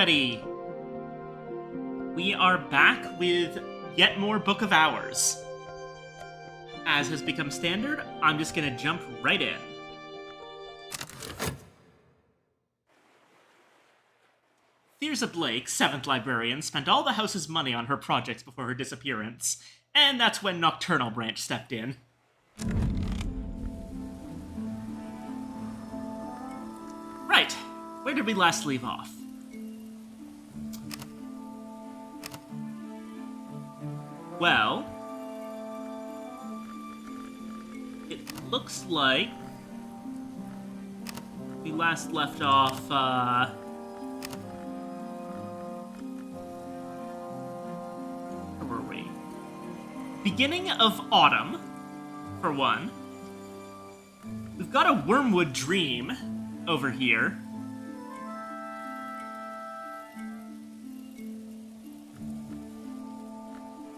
everybody! We are back with yet more Book of Hours. As has become standard, I'm just gonna jump right in. Thyrza Blake, 7th librarian, spent all the house's money on her projects before her disappearance, and that's when Nocturnal Branch stepped in. Right, where did we last leave off? Well, it looks like we last left off, where were we? Beginning of autumn, for one. We've got a Wormwood Dream over here.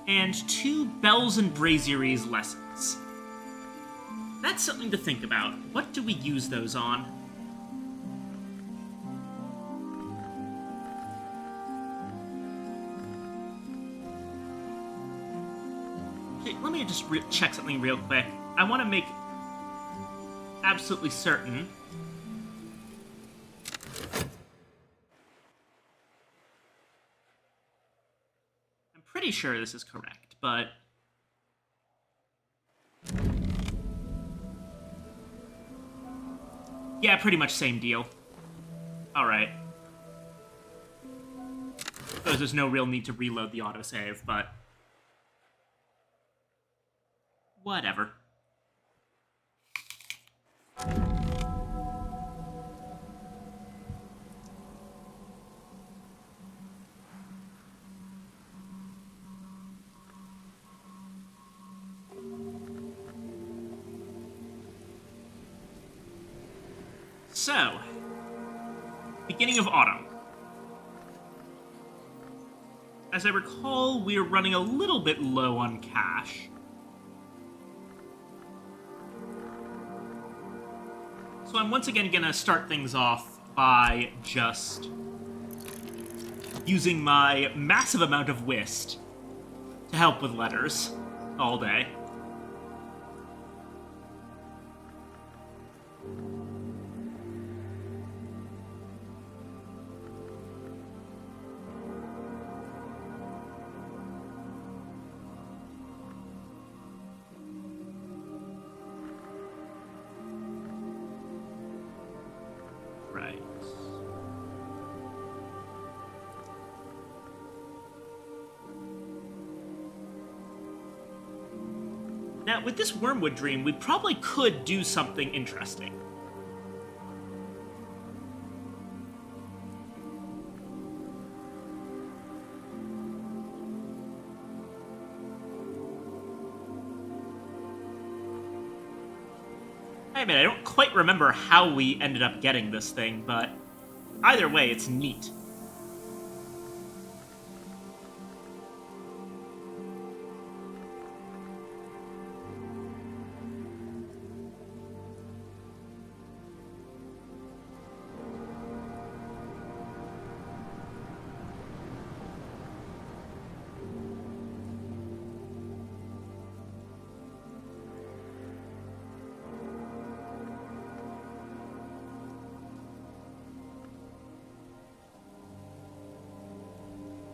And 2 Bells and Braziers lessons. That's something to think about. What do we use those on? Okay, let me just check something real quick. I want to make absolutely certain. Pretty sure this is correct, but yeah, pretty much same deal. Alright. Suppose there's no real need to reload the autosave, but whatever. So, beginning of autumn. As I recall, we're running a little bit low on cash. So I'm once again gonna start things off by just using my massive amount of whist to help with letters all day. Now, with this Wormwood Dream, we probably could do something interesting. I mean, I don't quite remember how we ended up getting this thing, but either way, it's neat.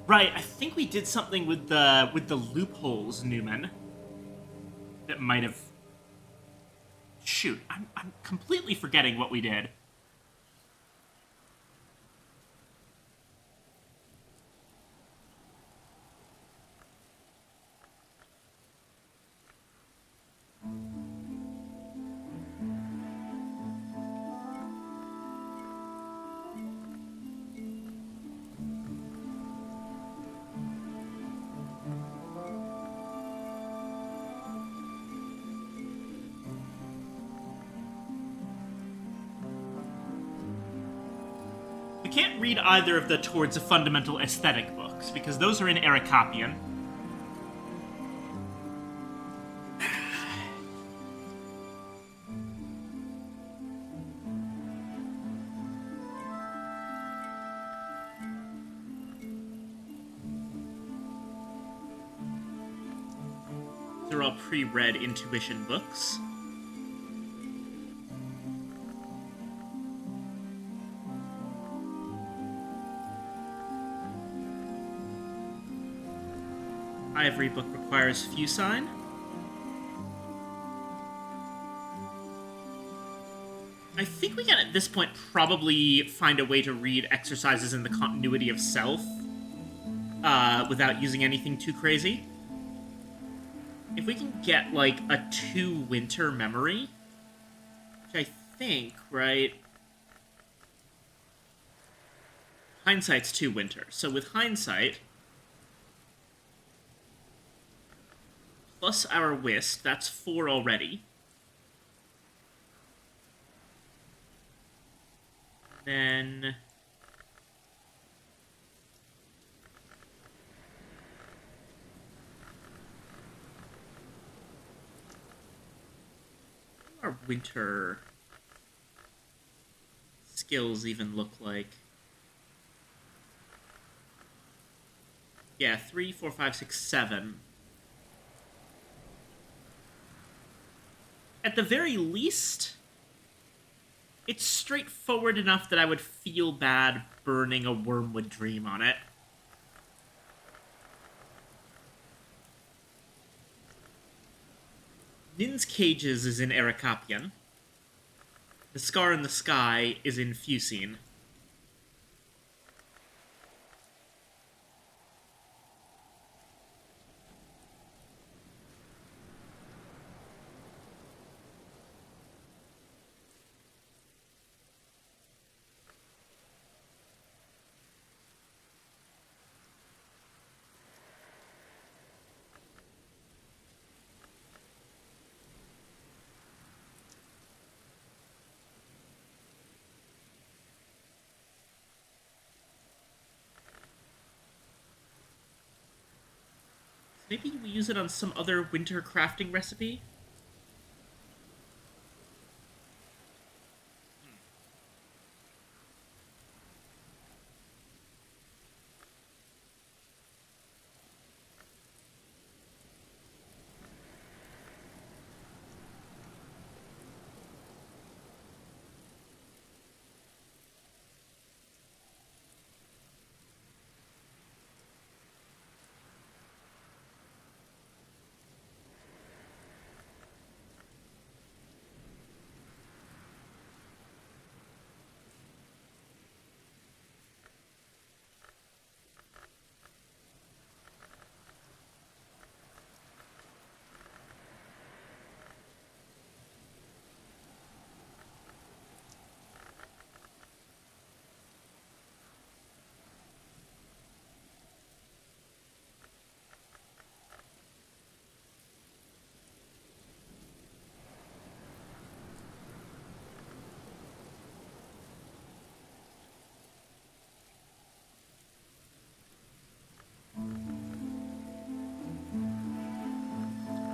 Right, I think we did something with the loopholes, Newman. That might have... Shoot, I'm completely forgetting what we did. We can't read either of the Towards a Fundamental Aesthetic books, because those are in Erikapian. They're all pre-read intuition books. Ivory book requires Fusine. I think we can, at this point, probably find a way to read exercises in the continuity of self without using anything too crazy. If we can get, like, a 2 winter memory, which I think, right? Hindsight's 2 winter. So with hindsight, plus our whist, that's 4 already. Then what do our winter skills even look like? Yeah, 3, 4, 5, 6, 7. At the very least, it's straightforward enough that I would feel bad burning a Wormwood Dream on it. Nin's Cages is in Erikapion. The Scar in the Sky is in Fusine. Maybe we use it on some other winter crafting recipe?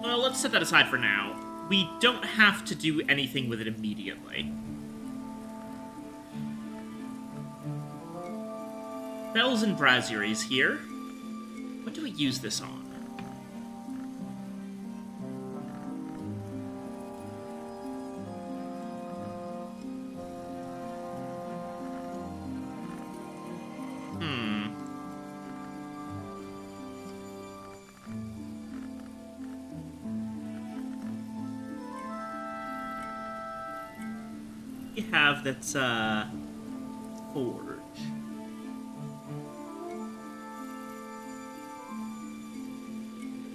Well, let's set that aside for now. We don't have to do anything with it immediately. Bells and Brasseries here. What do we use this on? We have that's Forge.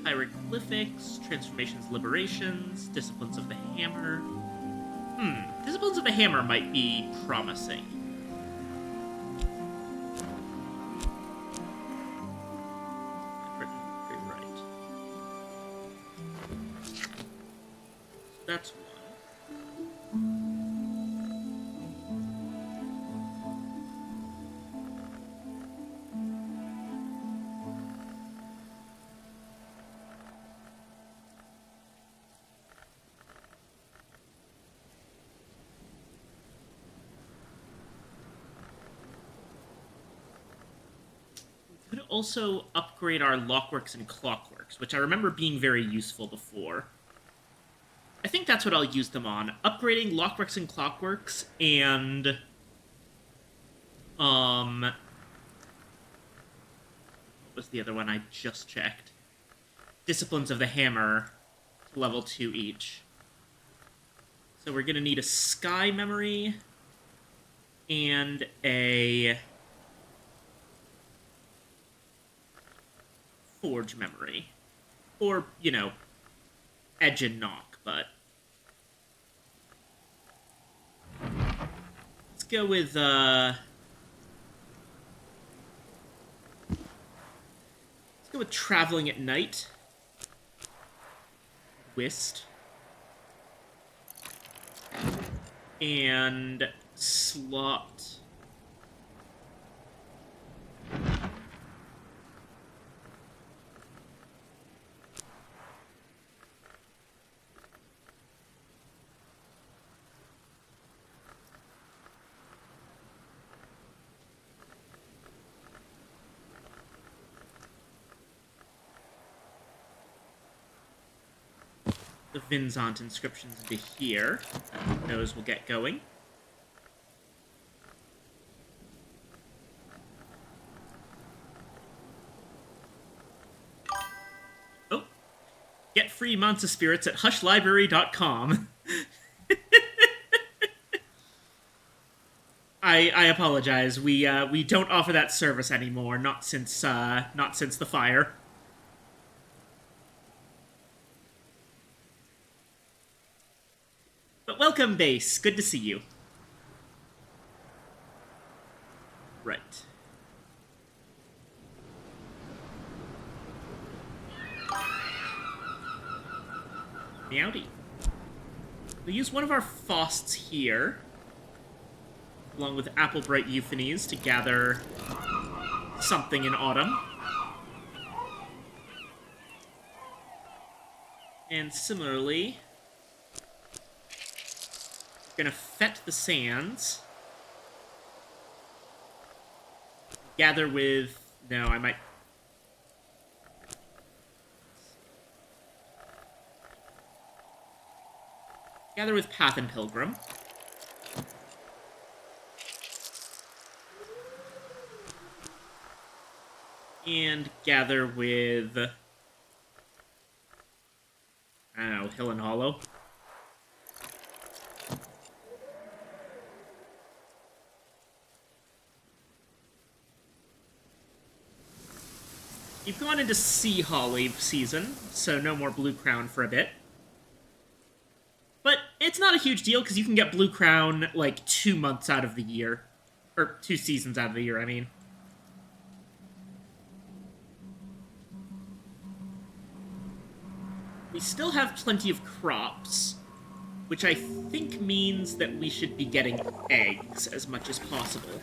Hieroglyphics, Transformations, Liberations, Disciplines of the Hammer. Disciplines of the Hammer might be promising. Pretty right. So that's one. Could also upgrade our Lockworks and Clockworks, which I remember being very useful before. I think that's what I'll use them on. Upgrading Lockworks and Clockworks and... What was the other one I just checked? Disciplines of the Hammer, level 2 each. So we're gonna need a Sky Memory and a Forge Memory. Or, you know, Edge and Knock, but... Let's go with, Let's go with Traveling at Night. Whist. And slot... the Vinzant inscriptions into here. Those will get going. Oh. Get free Mansa Spirits at hushlibrary.com. I apologize. We don't offer that service anymore, not since the fire. But welcome, Base. Good to see you. Right. Meowdy. We'll use one of our Fausts here, along with Applebright Euphonies, to gather something in autumn. And similarly, we're gonna Fet the Sands. Gather with... No, I might... Gather with Path and Pilgrim. And gather with... I don't know, Hill and Hollow. You've gone into Sea Holly season, so no more Blue Crown for a bit. But it's not a huge deal, because you can get Blue Crown, like, 2 months out of the year. Or 2 seasons out of the year, I mean. We still have plenty of crops, which I think means that we should be getting eggs as much as possible.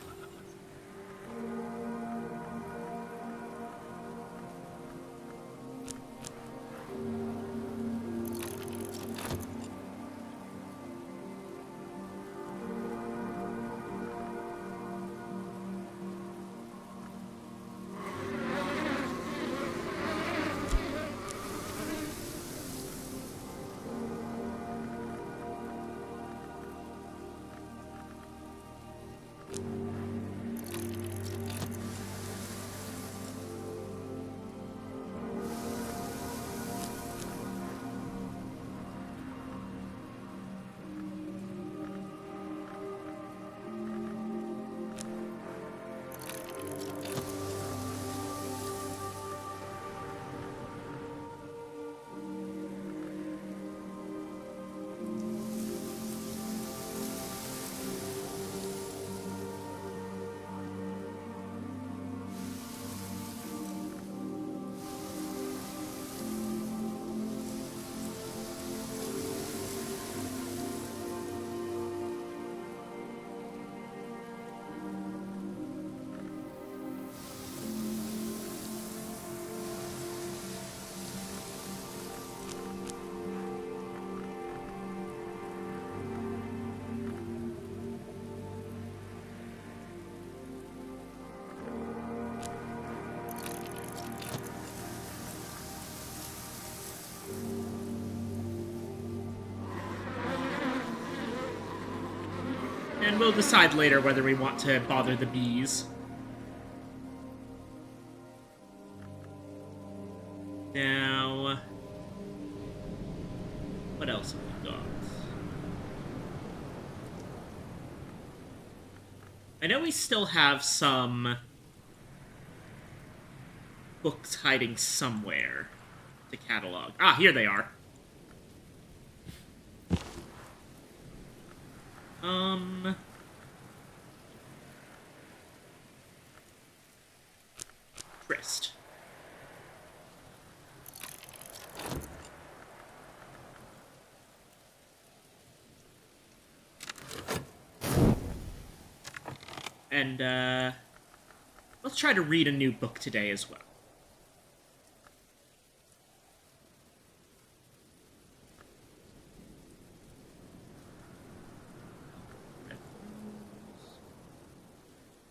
And we'll decide later whether we want to bother the bees. Now... what else have we got? I know we still have some books hiding somewhere to catalog. Ah, here they are. Trist. And, let's try to read a new book today as well.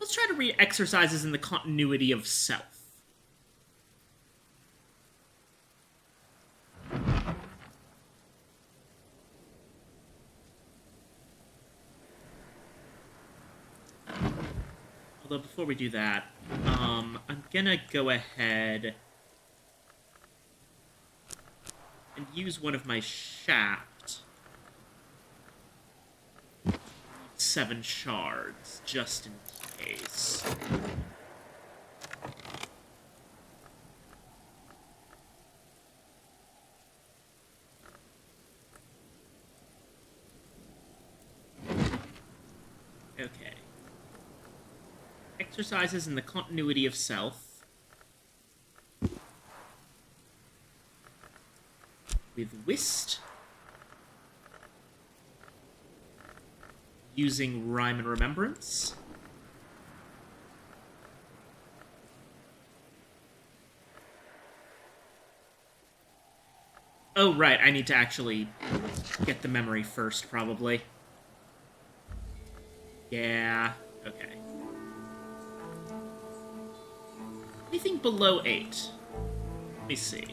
Let's try to read Exercises in the Continuity of Self. Although before we do that, I'm gonna go ahead and use one of my shaft 7 shards, just in case. Okay. Exercises in the Continuity of Self. With Whist. Using Rhyme and Remembrance. Oh, right, I need to actually get the memory first, probably. Yeah, okay. Anything below 8? Let me see.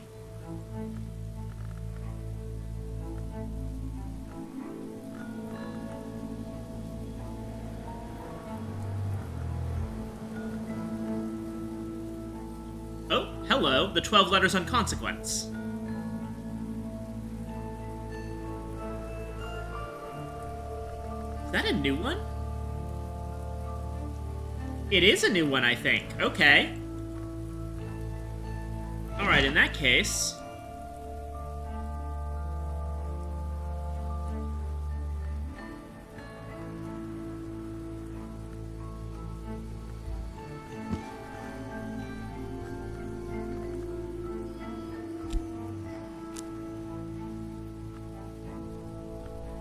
Oh, hello, the 12 letters on Consequence. Is that a new one? It is a new one, I think. Okay. Alright, in that case...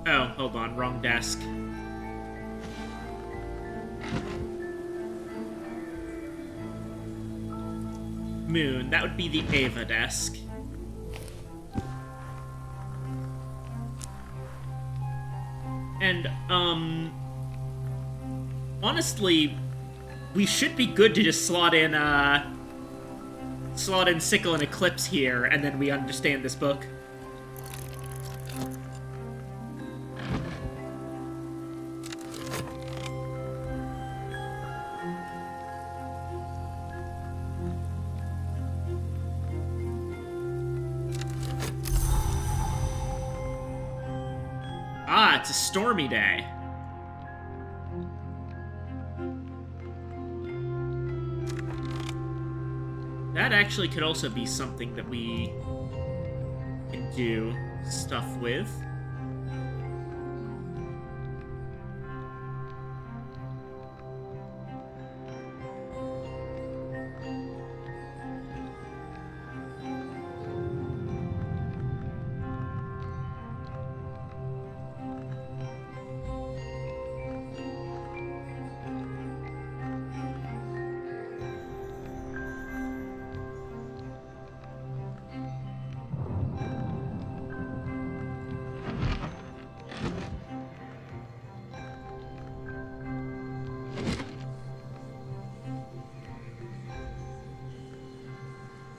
oh, hold on, wrong desk. Moon, that would be the Ava desk. And, honestly, we should be good to just slot in Sickle and Eclipse here, and then we understand this book. Ah, it's a stormy day. That actually could also be something that we can do stuff with.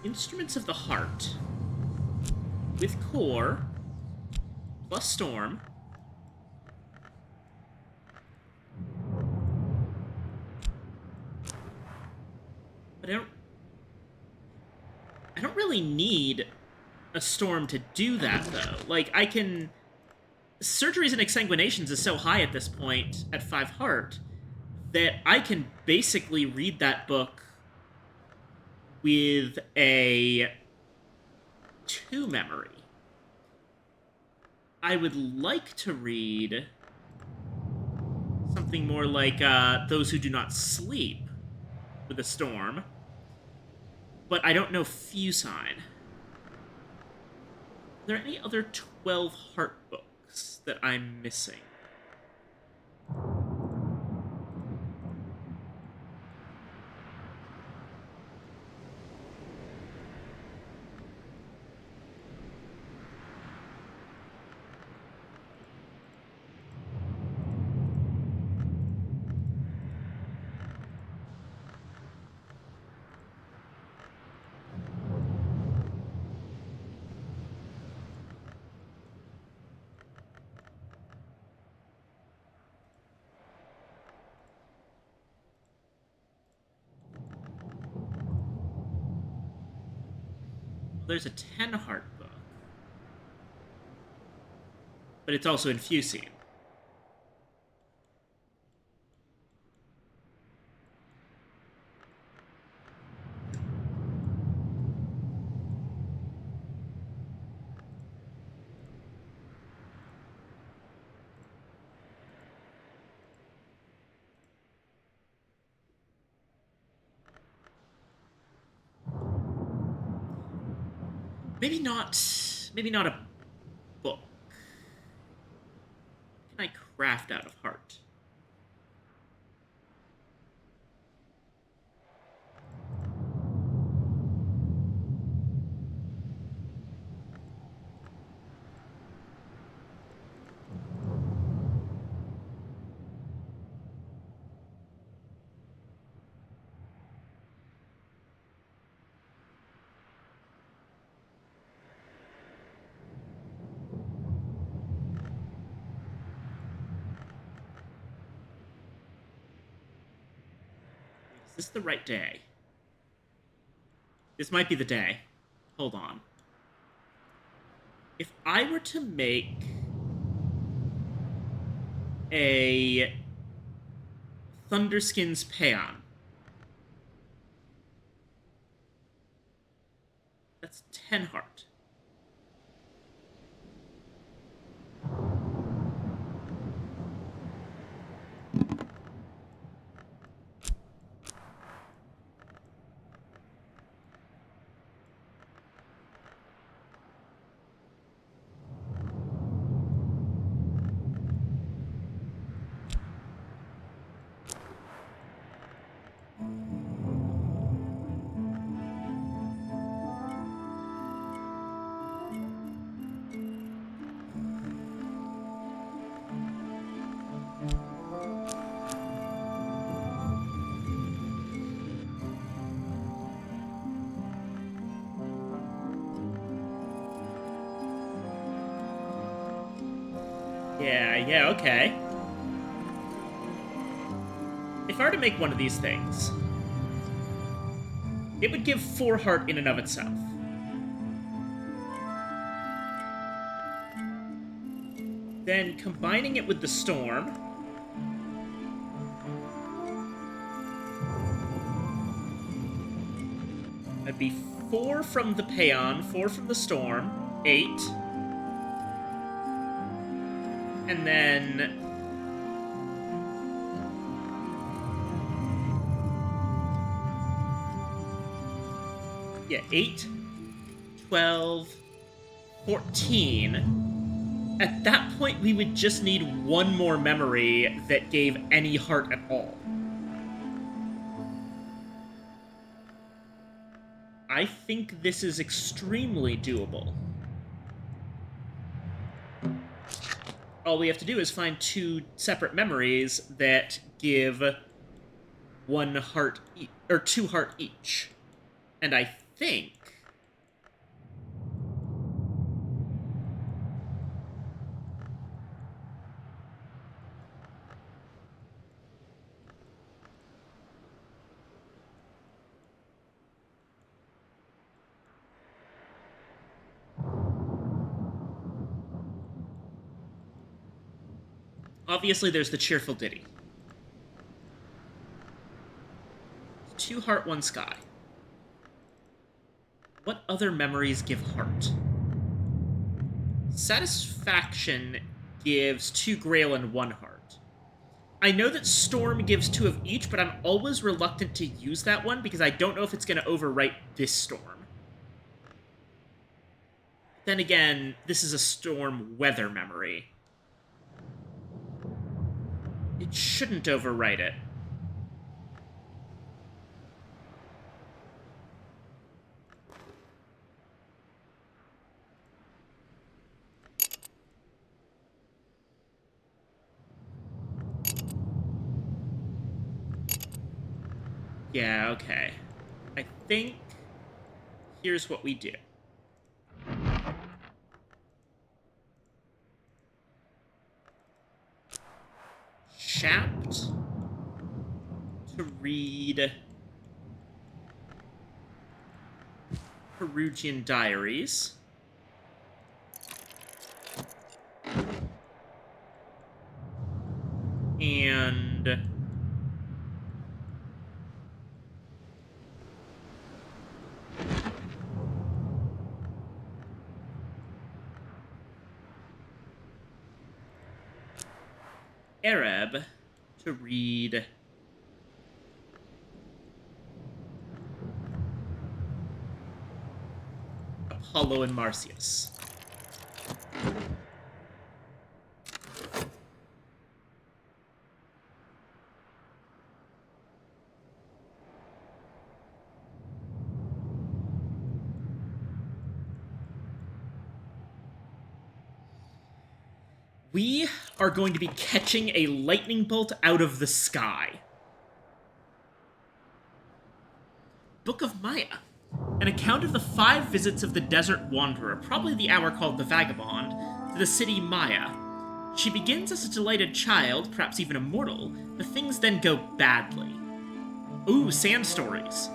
Instruments of the Heart. With Core, plus Storm. But I don't really need a storm to do that, though. Like, I can... Surgeries and exsanguinations is so high at this point, at 5 heart, that I can basically read that book with a 2 memory. I would like to read something more like Those Who Do Not Sleep with a storm, but I don't know Fusine. Are there any other 12 heart books that I'm missing? There's a 10 heart book, but it's also in Fusine. Maybe not. Maybe not a book. What can I craft out of heart? Is this the right day? This might be the day. Hold on. If I were to make a Thunderskins Paeon, that's 10 heart. Yeah, okay. If I were to make one of these things, it would give 4 heart in and of itself. Then combining it with the storm, that'd be 4 from the Paeon, 4 from the storm, 8. And then yeah, 8, 12, 14. At that point, we would just need one more memory that gave any heart at all. I think this is extremely doable. All we have to do is find 2 separate memories that give 1 heart or 2 heart each. And I think Obviously, there's the cheerful ditty. 2 heart, 1 sky. What other memories give heart? Satisfaction gives 2 grail and 1 heart. I know that Storm gives 2 of each, but I'm always reluctant to use that one because I don't know if it's going to overwrite this Storm. Then again, this is a Storm weather memory. It shouldn't overwrite it. Yeah, okay. I think here's what we do. Chapped to read Perugian Diaries. And Arab to read Apollo and Marsyas. We are going to be catching a lightning bolt out of the sky. Book of Maya. An account of the 5 visits of the desert wanderer, probably the hour called the Vagabond, to the city Maya. She begins as a delighted child, perhaps even a mortal, but things then go badly. Ooh, sand stories.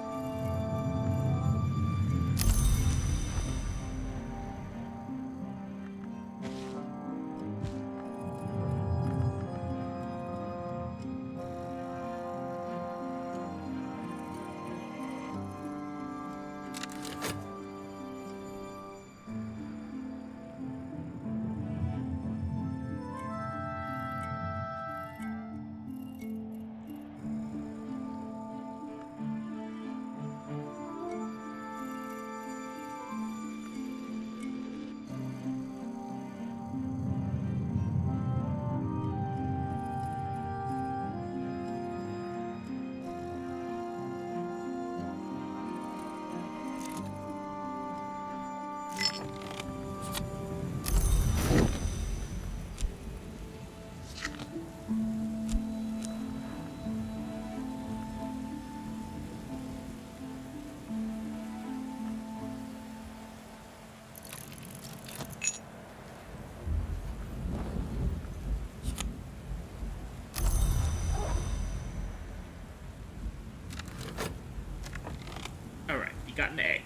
Alright, you got an egg.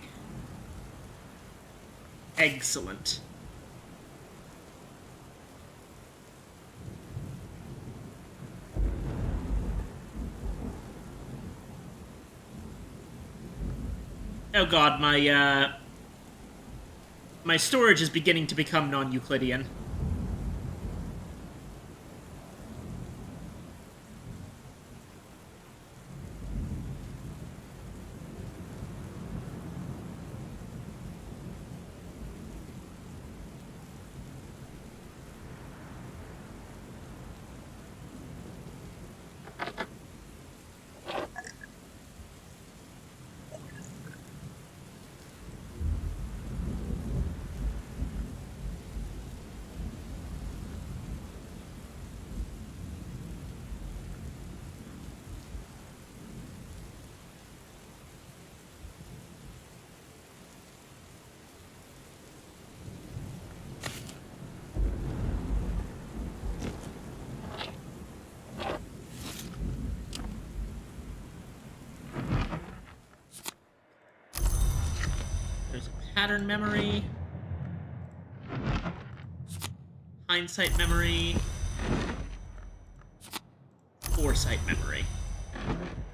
Excellent. Oh god, my storage is beginning to become non-Euclidean. There's a pattern memory. Hindsight memory. foresight memory.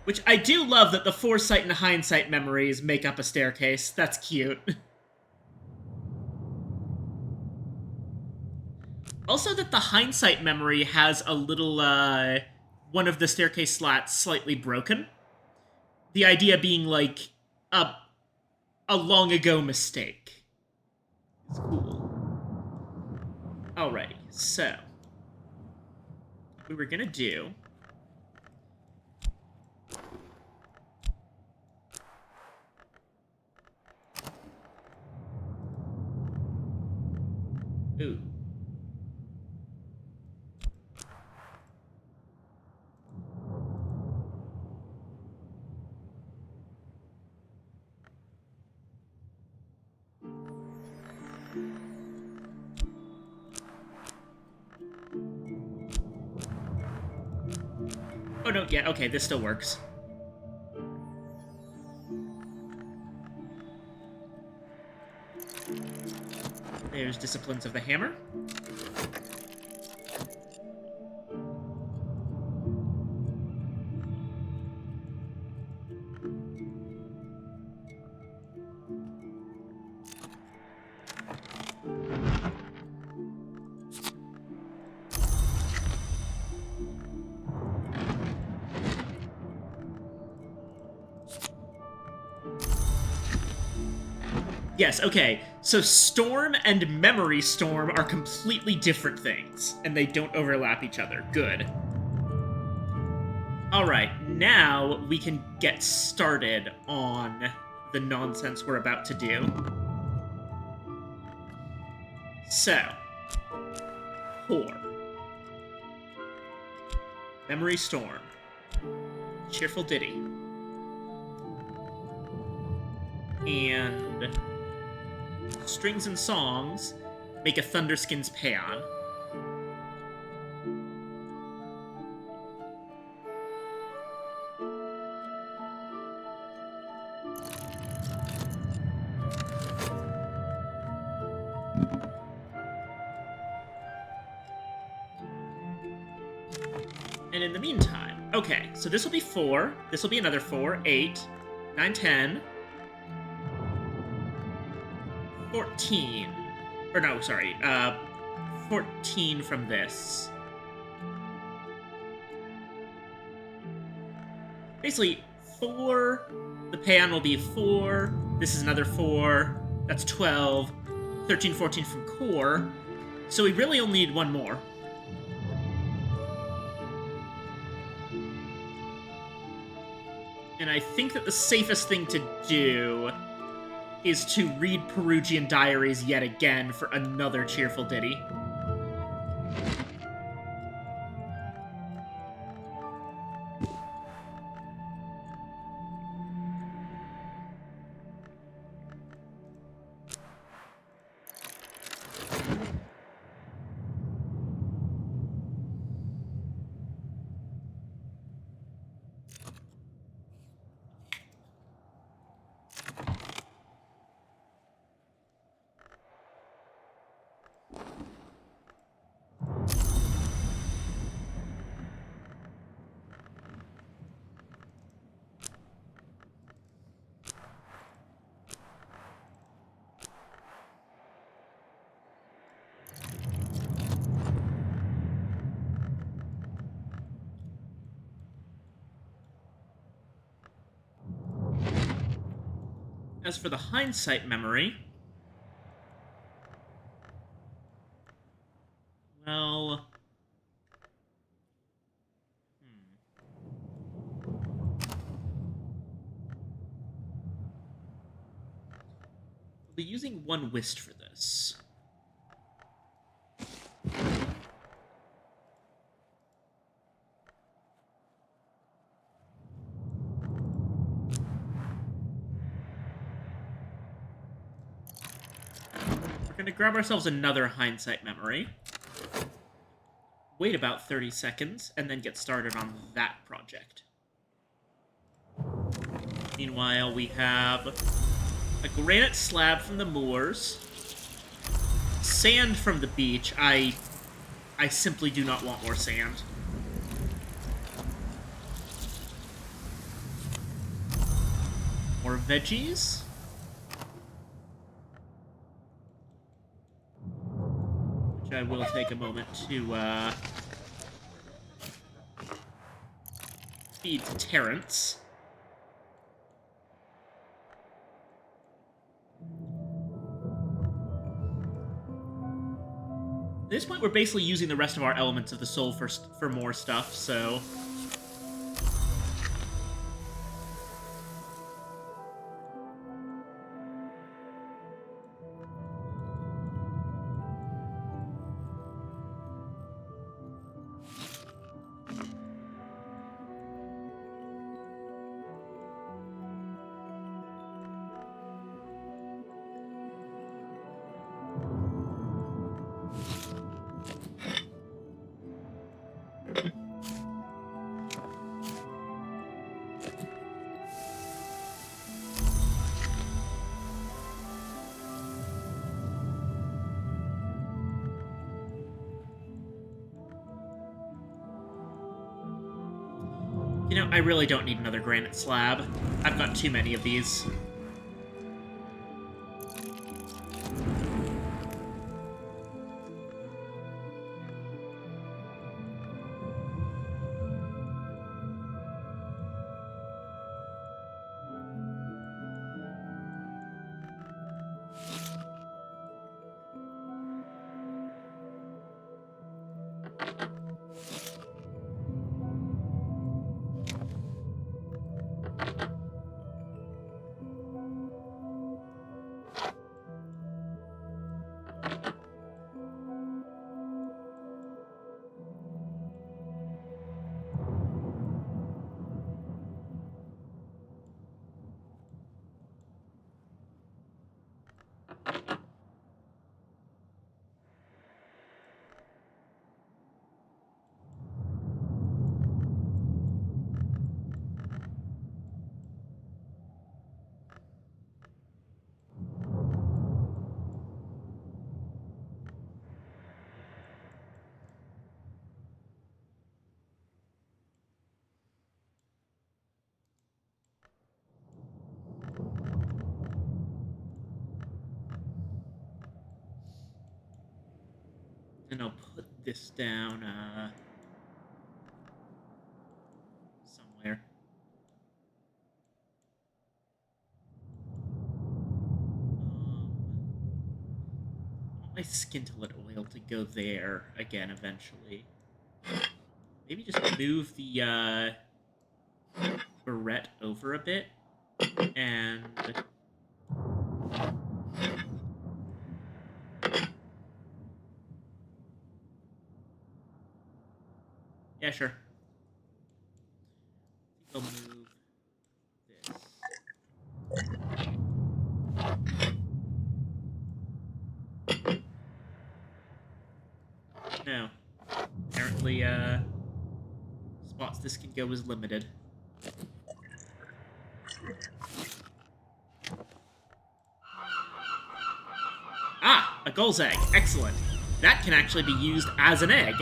Which I do love that the foresight and hindsight memories make up a staircase. That's cute. Also that the hindsight memory has a little, one of the staircase slats slightly broken. The idea being, like, a long ago mistake. It's cool. Alrighty, so... what we were gonna do... ooh. Oh, no, yeah, okay, this still works. There's Disciplines of the Hammer. Yes, okay. So Storm and Memory Storm are completely different things, and they don't overlap each other. Good. Alright, now we can get started on the nonsense we're about to do. So, 4. Memory Storm. Cheerful Ditty. And... Strings and Songs make a Thunderskins Paean. And in the meantime, okay, so this will be 4, this will be another 4, 8, 9, 10... 14. Or no, sorry. 14 from this. Basically, 4. The Paean will be 4. This is another 4. That's 12. 13, 14 from core. So we really only need one more. And I think that the safest thing to do is to read Perugian Diaries yet again for another cheerful ditty. As for the hindsight memory, well, we'll be using one whist for this. We're going to grab ourselves another hindsight memory, wait about 30 seconds, and then get started on that project. Meanwhile, we have a granite slab from the moors, sand from the beach. I simply do not want more sand. more veggies. Which I will take a moment to feed to Terrence. At this point, we're basically using the rest of our elements of the soul for more stuff, so... You know, I really don't need another granite slab. I've got too many of these. And I'll put this down, somewhere. I want my scintillant oil to go there again eventually. Maybe just move the, barrette over a bit, and... Yeah, sure. I think I'll move this. No. Apparently, spots this can go is limited. Ah! A gull's egg. Excellent. That can actually be used as an egg.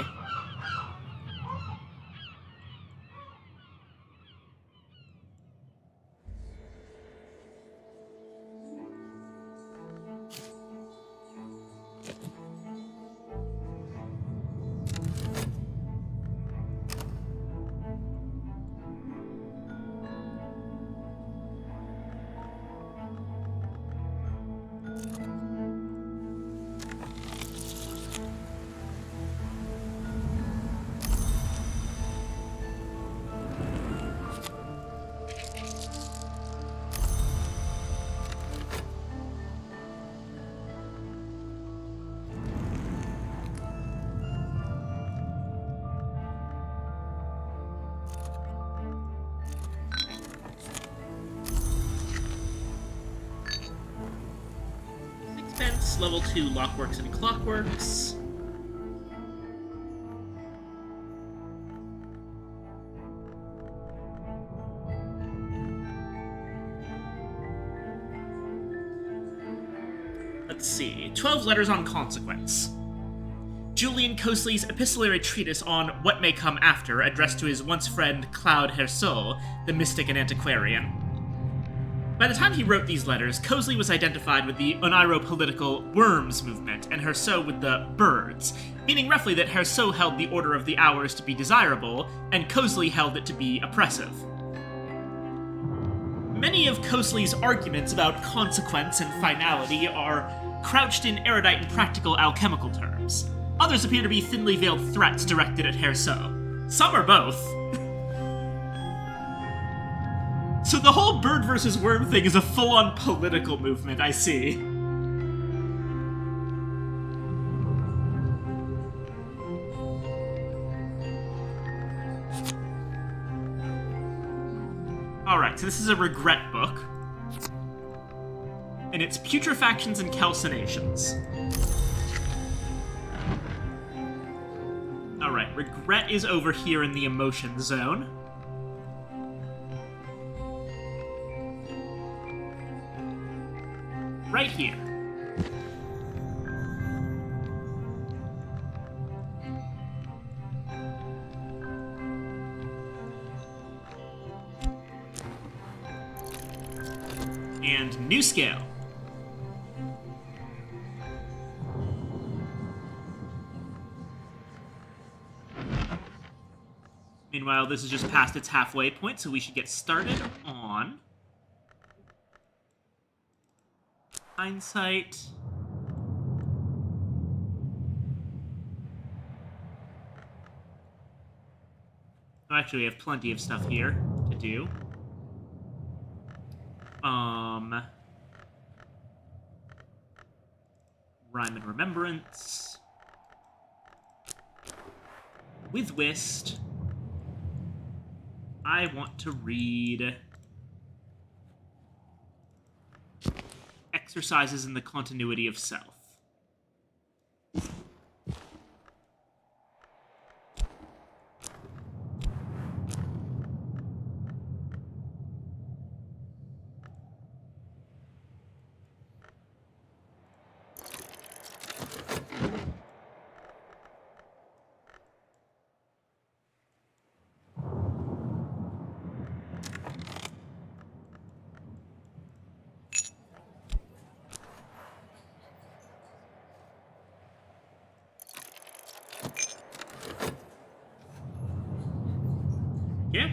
Level 2 Lockworks and Clockworks. Let's see. 12 letters on consequence. Julian Cosley's epistolary treatise on what may come after, addressed to his once friend Claude Herceau, the mystic and antiquarian. By the time he wrote these letters, Cosley was identified with the Oneiropolitical Worms movement, and Herseau with the Birds, meaning roughly that Herseau held the Order of the Hours to be desirable, and Cosley held it to be oppressive. Many of Cosley's arguments about consequence and finality are crouched in erudite and practical alchemical terms. Others appear to be thinly veiled threats directed at Herseau. Some are both. So the whole bird versus worm thing is a full-on political movement, I see. Alright, so this is a regret book. And it's putrefactions and calcinations. Alright, regret is over here in the emotion zone. Right here. And new scale. Meanwhile, this is just past its halfway point, so we should get started on hindsight. Oh, actually, we have plenty of stuff here to do. Rhyme and Remembrance. With Whist, I want to read Exercises in the Continuity of Self. Yeah.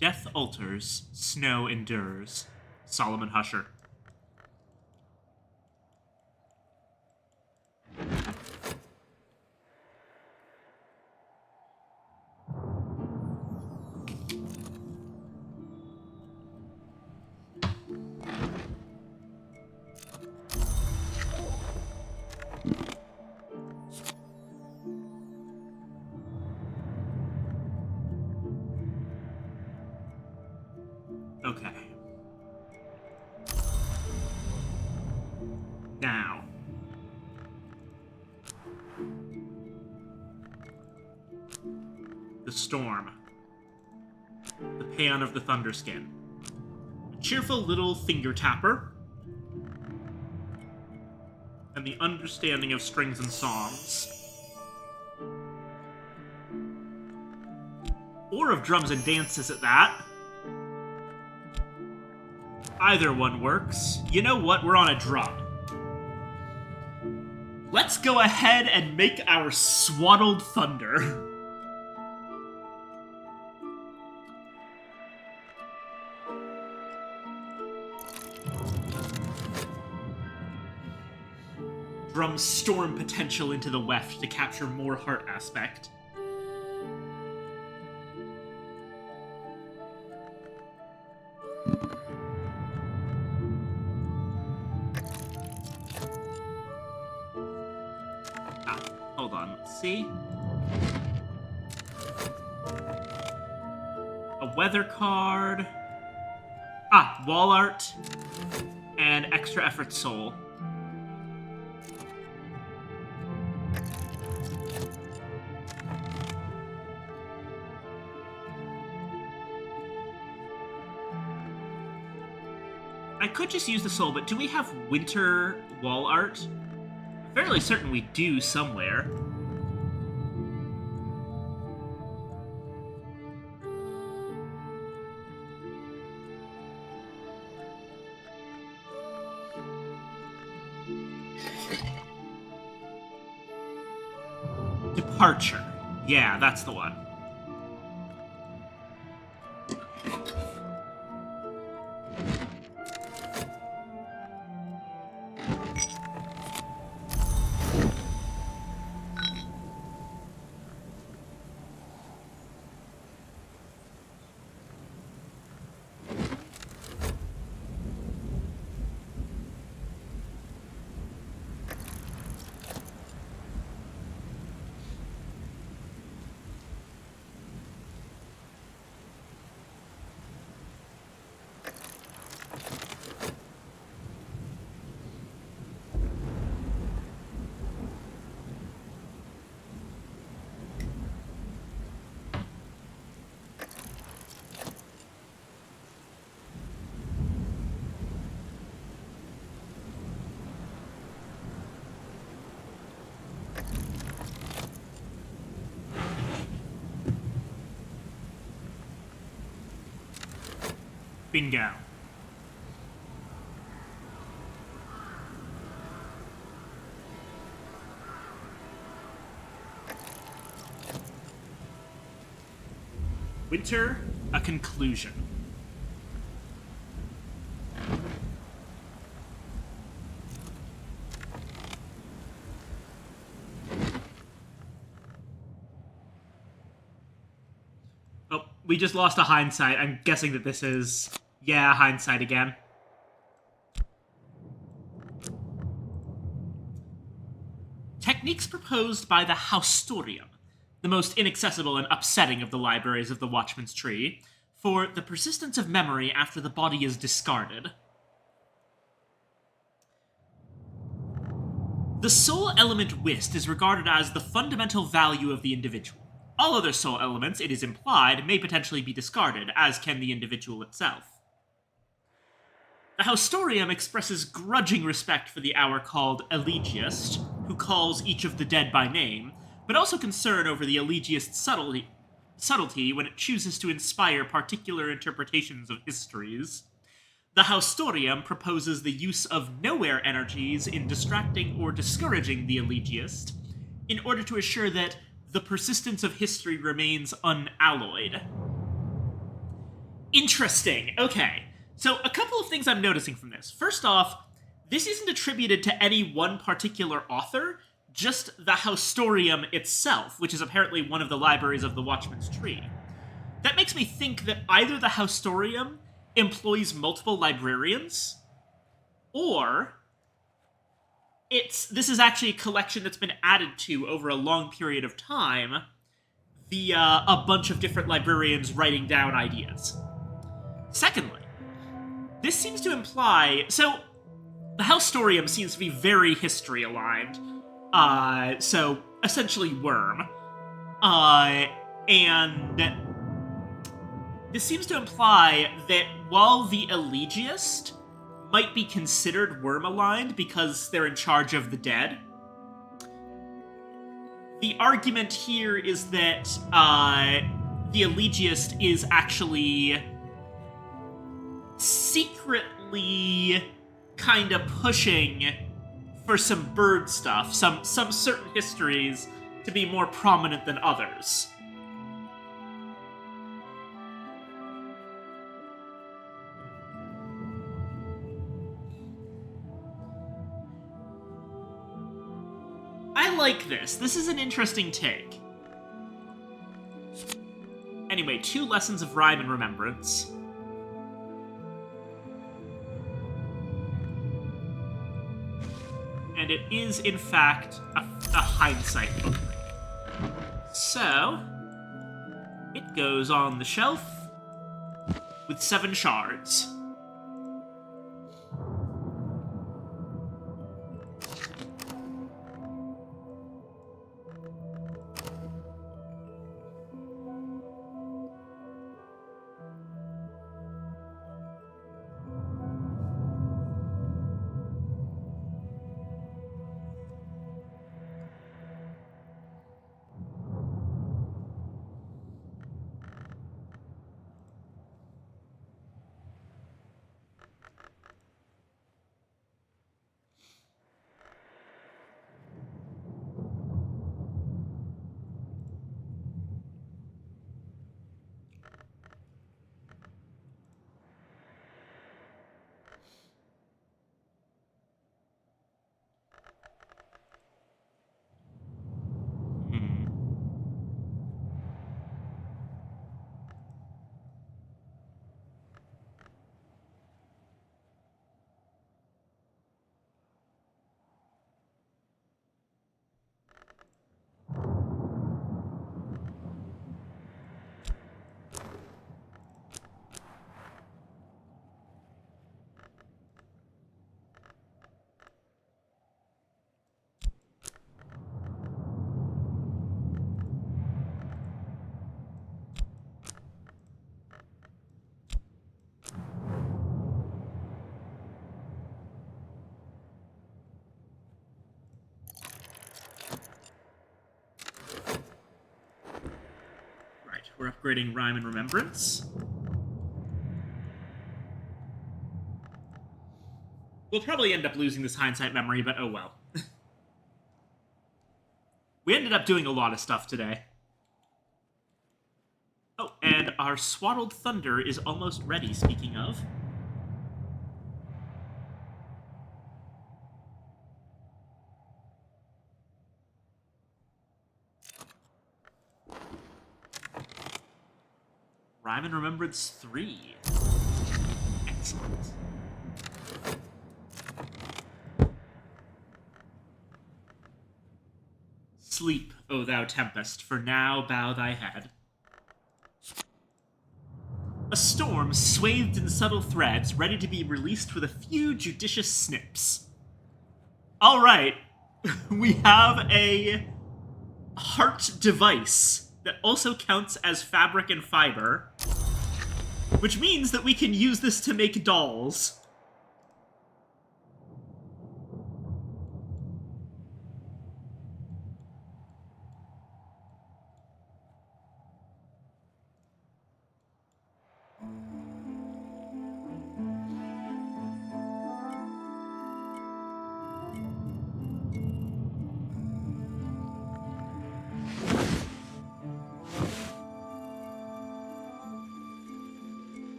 Death alters, snow endures. Solomon Husher. Okay. Now. The Storm. The Paean of the Thunderskin. A cheerful little finger tapper. And the understanding of strings and songs. Or of drums and dances at that. Either one works. You know what? We're on a drum. Let's go ahead and make our Swaddled Thunder. Drum storm potential into the weft to capture more heart aspect. Hold on, let's see. A weather card. Ah, wall art. And extra effort soul. I could just use the soul, but do we have winter wall art? I'm fairly certain we do somewhere. Departure. Yeah, that's the one. Bingo. Winter, a conclusion. Oh, we just lost a hindsight. I'm guessing that this is... Yeah, hindsight again. Techniques proposed by the Haustorium, the most inaccessible and upsetting of the libraries of the Watchman's Tree, for the persistence of memory after the body is discarded. The soul element whist is regarded as the fundamental value of the individual. All other soul elements, it is implied, may potentially be discarded, as can the individual itself. The Haustorium expresses grudging respect for the hour called Elegiast, who calls each of the dead by name, but also concern over the Elegiast's subtlety when it chooses to inspire particular interpretations of histories. The Haustorium proposes the use of nowhere energies in distracting or discouraging the Elegiast, in order to assure that the persistence of history remains unalloyed. Interesting. Okay. So, a couple of things I'm noticing from this. First off, this isn't attributed to any one particular author, just the Haustorium itself, which is apparently one of the libraries of the Watchman's Tree. That makes me think that either the Haustorium employs multiple librarians, or this is actually a collection that's been added to over a long period of time via a bunch of different librarians writing down ideas. Secondly, this seems to imply... So, the Haustorium seems to be very history-aligned. So, essentially Worm. And this seems to imply that while the Elegiast might be considered Worm-aligned because they're in charge of the dead, the argument here is that the Elegiast is actually secretly kind of pushing for some bird stuff, some certain histories to be more prominent than others. I like this. This is an interesting take. Anyway, 2 lessons of rhyme and remembrance. And it is, in fact, a hindsight book. So, it goes on the shelf, with 7 shards. We're upgrading Rhyme and Remembrance. We'll probably end up losing this Hindsight Memory, but oh well. We ended up doing a lot of stuff today. Oh, and our Swaddled Thunder is almost ready, speaking of. Rhyme and Remembrance 3. Excellent. Sleep, O thou tempest, for now bow thy head. A storm swathed in subtle threads, ready to be released with a few judicious snips. Alright, we have a heart device that also counts as fabric and fiber, which means that we can use this to make dolls.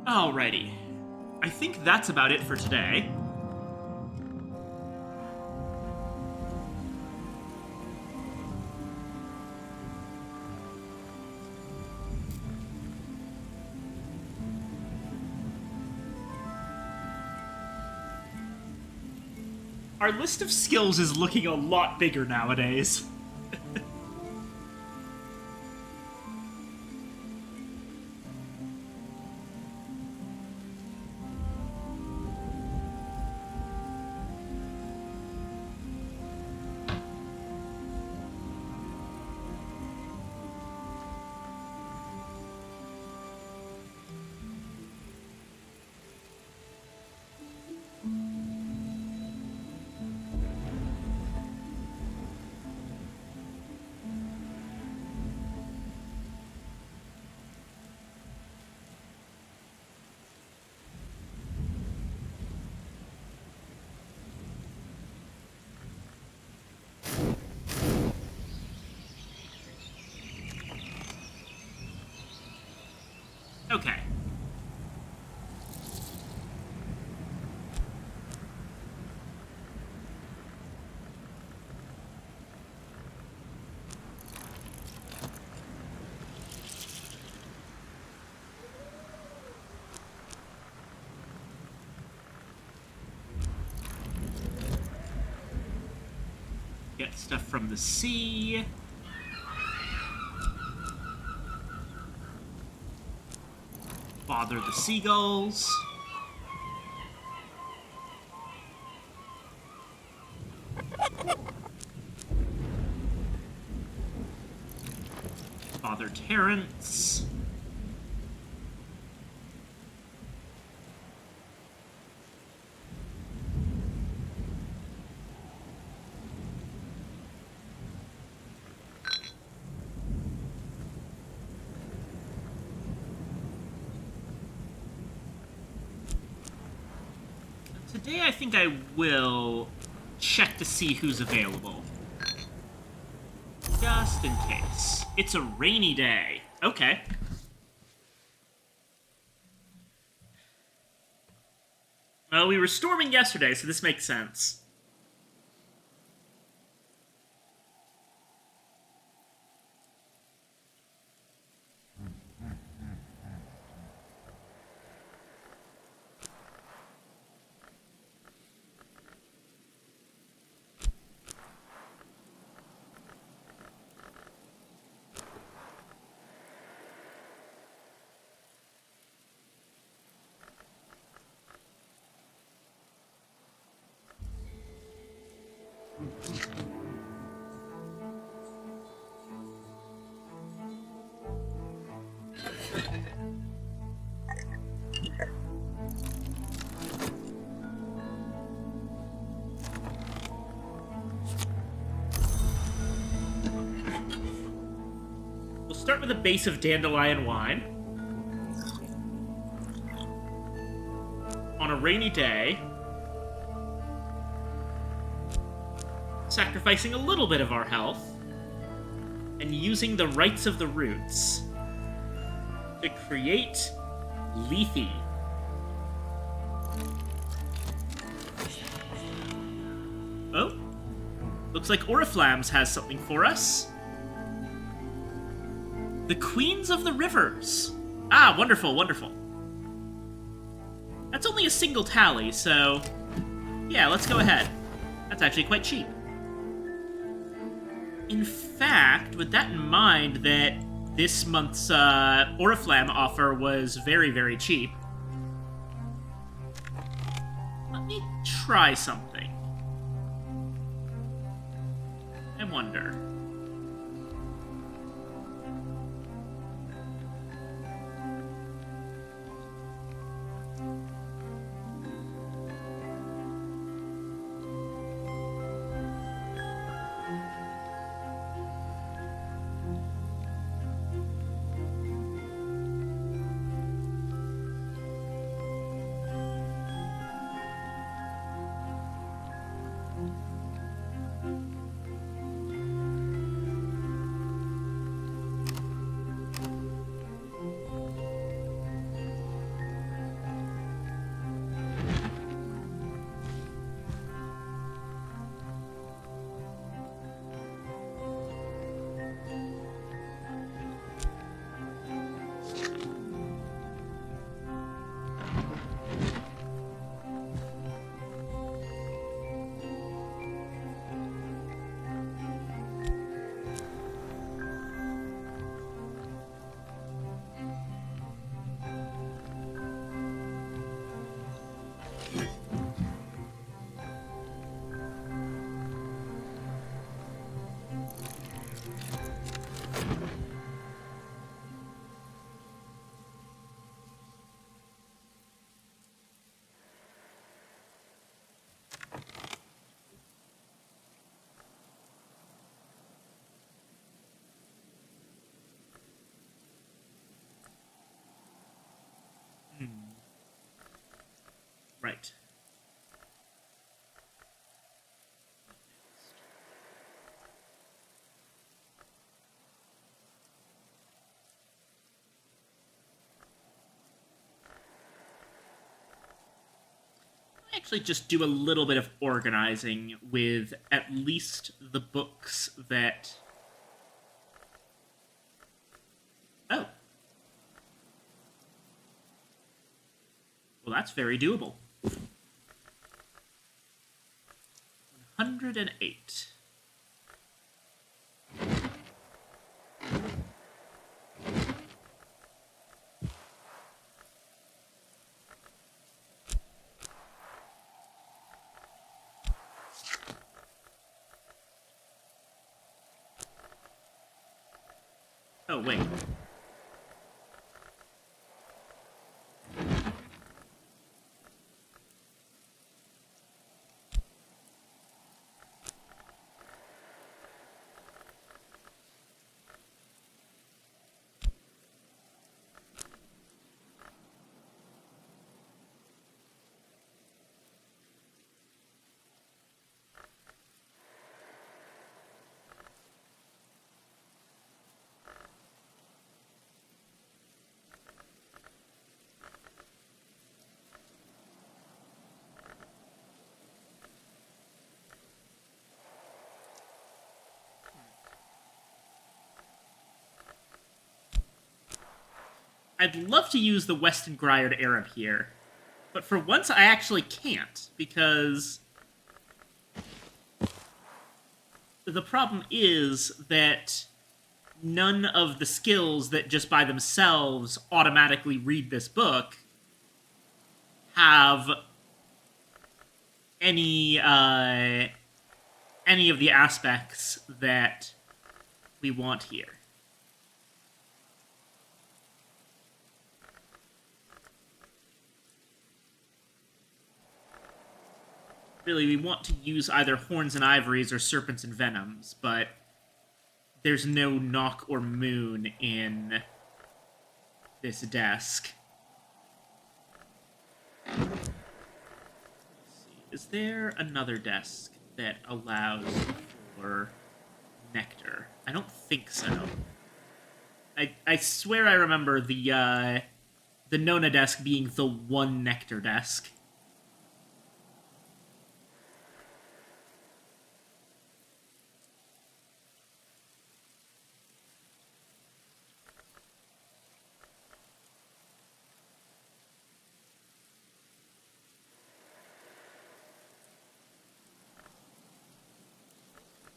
Alrighty. I think that's about it for today. Our list of skills is looking a lot bigger nowadays. Okay. Get stuff from the sea. bother the seagulls. Bother Terrence. Today I think I will check to see who's available. Just in case. It's a rainy day. Okay. Well, we were storming yesterday, so this makes sense. We'll start with a base of dandelion wine. On a rainy day, sacrificing a little bit of our health, and using the rights of the roots to create Lethe. Oh, looks like Oriflammes has something for us. The Queens of the Rivers. Ah, wonderful, wonderful. That's only a single tally, so yeah, let's go ahead. That's actually quite cheap. In fact, with that in mind, that this month's Oriflamme offer was very, very cheap, let me try something. I wonder. Right. I actually just do a little bit of organizing with at least the books that... Oh. Well, that's very doable. 108. Oh, wait. I'd love to use the Weston Griard Arab here, but for once I actually can't, because the problem is that none of the skills that just by themselves automatically read this book have any of the aspects that we want here. Really, we want to use either Horns and Ivories or Serpents and Venoms, but there's no Knock or Moon in this desk. Is there another desk that allows for Nectar? I don't think so. I swear I remember the Nona desk being the one Nectar desk.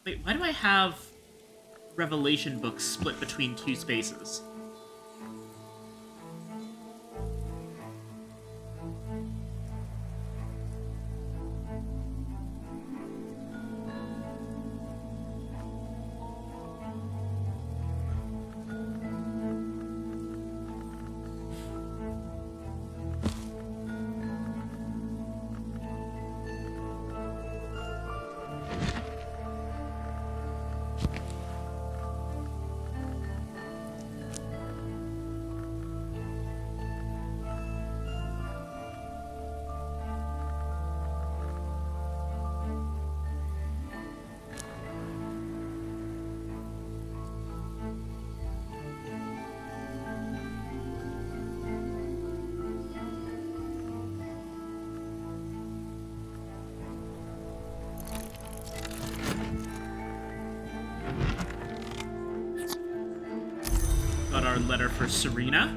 Wait, why do I have Revelation books split between two spaces? Got our letter for Serena.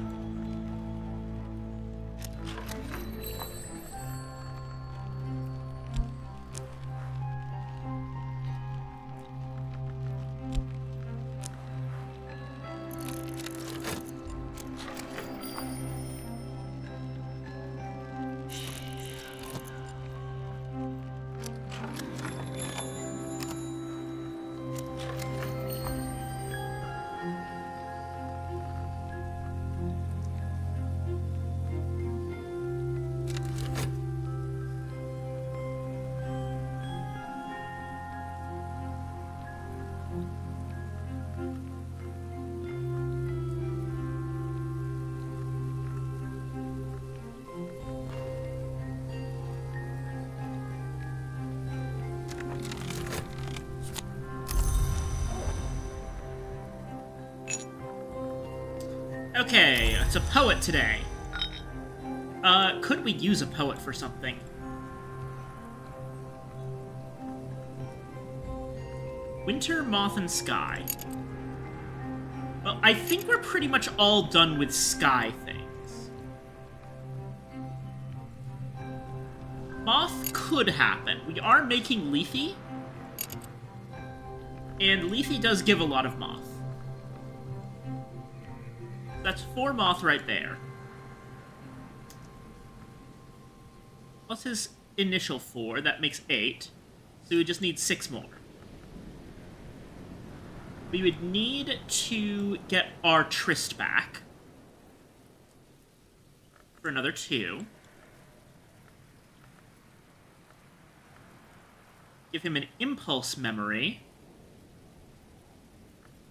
Okay, it's a poet today. Could we use a poet for something? Winter, Moth, and Sky. Well, I think we're pretty much all done with Sky things. Moth could happen. We are making Lethe. And Lethe does give a lot of Moth. That's 4 Moth right there. Plus his initial 4, that makes 8. So we just need 6 more. We would need to get our Trist back for another 2. Give him an impulse memory.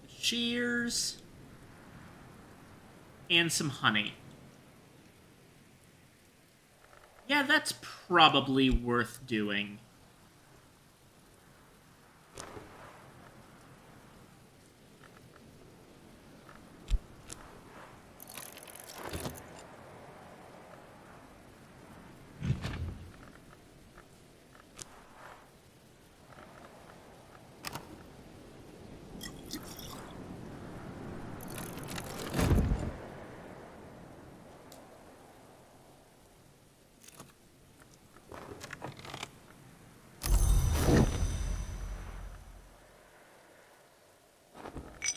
Shears. And some honey. Yeah, that's probably worth doing.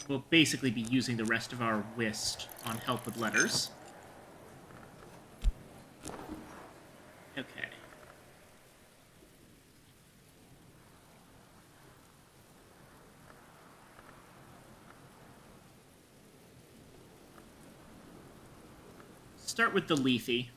We'll basically be using the rest of our whist on help with letters. Okay. Start with the Lethe.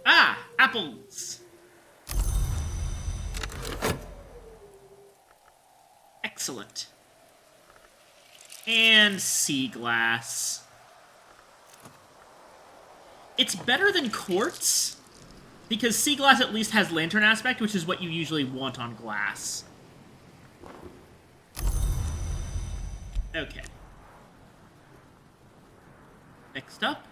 Ah! Apples! Excellent. And sea glass. It's better than quartz, because sea glass at least has lantern aspect, which is what you usually want on glass. Okay. Next up.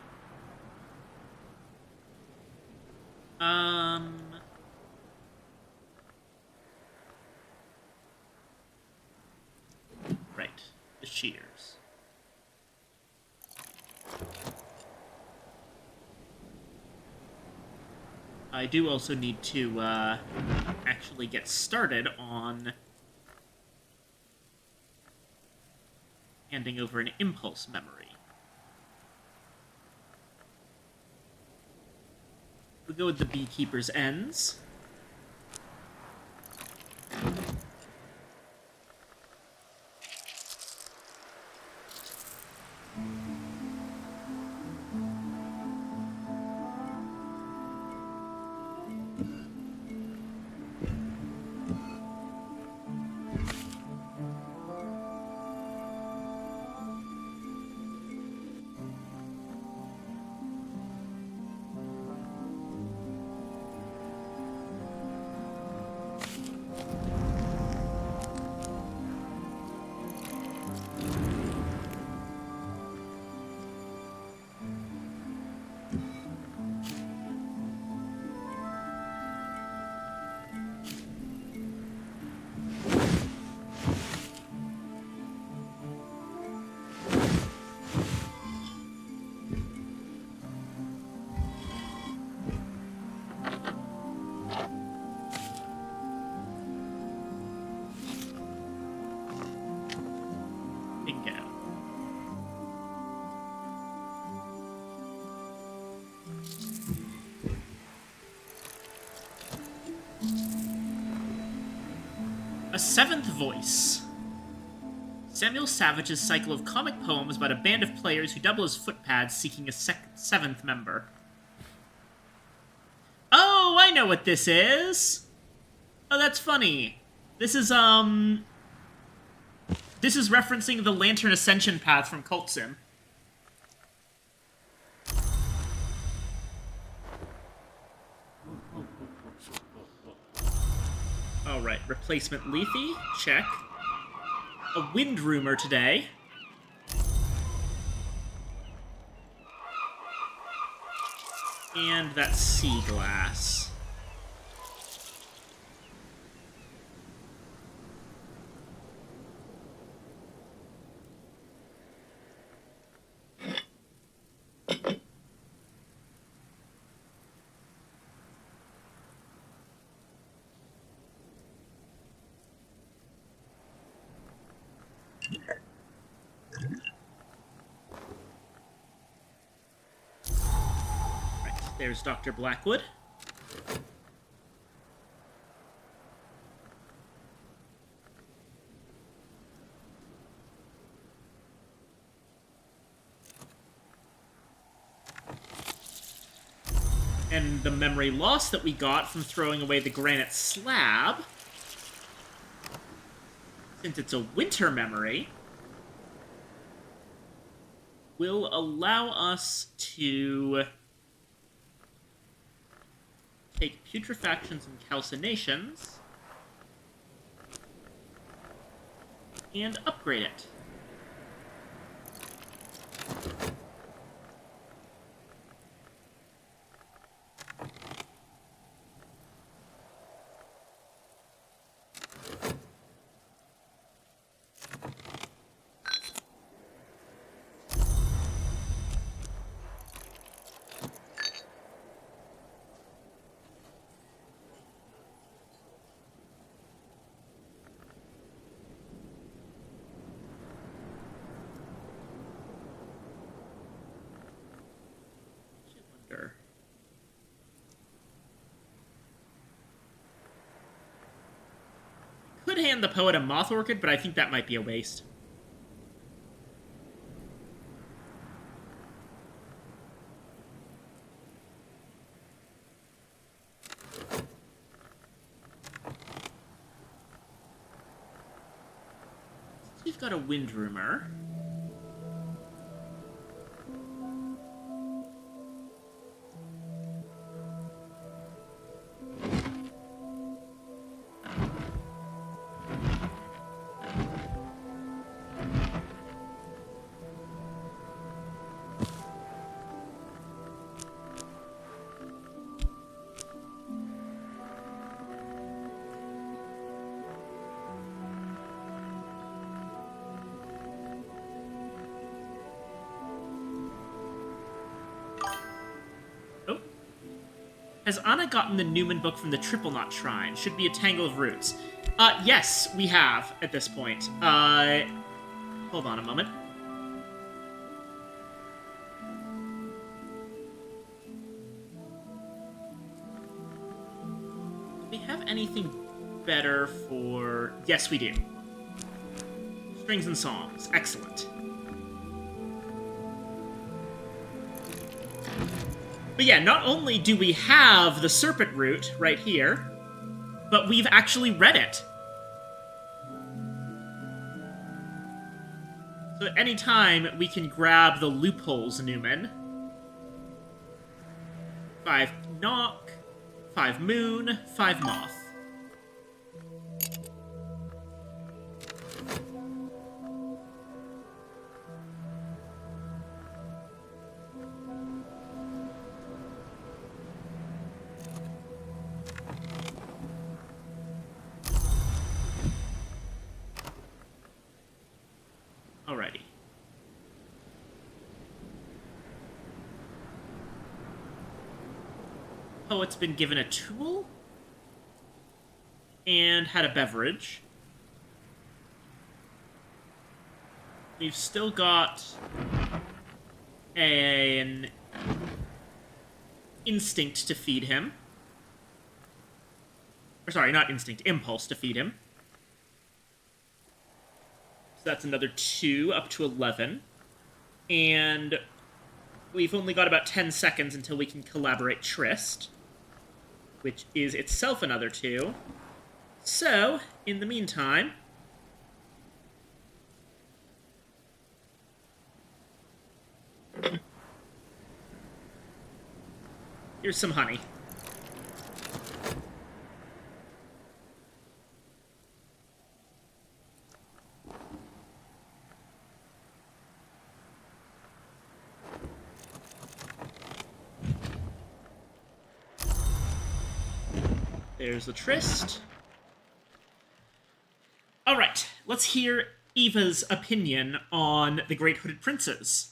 Right. The shears. I do also need to, actually get started on handing over an impulse memory. We'll go with the Beekeeper's Ends. Bingo. A Seventh Voice. Samuel Savage's cycle of comic poems about a band of players who double as footpads seeking a seventh member. Oh, I know what this is! Oh, that's funny. This is, This is referencing the Lantern Ascension path from Cult Sim. Alright, replacement Lethe, check. A Wind Rumor today. And that Sea Glass. There's Dr. Blackwood. And the memory loss that we got from throwing away the granite slab, since it's a winter memory, will allow us to take putrefactions and calcinations and upgrade it. Could hand the poet a moth orchid, but I think that might be a waste. We've got a Wind Rumor. Has Anna gotten the Newman book from the Triple Knot Shrine? Should be a Tangle of Roots. Yes, we have at this point. Hold on a moment. Do we have anything better for... Yes, we do. Strings and Songs. Excellent. But yeah, not only do we have the Serpent Root right here, but we've actually read it. So at any time, we can grab the Loopholes Newman. 5 Knock, 5 Moon, 5 Moth. Alrighty. Poet's been given a tool and had a beverage. We've still got an instinct to feed him. Or sorry, not instinct, impulse to feed him. So that's another 2, up to 11. And we've only got about 10 seconds until we can collaborate Trist, which is itself another 2. So, in the meantime, Here's some honey. There's the tryst. All right, let's hear Eva's opinion on the Great Hooded Princes.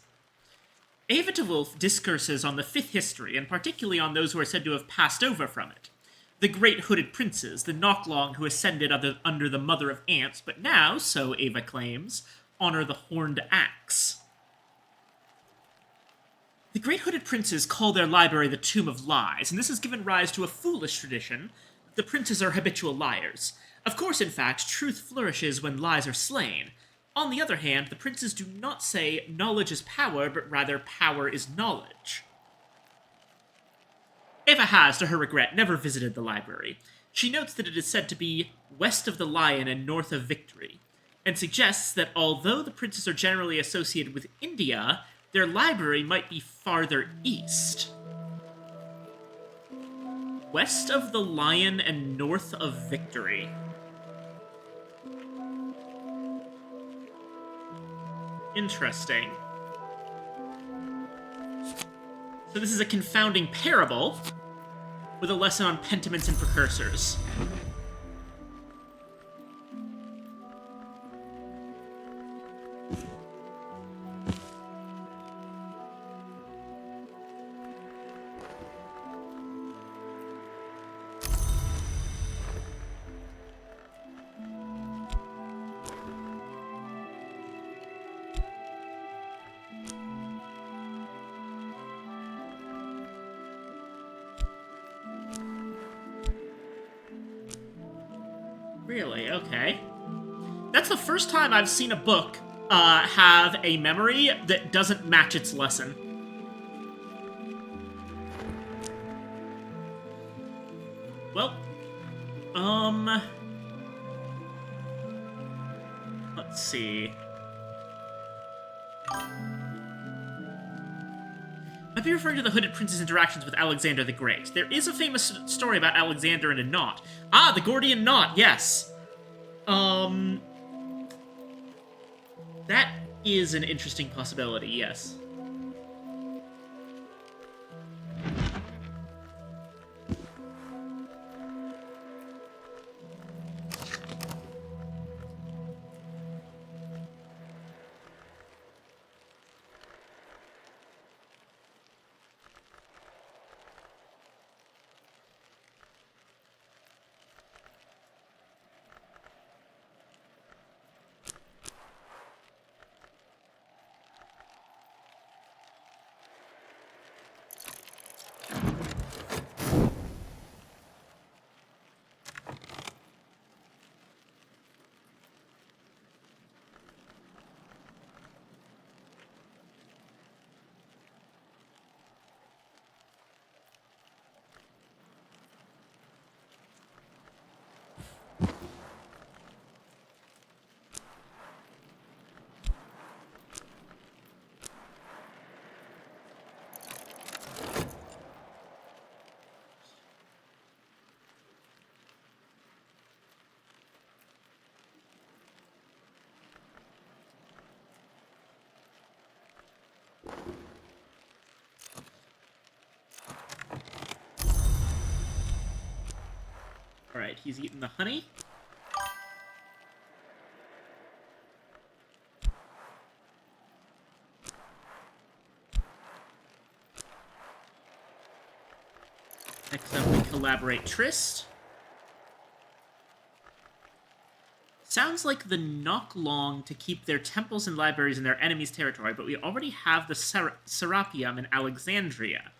Eva de Wolf discourses on the Fifth History, and particularly on those who are said to have passed over from it. The Great Hooded Princes, the Knocklong who ascended under the Mother of Ants, but now, so Eva claims, honor the Horned Axe. The Great Hooded Princes call their library the Tomb of Lies, and this has given rise to a foolish tradition that the princes are habitual liars. Of course, in fact, truth flourishes when lies are slain. On the other hand, the princes do not say knowledge is power, but rather power is knowledge. Eva has, to her regret, never visited the library. She notes that it is said to be west of the Lion and north of Victory, and suggests that although the princes are generally associated with India, their library might be farther east. West of the Lion and north of Victory. Interesting. So this is a confounding parable with a lesson on pentiments and precursors. Really? Okay. That's the first time I've seen a book have a memory that doesn't match its lesson. Well, let's see. Might be referring to the Hooded Prince's interactions with Alexander the Great. There is a famous story about Alexander and a knot. Ah, the Gordian knot, yes! That is an interesting possibility, yes. Alright, he's eating the honey. Next up, we collaborate Tryst. Sounds like the Knocklong to keep their temples and libraries in their enemy's territory, but we already have the Serapeum in Alexandria.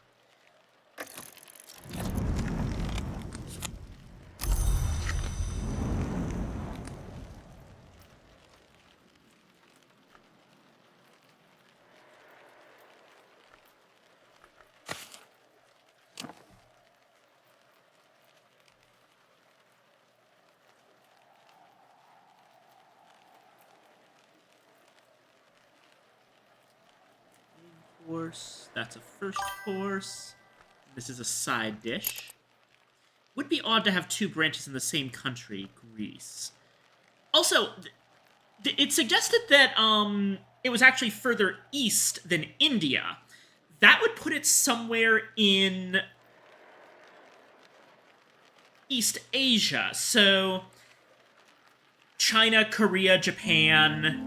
course. That's a first course. This is a side dish. Would be odd to have two branches in the same country, Greece. Also, it suggested that it was actually further east than India. That would put it somewhere in East Asia. So China, Korea, Japan,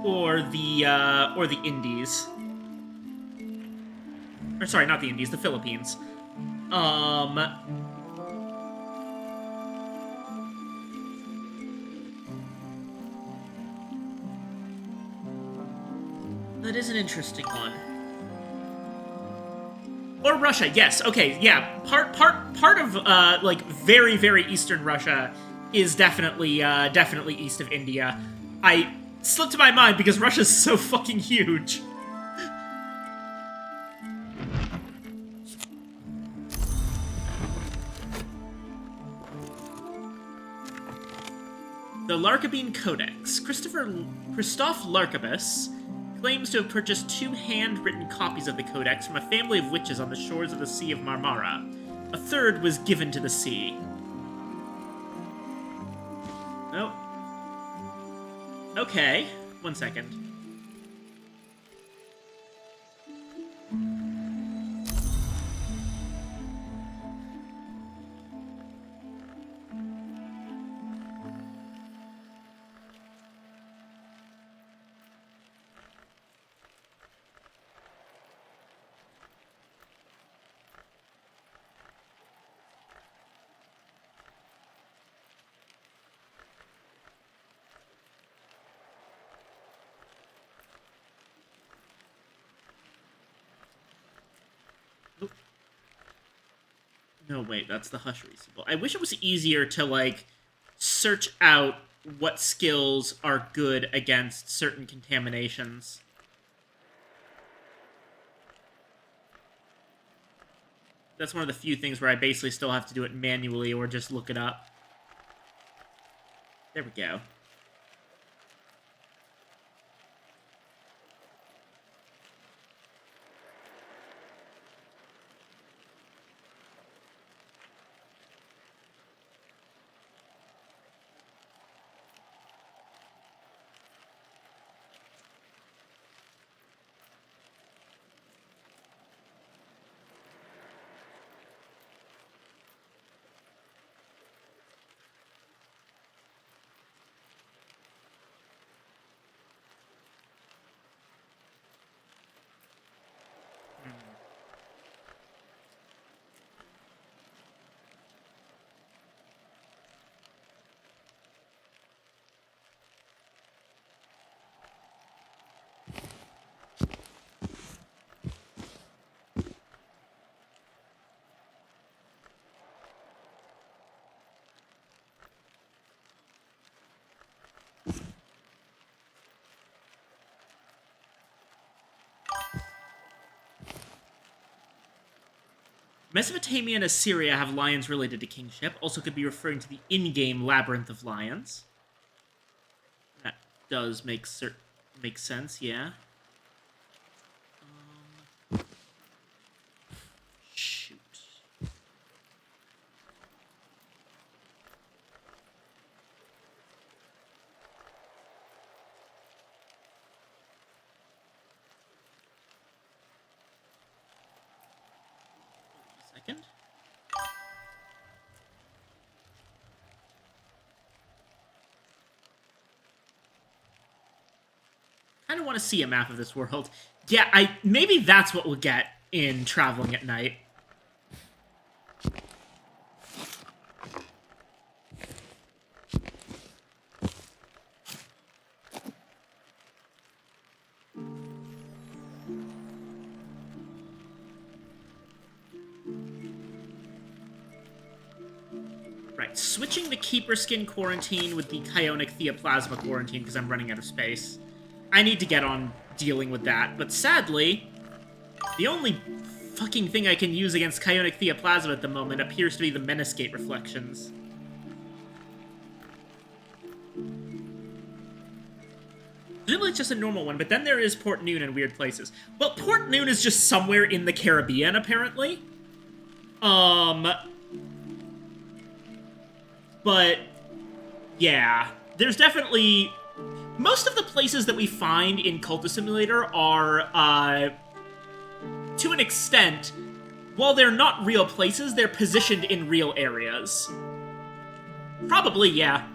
or the Indies. Or sorry, not the Indies, the Philippines. That is an interesting one. Or Russia, yes. Okay, yeah. Part of like very, very eastern Russia is definitely definitely east of India. I slipped my mind because Russia's so fucking huge. The Larkabine Codex. Christoph Larkabus claims to have purchased 2 handwritten copies of the Codex from a family of witches on the shores of the Sea of Marmara. A third was given to the sea. Oh. Okay. 1 second. No, wait, that's the Hushri symbol. I wish it was easier to, like, search out what skills are good against certain contaminations. That's one of the few things where I basically still have to do it manually or just look it up. There we go. Mesopotamia and Assyria have lions related to kingship. Also could be referring to the in-game Labyrinth of Lions. That does make sense, yeah. Shoot. Second. I don't want to see a map of this world. Yeah, maybe that's what we'll get in Traveling at Night. Right, switching the Keeper Skin quarantine with the Chionic Theoplasma quarantine because I'm running out of space. I need to get on dealing with that, but sadly, the only fucking thing I can use against Chionic Theoplasma at the moment appears to be the Menascate Reflections. Presumably it's just a normal one, but then there is Port Noon and weird places. Well, Port Noon is just somewhere in the Caribbean, apparently. But, yeah. There's definitely... Most of the places that we find in Cultist Simulator are, to an extent, while they're not real places, they're positioned in real areas. Probably, yeah.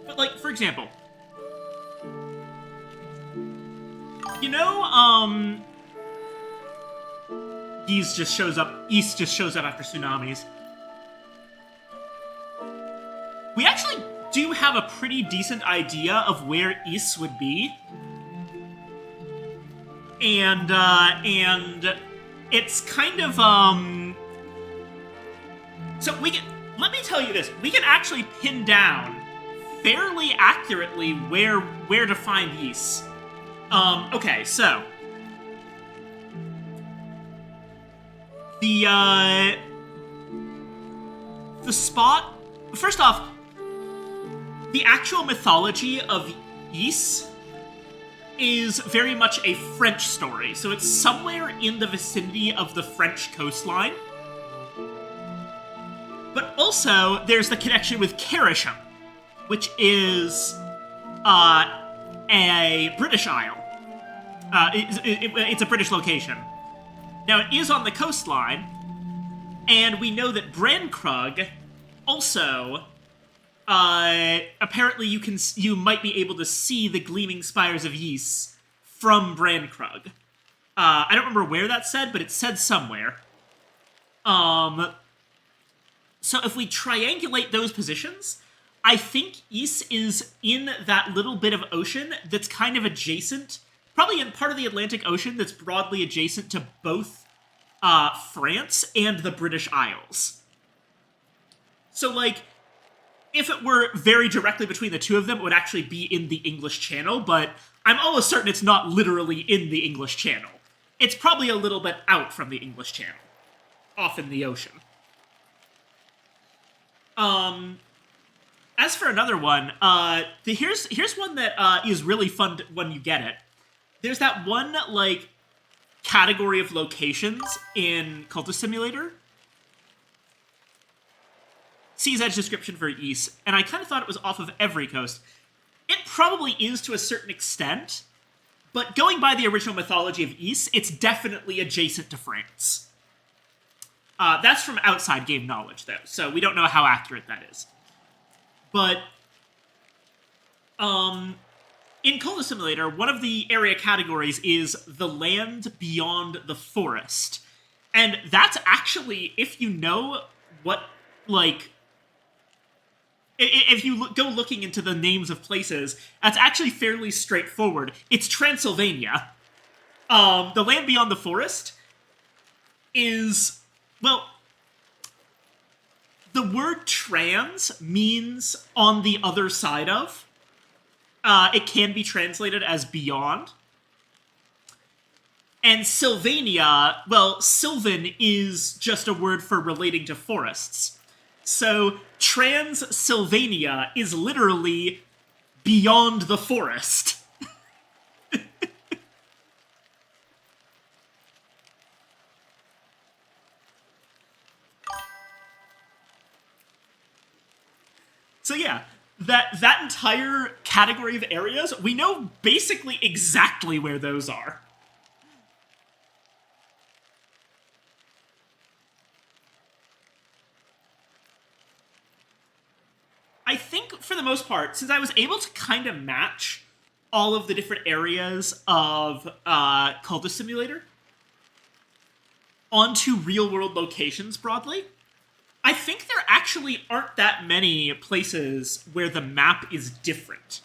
But, like, for example... You know, East just shows up after tsunamis. We actually do have a pretty decent idea of where East would be. And it's kind of, So let me tell you this, we can actually pin down fairly accurately where to find East. Okay, so... The spot... First off, the actual mythology of Ys is very much a French story, so it's somewhere in the vicinity of the French coastline. But also, there's the connection with Kerisham, which is, a British isle. It's a British location. Now, it is on the coastline, and we know that Brankrug also, apparently you might be able to see the gleaming spires of Ys from Brankrug. I don't remember where that said, but it said somewhere. So if we triangulate those positions, I think Ys is in that little bit of ocean that's kind of adjacent, probably in part of the Atlantic Ocean that's broadly adjacent to both France and the British Isles. So, like, if it were very directly between the two of them, it would actually be in the English Channel, but I'm almost certain it's not literally in the English Channel. It's probably a little bit out from the English Channel, off in the ocean. As for another one, here's one that is really fun when you get it. There's that one, like, category of locations in Cultist Simulator. Sea's Edge description for Ys, and I kind of thought it was off of every coast. It probably is to a certain extent, but going by the original mythology of Ys, it's definitely adjacent to France. That's from outside game knowledge, though, so we don't know how accurate that is. But, in Cultist Simulator, one of the area categories is the land beyond the forest. And that's actually, if you know what, like... If you go looking into the names of places, that's actually fairly straightforward. It's Transylvania. The land beyond the forest is, well... The word trans means on the other side of. It can be translated as beyond. And Sylvania, well, Sylvan is just a word for relating to forests. So Transylvania is literally beyond the forest. So yeah, that entire category of areas, we know basically exactly where those are. I think, for the most part, since I was able to kind of match all of the different areas of Cultist Simulator onto real-world locations broadly, I think there actually aren't that many places where the map is different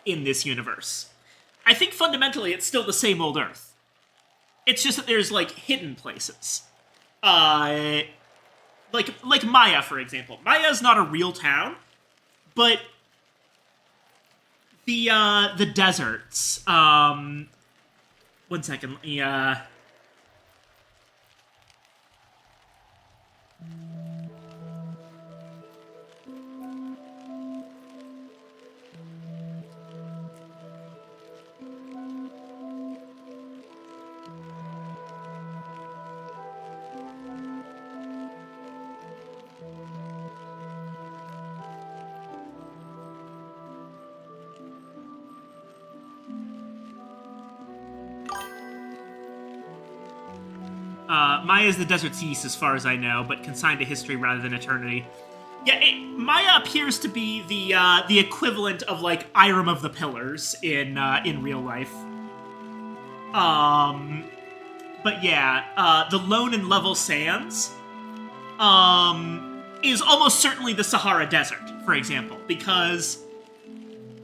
in this universe. I think fundamentally it's still the same old Earth. It's just that there's, like, hidden places. like Maya, for example. Maya is not a real town, but the deserts. One second. Let me, Maya is the desert's east, as far as I know, but consigned to history rather than eternity. Yeah, Maya appears to be the equivalent of like Irem of the Pillars in real life. But yeah, the Lone and Level Sands is almost certainly the Sahara Desert, for example, because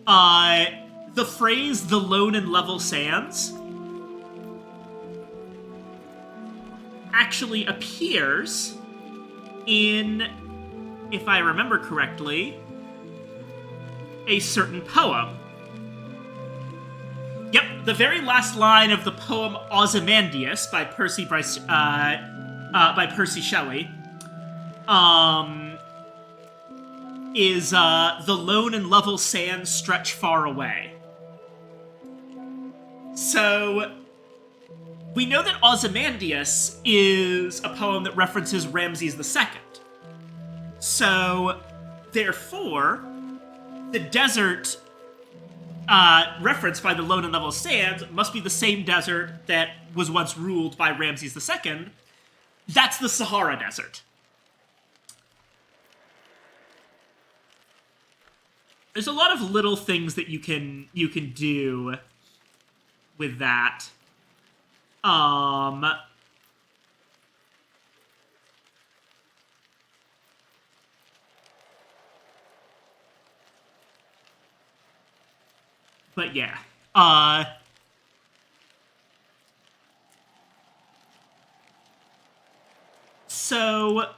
the phrase "the Lone and Level Sands" actually appears in, if I remember correctly, a certain poem. Yep, the very last line of the poem Ozymandias by Percy Shelley is "the lone and level sands stretch far away." So we know that Ozymandias is a poem that references Ramses II. So, therefore, the desert referenced by the Lone and Level Sands must be the same desert that was once ruled by Ramses II. That's the Sahara Desert. There's a lot of little things that you can do with that. But yeah. So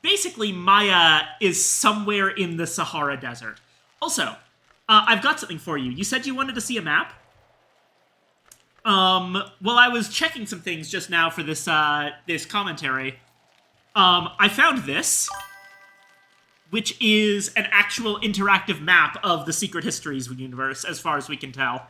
basically Maya is somewhere in the Sahara Desert. Also, I've got something for you. You said you wanted to see a map? Well, I was checking some things just now for this, this commentary. I found this, which is an actual interactive map of the Secret Histories universe, as far as we can tell.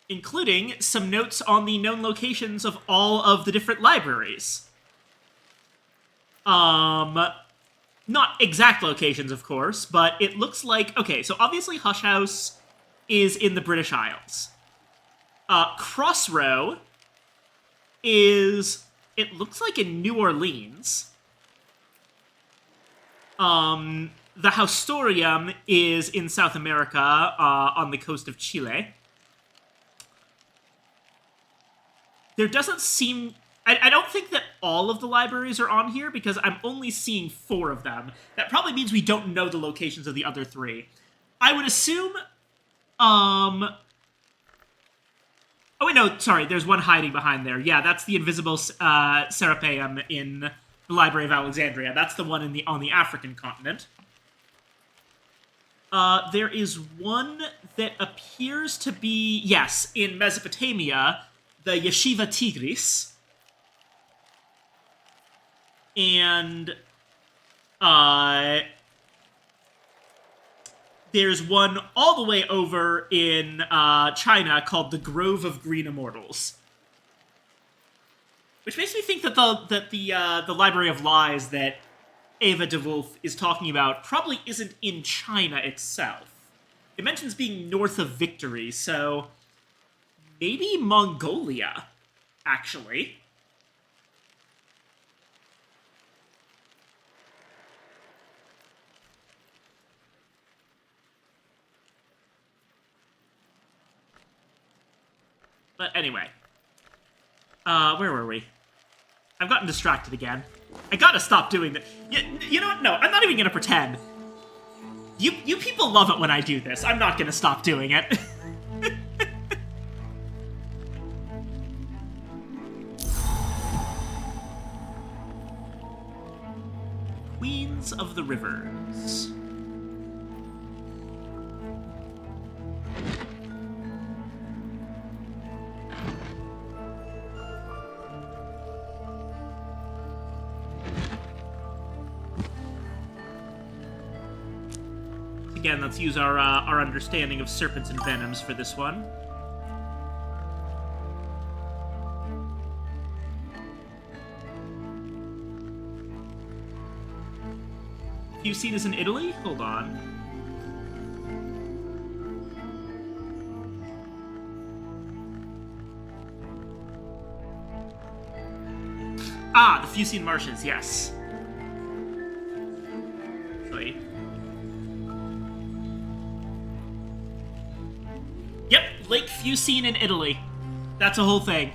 Including some notes on the known locations of all of the different libraries. Not exact locations, of course, but it looks like... Okay, so obviously Hush House is in the British Isles. Crossrow is... It looks like in New Orleans. The Haustorium is in South America, on the coast of Chile. There doesn't seem... I don't think that all of the libraries are on here, because I'm only seeing 4 of them. That probably means we don't know the locations of the other 3. I would assume... Oh, wait, no, sorry, there's one hiding behind there. Yeah, that's the invisible Serapeum in the Library of Alexandria. That's the one on the African continent. There is one that appears to be, yes, in Mesopotamia, the Yeshiva Tigris. And there's one all the way over in China called the Grove of Green Immortals, which makes me think that the Library of Lies that Ava DeWolf is talking about probably isn't in China itself. It mentions being north of Victory, so maybe Mongolia, actually. But anyway. Where were we? I've gotten distracted again. I gotta stop doing that. You know what? No, I'm not even gonna pretend. You people love it when I do this. I'm not gonna stop doing it. Queens of the Rivers. Again, let's use our understanding of serpents and venoms for this one. Fucine is in Italy? Hold on. Ah, the Fucine Marshes, yes. Wait. Yep, Lake Fucine in Italy. That's a whole thing.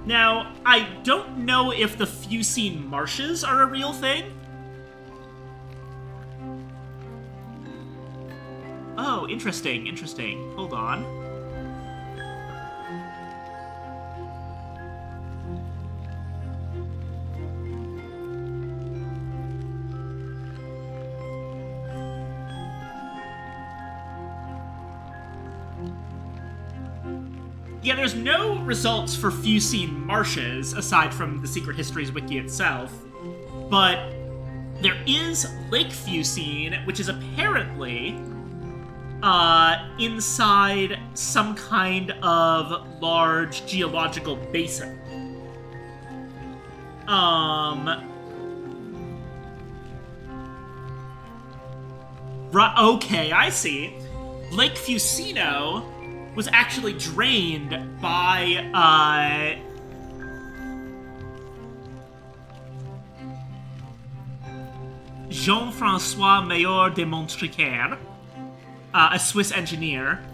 Now, I don't know if the Fucine Marshes are a real thing. Oh, interesting, interesting. Hold on. Yeah, there's no results for Fucine Marshes, aside from the Secret Histories wiki itself, but there is Lake Fucine, which is apparently inside some kind of large geological basin. Okay, I see. Lake Fucino was actually drained by, Jean-François Mayor de Montrecaire, a Swiss engineer.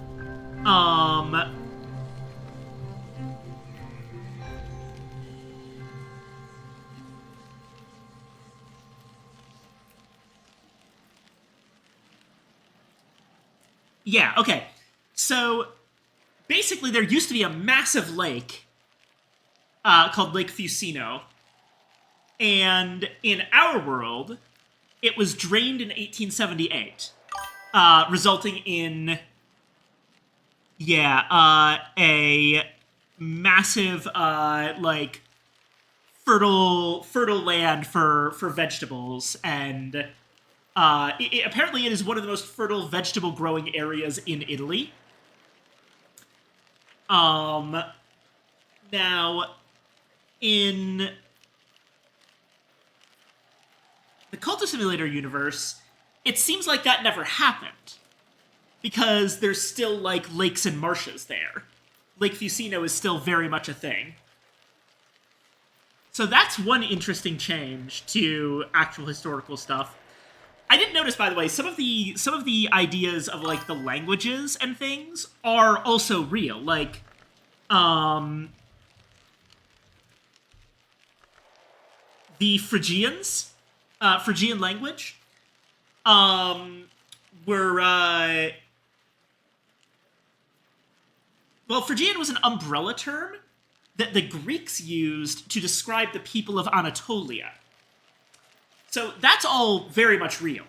Yeah, okay. So, basically, there used to be a massive lake called Lake Fucino, and in our world, it was drained in 1878, resulting in, a massive, fertile land for vegetables, and apparently it is one of the most fertile vegetable growing areas in Italy. Now, in the Cultist Simulator universe, it seems like that never happened. Because there's still, lakes and marshes there. Lake Fucino is still very much a thing. So that's one interesting change to actual historical stuff. I did notice, by the way, some of the ideas of, the languages and things are also real. The Phrygians, Phrygian language, were, Phrygian was an umbrella term that the Greeks used to describe the people of Anatolia. So that's all very much real.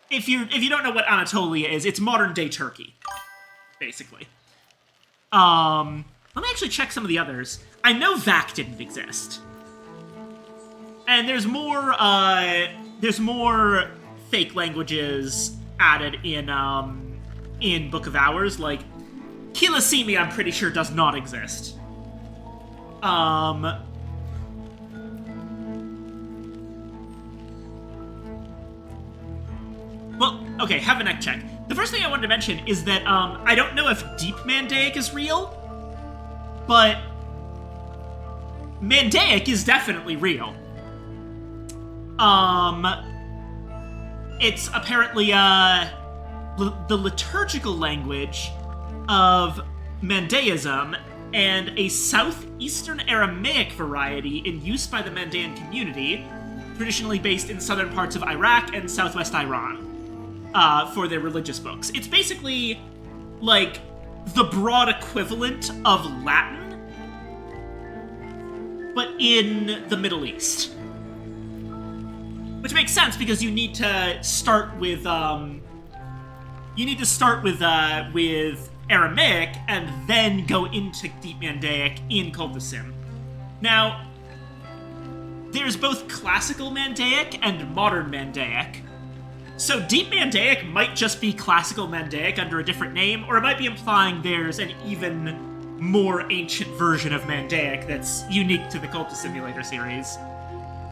If you don't know what Anatolia is, it's modern day Turkey, basically. Let me actually check some of the others. I know Vac didn't exist, and there's more fake languages added in Book of Hours, like Kilisimi, I'm pretty sure does not exist. Well, okay, have a neck check. The first thing I wanted to mention is that I don't know if Deep Mandaic is real, but Mandaic is definitely real. It's apparently the liturgical language of Mandaeism and a southeastern Aramaic variety in use by the Mandaean community, traditionally based in southern parts of Iraq and southwest Iran, for their religious books. It's basically like the broad equivalent of Latin, but in the Middle East. Which makes sense because you need to start with with Aramaic and then go into Deep Mandaic in Cultisim. Now, there's both classical Mandaic and modern Mandaic. So Deep Mandaic might just be classical Mandaic under a different name, or it might be implying there's an even more ancient version of Mandaic that's unique to the Cultist Simulator series.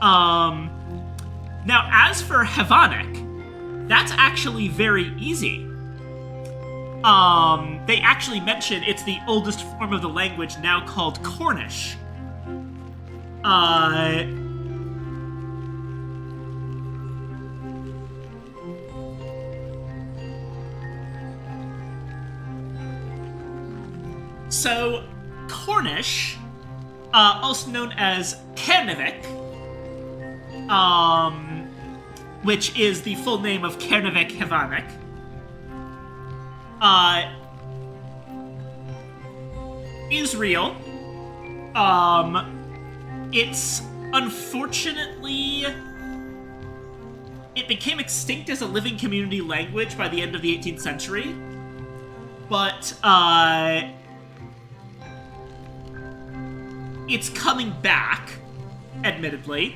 Now, as for Havonic, that's actually very easy. They actually mention it's the oldest form of the language, now called Cornish. So, Cornish, also known as Kernavik, which is the full name of Kernavik Havonic, is real. It's unfortunately, it became extinct as a living community language by the end of the 18th century, but it's coming back, admittedly.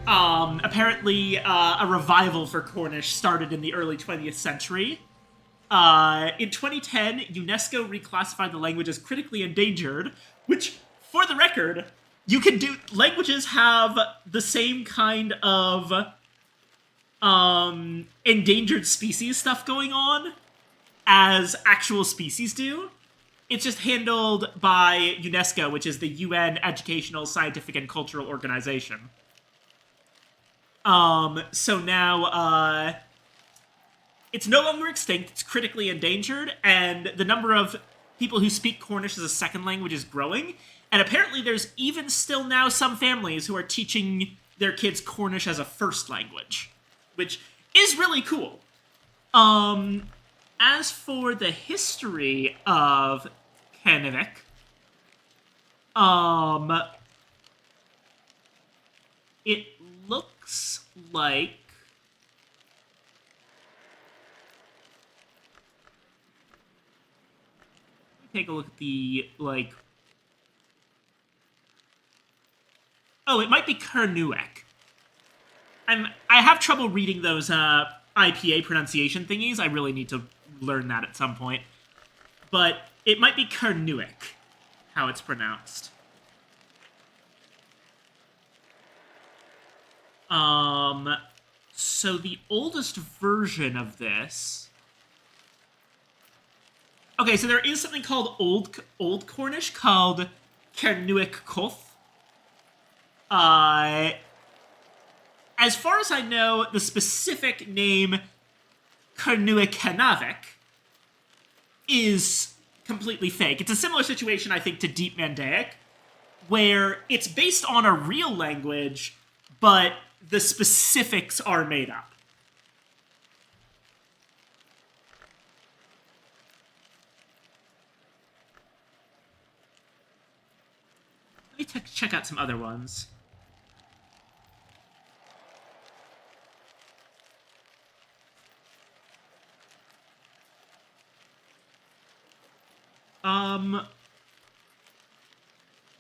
Apparently, a revival for Cornish started in the early 20th century. In 2010, UNESCO reclassified the language as critically endangered, which, for the record, you can do. Languages have the same kind of endangered species stuff going on as actual species do. It's just handled by UNESCO, which is the UN Educational, Scientific, and Cultural Organization. So now, it's no longer extinct, it's critically endangered, and the number of people who speak Cornish as a second language is growing, and apparently there's even still now some families who are teaching their kids Cornish as a first language, which is really cool. As for the history of Kernavik, it looks like take a look at the, like... Oh, it might be Kernuek. I have trouble reading those IPA pronunciation thingies. I really need to learn that at some point. But it might be Kernuek, how it's pronounced. So the oldest version of this... Okay, so there is something called Old Cornish called Kernuek Koth. As far as I know, the specific name Kernuek Kenavik is completely fake. It's a similar situation, I think, to Deep Mandaic, where it's based on a real language, but the specifics are made up. Let me check out some other ones.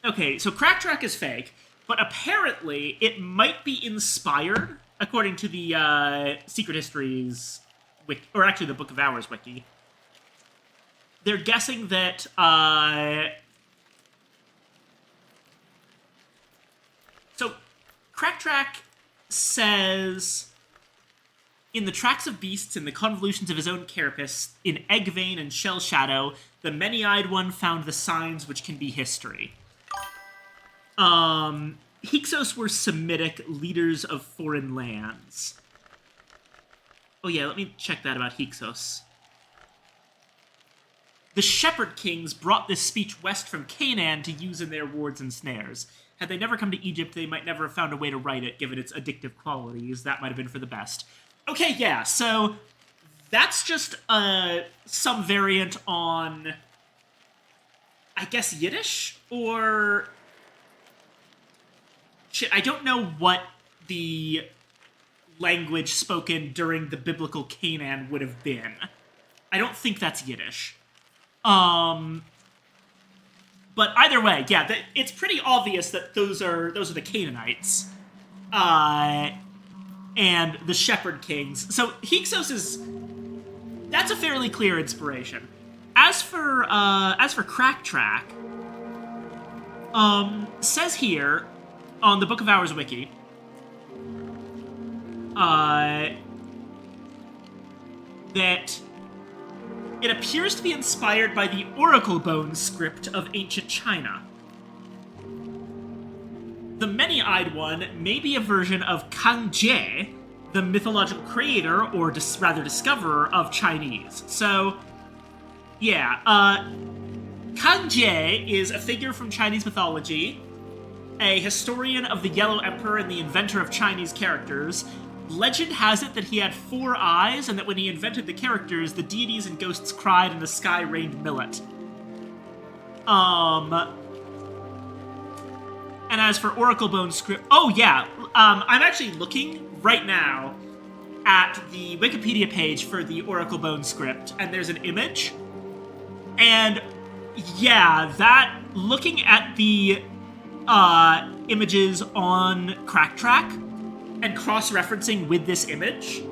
Okay, so Cracktrack is fake, but apparently it might be inspired, according to the Secret Histories wiki, or actually the Book of Hours wiki. They're guessing that so Cracktrack says, in the tracks of beasts and the convolutions of his own carapace, in egg vein and shell shadow, the many-eyed one found the signs which can be history. Hyksos were Semitic leaders of foreign lands. Oh yeah, let me check that about Hyksos. The shepherd kings brought this speech west from Canaan to use in their wards and snares. Had they never come to Egypt, they might never have found a way to write it, given its addictive qualities. That might have been for the best. Okay, yeah, so that's just some variant on, I guess, Yiddish? Or... shit, I don't know what the language spoken during the biblical Canaan would have been. I don't think that's Yiddish. But either way, yeah, it's pretty obvious that those are the Canaanites, and the Shepherd Kings. So Hyksos that's a fairly clear inspiration. As for Crack Track, says here on the Book of Hours wiki, that it appears to be inspired by the Oracle Bone script of ancient China. The Many-Eyed One may be a version of Kang Jie, the mythological creator, or rather discoverer, of Chinese. So, yeah, Kang Jie is a figure from Chinese mythology, a historian of the Yellow Emperor and the inventor of Chinese characters. Legend has it that he had 4 eyes, and that when he invented the characters, the deities and ghosts cried and the sky rained millet. And as for Oracle Bone script... oh, yeah, I'm actually looking right now at the Wikipedia page for the Oracle Bone script, and there's an image. And, yeah, that... looking at the images on Crack Track and cross-referencing with this image,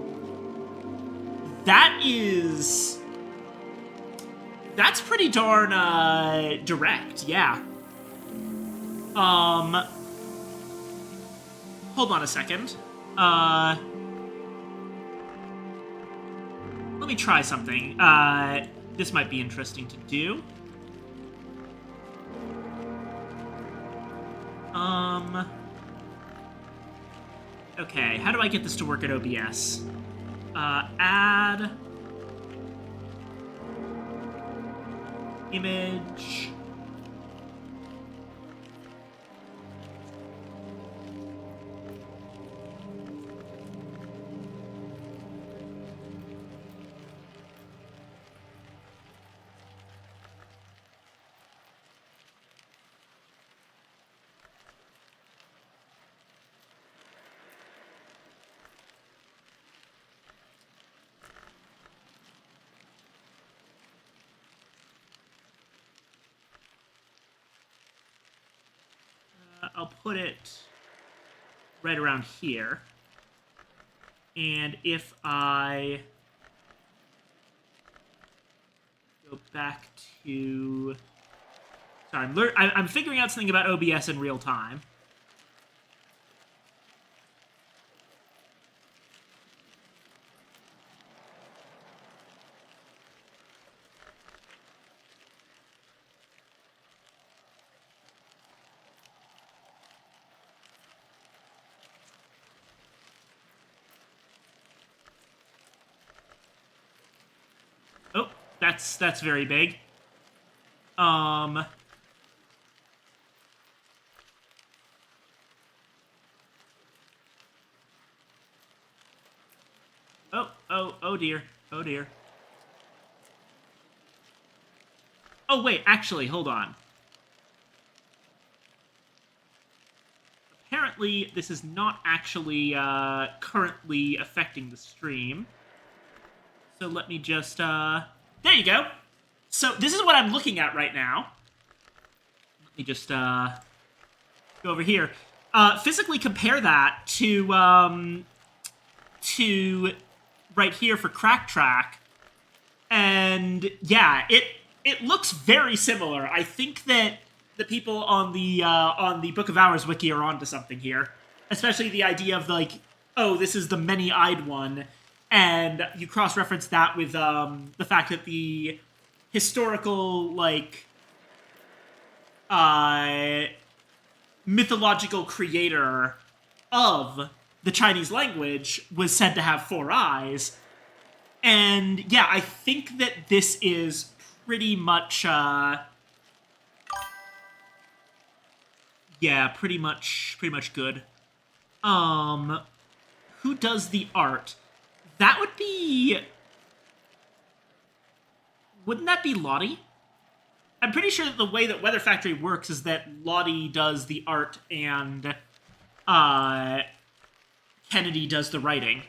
that's pretty darn direct, yeah. Hold on a second. Let me try something. This might be interesting to do. Okay, how do I get this to work at OBS? Add image. I'll put it right around here. And if I go back to... sorry, I'm figuring out something about OBS in real time. That's very big. Oh dear. Oh dear. Oh wait, actually, hold on. Apparently, this is not actually currently affecting the stream. So let me just there you go. So this is what I'm looking at right now. Let me just go over here. Physically compare that to right here for Crack Track, and yeah, it looks very similar. I think that the people on the Book of Hours wiki are onto something here, especially the idea of like, oh, this is the Many-Eyed One. And you cross-reference that with the fact that the historical, like, mythological creator of the Chinese language was said to have 4 eyes. And, yeah, I think that this is pretty much, yeah, pretty much good. Who does the art? That would be... Wouldn't that be Lottie? I'm pretty sure that the way that Weather Factory works is that Lottie does the art and Kennedy does the writing.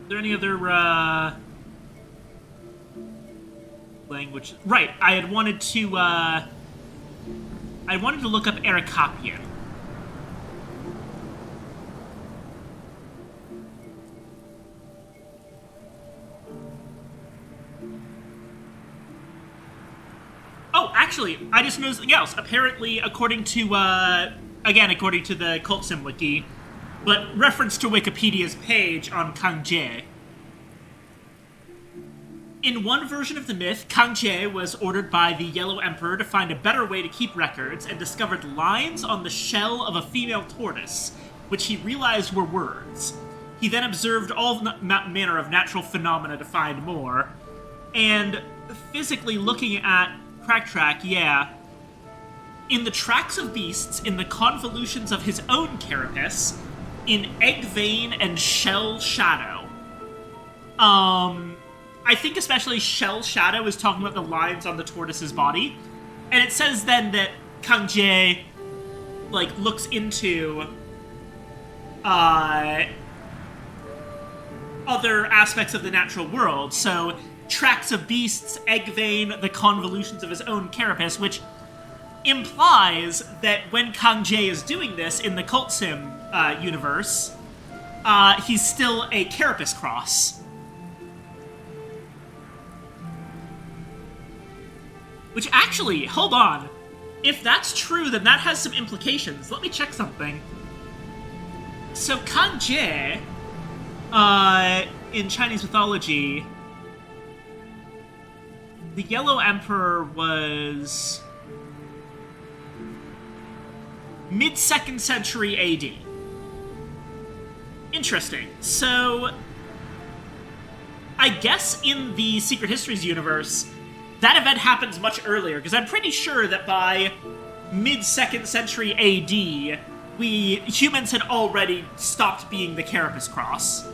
Are there any other, language? Right, I wanted to look up Arakopian. Oh, actually, I just noticed something else. Apparently, according to the Cult Sim Wiki, but reference to Wikipedia's page on Kang Jie. In one version of the myth, Kang Jie was ordered by the Yellow Emperor to find a better way to keep records and discovered lines on the shell of a female tortoise, which he realized were words. He then observed all manner of natural phenomena to find more, and physically looking at Cracktrack, yeah, in the tracks of beasts, in the convolutions of his own carapace, in egg vein and shell shadow. I think especially shell shadow is talking about the lines on the tortoise's body. And it says then that Kang Jie, like, looks into, other aspects of the natural world. So, tracks of beasts, egg vein, the convolutions of his own carapace, which implies that when Kang Jie is doing this in the Cult Sim universe, he's still a carapace cross. Which actually, hold on. If that's true, then that has some implications. Let me check something. So Kang Jie, in Chinese mythology, the Yellow Emperor was mid-2nd century AD. Interesting. So, I guess in the Secret Histories universe, that event happens much earlier, because I'm pretty sure that by mid-2nd century AD, humans had already stopped being the Carapace Cross.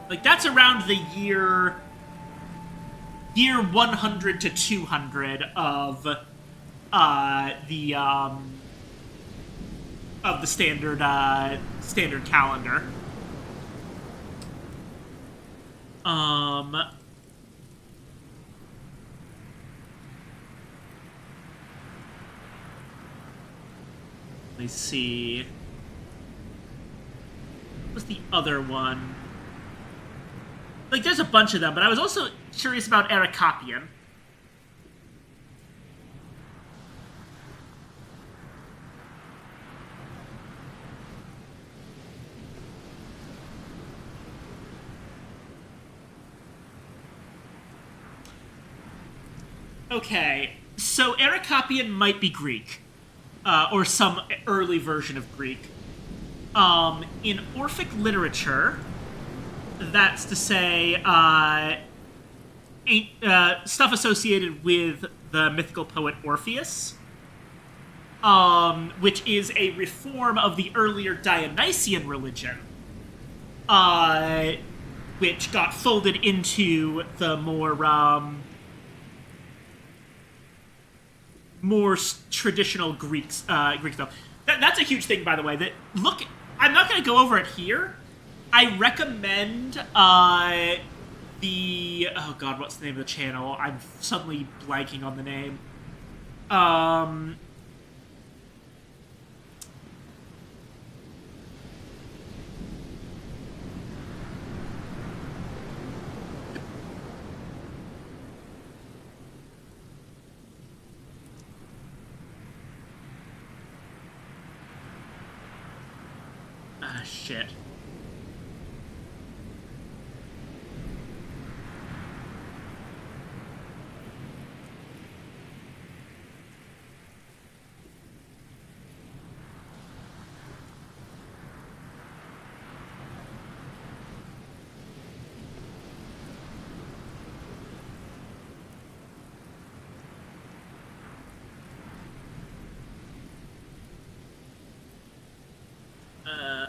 Like, that's around the year 100 to 200 of the standard calendar. Let me see. What was the other one? Like, there's a bunch of them, but I was also curious about Arakopian. Okay, so Arakopian might be Greek, or some early version of Greek. In Orphic literature, that's to say, stuff associated with the mythical poet Orpheus, which is a reform of the earlier Dionysian religion, which got folded into the more, more traditional Greek stuff. That's a huge thing, by the way. That look, I'm not going to go over it here. I recommend the oh god, what's the name of the channel? I'm suddenly blanking on the name. Shit.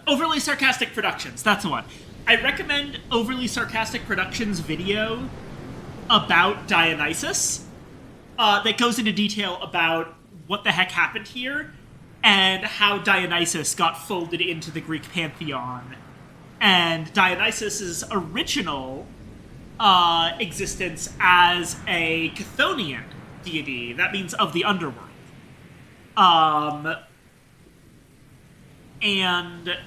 Overly Sarcastic Productions, that's the one. I recommend Overly Sarcastic Productions video about Dionysus that goes into detail about what the heck happened here and how Dionysus got folded into the Greek pantheon and Dionysus's original existence as a Chthonian deity. That means of the underworld. And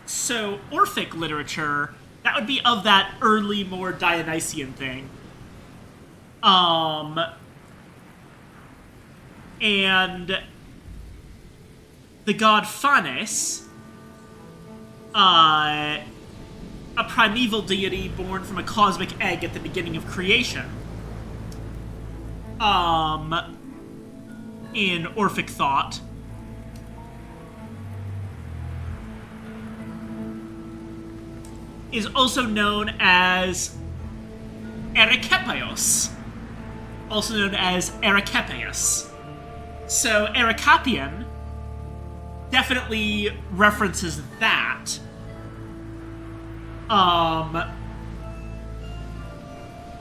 so Orphic literature, that would be of that early, more Dionysian thing. And the god Phanes, a primeval deity born from a cosmic egg at the beginning of creation. In Orphic thought. Is also known as Erechepaios, also known as Erechepeus. So Erecapian definitely references that.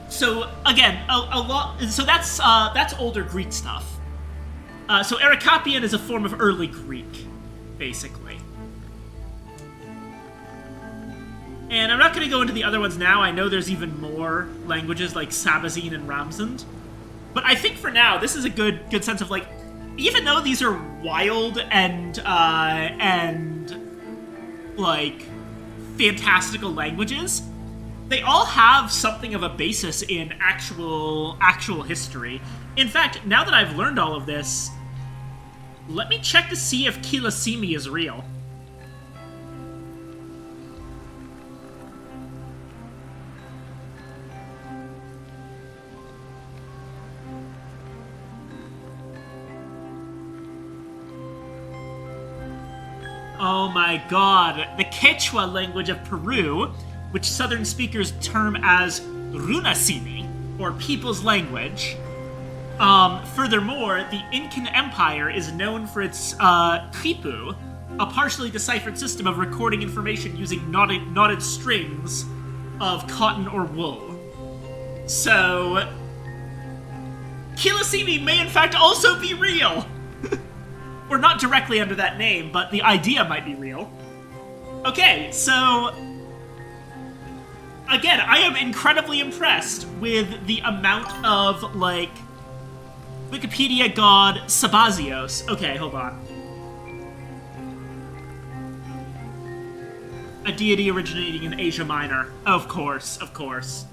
So again, a lot. So that's older Greek stuff. So Erecapian is a form of early Greek, basically. And I'm not going to go into the other ones now. I know there's even more languages like Sabazine and Ramzand. But I think for now, this is a good sense of, like, even though these are wild and like, fantastical languages, they all have something of a basis in actual history. In fact, now that I've learned all of this, let me check to see if Kilisimi is real. Oh my god. The Quechua language of Peru, which southern speakers term as Runasimi, or people's language. Furthermore, the Incan Empire is known for its quipu, a partially deciphered system of recording information using knotted strings of cotton or wool. So, Kilisimi may in fact also be real! Or not directly under that name, but the idea might be real. Okay, so... Again, I am incredibly impressed with the amount of, like... Wikipedia god Sabazios. Okay, hold on. A deity originating in Asia Minor. Of course, of course.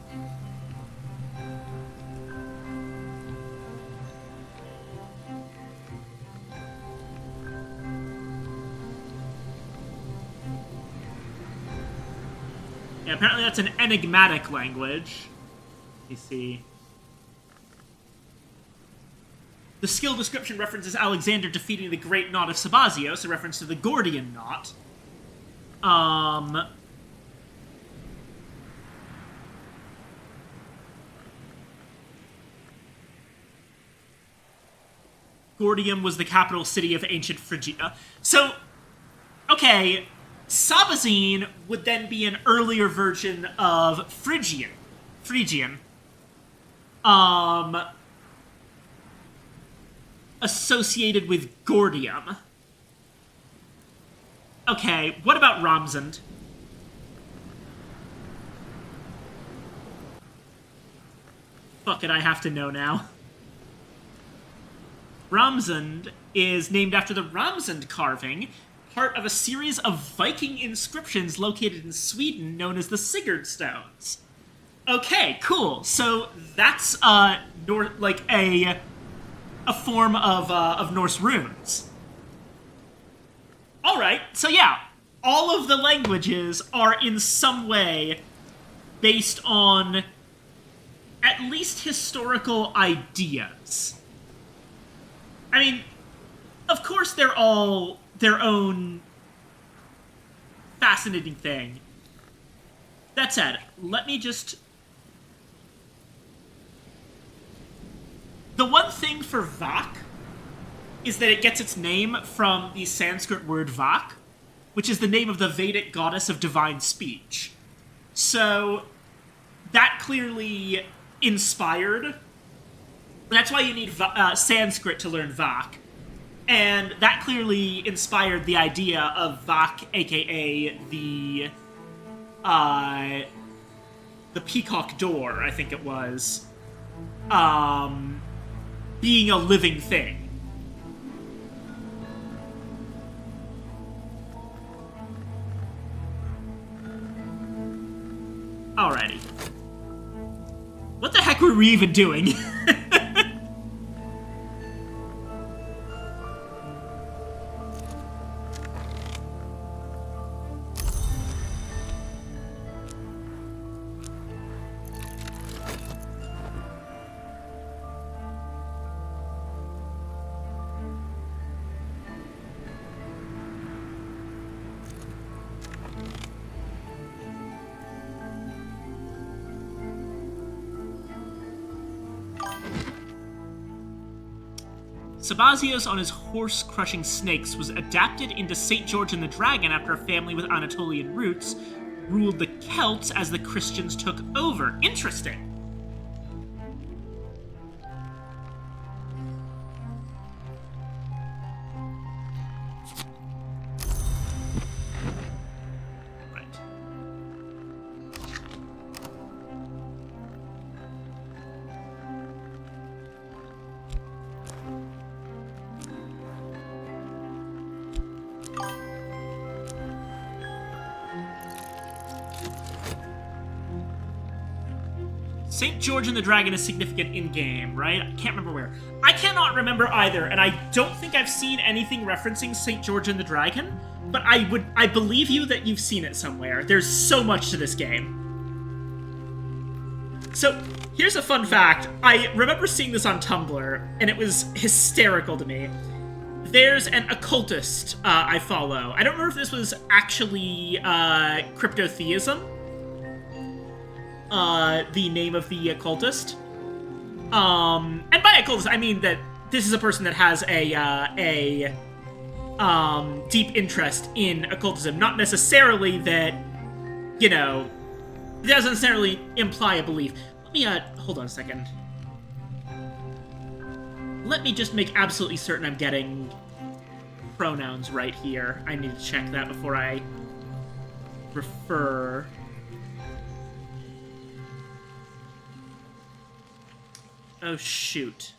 Yeah, apparently that's an enigmatic language. You see. The skill description references Alexander defeating the Great Knot of Sabazios, a reference to the Gordian Knot. Gordium was the capital city of ancient Phrygia. So, okay, Sabazine would then be an earlier version of Phrygian. associated with Gordium. Okay, what about Ramsund? Fuck it, I have to know now. Ramsund is named after the Ramsund carving, part of a series of Viking inscriptions located in Sweden known as the Sigurd Stones. Okay, cool. So that's like a form of Norse runes. All right. So yeah, all of the languages are in some way based on at least historical ideas. I mean, of course they're all their own fascinating thing. That said, let me just... The one thing for Vak is that it gets its name from the Sanskrit word Vak, which is the name of the Vedic goddess of divine speech. So that clearly inspired... That's why you need Sanskrit to learn Vak. And that clearly inspired the idea of Vak, aka the peacock door, I think it was, being a living thing. Alrighty. What the heck were we even doing? Sabazios on his horse crushing snakes was adapted into St. George and the Dragon after a family with Anatolian roots ruled the Celts as the Christians took over. Interesting. St. George and the Dragon is significant in-game, right? I can't remember where. I cannot remember either, and I don't think I've seen anything referencing St. George and the Dragon, but I believe you that you've seen it somewhere. There's so much to this game. So, here's a fun fact. I remember seeing this on Tumblr, and it was hysterical to me. There's an occultist I follow. I don't remember if this was actually cryptotheism, the name of the occultist. And by occultist, I mean that this is a person that has a deep interest in occultism. Not necessarily that, you know, it doesn't necessarily imply a belief. Let me, hold on a second. Let me just make absolutely certain I'm getting pronouns right here. I need to check that before I refer. Oh, shoot.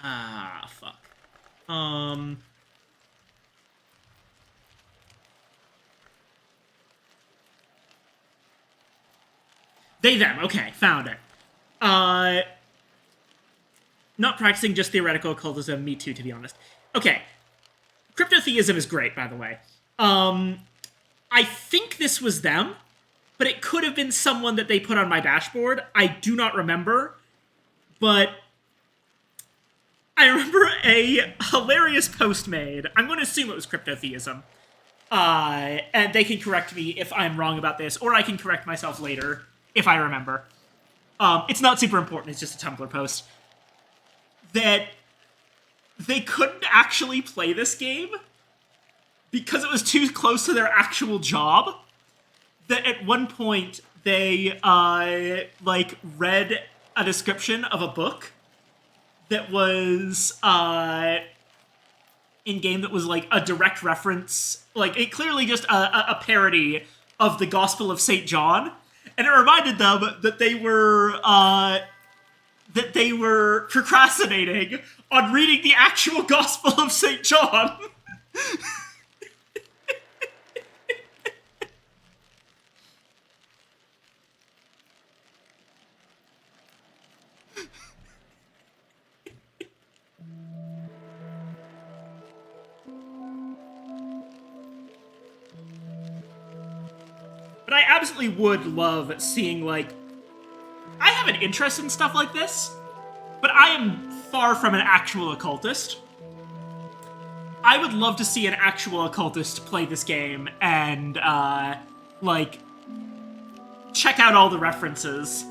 Ah, fuck. They, them. Okay, found it. Not practicing just theoretical occultism, me too, to be honest. Okay. Cryptotheism is great, by the way. I think this was them, but it could have been someone that they put on my dashboard. I do not remember, but I remember a hilarious post made. I'm going to assume it was cryptotheism. And they can correct me if I'm wrong about this, or I can correct myself later if I remember. It's not super important, it's just a Tumblr post. That they couldn't actually play this game because it was too close to their actual job, that at one point they like read a description of a book that was in game that was like a direct reference, like it clearly just a parody of the Gospel of St. John, and it reminded them that they were procrastinating on reading the actual Gospel of St. John. But I absolutely would love seeing, like, I have an interest in stuff like this, but I am far from an actual occultist. I would love to see an actual occultist play this game and, like, check out all the references.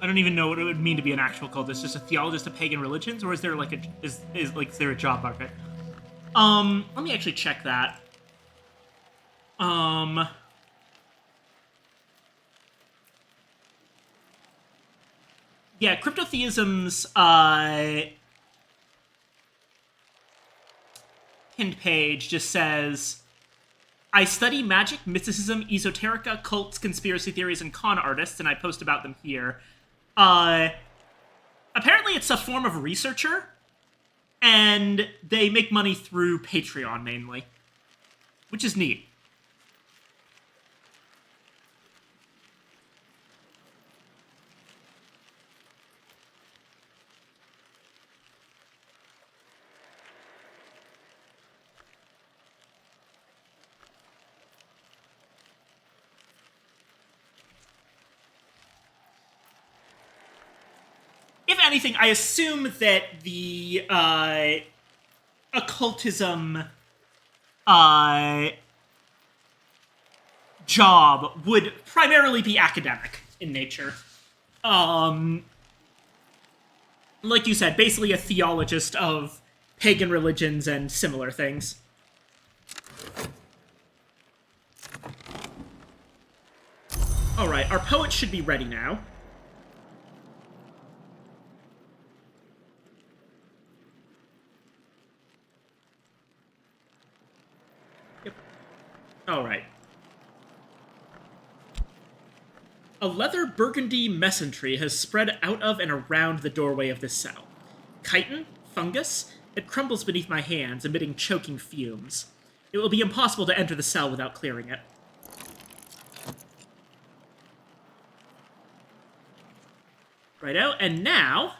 I don't even know what it would mean to be an actual cultist. Just a theologist of pagan religions, or is there like is there a job market? Let me actually check that. Yeah, Cryptotheism's pinned page just says, I study magic, mysticism, esoterica, cults, conspiracy theories, and con artists, and I post about them here. Apparently it's a form of researcher, and they make money through Patreon mainly, which is neat. If anything, I assume that the occultism job would primarily be academic in nature. Like you said, basically a theologist of pagan religions and similar things. Alright, our poet should be ready now. Alright. A leather burgundy mesentery has spread out of and around the doorway of this cell. Chitin? Fungus? It crumbles beneath my hands, emitting choking fumes. It will be impossible to enter the cell without clearing it. Righto, and now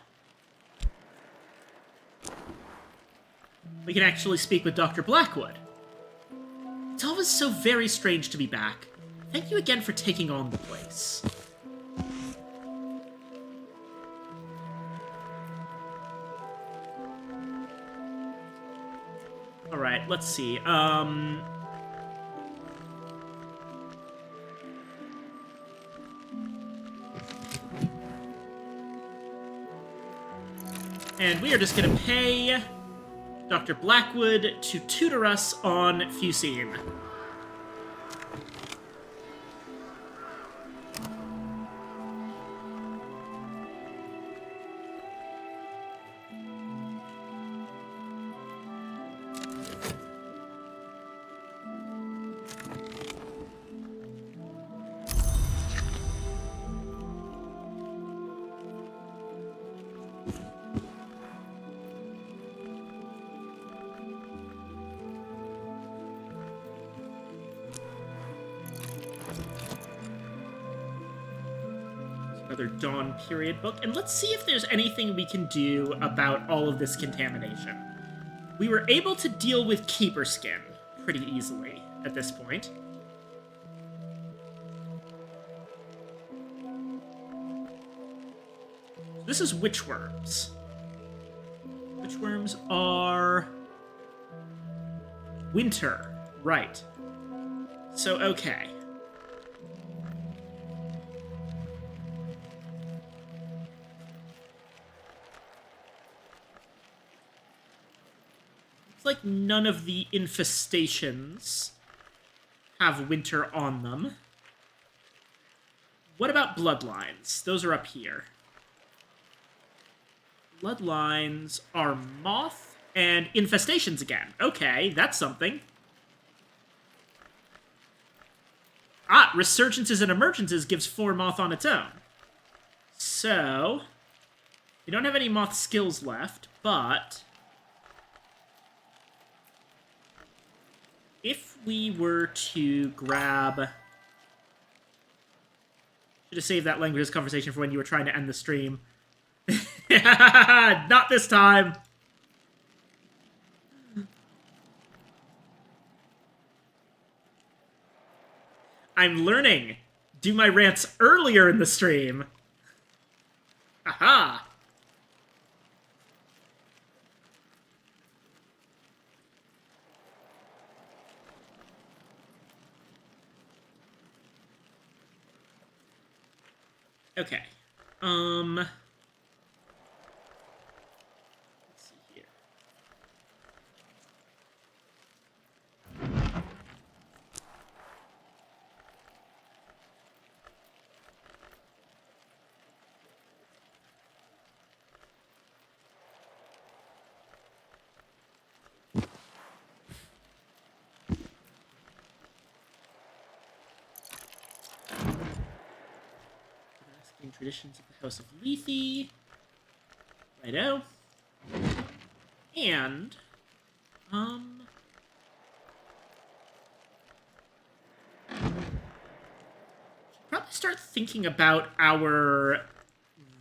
we can actually speak with Dr. Blackwood. It's always so very strange to be back. Thank you again for taking on the place. Alright, let's see. And we are just gonna pay Dr. Blackwood to tutor us on Fusine. Another Dawn period book. And let's see if there's anything we can do about all of this contamination. We were able to deal with Keeper Skin pretty easily at this point. This is witchworms. Witchworms are winter, right. So, okay. It's like none of the infestations have winter on them. What about bloodlines? Those are up here. Bloodlines are moth and infestations again. Okay, that's something. Ah, resurgences and emergences gives 4 moth on its own. So, we don't have any moth skills left, but if we were to grab... Should have saved that languages conversation for when you were trying to end the stream. Not this time. I'm learning. Do my rants earlier in the stream. Aha. Okay. Let's see here. Traditions of the House of Lethe. Righto. And, probably start thinking about our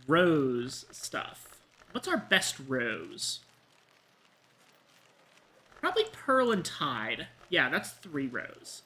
rose stuff. What's our best rose? Probably Pearl and Tide. Yeah, that's 3 rows.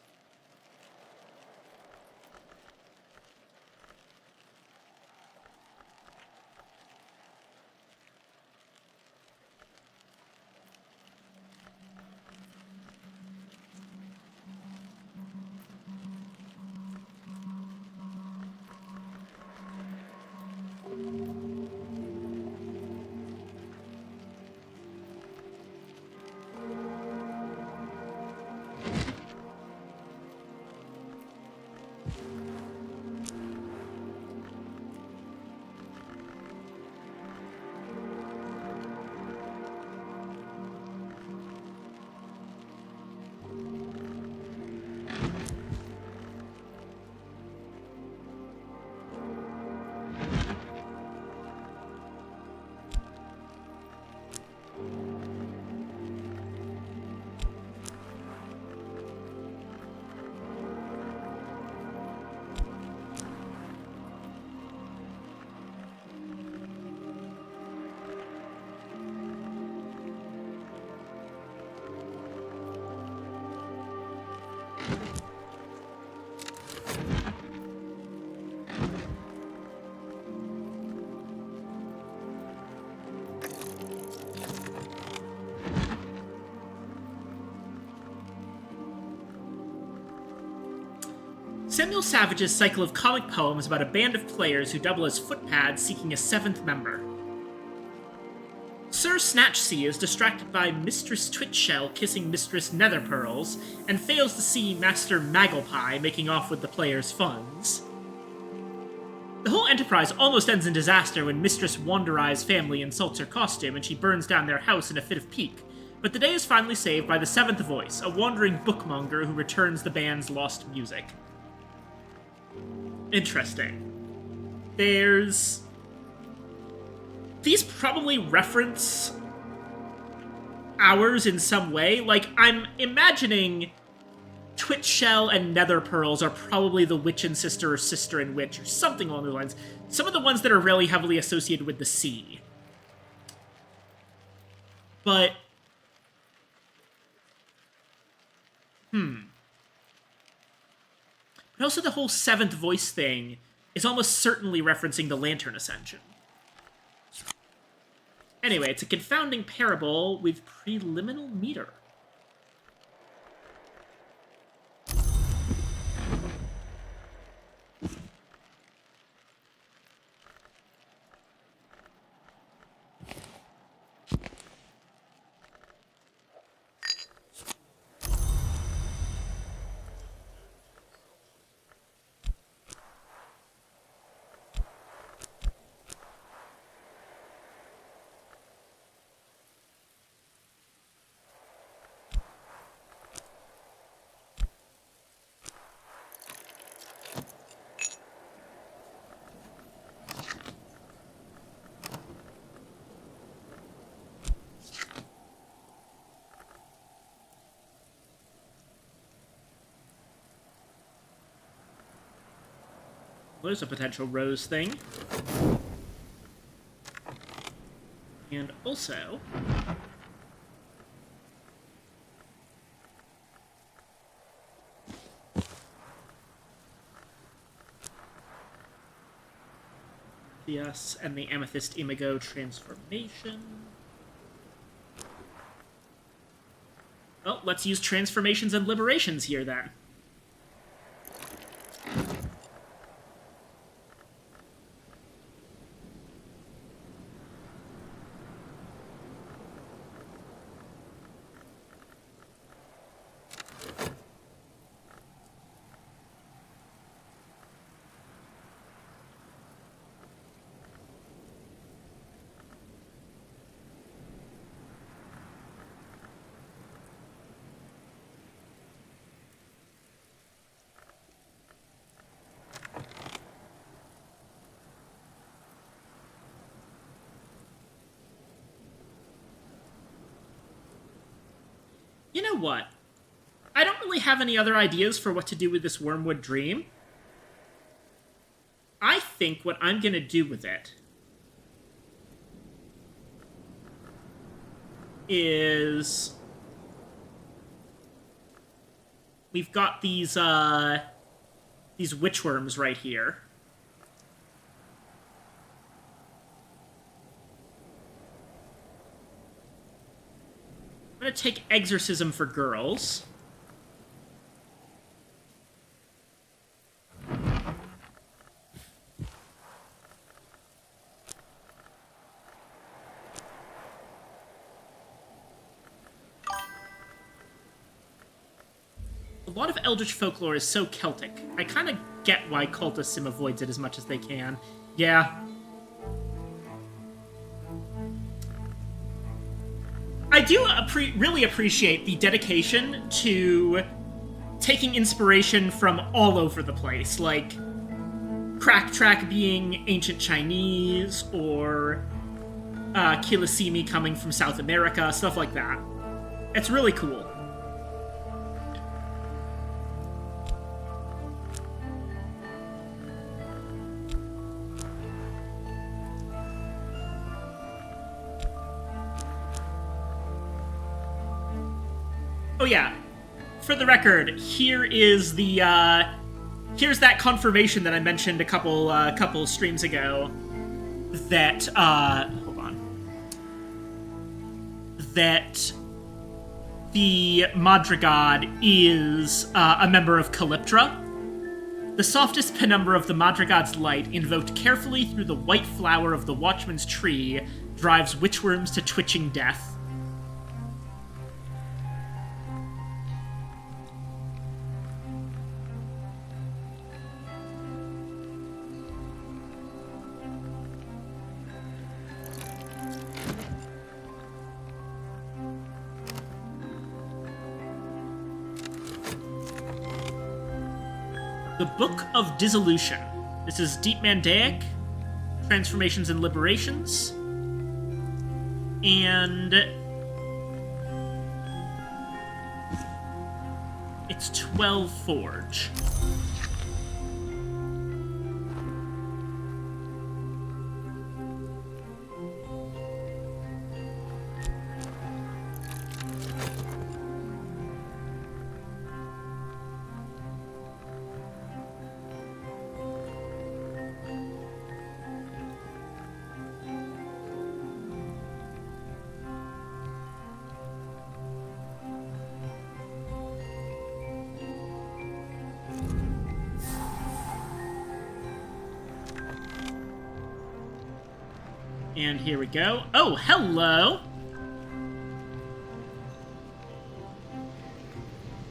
Samuel Savage's cycle of comic poems about a band of players who double as footpads seeking a 7th member. Sir Snatchsea is distracted by Mistress Twitchshell kissing Mistress Netherpearls, and fails to see Master Magglepie making off with the players' funds. The whole enterprise almost ends in disaster when Mistress Wandereye's family insults her costume and she burns down their house in a fit of pique, but the day is finally saved by the 7th voice, a wandering bookmonger who returns the band's lost music. Interesting. These probably reference ours in some way. Like, I'm imagining Twitch Shell and Nether Pearls are probably the Witch and Sister or Sister and Witch or something along those lines. Some of the ones that are really heavily associated with the sea. But... But also the whole seventh voice thing is almost certainly referencing the Lantern Ascension. Anyway, it's a confounding parable with preliminal meter. There's a potential rose thing. And also... Yes, and the Amethyst Imago transformation. Well, let's use transformations and liberations here, then. You know what? I don't really have any other ideas for what to do with this Wormwood Dream. I think what I'm going to do with it is... We've got these witchworms right here. I'm going to take Exorcism for girls. A lot of Eldritch folklore is so Celtic. I kind of get why Cultus Sim avoids it as much as they can. Yeah. I do really appreciate the dedication to taking inspiration from all over the place, like Crack Track being ancient Chinese, or Kilisimi coming from South America, stuff like that. It's really cool. Oh yeah, for the record, here is the, here's that confirmation that I mentioned a couple streams ago, that, hold on, that the Madrigad is, a member of Calyptra. The softest penumbra of the Madrigad's light, invoked carefully through the white flower of the Watchman's tree, drives witchworms to twitching death. The Book of Dissolution. This is Deep Mandaic, Transformations and Liberations, and it It's 12 forge. And here we go. Oh, hello!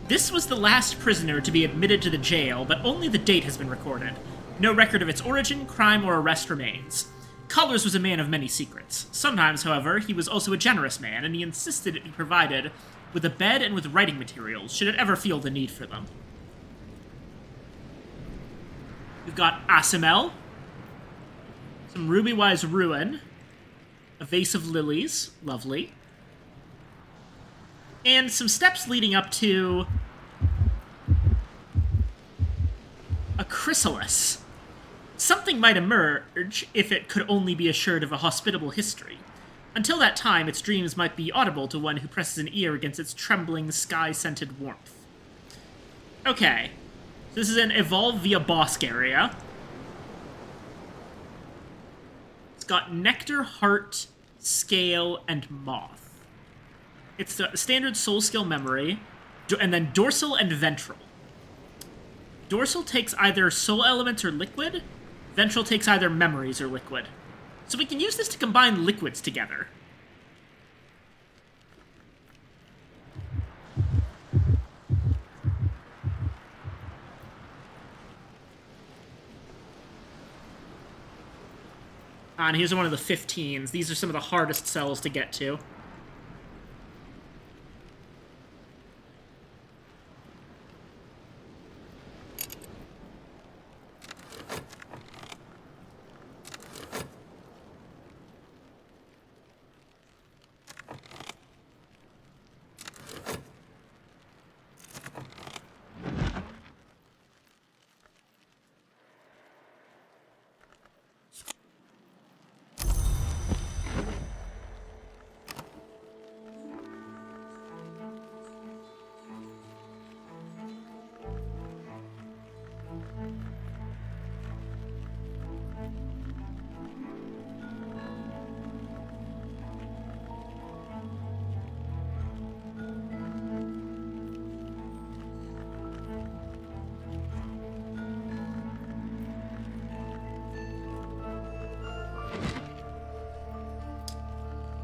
This was the last prisoner to be admitted to the jail, but only the date has been recorded. No record of its origin, crime, or arrest remains. Collars was a man of many secrets. Sometimes, however, he was also a generous man, and he insisted it be provided with a bed and with writing materials, should it ever feel the need for them. We've got Asimel, some Ruby-wise ruin, a vase of lilies, lovely, and some steps leading up to a chrysalis. Something might emerge if it could only be assured of a hospitable history. Until that time, its dreams might be audible to one who presses an ear against its trembling, sky-scented warmth. Okay, so this is an evolve via Bosk area. It's got Nectar, Heart, Scale, and Moth. It's the standard soul skill memory, and then Dorsal and Ventral. Dorsal takes either soul elements or liquid, Ventral takes either memories or liquid. So we can use this to combine liquids together. And here's one of the 15s. These are some of the hardest cells to get to.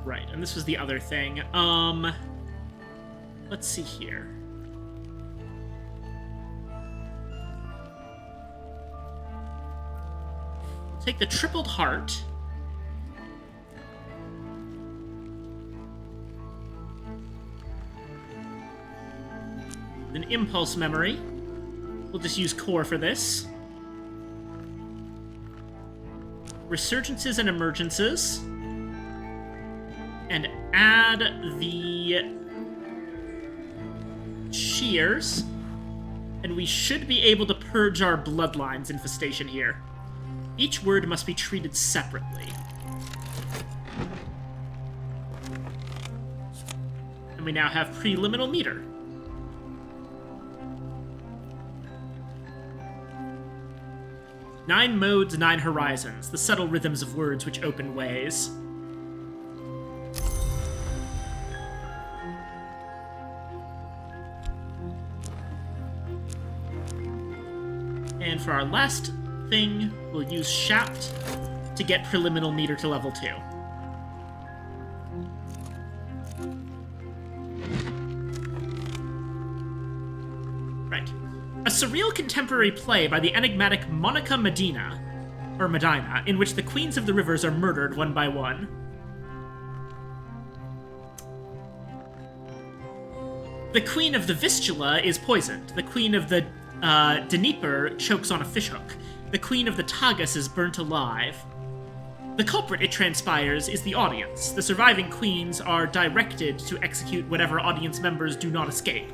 Right, and this was the other thing. Let's see here. Take the tripled heart. An impulse memory. We'll just use core for this. Resurgences and emergences. And add the shears, and we should be able to purge our bloodlines infestation here. Each word must be treated separately. And we now have preliminal meter. Nine modes, 9 horizons, the subtle rhythms of words which open ways. And for our last thing, we'll use Shaft to get preliminal meter to level 2. Right. A surreal contemporary play by the enigmatic Monica Medina, in which the queens of the rivers are murdered one by one. The queen of the Vistula is poisoned. The queen of the Dnieper chokes on a fishhook. The queen of the Tagus is burnt alive. The culprit, it transpires, is the audience. The surviving queens are directed to execute whatever audience members do not escape.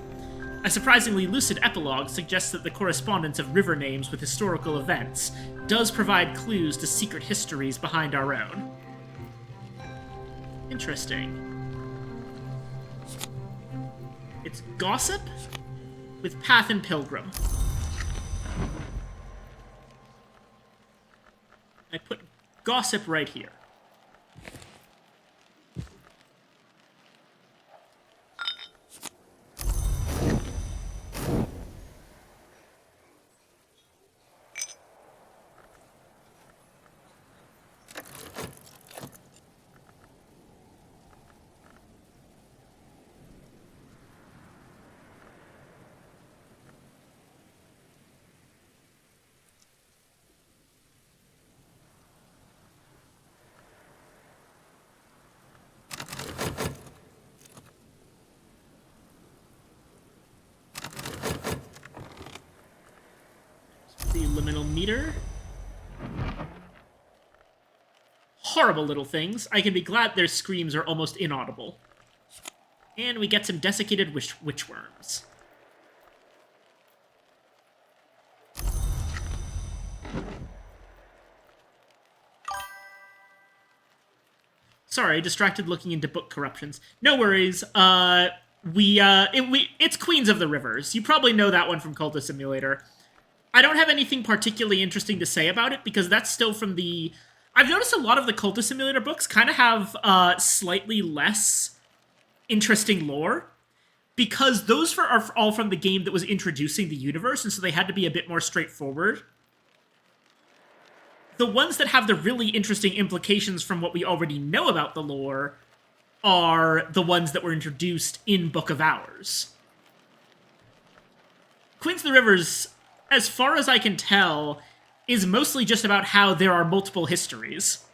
A surprisingly lucid epilogue suggests that the correspondence of river names with historical events does provide clues to secret histories behind our own. Interesting. It's Gossip with Path and Pilgrim. I put Gossip right here. The liminal meter. Horrible little things. I can be glad their screams are almost inaudible. And we get some desiccated witchworms. Sorry, distracted looking into book corruptions. No worries. It's Queens of the Rivers. You probably know that one from Cultist Simulator. I don't have anything particularly interesting to say about it because that's still from the... I've noticed a lot of the Cultist Simulator books kind of have slightly less interesting lore because those are all from the game that was introducing the universe, and so they had to be a bit more straightforward. The ones that have the really interesting implications from what we already know about the lore are the ones that were introduced in Book of Hours. Queens of the Rivers, as far as I can tell, is mostly just about how there are multiple histories.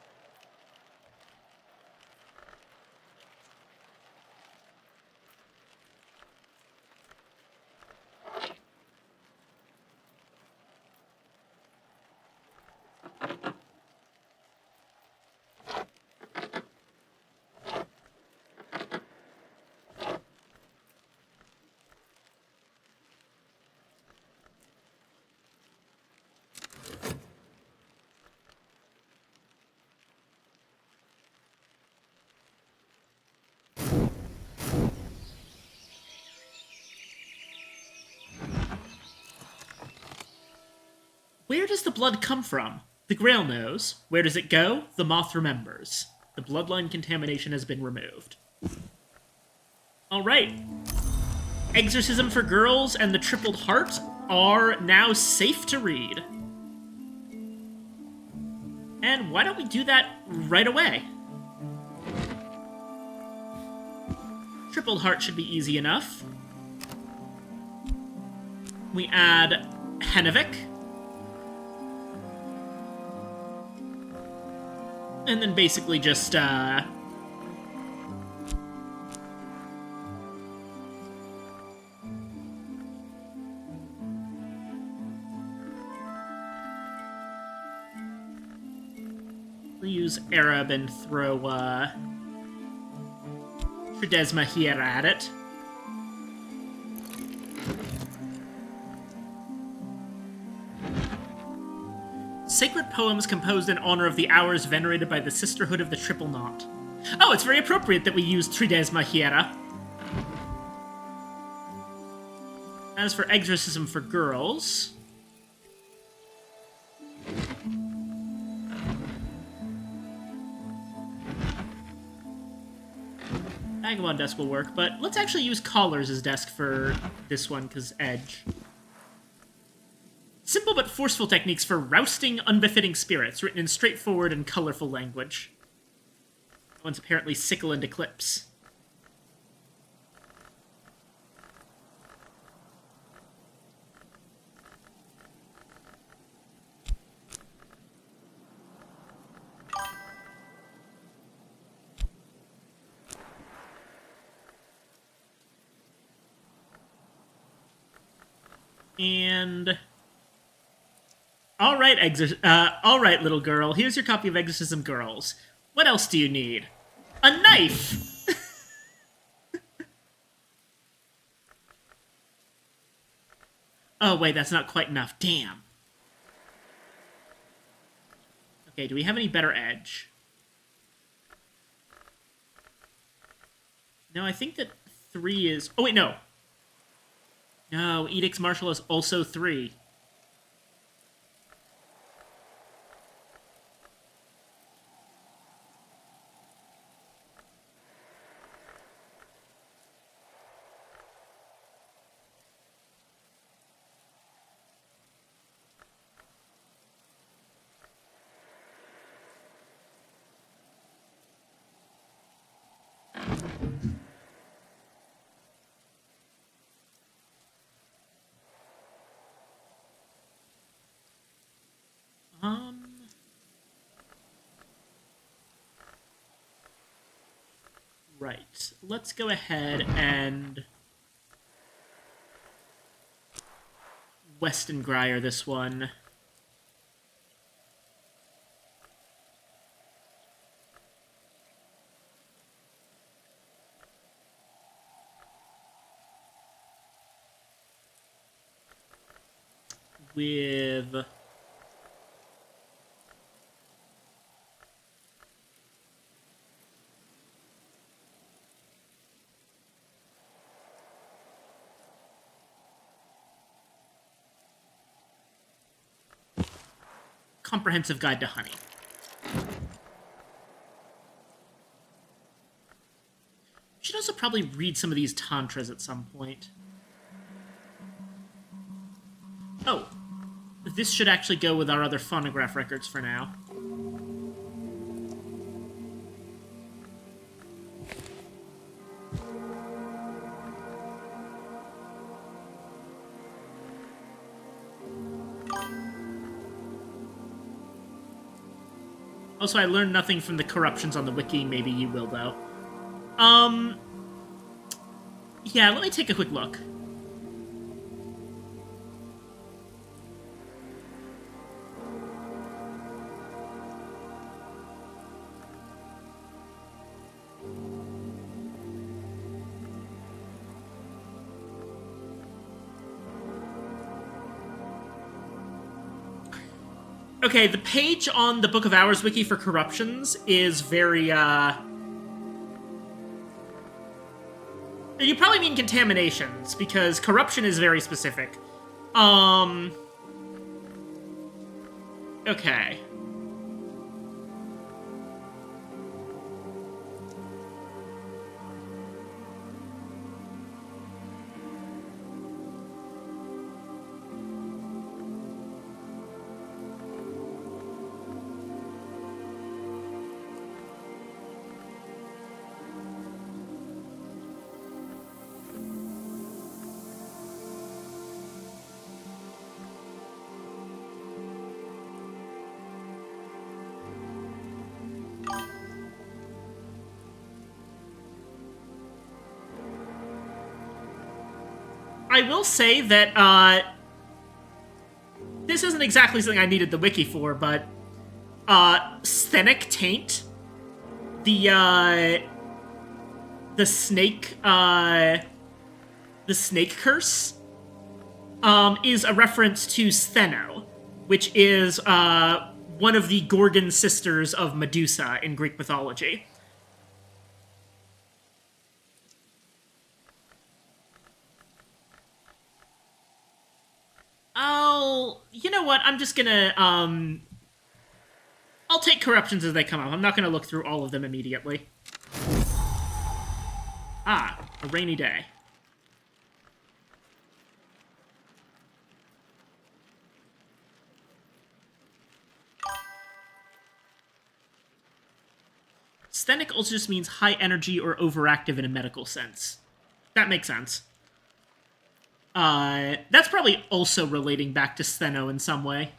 Where does the blood come from? The Grail knows. Where does it go? The Moth remembers. The bloodline contamination has been removed. Alright. Exorcism for Girls and the Tripled Heart are now safe to read. And why don't we do that right away? Tripled Heart should be easy enough. We add Hennevic. And then basically just, we'll use Arab and throw, Tridesma here at it. Sacred poems composed in honor of the hours venerated by the Sisterhood of the Triple Knot. Oh, it's very appropriate that we use Tridesma Hiera. As for Exorcism for Girls... Vagabond desk will work, but let's actually use Collars' desk for this one, because Edge. Simple but forceful techniques for rousting unbefitting spirits, written in straightforward and colorful language. That one's apparently Sickle and Eclipse. And... Alright, alright, little girl. Here's your copy of Exorcism Girls. What else do you need? A knife! Oh, wait, that's not quite enough. Damn. Okay, do we have any better edge? No, I think that 3 is... Oh, wait, no. No, Edict's Martial is also 3. Um... Right. Let's go ahead and Weston Grier this one. With... Comprehensive Guide to Honey. We should also probably read some of these tantras at some point. Oh, this should actually go with our other phonograph records for now. Also, I learned nothing from the corruptions on the wiki. Maybe you will, though. Yeah, let me take a quick look. Okay, the page on the Book of Hours wiki for corruptions is very, You probably mean contaminations, because corruption is very specific. Okay. I will say that, this isn't exactly something I needed the wiki for, but, Sthenic Taint, the snake, the snake curse, is a reference to Stheno, which is, one of the Gorgon sisters of Medusa in Greek mythology. You know what? I'm just gonna, I'll take corruptions as they come up. I'm not gonna look through all of them immediately. Ah, a rainy day. Sthenic also just means high energy or overactive in a medical sense. That makes sense. That's probably also relating back to Stheno in some way.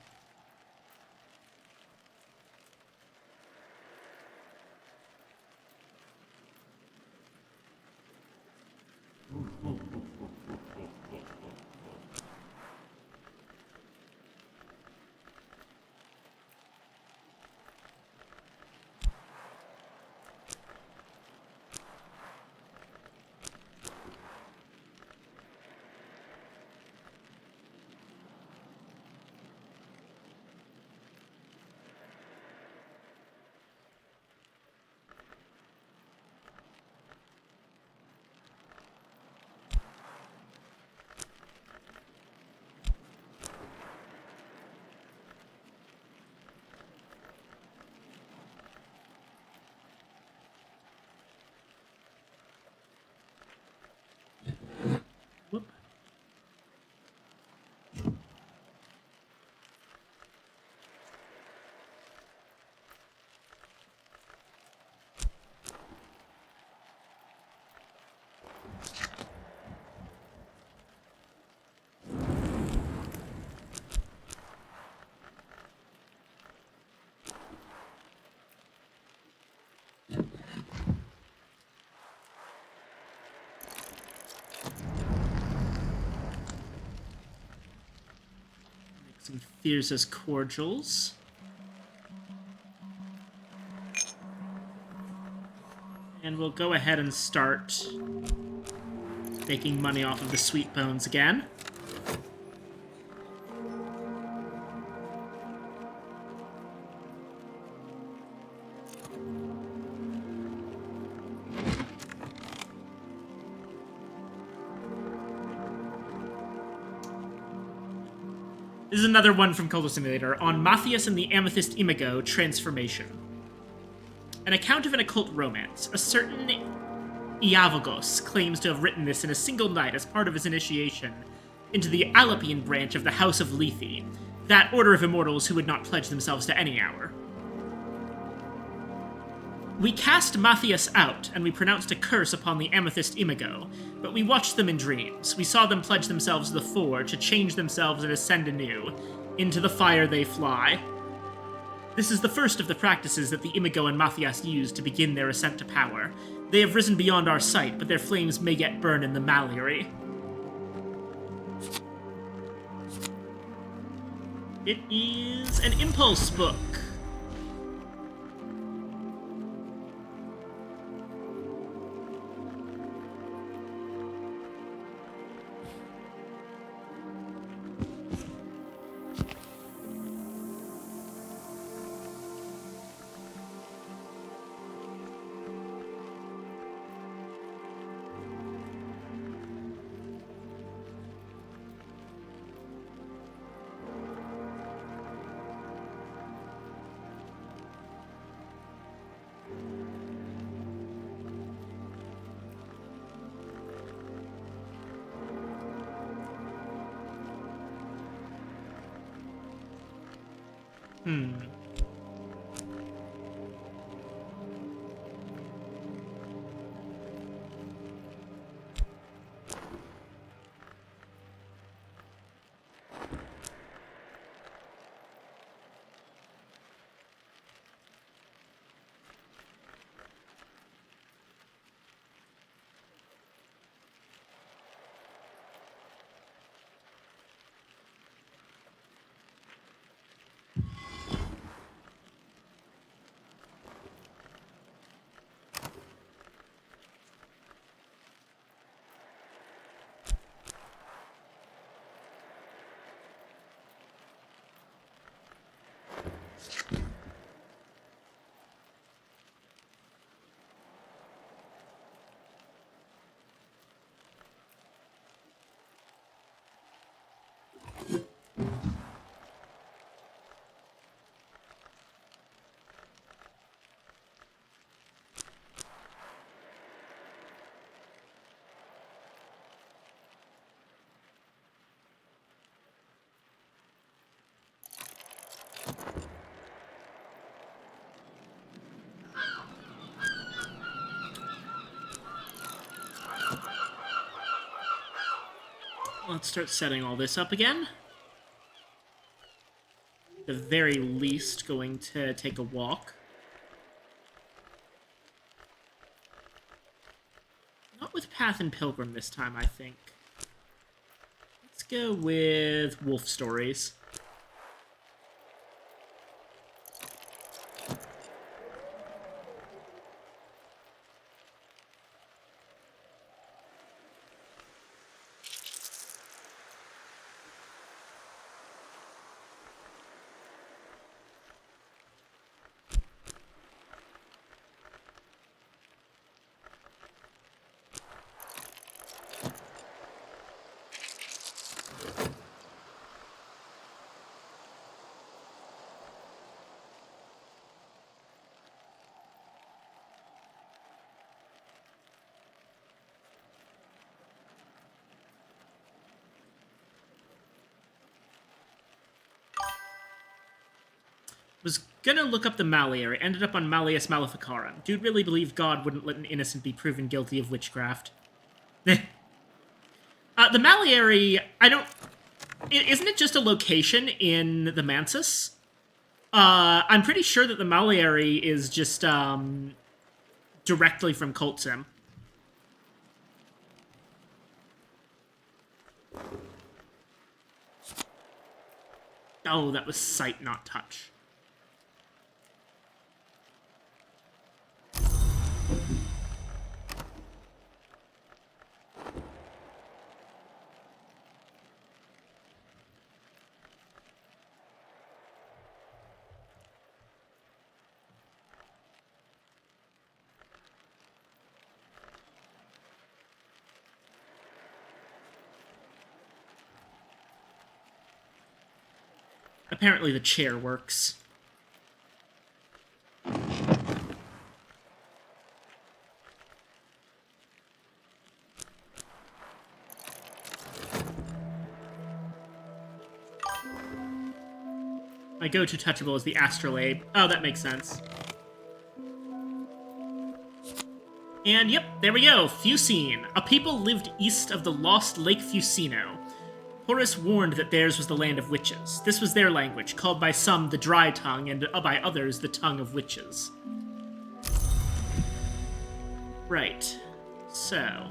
Some Thyrsa's cordials. And we'll go ahead and start making money off of the sweet bones again. This is another one from Culto Simulator on Matthias and the Amethyst Imago Transformation. An account of an occult romance. A certain Iavogos claims to have written this in a single night as part of his initiation into the Alepian branch of the House of Lethe, that order of immortals who would not pledge themselves to any hour. We cast Matthias out, and we pronounced a curse upon the Amethyst Imago, but we watched them in dreams. We saw them pledge themselves to the Forge, to change themselves and ascend anew. Into the fire they fly. This is the first of the practices that the Imago and Matthias used to begin their ascent to power. They have risen beyond our sight, but their flames may yet burn in the Malleary. It is an impulse book. Let's start setting all this up again. At the very least, going to take a walk. Not with Path and Pilgrim this time, I think. Let's go with Wolf Stories. Was gonna look up the Malleary, ended up on Malleus Maleficarum. Dude really believed God wouldn't let an innocent be proven guilty of witchcraft. The Malleary, isn't it just a location in the Mansus? I'm pretty sure that the Malleary is just, directly from Cult Sim. Oh, that was sight, not touch. Apparently the chair works. My go-to touchable is the astrolabe. Oh, that makes sense. And yep, there we go. Fusine. A people lived east of the lost Lake Fusino. Horus warned that theirs was the land of witches. This was their language, called by some the Dry Tongue, and by others the Tongue of Witches. Right. So...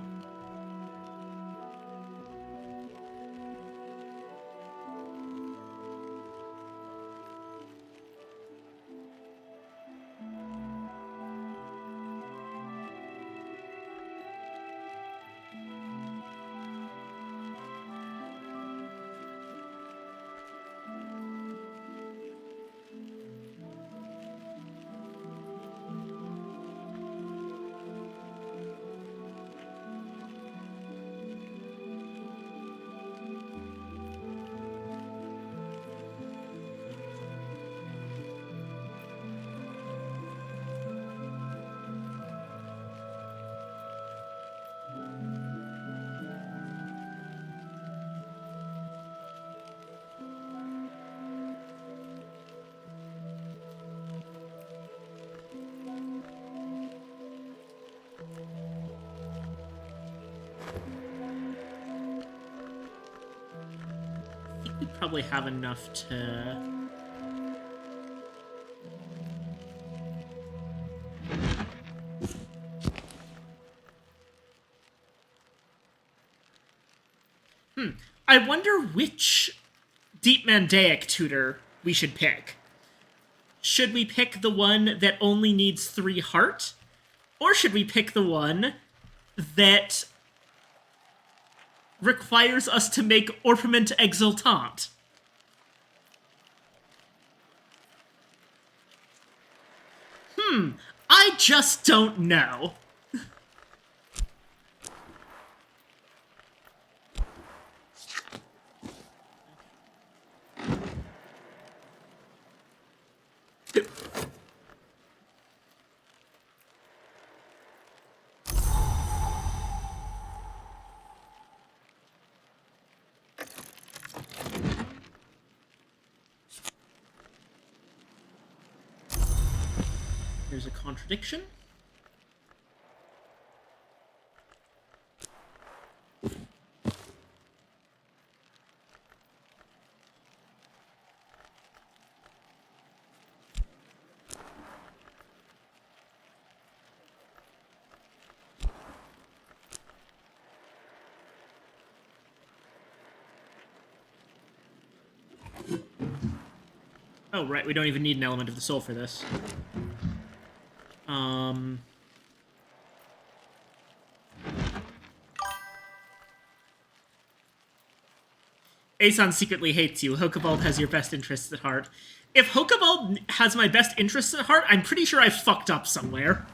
we probably have enough to... I wonder which Deep Mandaic tutor we should pick. Should we pick the one that only needs 3 heart? Or should we pick the one that requires us to make Orpiment Exultant? I just don't know. There's a contradiction. Oh, right, we don't even need an element of the soul for this. Aeson secretly hates you. Hokabald has your best interests at heart. If Hokabald has my best interests at heart, I'm pretty sure I fucked up somewhere.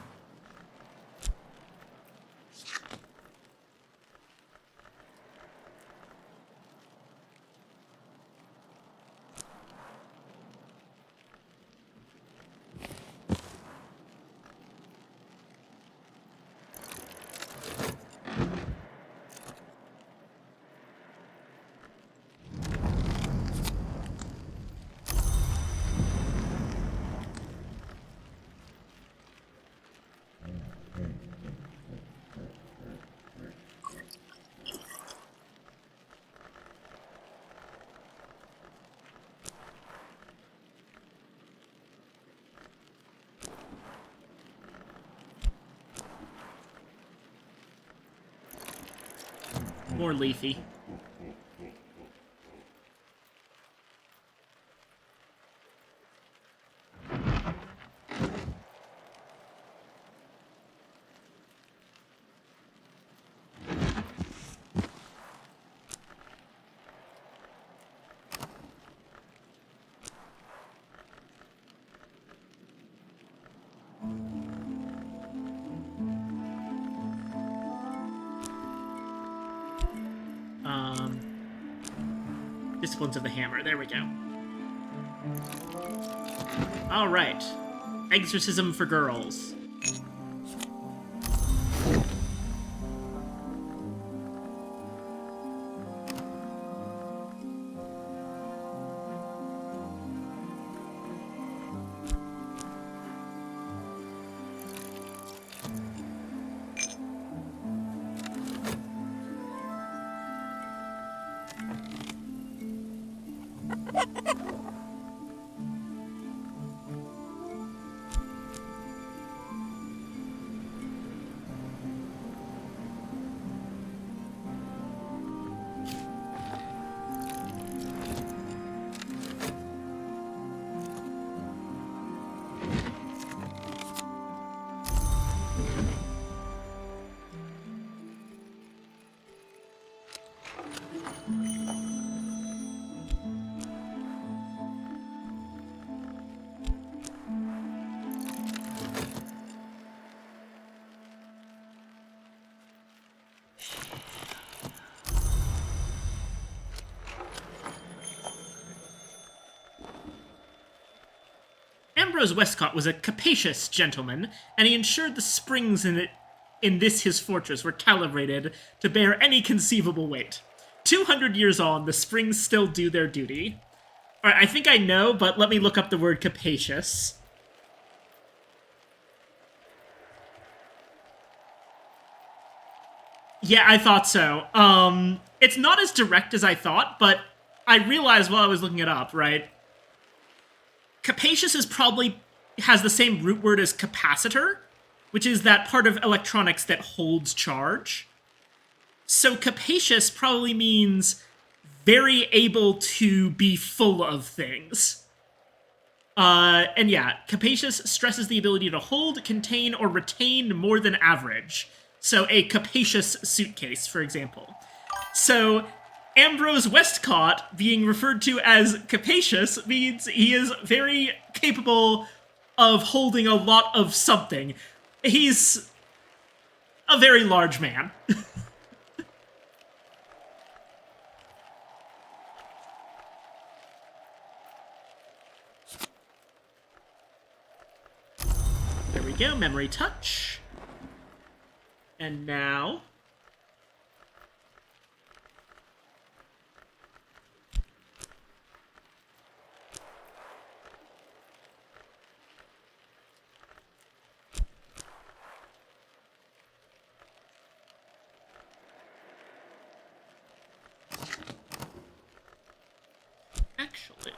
More leafy. Disciplines of the Hammer. There we go. All right. Exorcism for girls. Ambrose Westcott was a capacious gentleman, and he ensured the springs in this his fortress were calibrated to bear any conceivable weight. 200 years on, the springs still do their duty. Alright, I think I know, but let me look up the word capacious. Yeah, I thought so. It's not as direct as I thought, but I realized while I was looking it up, right? Capacious has the same root word as capacitor, which is that part of electronics that holds charge. So capacious probably means very able to be full of things. And yeah, capacious stresses the ability to hold, contain, or retain more than average. So a capacious suitcase, for example. So Ambrose Westcott being referred to as capacious means he is very capable of holding a lot of something. He's a very large man. There we go, memory touch. And now actually,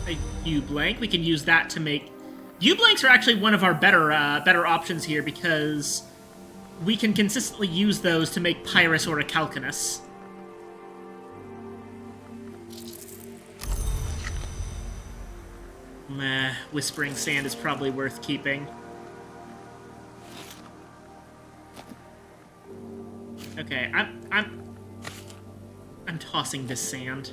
a U-blank. We can use that to make... U-blanks are actually one of our better options here because we can consistently use those to make Pyrus or a Calcanus. Meh, Whispering Sand is probably worth keeping. Okay, I'm tossing this sand.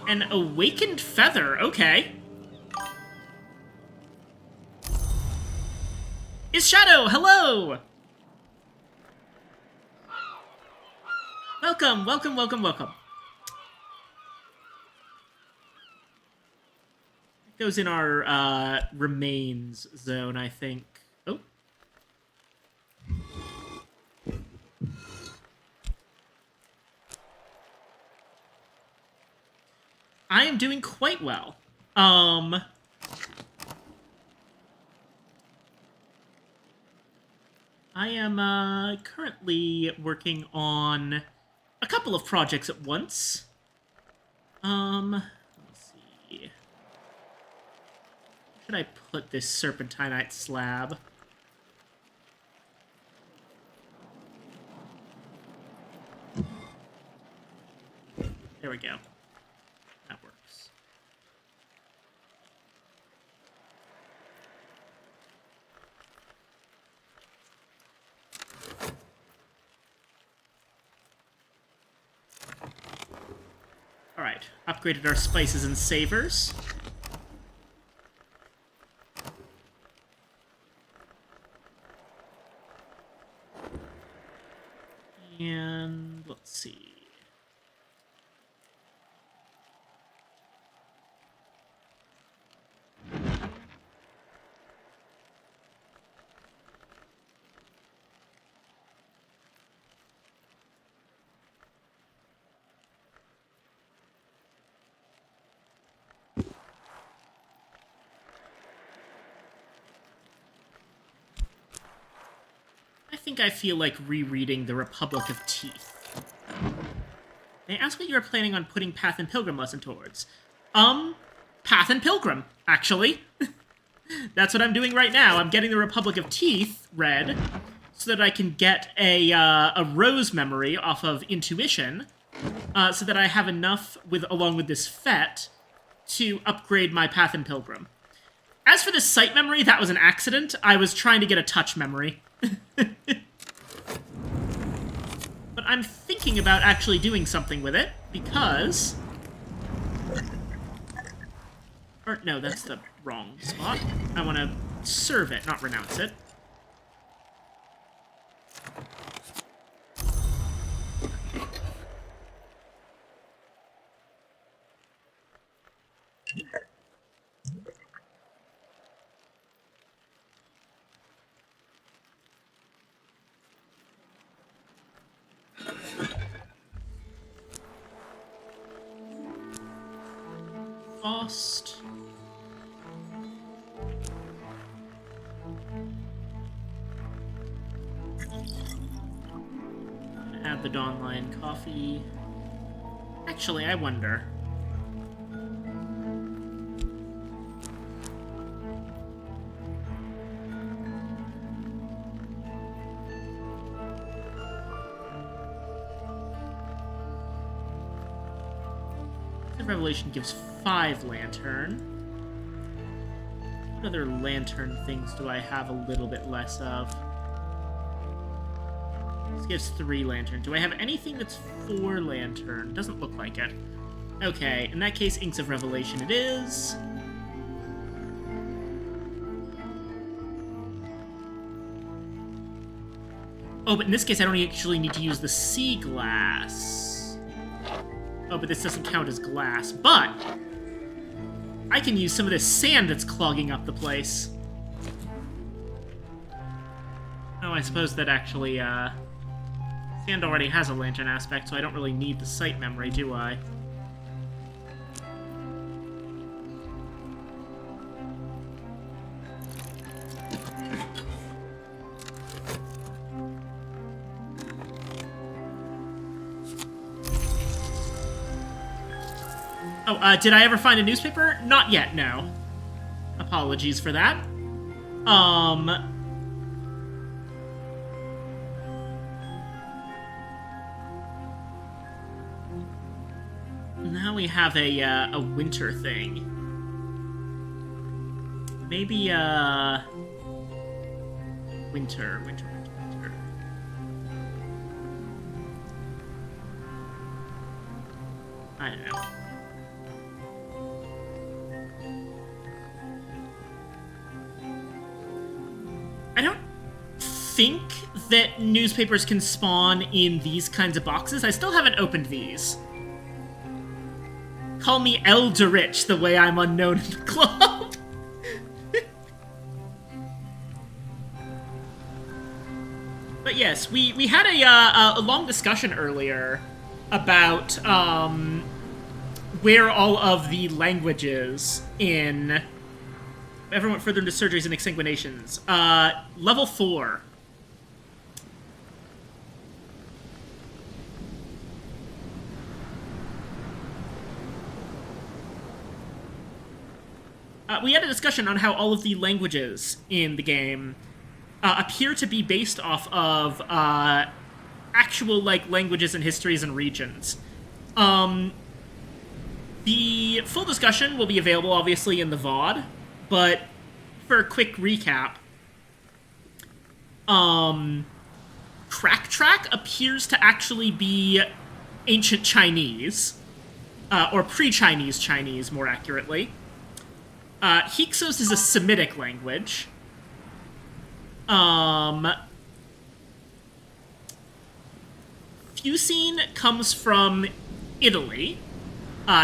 An Awakened Feather, okay. Is Shadow, hello! Welcome, welcome, welcome, welcome. It goes in our remains zone, I think. Oh. I am doing quite well. I am currently working on a couple of projects at once. Let's see. Where should I put this serpentinite slab? There we go. That works. Alright, upgraded our spices and savors. And let's see. I think I feel like rereading The Republic of Teeth. They asked what you were planning on putting Path and Pilgrim lesson towards. Path and Pilgrim, actually. That's what I'm doing right now. I'm getting The Republic of Teeth read so that I can get a Rose memory off of Intuition, so that I have enough, along with this Fett, to upgrade my Path and Pilgrim. As for the sight memory, that was an accident. I was trying to get a touch memory. But I'm thinking about actually doing something with it, because... Or, no, that's the wrong spot. I want to serve it, not renounce it. Lost. Add the Dawnline coffee. Actually, I wonder. Revelation gives 5 lantern. What other lantern things do I have a little bit less of? This gives 3 lantern. Do I have anything that's 4 lantern? Doesn't look like it. Okay, in that case, Inks of Revelation it is. Oh, but in this case, I don't actually need to use the sea glass. Oh, but this doesn't count as glass. But I can use some of this sand that's clogging up the place. Oh, I suppose that actually, sand already has a lantern aspect, so I don't really need the sight memory, do I? Oh, did I ever find a newspaper? Not yet, no. Apologies for that. Now we have a winter thing. Maybe, winter. I don't know. I don't think that newspapers can spawn in these kinds of boxes. I still haven't opened these. Call me Eldritch the way I'm unknown in the club. But yes, we had a long discussion earlier about where all of the languages in... Everyone went further into surgeries and exsanguinations. Level 4. We had a discussion on how all of the languages in the game appear to be based off of actual languages and histories and regions. The full discussion will be available, obviously, in the VOD, but for a quick recap, Crack Track appears to actually be ancient Chinese, or pre-Chinese Chinese, more accurately. Hyksos is a Semitic language. Fusine comes from Italy,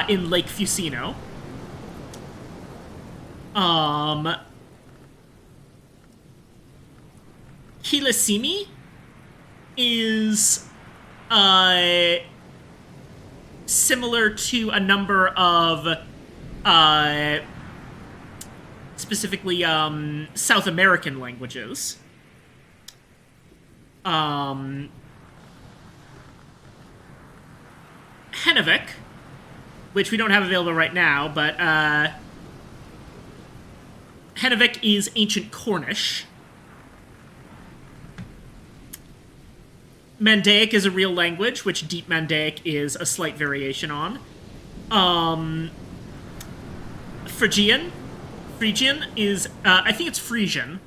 in Lake Fusino. Hilasimi is, similar to a number of, specifically, South American languages. Hennevic, which we don't have available right now, but, Hennevic is ancient Cornish. Mandaic is a real language, which Deep Mandaic is a slight variation on. Phrygian is, I think it's Frisian,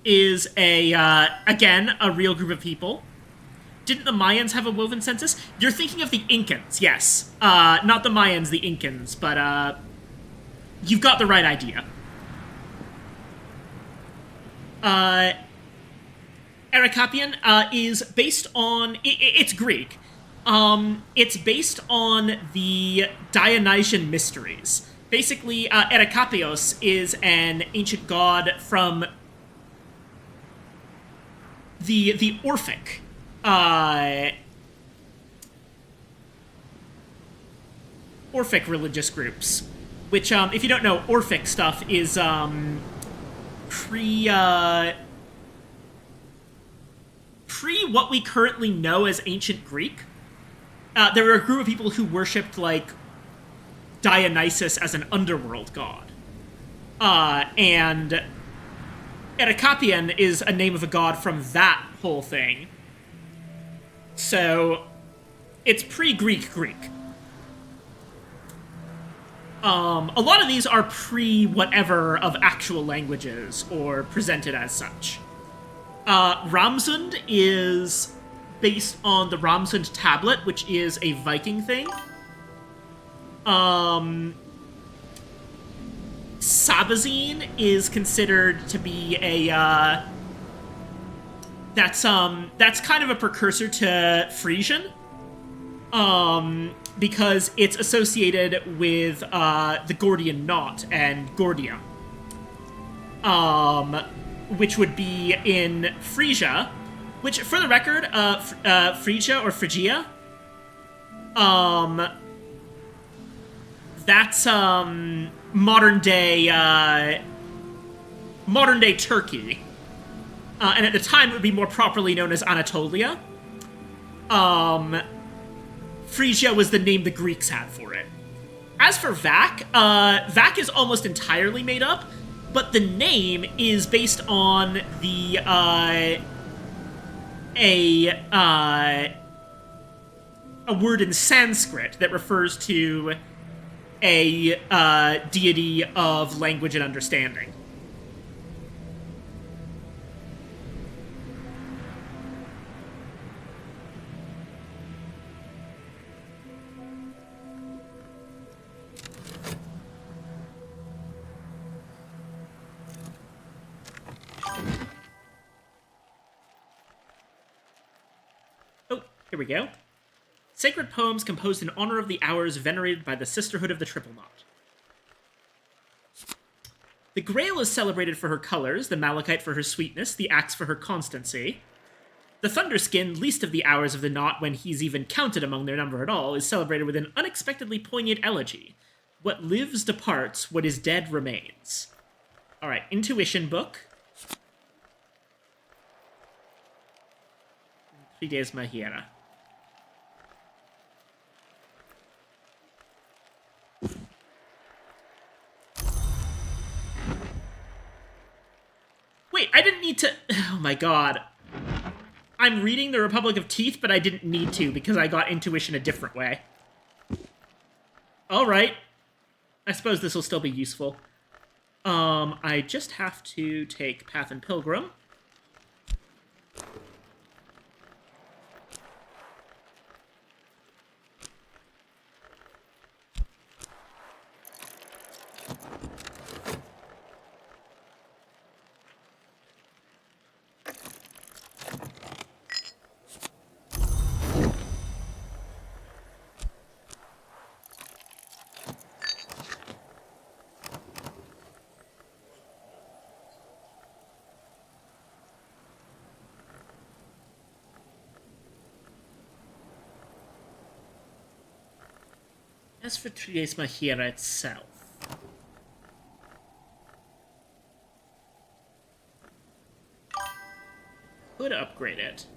is again, a real group of people. Didn't the Mayans have a woven census? You're thinking of the Incans, yes. Not the Mayans, the Incans, but, you've got the right idea. Erekapion is based on... It's Greek. It's based on the Dionysian mysteries. Basically, Erekapios is an ancient god from the Orphic. Orphic religious groups. Which, if you don't know, Orphic stuff is, pre what we currently know as ancient Greek. There were a group of people who worshipped, Dionysus as an underworld god. And Erekapion is a name of a god from that whole thing. So, it's pre-Greek Greek. A lot of these are pre-whatever of actual languages, or presented as such. Ramsund is based on the Ramsund tablet, which is a Viking thing. Sabazine is considered to be a, that's kind of a precursor to Frisian. Because it's associated with, the Gordian Knot and Gordia. Which would be in Frisia, which, for the record, Phrygia or Phrygia, that's, modern day Turkey. And at the time, it would be more properly known as Anatolia. Phrygia was the name the Greeks had for it. As for Vac, Vac is almost entirely made up, but the name is based on the a word in Sanskrit that refers to a deity of language and understanding. Oh, here we go. Sacred poems composed in honor of the hours venerated by the Sisterhood of the Triple Knot. The Grail is celebrated for her colors, the Malachite for her sweetness, the Axe for her constancy. The Thunderskin, least of the hours of the knot when he's even counted among their number at all, is celebrated with an unexpectedly poignant elegy. What lives departs, what is dead remains. Alright, intuition book. 3 days Mahira. Wait, I didn't need to... Oh my god. I'm reading the Republic of Teeth, but I didn't need to because I got intuition a different way. Alright. I suppose this will still be useful. I just have to take Path and Pilgrim. As for Trieste Mahira itself... could upgrade it.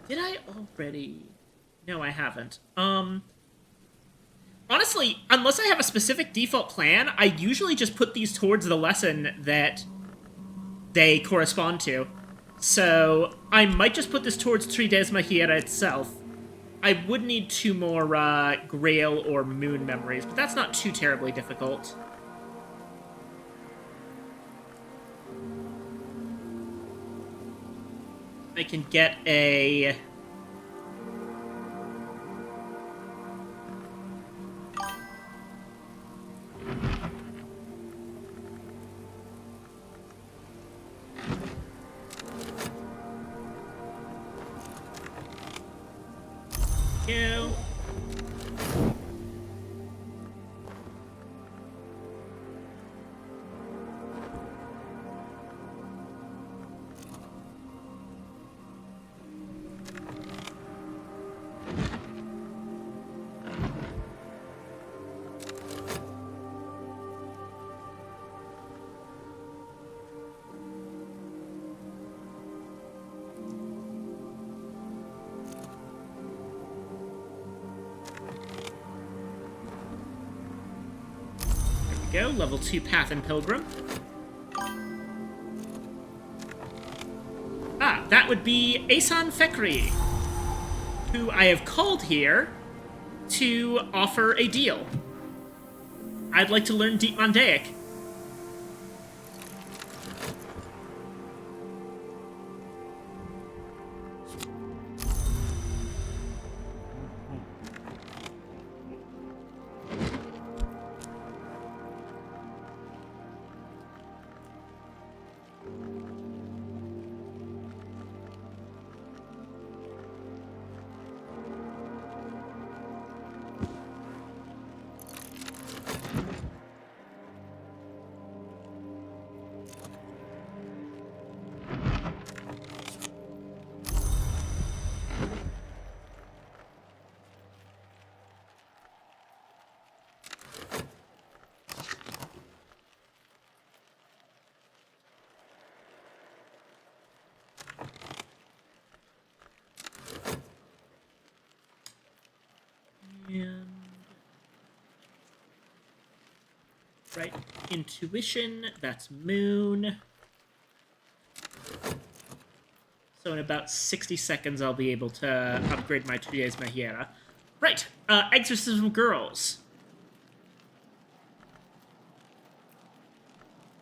Did I already? No, I haven't. Honestly, unless I have a specific default plan, I usually just put these towards the lesson that they correspond to. So, I might just put this towards Trieste Mahira itself. I would need 2 more, Grail or Moon memories, but that's not too terribly difficult. I can get a... Go. Go, level 2 Path and Pilgrim. Ah, that would be Asan Fekri, who I have called here to offer a deal. I'd like to learn Deep Mondaic. Right. Intuition, that's moon. So in about 60 seconds, I'll be able to upgrade my Tres Mahiera. Right. Exorcism Girls.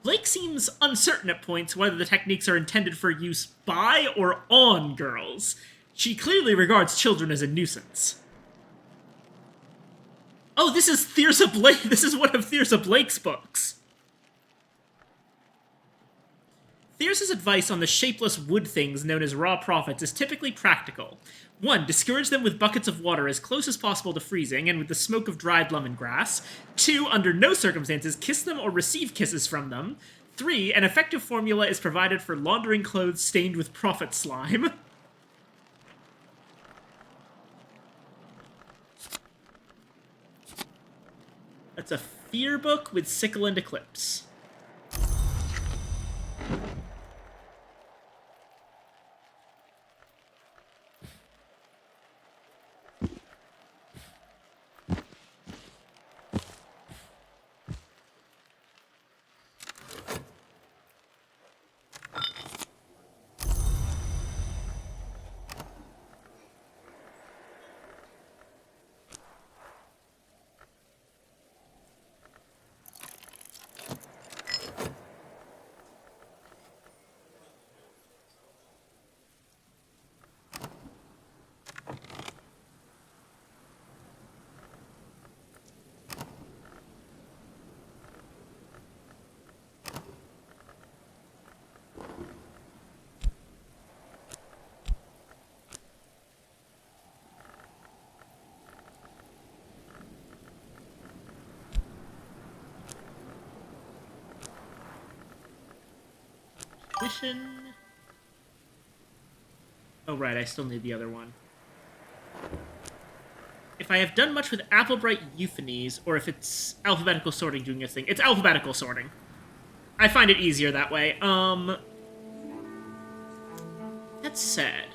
Blake seems uncertain at points whether the techniques are intended for use by or on girls. She clearly regards children as a nuisance. Oh, this is Thyrsa Blake. This is one of Thyrsa Blake's books. Thyrsa's advice on the shapeless wood things known as raw prophets is typically practical. 1. Discourage them with buckets of water as close as possible to freezing and with the smoke of dried lemongrass. 2. Under no circumstances kiss them or receive kisses from them. 3. An effective formula is provided for laundering clothes stained with prophet slime. That's a fear book with Sickle and Eclipse. Tuition. Oh, right, I still need the other one. If I have done much with Applebright Euphonies, or if it's alphabetical sorting doing its thing. It's alphabetical sorting. I find it easier that way. That's sad.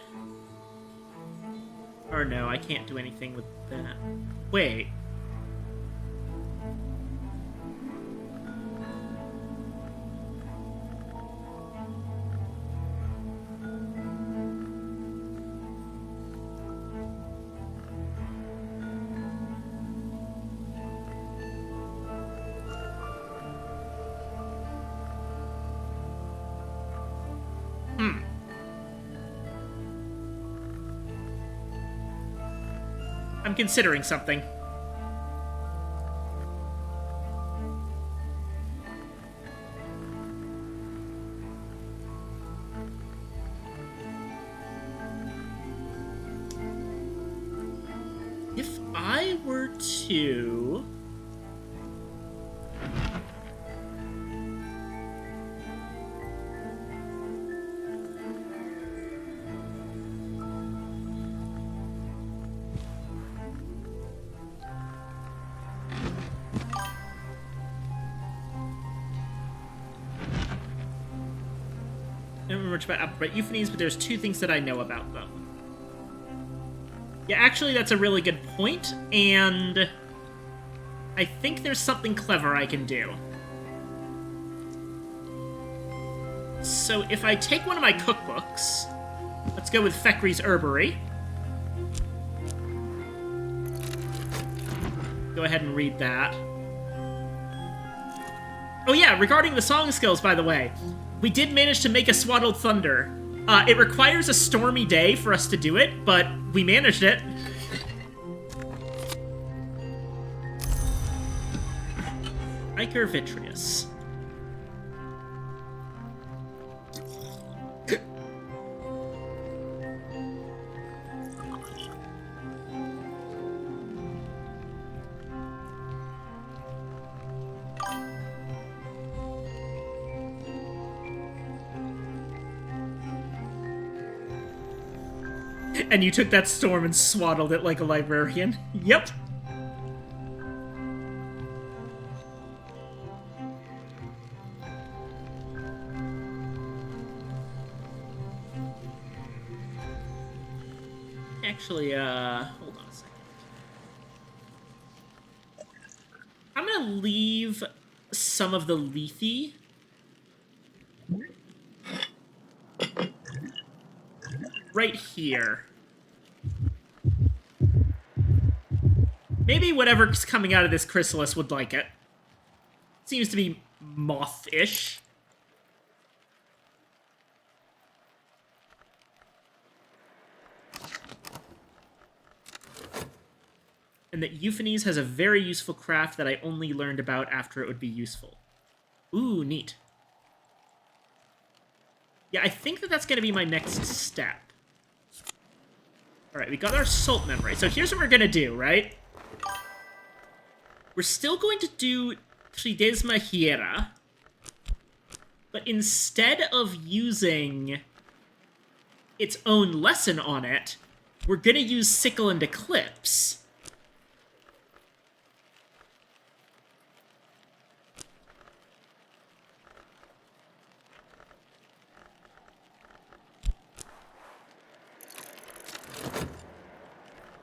Or no, I can't do anything with that. Wait. I'm considering something. If I were to... I don't remember much about Applebright Euphonies, but there's two things that I know about them. Yeah, actually, that's a really good point, and I think there's something clever I can do. So if I take one of my cookbooks, let's go with Fekri's Herbery. Go ahead and read that. Oh yeah, regarding the song skills, by the way, we did manage to make a Swaddled Thunder. It requires a stormy day for us to do it, but we managed it. Ichor Vitreous. And you took that storm and swaddled it like a librarian. Yep. Actually, hold on a second. I'm gonna leave some of the Lethe right here. Maybe whatever's coming out of this chrysalis would like it. Seems to be moth-ish. And that Euphanes has a very useful craft that I only learned about after it would be useful. Ooh, neat. Yeah, I think that that's going to be my next step. Alright, we got our salt memory. So here's what we're going to do, right? We're still going to do Tridesma Hiera, but instead of using its own lesson on it, we're going to use Sickle and Eclipse.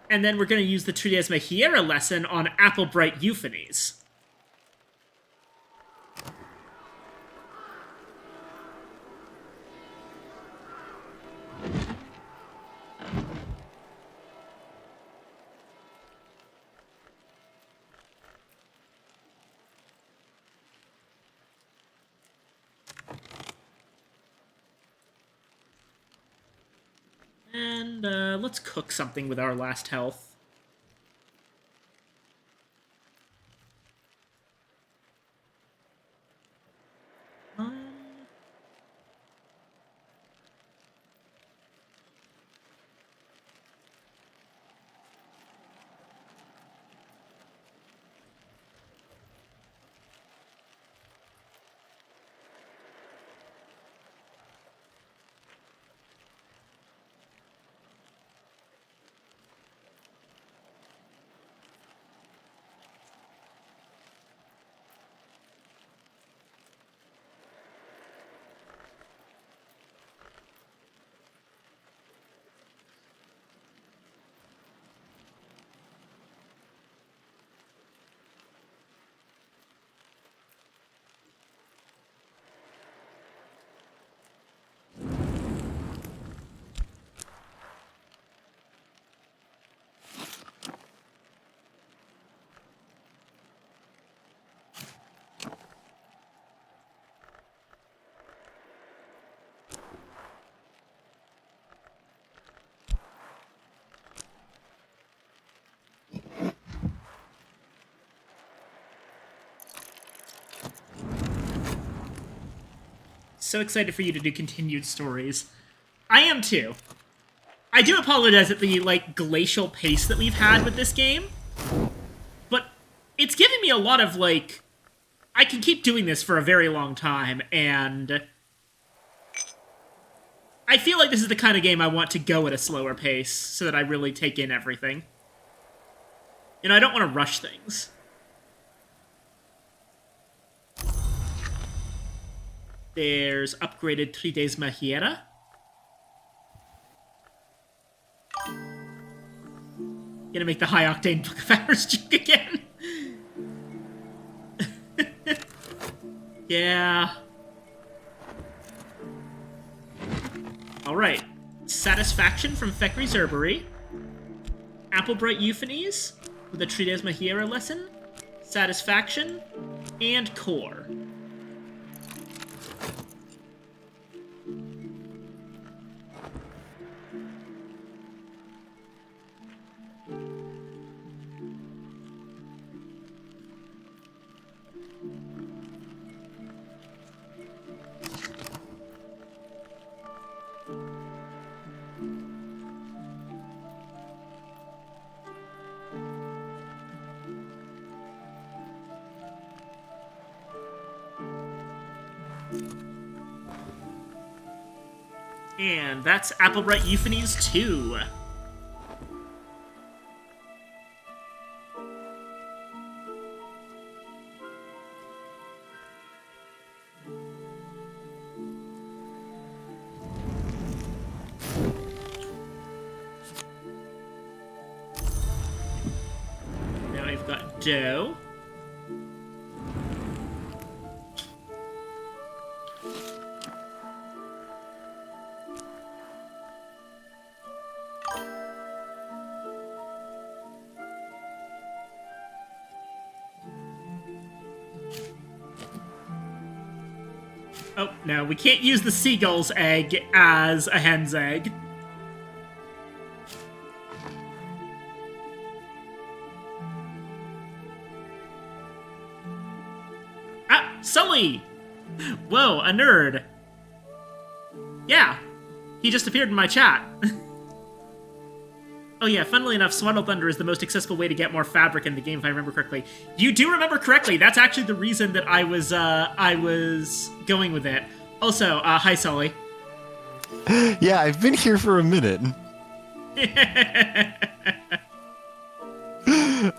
And then we're going to use the Tridesma Hiera lesson on Applebright Euphanes. And let's cook something with our last health. So excited for you to do continued stories. I am too. I do apologize at the, like, glacial pace that we've had with this game. But it's giving me a lot of, like... I can keep doing this for a very long time, and... I feel like this is the kind of game I want to go at a slower pace, so that I really take in everything. You know, I don't want to rush things. There's upgraded Tridesma Hiera. Gonna make the high-octane Book of Hours joke again. Yeah. Alright. Satisfaction from Fekri's Herbery. Applebright Euphanes with a Tridesma Hiera lesson. Satisfaction. And Core. And that's Applebright Euphanes 2. Now we've got Doe. Oh, no, we can't use the seagull's egg as a hen's egg. Ah, Sully! Whoa, a nerd. Yeah, he just appeared in my chat. Oh yeah, funnily enough, Swaddle Thunder is the most accessible way to get more fabric in the game, if I remember correctly. You do remember correctly. That's actually the reason that I was going with it. Also, hi Sully. Yeah, I've been here for a minute.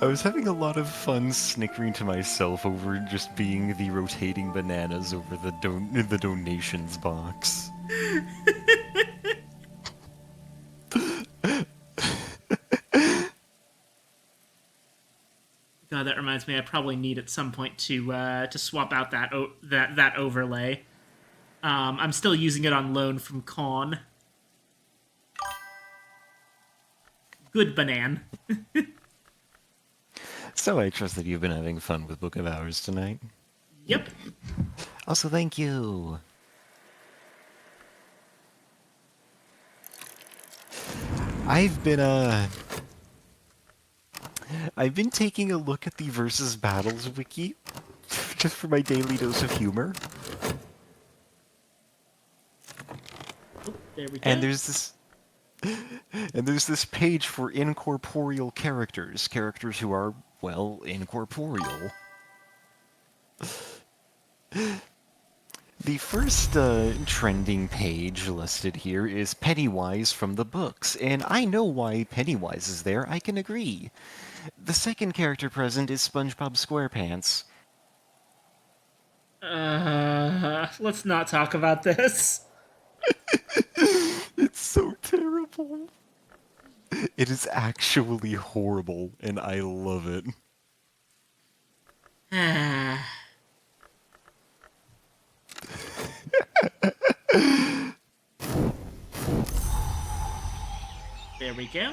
I was having a lot of fun snickering to myself over just being the rotating bananas over the donations box. God, that reminds me. I probably need at some point to swap out that overlay. I'm still using it on loan from Con. Good banan. So I trust that you've been having fun with Book of Hours tonight. Yep. Also, thank you. I've been taking a look at the Versus Battles wiki, just for my daily dose of humor. Oh, there we go. And there's this page for incorporeal characters who are, well, incorporeal. The first trending page listed here is Pennywise from the books, and I know why Pennywise is there, I can agree. The second character present is SpongeBob SquarePants. Let's not talk about this. It's so terrible. It is actually horrible, and I love it. There we go.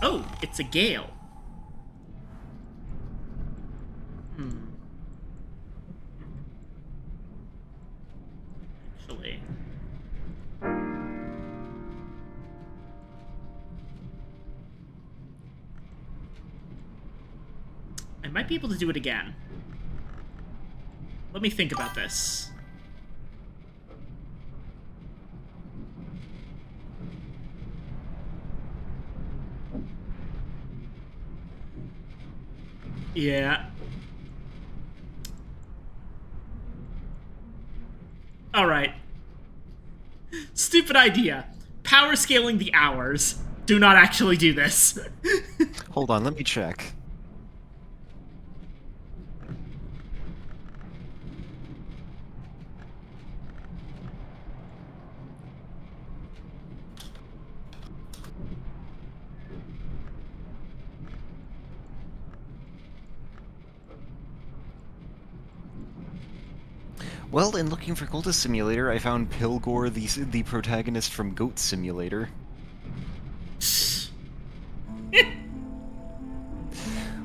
Oh, it's a gale. Actually. I might be able to do it again. Let me think about this. Yeah. Alright. Stupid idea. Power scaling the hours. Do not actually do this. Hold on, let me check. Well, in looking for Cultist Simulator, I found Pilgor, the protagonist from Goat Simulator.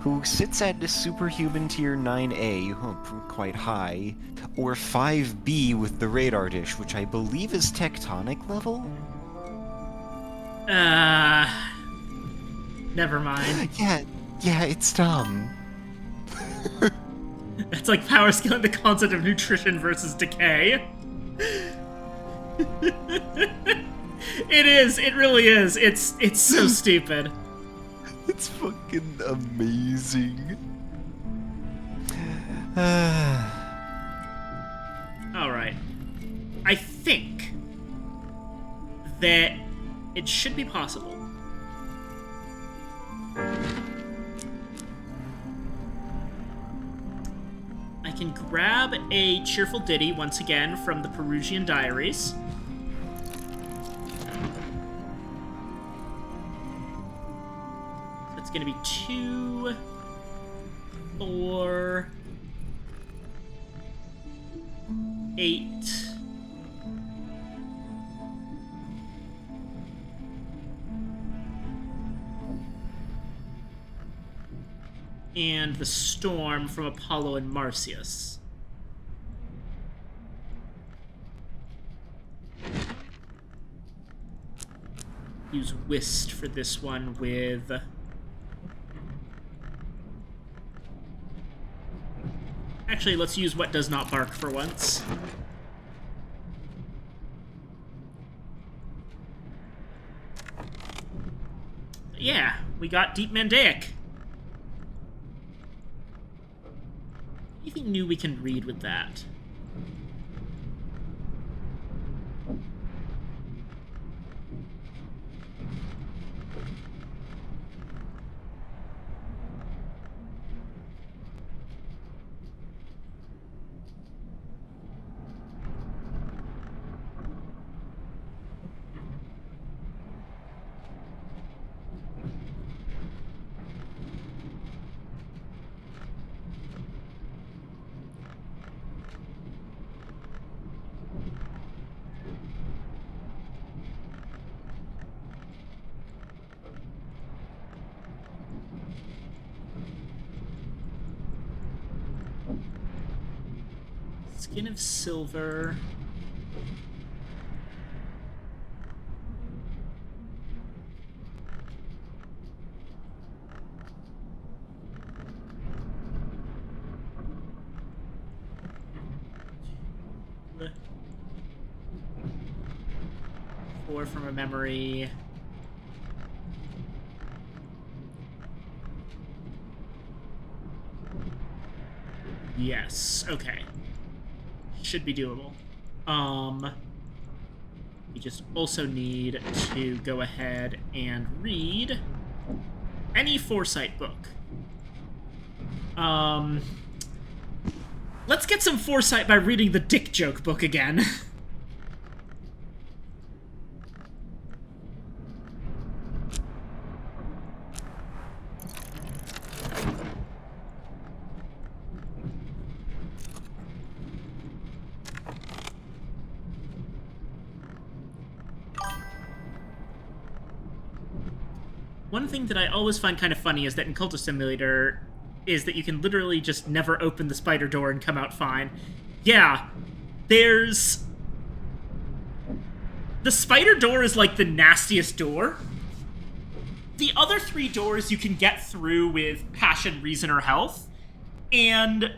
Who sits at the superhuman tier 9A, quite high, or 5B with the radar dish, which I believe is tectonic level? Never mind. Yeah, it's dumb. That's like power scaling the concept of nutrition versus decay. It is. It really is. It's so stupid. It's fucking amazing. Alright. I think that it should be possible. I can grab a cheerful ditty once again from the Perugian Diaries. That's gonna be 2, 4, 8. And and the storm from Apollo and Marsyas. Use Whist for this one with... Actually, let's use What Does Not Bark for once. Yeah, we got Deep Mandaic. Anything new we can read with that? Skin of Silver. Four from a memory. Yes, okay. Should be doable. We just also need to go ahead and read any Foresight book. Let's get some Foresight by reading the Dick Joke book again. One thing that I always find kind of funny is that in Cultist Simulator is that you can literally just never open the spider door and come out fine. Yeah, there's... The spider door is like the nastiest door. The other three doors you can get through with passion, reason, or health. And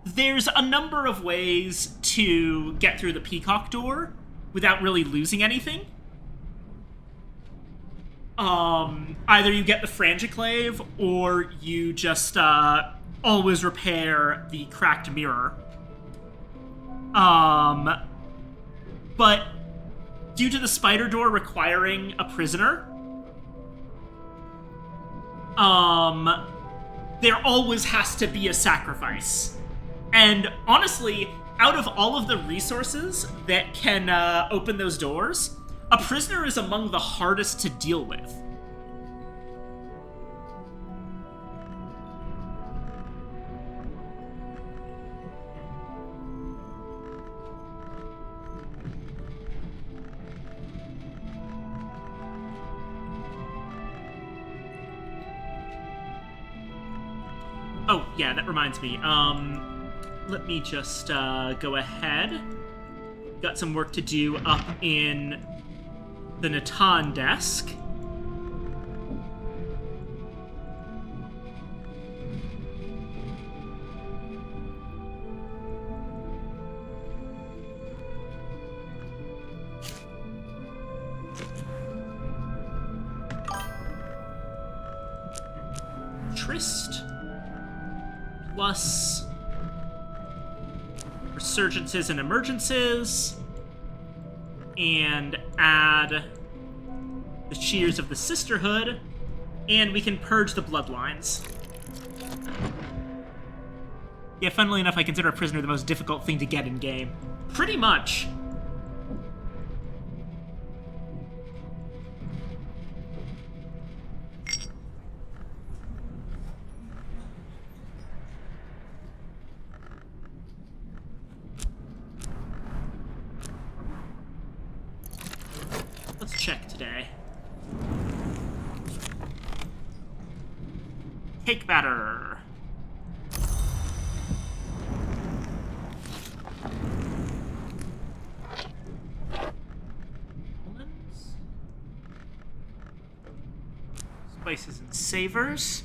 there's a number of ways to get through the peacock door without really losing anything. Either you get the Frangiclave, or you just, always repair the cracked mirror. But due to the spider door requiring a prisoner, there always has to be a sacrifice. And honestly, out of all of the resources that can, open those doors, a prisoner is among the hardest to deal with. Oh, yeah, that reminds me. Let me just, go ahead. Got some work to do up in the Natan desk. Trist plus resurgences and emergences, and add the Shears of the Sisterhood, and we can purge the bloodlines. Yeah, funnily enough, I consider a prisoner the most difficult thing to get in game. Pretty much. Let's check today. Cake batter. Spices and savors.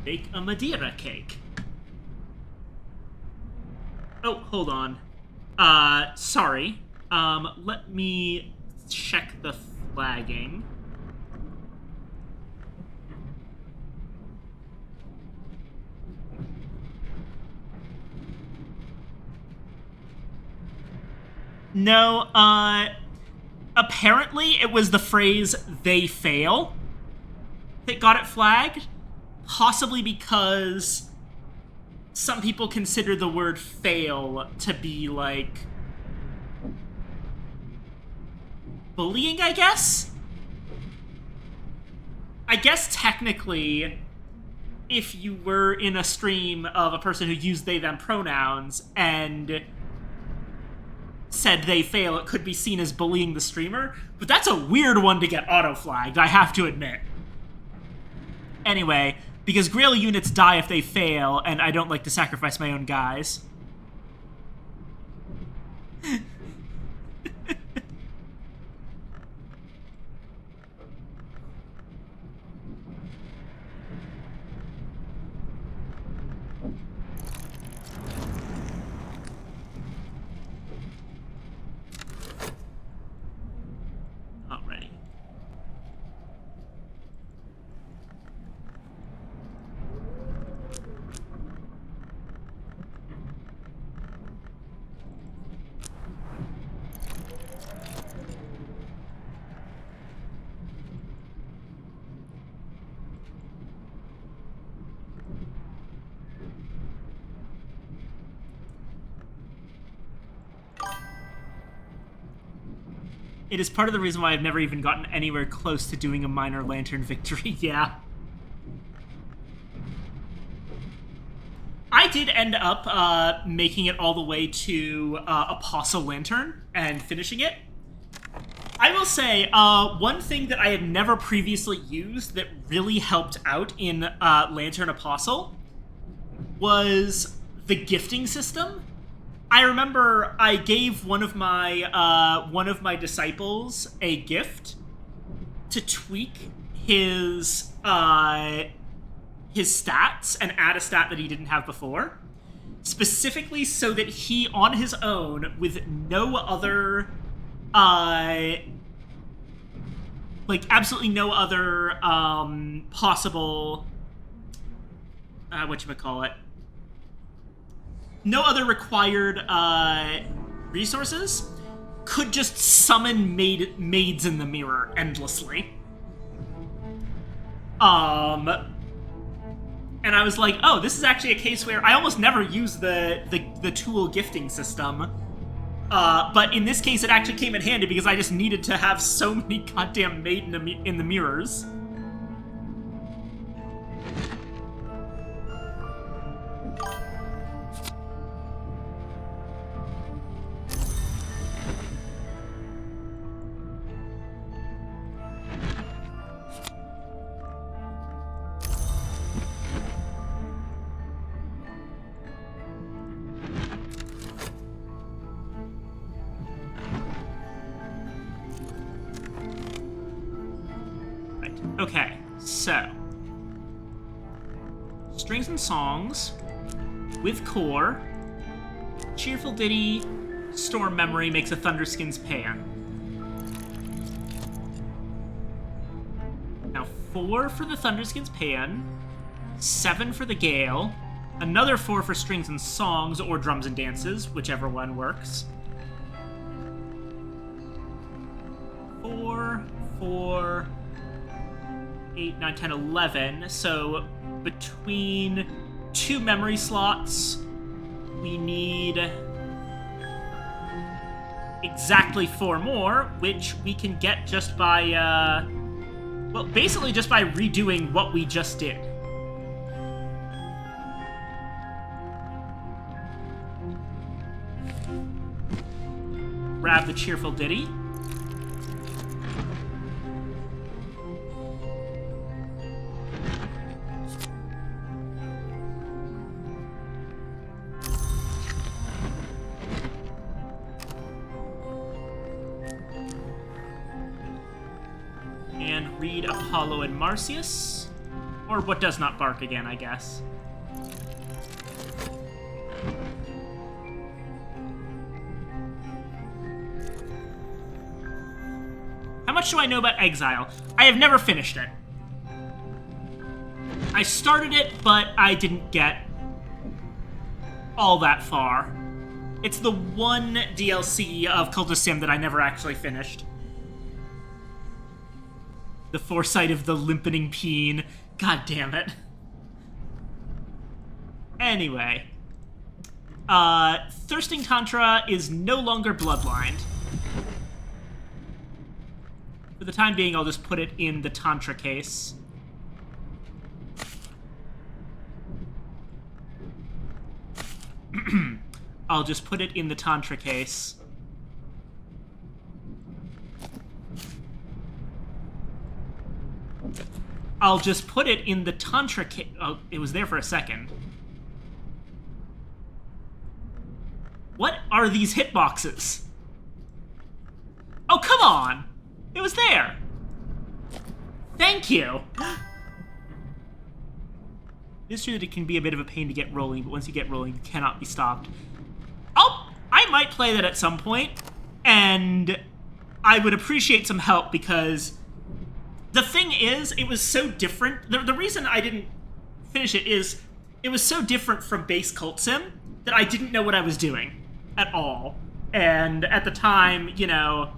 Make a Madeira cake. Oh, hold on. Sorry. Let me check the flagging. No, apparently it was the phrase, "they fail," that got it flagged. Possibly because some people consider the word fail to be, like, bullying, I guess? I guess technically, if you were in a stream of a person who used they, them pronouns and said they fail, it could be seen as bullying the streamer, but that's a weird one to get auto-flagged, I have to admit. Anyway, because Grail units die if they fail, and I don't like to sacrifice my own guys. Alrighty. It is part of the reason why I've never even gotten anywhere close to doing a minor lantern victory, yeah. I did end up making it all the way to Apostle Lantern and finishing it. I will say, one thing that I had never previously used that really helped out in Lantern Apostle was the gifting system. I remember I gave one of my disciples a gift to tweak his stats and add a stat that he didn't have before, specifically so that he, on his own, with no other, absolutely no other possible, whatchamacallit, no other required resources, could just summon maids in the mirror endlessly. And I was like, oh, this is actually a case where I almost never use the tool gifting system. But in this case, it actually came in handy because I just needed to have so many goddamn maid in the mirrors. Okay, so strings and songs with core, cheerful ditty, storm memory makes a Thunderskins pan. Now 4 for the Thunderskins pan, 7 for the Gale, another 4 for strings and songs or drums and dances, whichever one works. 4, 8, 9, 10, 11. So between 2 memory slots, we need exactly 4 more, which we can get just by, well, basically just by redoing what we just did. Grab the cheerful ditty. read Apollo and Marcius. Or What Does Not Bark again, I guess. How much do I know about Exile? I have never finished it. I started it, but I didn't get all that far. It's the one DLC of Cult of Sim that I never actually finished. The Foresight of the Limpening Peen. God damn it. Anyway. Thirsting Tantra is no longer bloodlined. For the time being, I'll just put it in the Tantra case. I'll just put it in the Tantra case. I'll just put it in the Tantra case. Oh, it was there for a second. What are these hitboxes? Oh, come on! It was there! Thank you! It's true that it can be a bit of a pain to get rolling, but once you get rolling, you cannot be stopped. I might play that at some point, and I would appreciate some help, because the thing is, it was so different. The reason I didn't finish it is, it was so different from base Cult Sim that I didn't know what I was doing at all. And at the time, you know,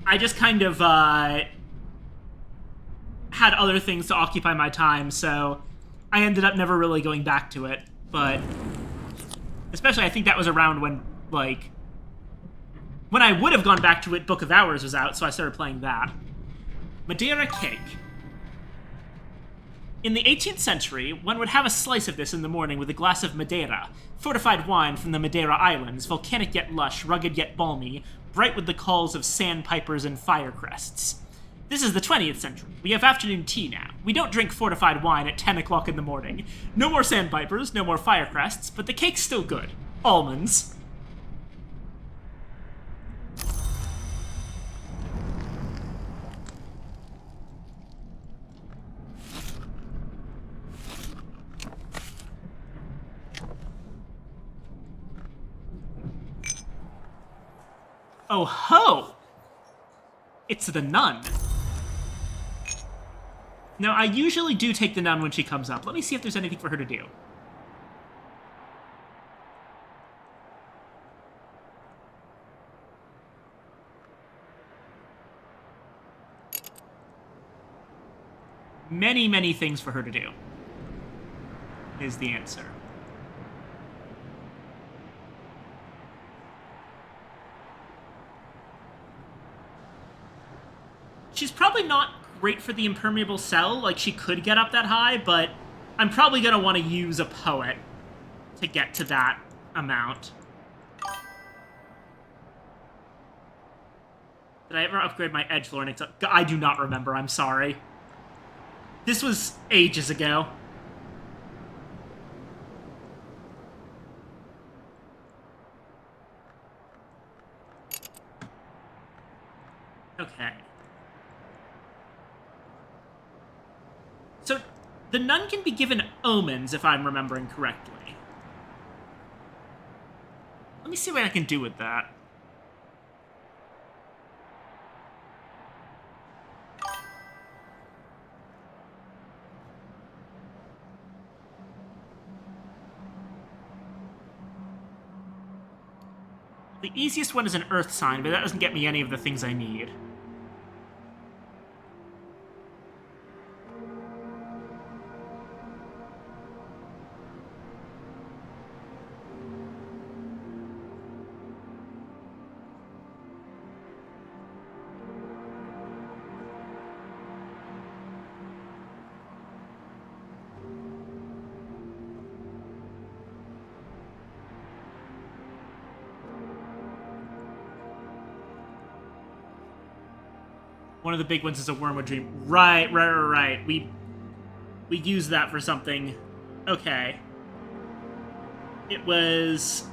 I just kind of had other things to occupy my time, so I ended up never really going back to it. But especially, I think that was around when, like, when I would have gone back to it, Book of Hours was out, so I started playing that. Madeira cake. In the 18th century, one would have a slice of this in the morning with a glass of Madeira, fortified wine from the Madeira Islands, volcanic yet lush, rugged yet balmy, bright with the calls of sandpipers and firecrests. This is the 20th century. We have afternoon tea now. We don't drink fortified wine at 10 o'clock in the morning. No more sandpipers, no more firecrests, but the cake's still good. Almonds. Oh ho! It's the nun. Now, I usually do take the nun when she comes up. Let me see if there's anything for her to do. Many, many things for her to do, is the answer. She's probably not great for the impermeable cell, like she could get up that high, but I'm probably going to want to use a poet to get to that amount. Did I ever upgrade my edgelord? I do not remember, I'm sorry. This was ages ago. Okay. So, the nun can be given omens, if I'm remembering correctly. Let me see what I can do with that. The easiest one is an earth sign, but that doesn't get me any of the things I need. One of the big ones is a Wormwood Dream. Right. We use that for something. Okay. It was...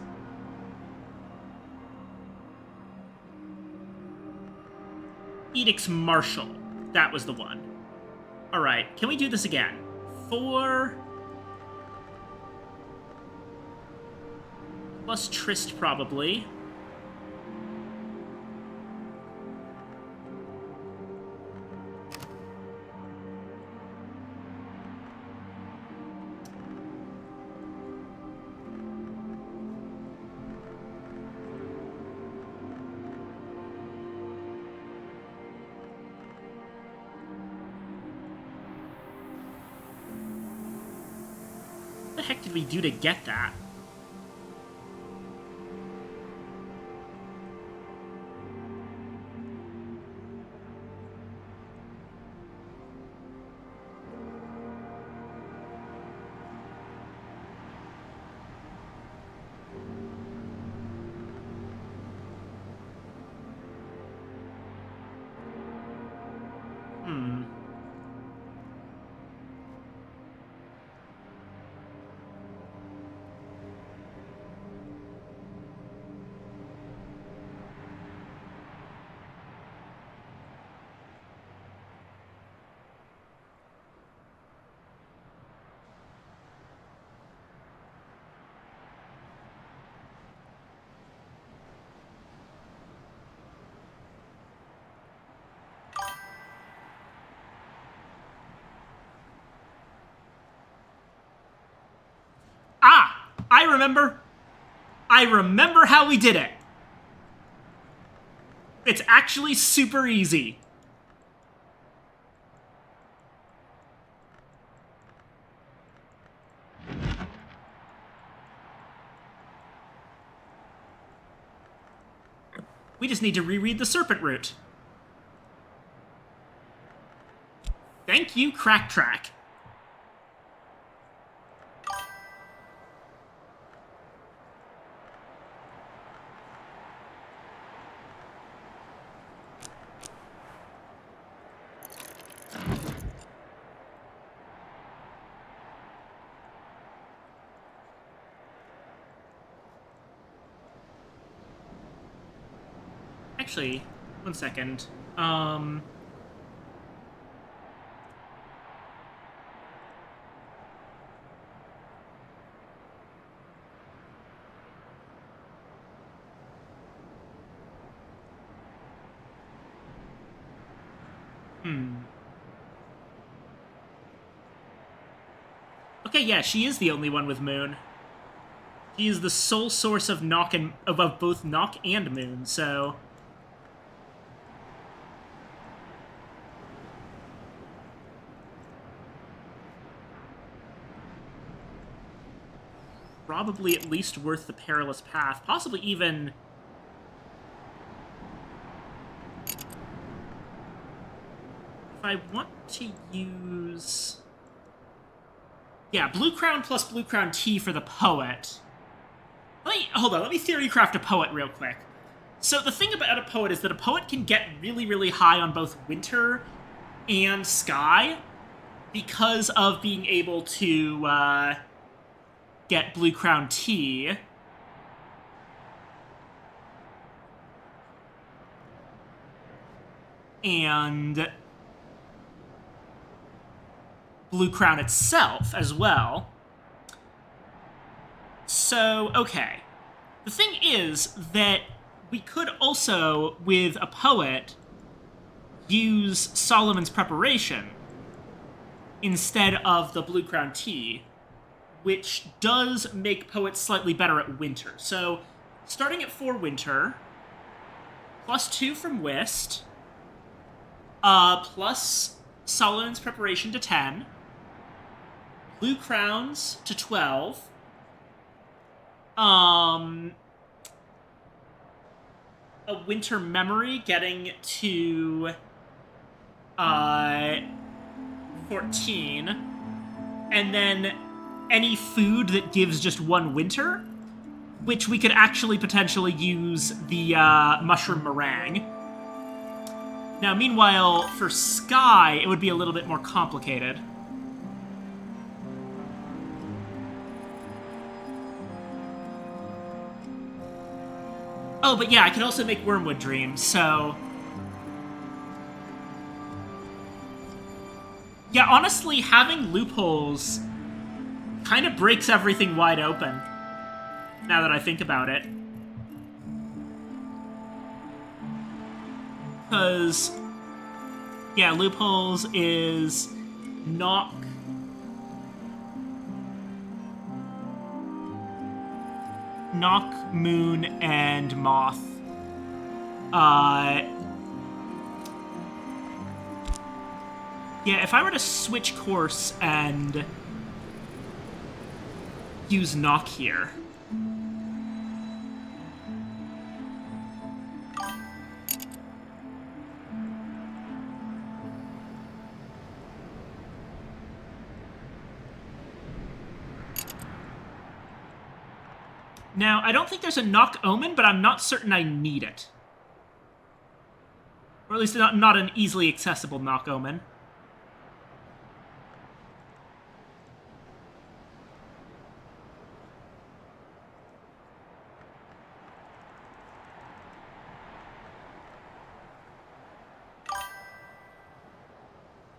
Edict's Marshal. That was the one. Alright, can we do this again? 4... plus Trist, probably. What the heck did we do to get that? Ah! I remember! I remember how we did it! It's actually super easy. We just need to reread the Serpent Route. Thank you, Crack Track. Actually, one second. Okay, yeah, she is the only one with Moon. He is the sole source of Nock and of both Nock and Moon, so probably at least worth the perilous path. Possibly even... if I want to use... yeah, Blue Crown plus Blue Crown T for the Poet. Hold on, let me theorycraft a Poet real quick. So the thing about a Poet is that a Poet can get really, really high on both Winter and Sky because of being able to get Blue Crown T. And Blue Crown itself as well. So, okay. The thing is that we could also, with a Poet, use Solomon's Preparation instead of the Blue Crown Tea, which does make Poets slightly better at Winter. So, starting at 4 Winter, plus 2 from Whist, plus Solomon's Preparation to 10, Blue Crowns to 12, a Winter Memory getting to 14, and then any food that gives just 1 Winter, which we could actually potentially use the Mushroom Meringue. Now, meanwhile, for Sky, it would be a little bit more complicated. Oh, but yeah, I can also make Wormwood Dream, so... Yeah, honestly, having loopholes kind of breaks everything wide open, now that I think about it. Because, yeah, loopholes is knock, moon, and moth. Yeah, if I were to switch course and use knock here. Now, I don't think there's a knock omen, but I'm not certain I need it. Or at least not an easily accessible knock omen.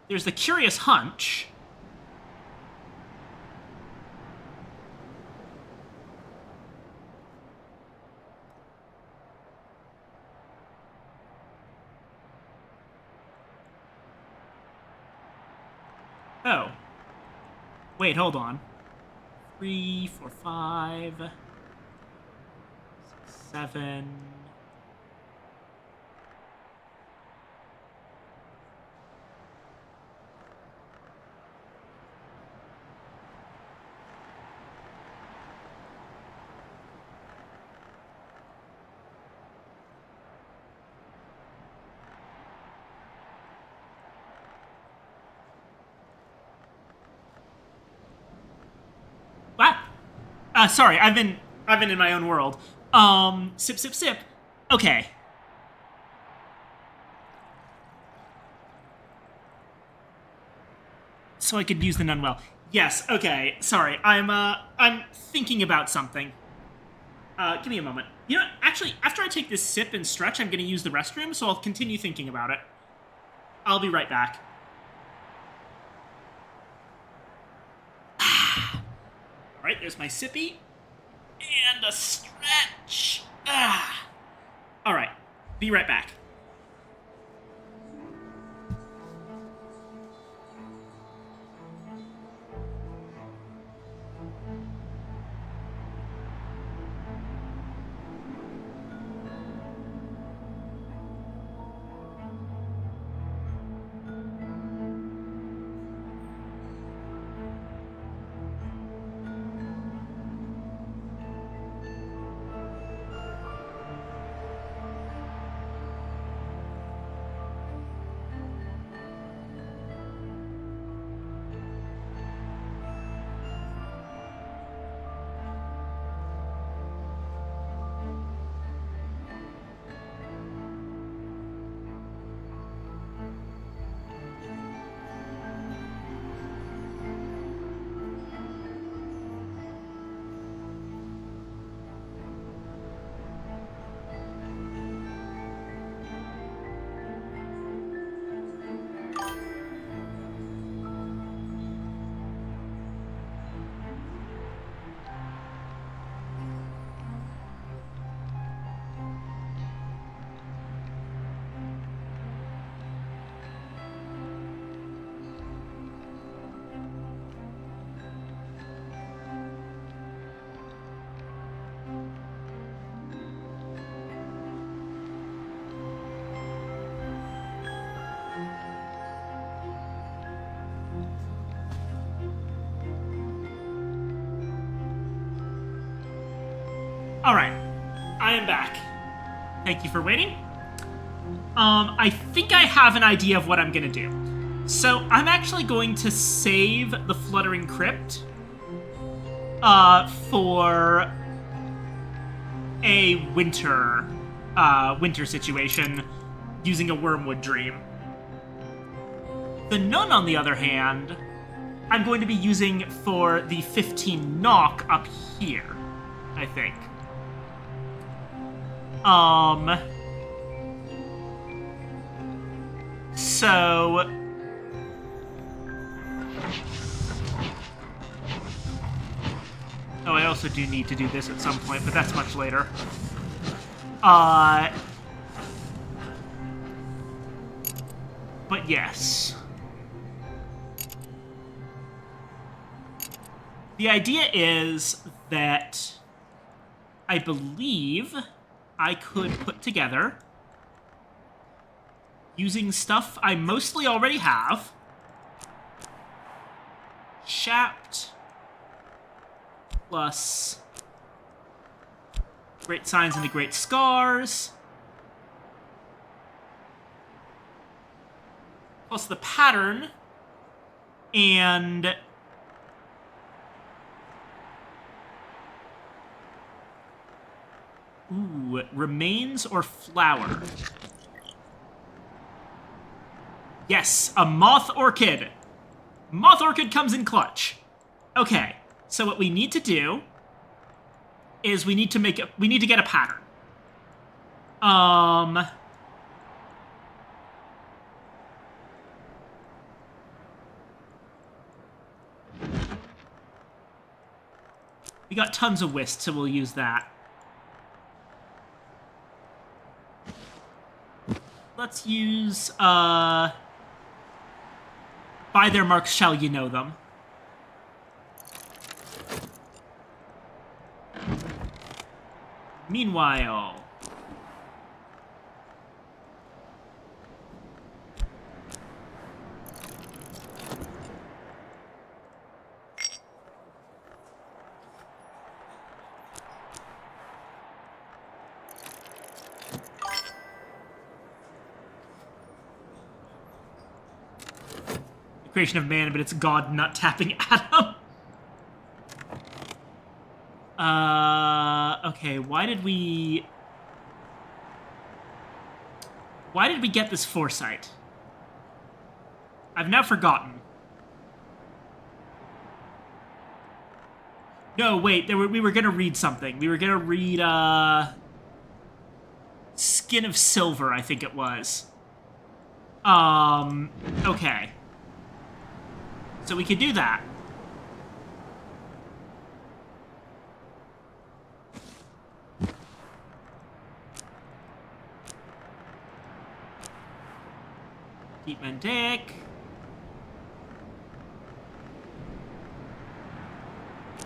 There's the Curious Hunch. Oh. Wait, hold on. 3, 4, 5, 6, 7. Wow. Sorry, I've been in my own world. Sip, sip, sip. Okay. So I could use the nun well. Yes. Okay. Sorry. I'm thinking about something. Give me a moment. You know, actually, after I take this sip and stretch, I'm going to use the restroom, so I'll continue thinking about it. I'll be right back. All right, there's my sippy. And a stretch. All right, be right back. All right, I am back. Thank you for waiting. I think I have an idea of what I'm gonna do. So I'm actually going to save the Fluttering Crypt for a winter situation using a Wormwood Dream. The Nun, on the other hand, I'm going to be using for the 15 knock up here, I think. So Oh, I also do need to do this at some point, but that's much later. But yes. The idea is that I believe I could put together, using stuff I mostly already have, Shapt plus Great Signs into Great Scars, plus the pattern, and ooh, remains or flower. Yes, a Moth Orchid. Moth Orchid comes in clutch. Okay, so what we need to do is we need to get a pattern. We got tons of whist, so we'll use that. Let's use, by their marks shall you know them. Meanwhile... creation of man, but it's God not tapping Adam. Okay, why did we get this foresight? I've now forgotten. No, wait, we were gonna read something. We were gonna read, Skin of Silver, I think it was. Okay. So we could do that. Deep Mendic.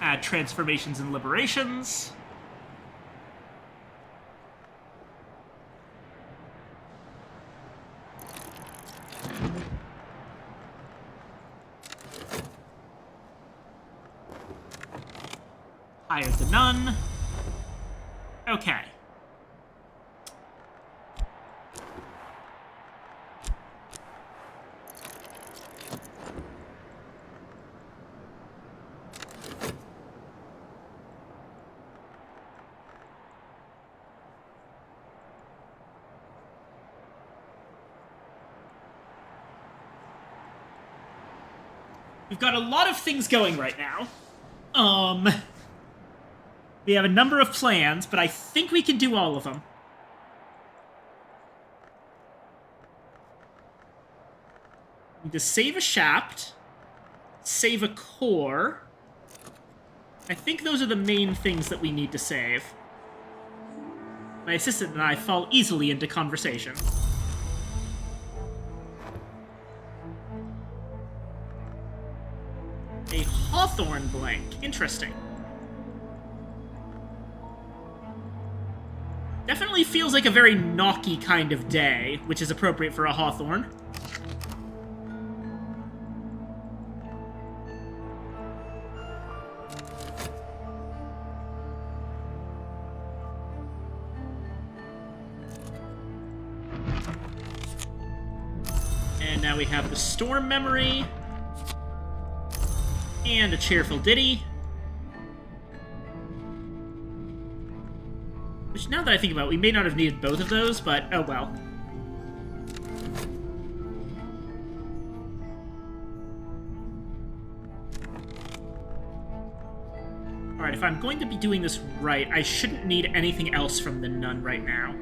Add transformations and liberations. Hire the Nun. Okay. We've got a lot of things going right now. We have a number of plans, but I think we can do all of them. We need to save a Shapt, save a Core. I think those are the main things that we need to save. My assistant and I fall easily into conversation. A Hawthorn blank. Interesting. Definitely feels like a very knocky kind of day, which is appropriate for a Hawthorn. And now we have the Storm Memory. And a Cheerful Ditty. Which, now that I think about it, we may not have needed both of those, but oh well. Alright, if I'm going to be doing this right, I shouldn't need anything else from the Nun right now.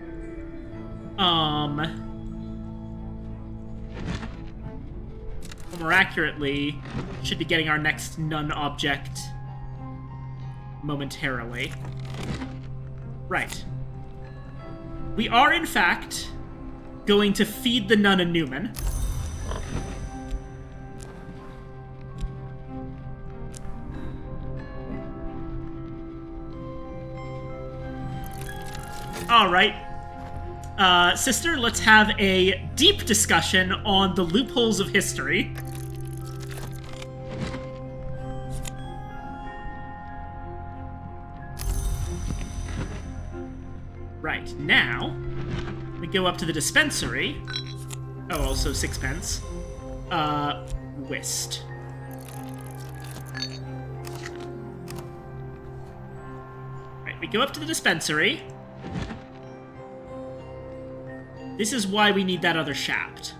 more accurately, should be getting our next nun object momentarily. Right. We are, in fact, going to feed the nun a Newman. Alright. Sister, let's have a deep discussion on the loopholes of history. Right, now, we go up to the dispensary. Oh, also sixpence. Whist. Right, we go up to the dispensary. This is why we need that other shaft.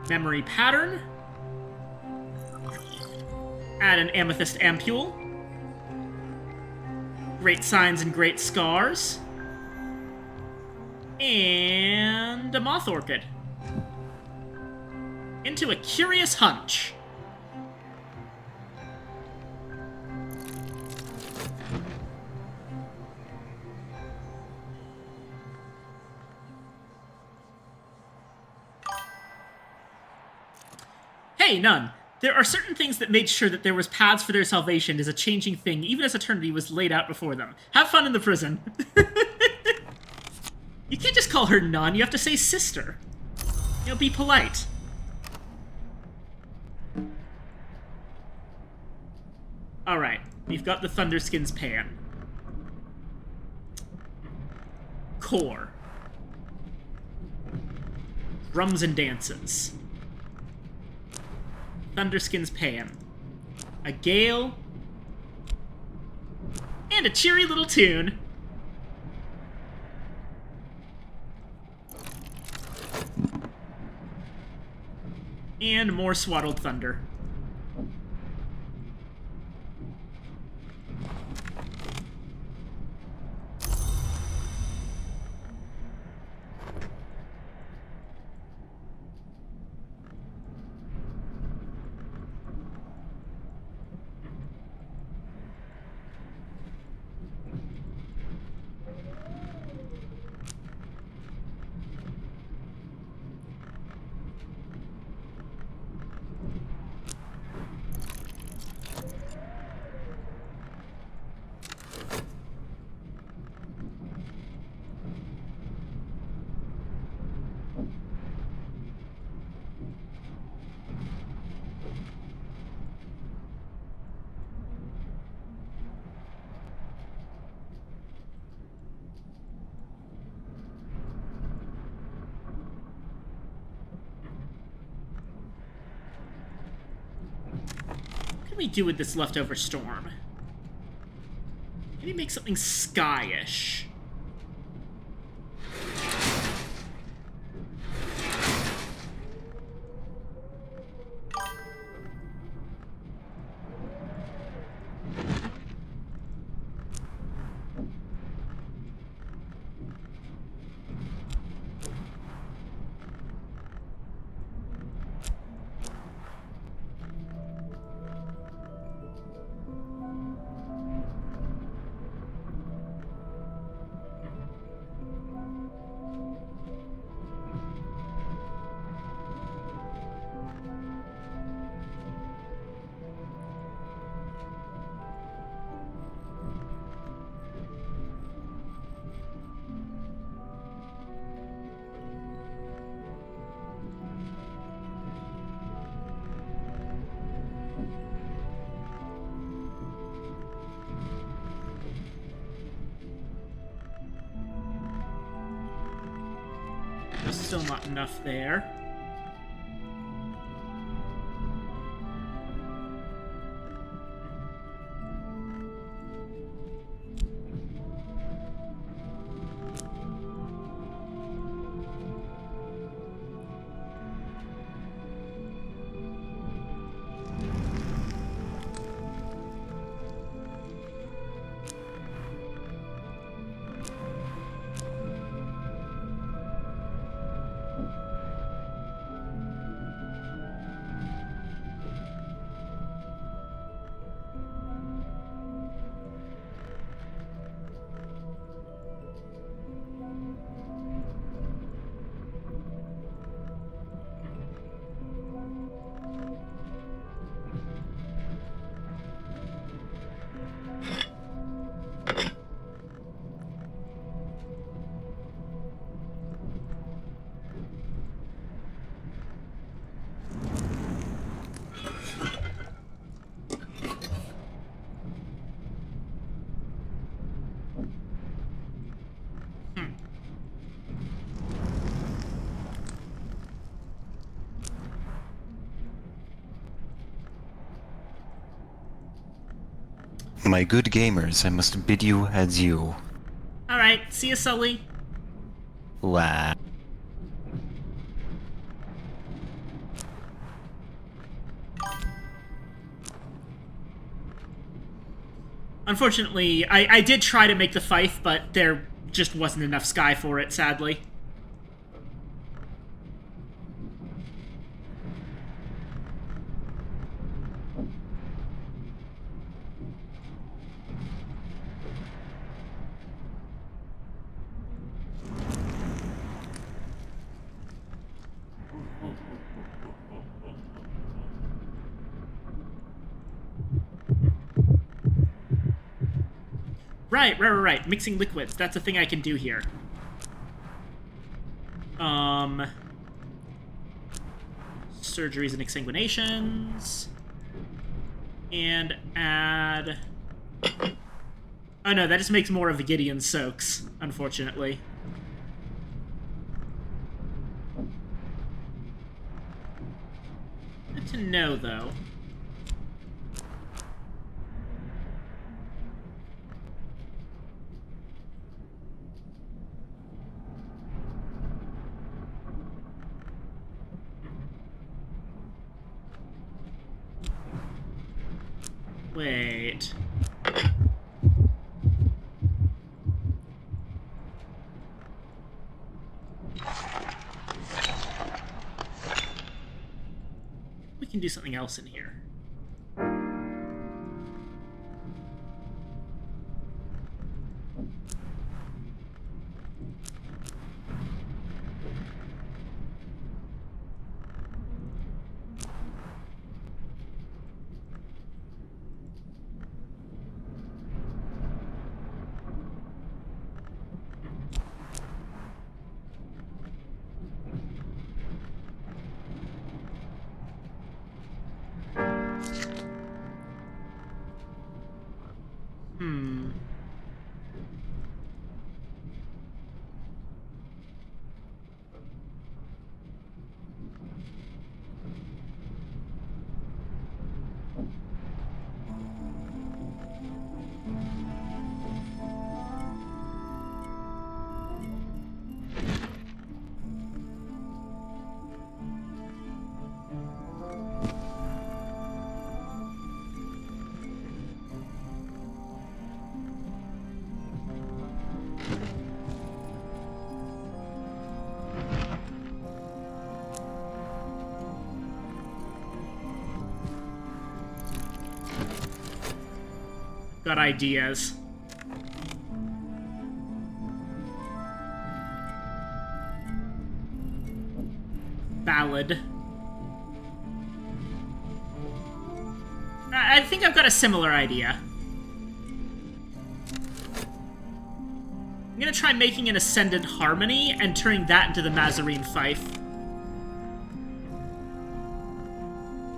Memory pattern. Add an amethyst ampule. Great signs and great scars. And a moth orchid. Into a curious hunch. Hey, Nun. There are certain things that made sure that there was paths for their salvation as a changing thing, even as eternity was laid out before them. Have fun in the prison. You can't just call her Nun, you have to say sister. You know, be polite. Alright, we've got the Thunderskin's pan. Core. Drums and dances. Thunderskin's pan. A gale. And a cheery little tune. And more swaddled thunder. What can we do with this leftover storm? Maybe make something skyish. There's still not enough there. My good gamers, I must bid you adieu. Alright, see you, Sully. La. Unfortunately, I did try to make the Fife, but there just wasn't enough sky for it, sadly. Right. Mixing liquids. That's a thing I can do here. Surgeries and exsanguinations. And add... Oh no, that just makes more of the Gideon soaks, unfortunately. Good to know, though. Wait. We can do something else in here. Got ideas. Ballad. I think I've got a similar idea. I'm gonna try making an Ascendant Harmony and turning that into the Mazarine Fife.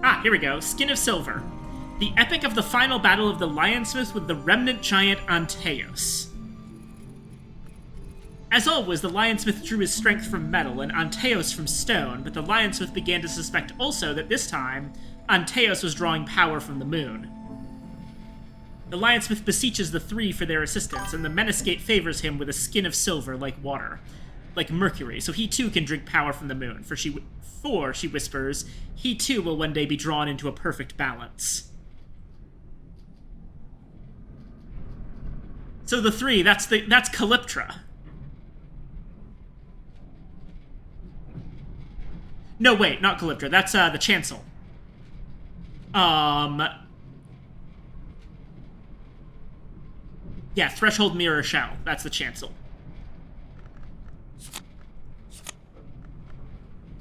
Ah, here we go. Skin of Silver. The epic of the final battle of the Lionsmith with the remnant giant Antaeus. As always, the Lionsmith drew his strength from metal and Antaeus from stone, but the Lionsmith began to suspect also that this time, Antaeus was drawing power from the moon. The Lionsmith beseeches the three for their assistance, and the Menascate favors him with a skin of silver like water, like mercury, so he too can drink power from the moon, for she whispers, he too will one day be drawn into a perfect balance. So the three, that's Calyptra. No, wait, not Calyptra. That's the Chancel. Yeah, Threshold Mirror Shell. That's the Chancel.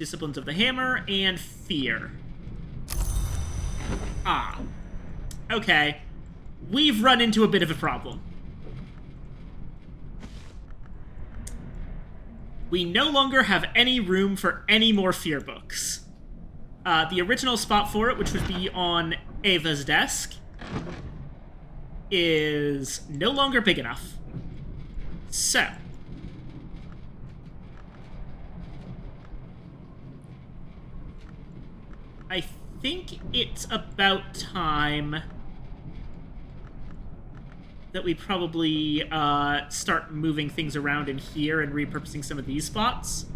Disciplines of the Hammer and Fear. Ah. Okay. We've run into a bit of a problem. We no longer have any room for any more Fear books. The original spot for it, which would be on Ava's desk, is no longer big enough. So, I think it's about time that we probably start moving things around in here and repurposing some of these spots.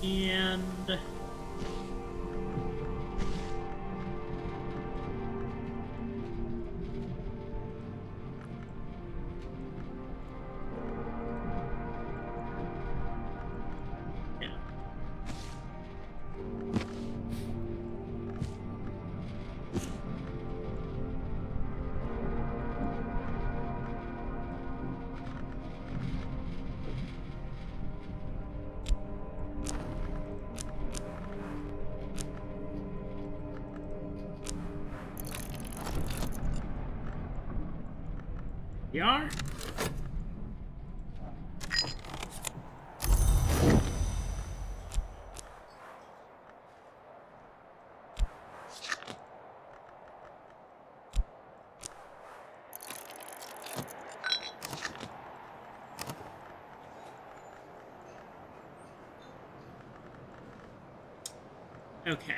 And yeah. We are. Okay.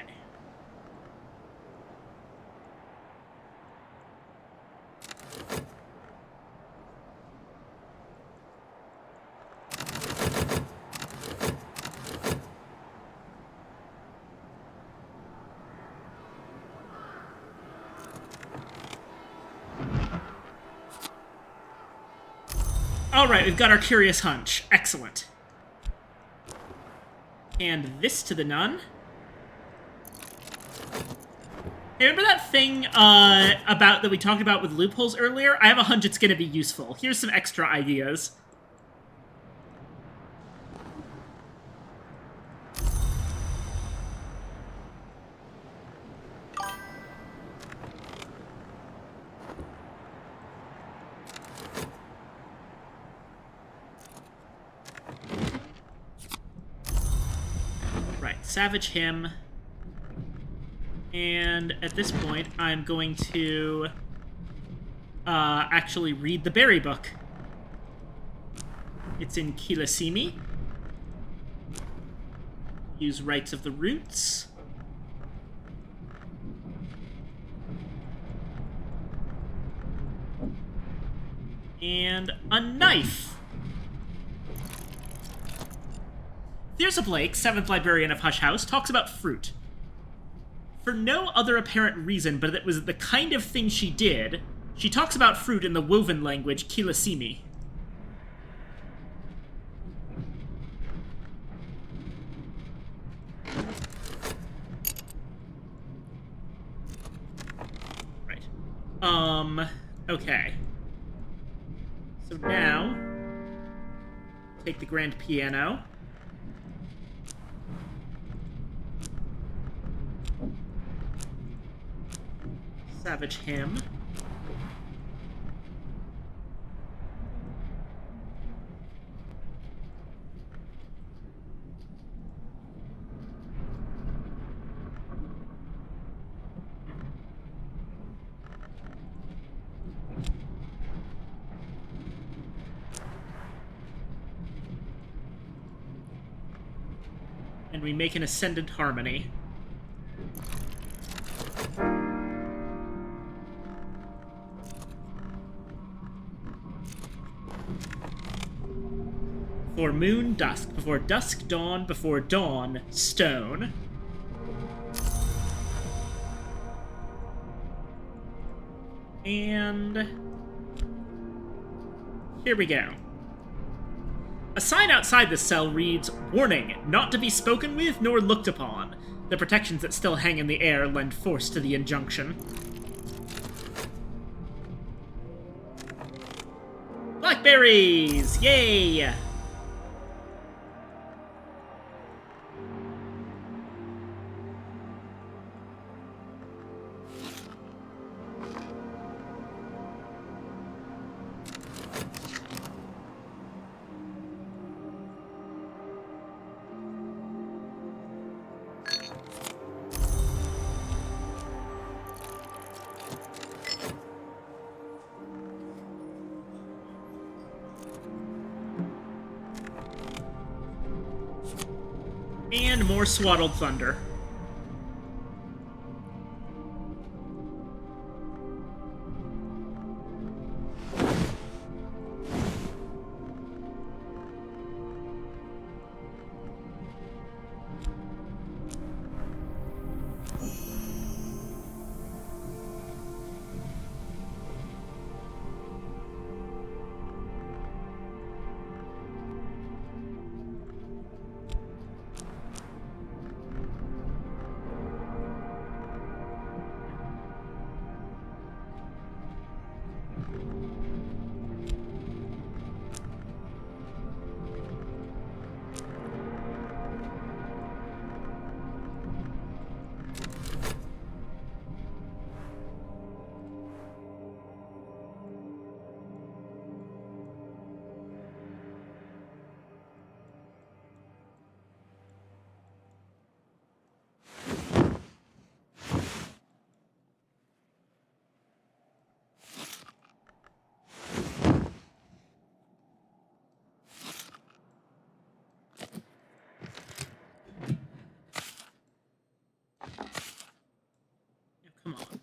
All right, we've got our curious hunch. Excellent. And this to the nun. Hey, remember that thing about that we talked about with loopholes earlier? I have a hunch it's going to be useful. Here's some extra ideas. Right, savage him. And at this point, I'm going to actually read the berry book. It's in Kilasimi. Use Rites of the Roots. And a knife. Thirsa Blake, 7th librarian of Hush House, talks about fruit. for no other apparent reason but that it was the kind of thing she did, she talks about fruit in the woven language Kilasimi. Right. Okay. So now, take the grand piano. Savage hymn. And we make an ascendant harmony. Before moon, dusk. Before dusk, dawn. Before dawn, stone. And here we go. A sign outside the cell reads, "Warning, not to be spoken with nor looked upon." The protections that still hang in the air lend force to the injunction. Blackberries! Yay! And more swaddled thunder. Come on.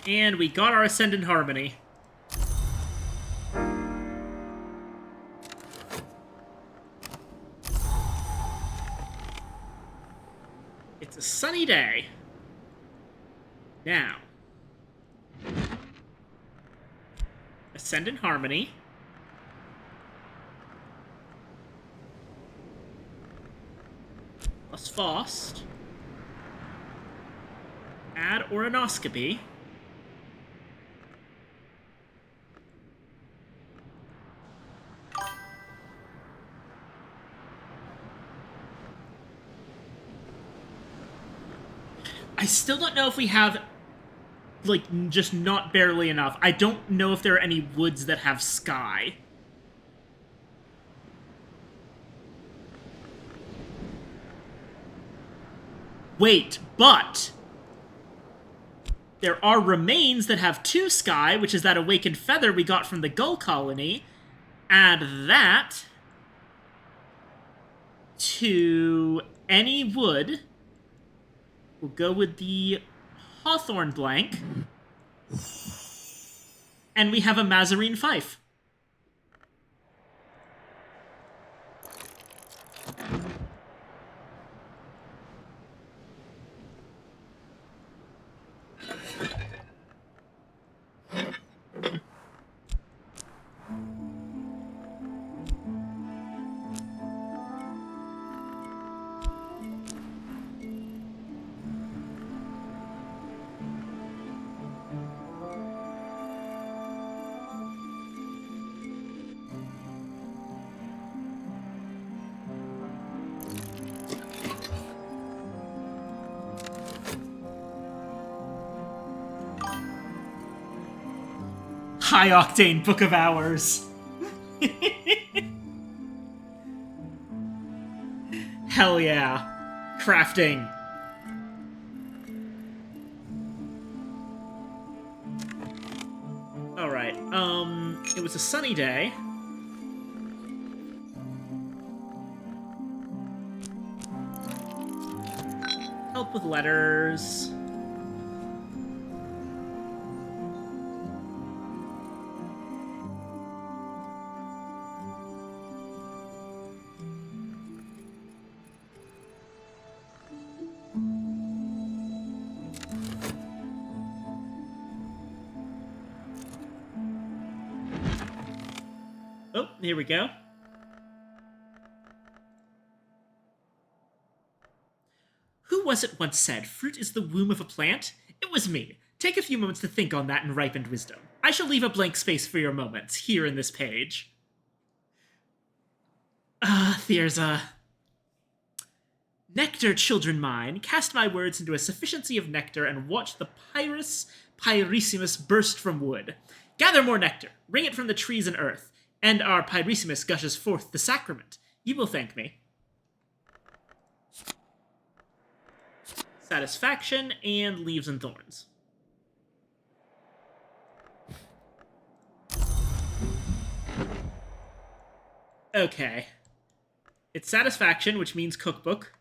And And we got our Ascendant Harmony. It's a sunny day. Now, Ascendant Harmony. Plus Faust. Add Oronoscopy. I still don't know if we have, like, just not barely enough. I don't know if there are any woods that have sky. Wait, but there are remains that have 2 sky, which is that awakened feather we got from the gull colony. Add that to any wood. We'll go with the Hawthorn blank. And we have a Mazarine Fife. High Octane Book of Hours. Hell yeah. Crafting. Alright, it was a sunny day. Help with letters. Oh, here we go. Who was it once said, fruit is the womb of a plant? It was me. Take a few moments to think on that in ripened wisdom. I shall leave a blank space for your moments, here in this page. Thyrza. Nectar, children mine, cast my words into a sufficiency of nectar and watch the Pyrus Pyrissimus burst from wood. Gather more nectar, wring it from the trees and earth, and our Pyrissimus gushes forth the sacrament. You will thank me. Satisfaction and leaves and thorns. Okay. It's satisfaction, which means cookbook.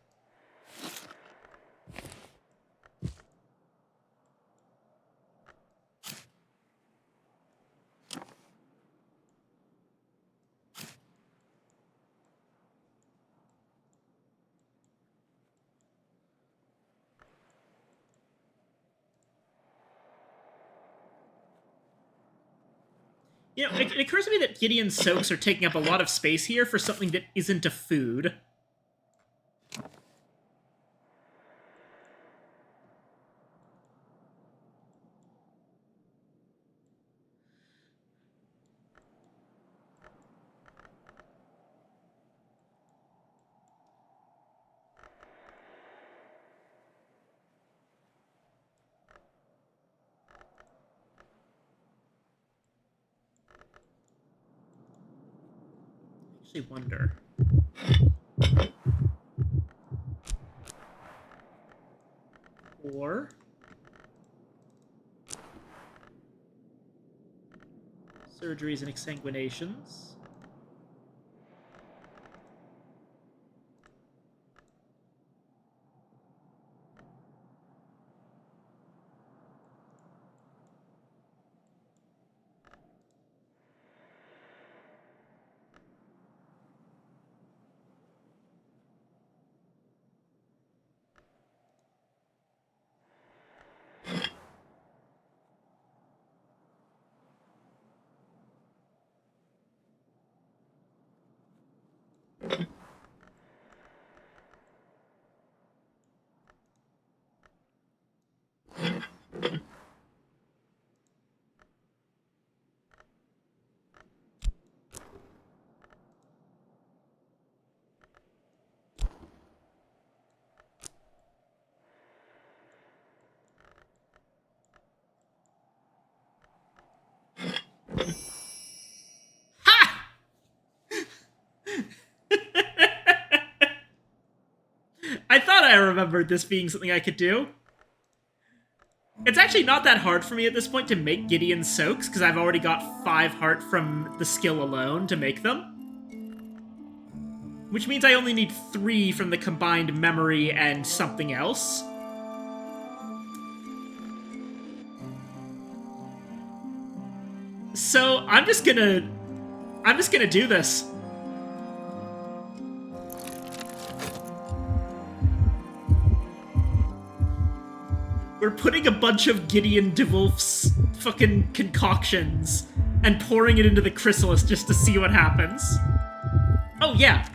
You know, it occurs to me that Gideon's soaks are taking up a lot of space here for something that isn't a food. I actually wonder. Or surgeries and exsanguinations. I remembered this being something I could do. It's actually not that hard for me at this point to make Gideon soaks, because I've already got 5 heart from the skill alone to make them. Which means I only need 3 from the combined memory and something else. So I'm just gonna do this. We're putting a bunch of Gideon DeWolf's fucking concoctions and pouring it into the chrysalis just to see what happens. Oh yeah.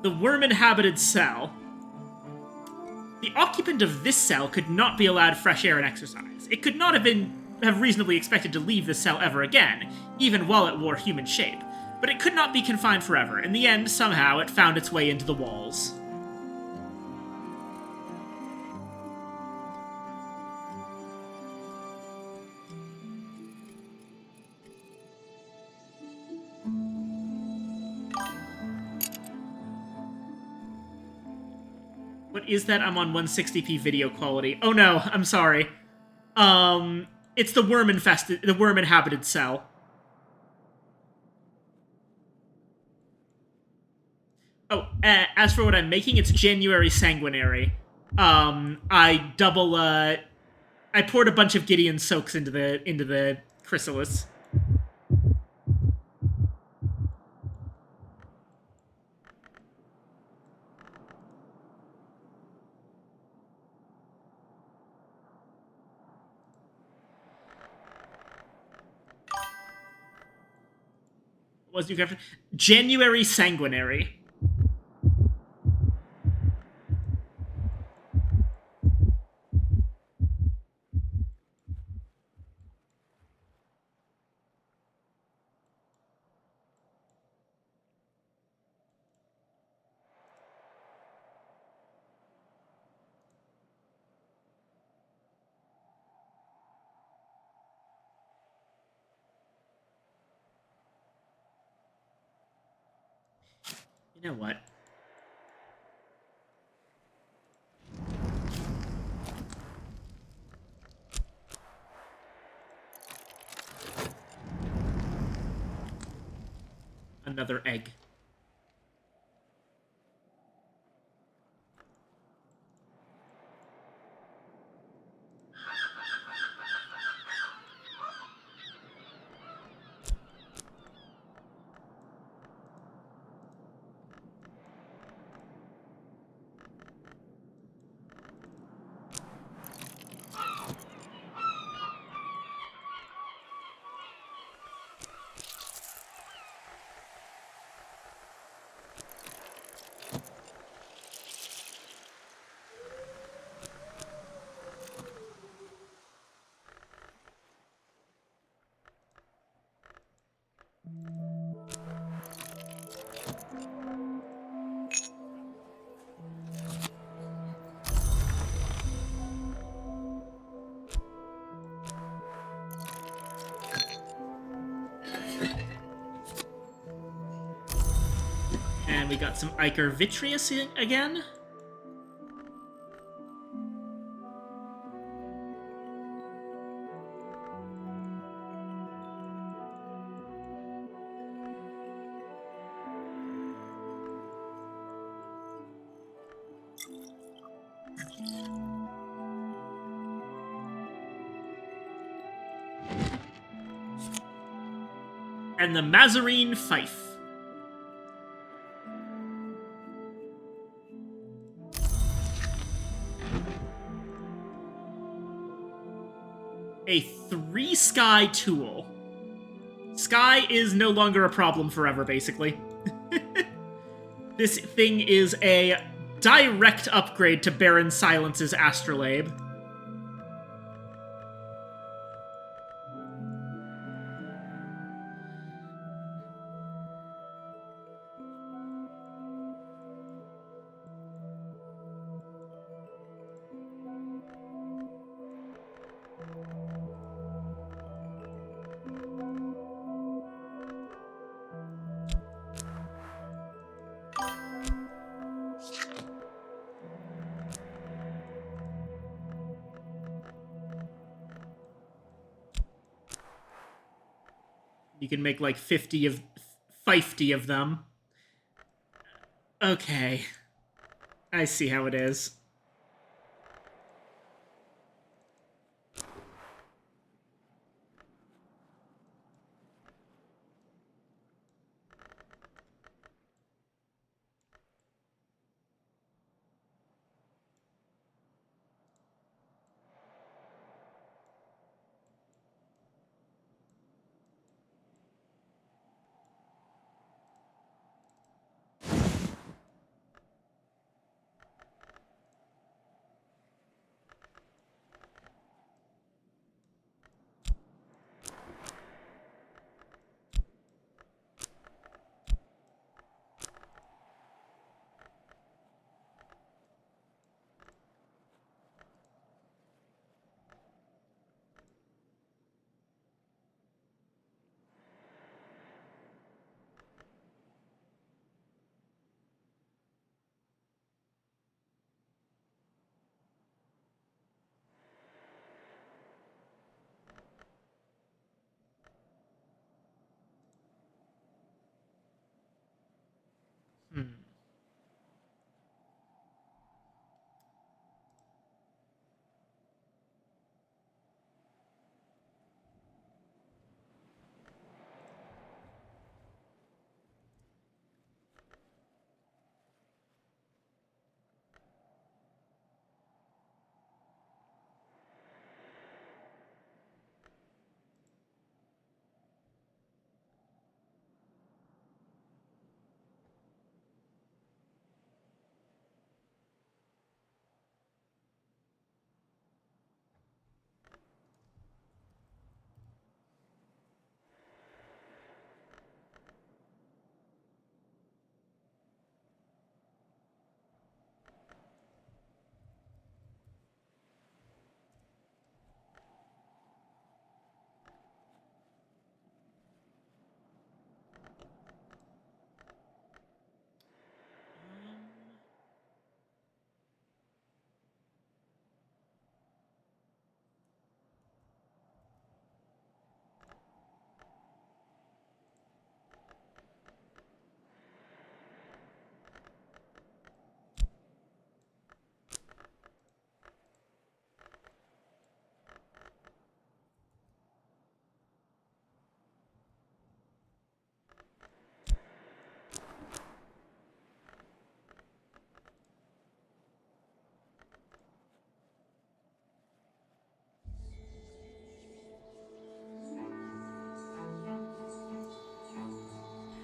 The worm-inhabited cell. The occupant of this cell could not be allowed fresh air and exercise. It could not have reasonably expected to leave this cell ever again, even while it wore human shape. But it could not be confined forever. In the end, somehow, it found its way into the walls. What is that? I'm on 160p video quality. Oh no, I'm sorry. It's the worm-inhabited cell. Oh, as for what I'm making, it's January Sanguinary. I poured a bunch of Gideon soaks into the chrysalis. What was your caption? January Sanguinary. You know what? Another egg. And we got some Ichor Vitreous again. And the Mazarine Fife. A 3 sky tool. Sky is no longer a problem forever, basically. This thing is a direct upgrade to Baron Silence's Astrolabe. You can make like 50 of them. Okay. I see how it is. Hmm.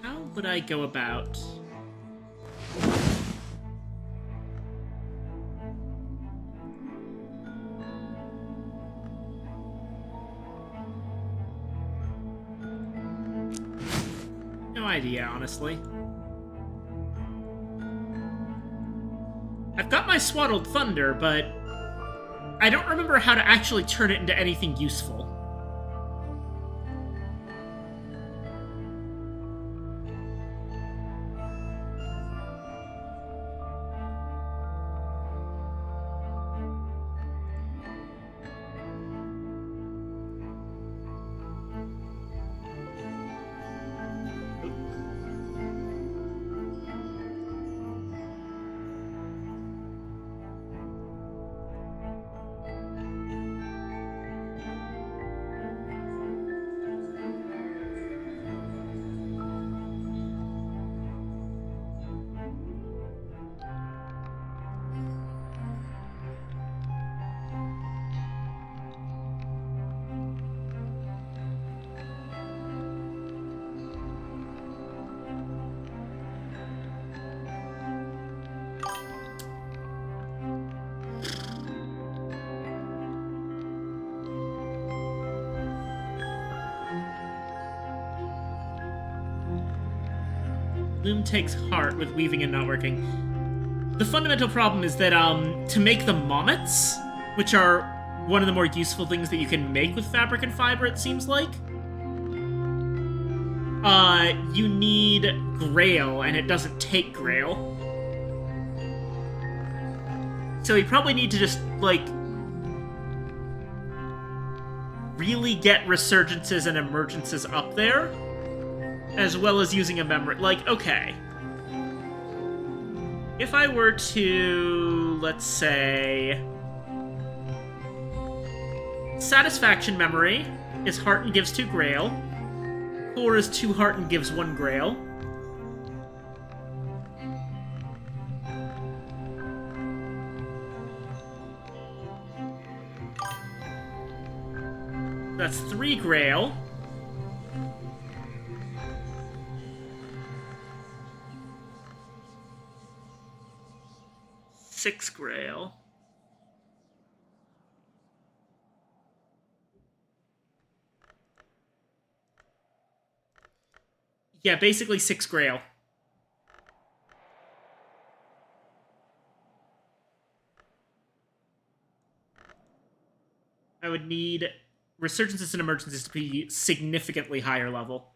How would I go about... No idea, honestly. I've got my Swaddled Thunder, but I don't remember how to actually turn it into anything useful. Loom takes heart with weaving and not working. The fundamental problem is that to make the mommets, which are one of the more useful things that you can make with fabric and fiber, it seems like, you need Grail, and it doesn't take Grail. So you probably need to just, like, really get resurgences and emergences up there. as well as using a memory. Like, okay. If I were to, let's say, Satisfaction memory is heart and gives 2 Grail. Core is 2 heart and gives 1 Grail. That's 3 Grail. Six Grail. Yeah, basically 6 Grail. I would need Resurgences and Emergencies to be significantly higher level.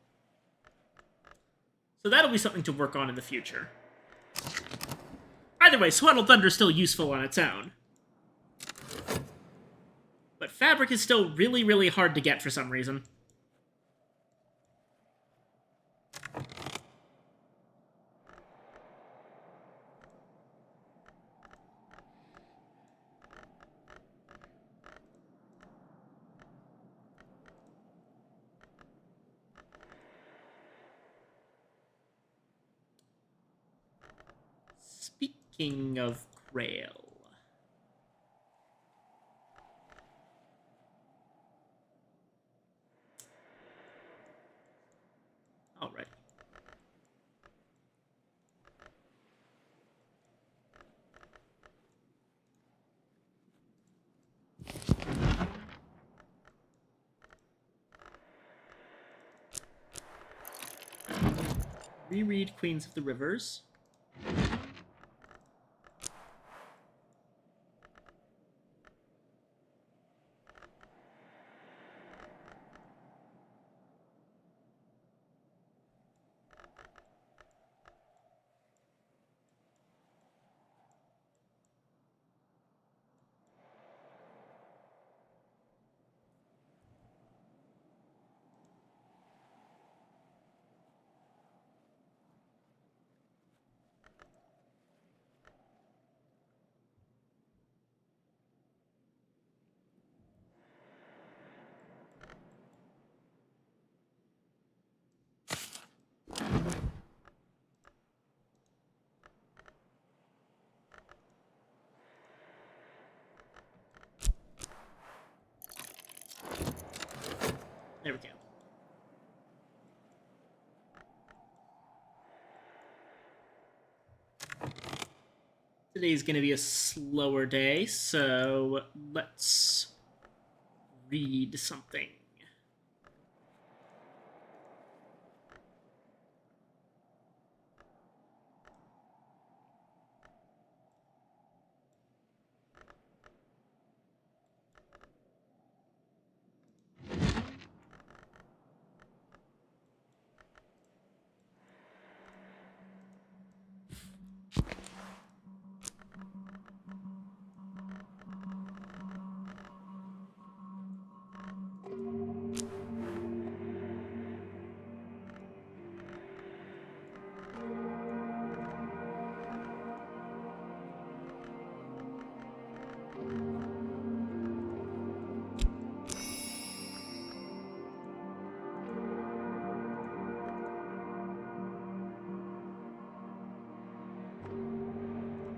So that'll be something to work on in the future. Either way, Swaddle Thunder is still useful on its own. But Fabric is still really, really hard to get for some reason. Speaking of Grail. Alright. Reread Queens of the Rivers. There we go. Today's going to be a slower day, so let's read something.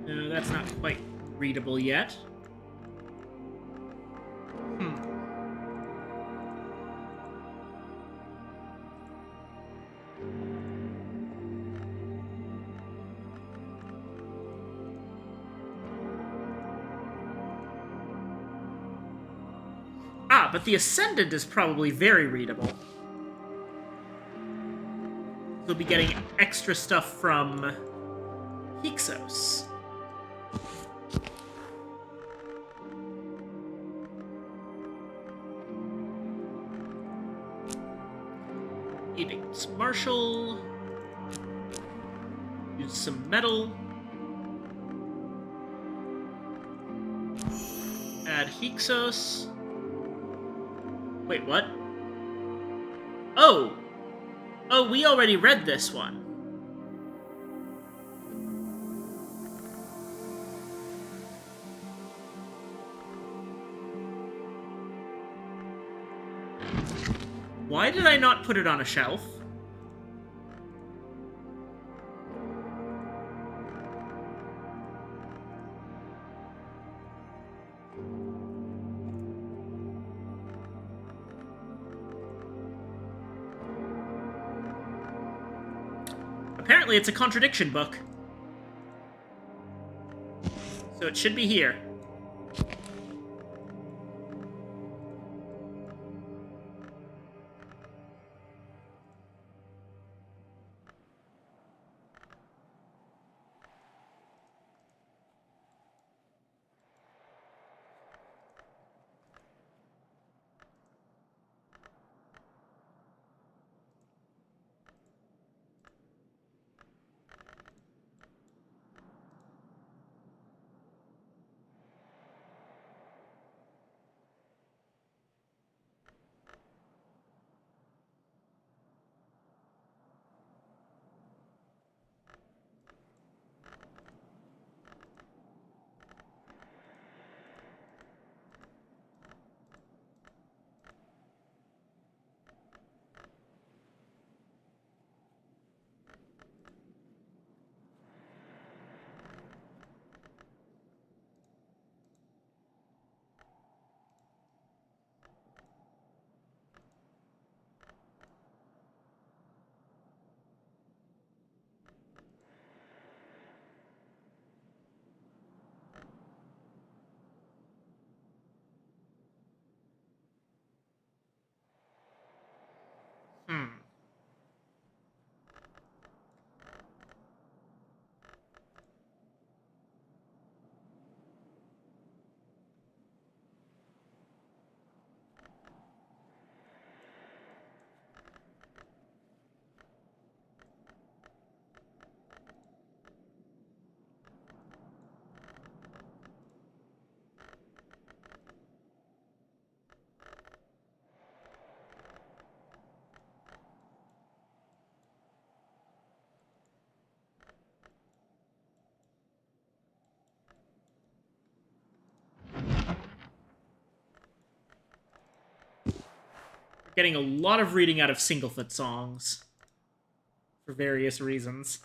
No, that's not quite readable yet. Ah, but the Ascendant is probably very readable. We'll be getting extra stuff from Hyksos. Edict's Marshal. Use some metal. Add Hyksos. Wait, what? Oh! Oh, we already read this one. Why did I not put it on a shelf? Apparently it's a contradiction book. So it should be here. Hmm. We're getting a lot of reading out of Singlefoot songs. For various reasons.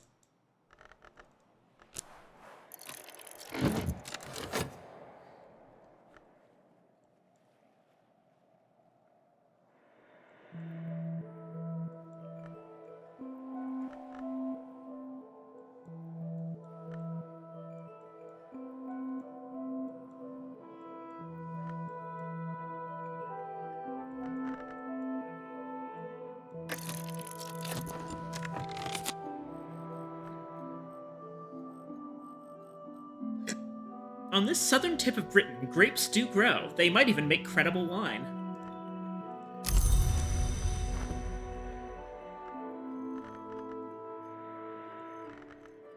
On this southern tip of Britain, grapes do grow. They might even make credible wine.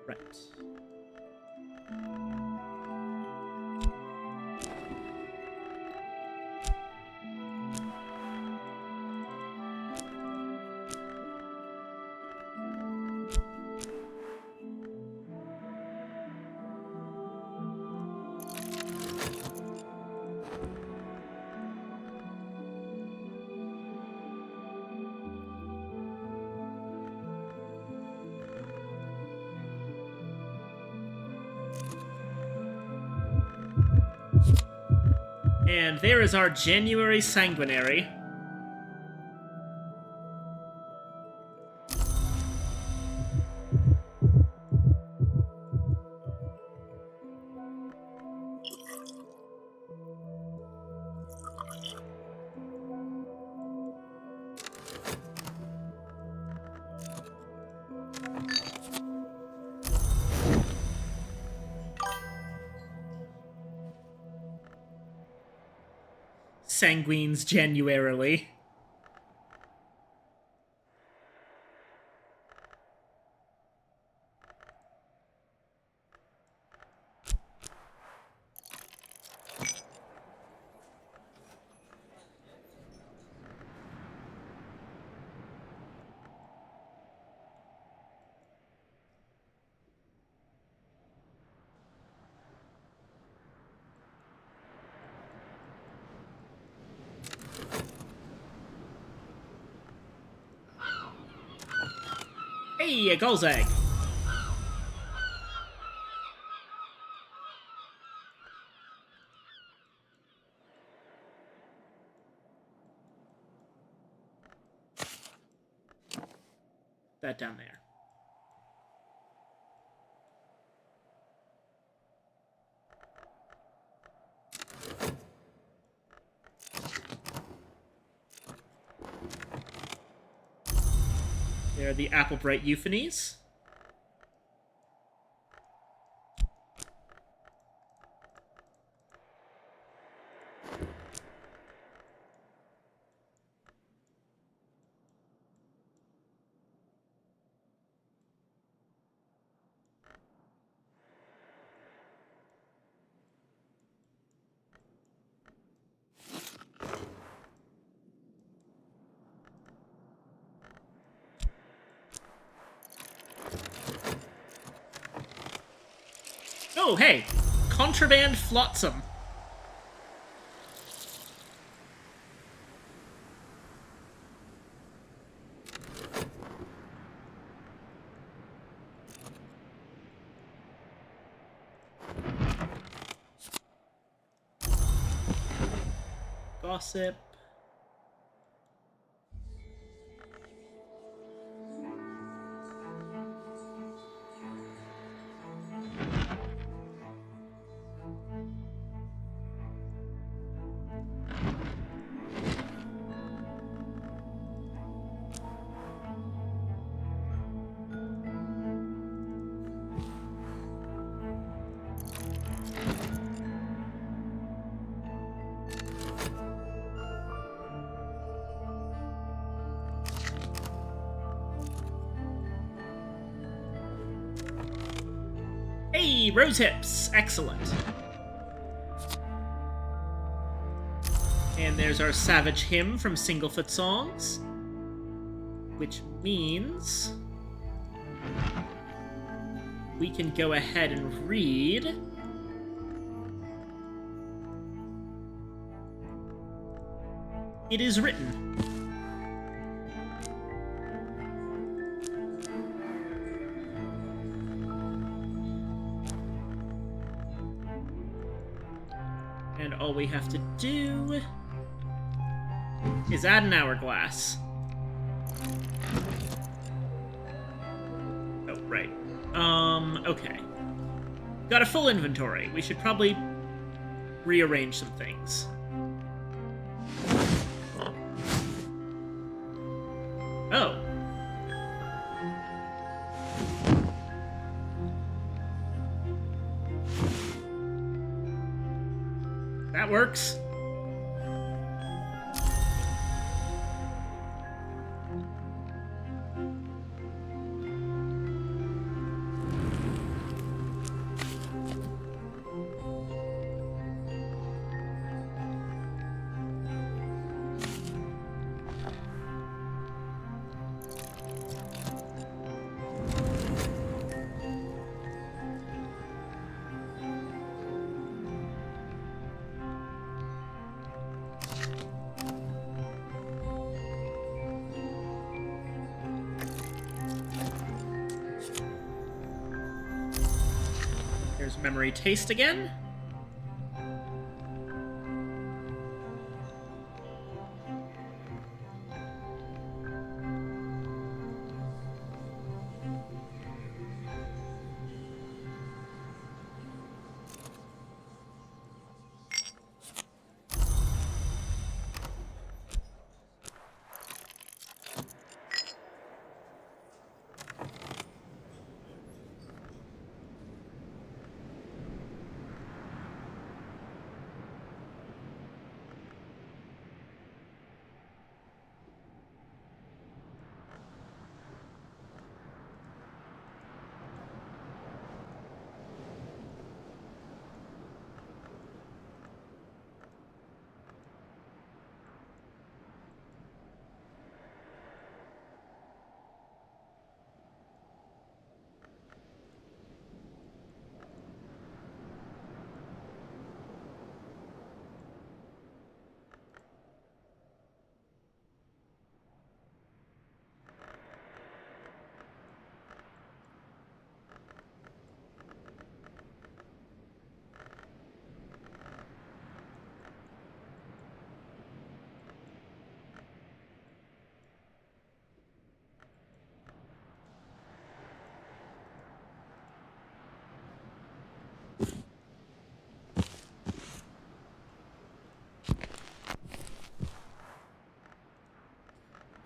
Right. And there is our January Sanguinary. Sanguines Januarily. Hey, a Gull's Egg! That down there. There are the Applebright Euphonies. Oh, hey! Contraband Flotsam. Gossip. Hey, Rose Hips! Excellent. And there's our Savage Hymn from Singlefoot Songs. Which means we can go ahead and read It Is Written. And all we have to do is add an hourglass. Oh, right. Okay. Got a full inventory. We should probably rearrange some things. Oh. That works. Here's Memory Taste again.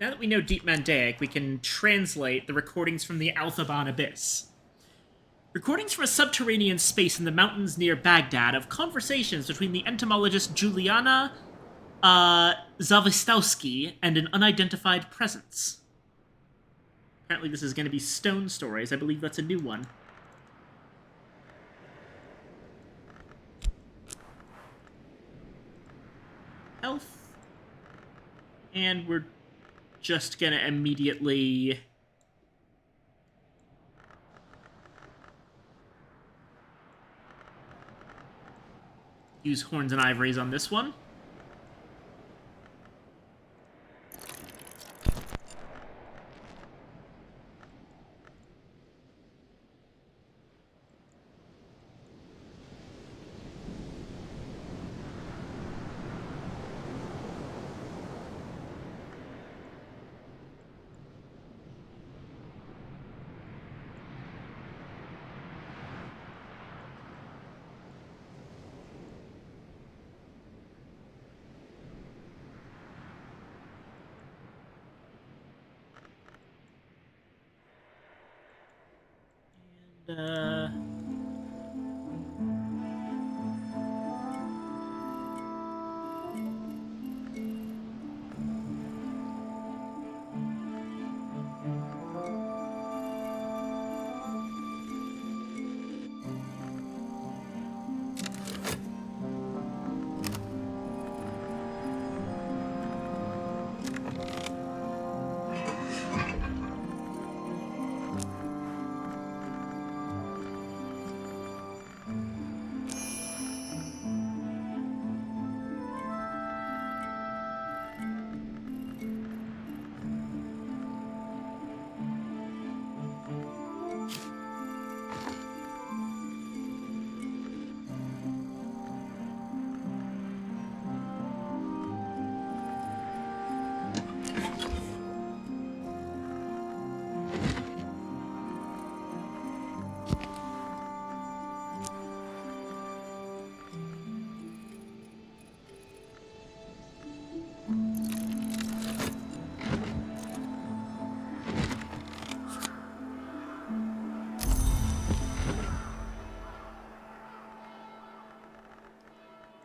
Now that we know Deep Mandaic, we can translate the recordings from the Althaban Abyss. Recordings from a subterranean space in the mountains near Baghdad of conversations between the entomologist Juliana Zawistowski and an unidentified presence. Apparently this is going to be Stone Stories. I believe that's a new one. Health. And we're just going to immediately... use Horns and Ivories on this one. And,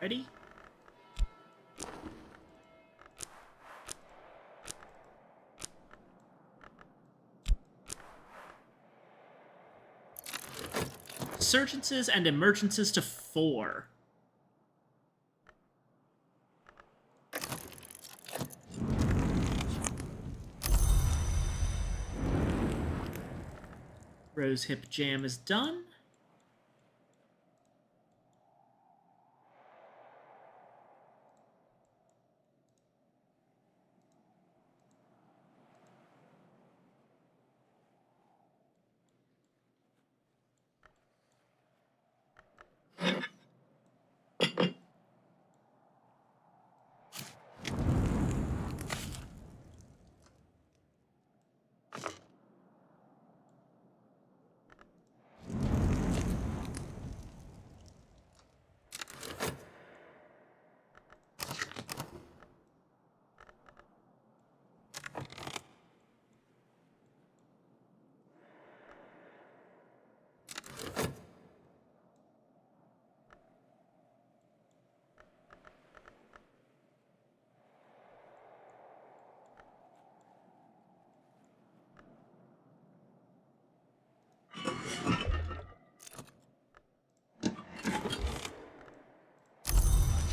ready? Surgences and emergences to 4. Rosehip Jam is done.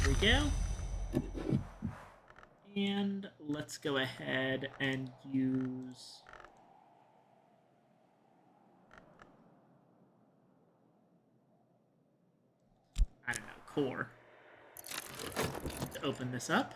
There we go. And let's go ahead and use... I don't know, core. To open this up.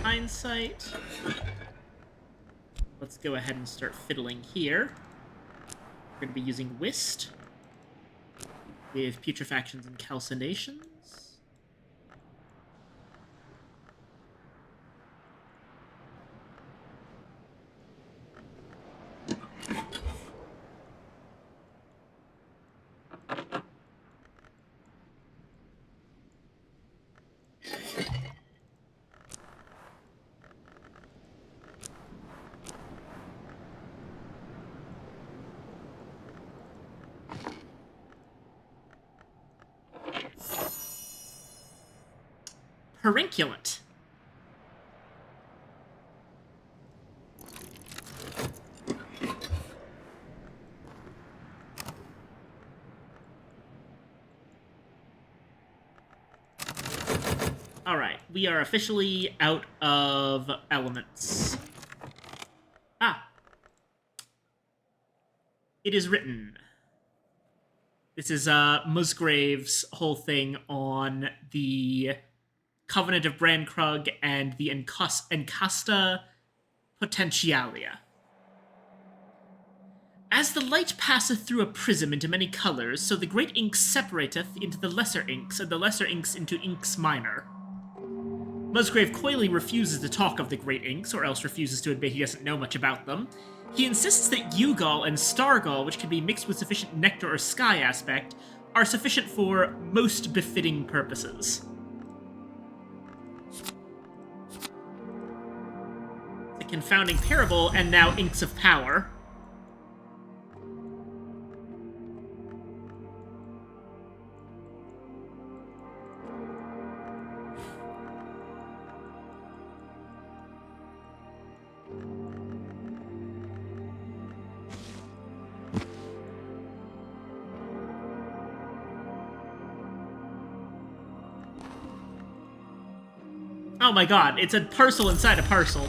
hindsight. Let's go ahead and start fiddling here. We're going to be using Whist with putrefactions and calcinations. Perinculant. Alright, we are officially out of elements. Ah. It is written. This is Musgrave's whole thing on the Covenant of Brankrug and the Encasta Potentialia. As the light passeth through a prism into many colors, so the great ink separateth into the lesser inks, and the lesser inks into inks minor. Musgrave coyly refuses to talk of the great inks, or else refuses to admit he doesn't know much about them. He insists that Ugol and Stargol, which can be mixed with sufficient nectar or sky aspect, are sufficient for most befitting purposes. The confounding parable, and now inks of power. Oh my god, it's a parcel inside a parcel.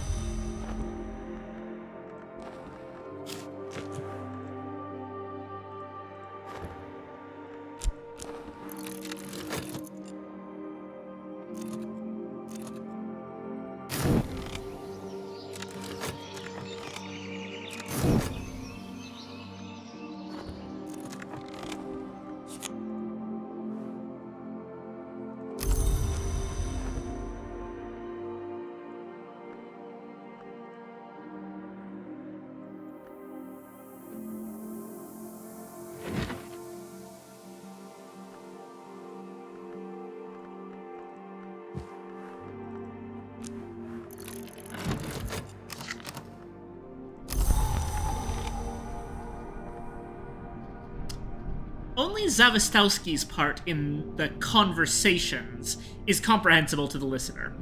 Only Zavistowski's part in the conversations is comprehensible to the listener.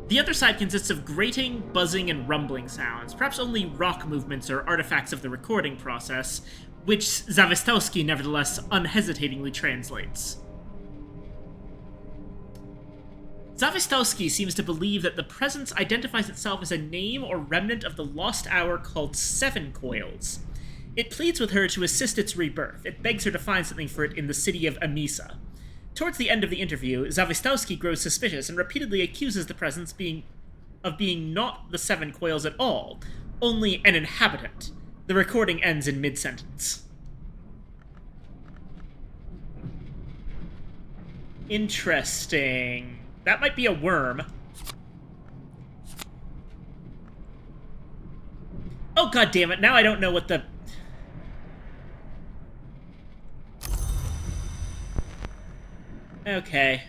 The other side consists of grating, buzzing, and rumbling sounds, perhaps only rock movements or artifacts of the recording process, which Zavistowski nevertheless unhesitatingly translates. Zavistowski seems to believe that the presence identifies itself as a name or remnant of the lost hour called Seven Coils. It pleads with her to assist its rebirth. It begs her to find something for it in the city of Amisa. Towards the end of the interview, Zavistowski grows suspicious and repeatedly accuses the presence of being not the Seven Coils at all, only an inhabitant. The recording ends in mid-sentence. Interesting. That might be a worm. Oh, god damn it, now I don't know what the... Okay.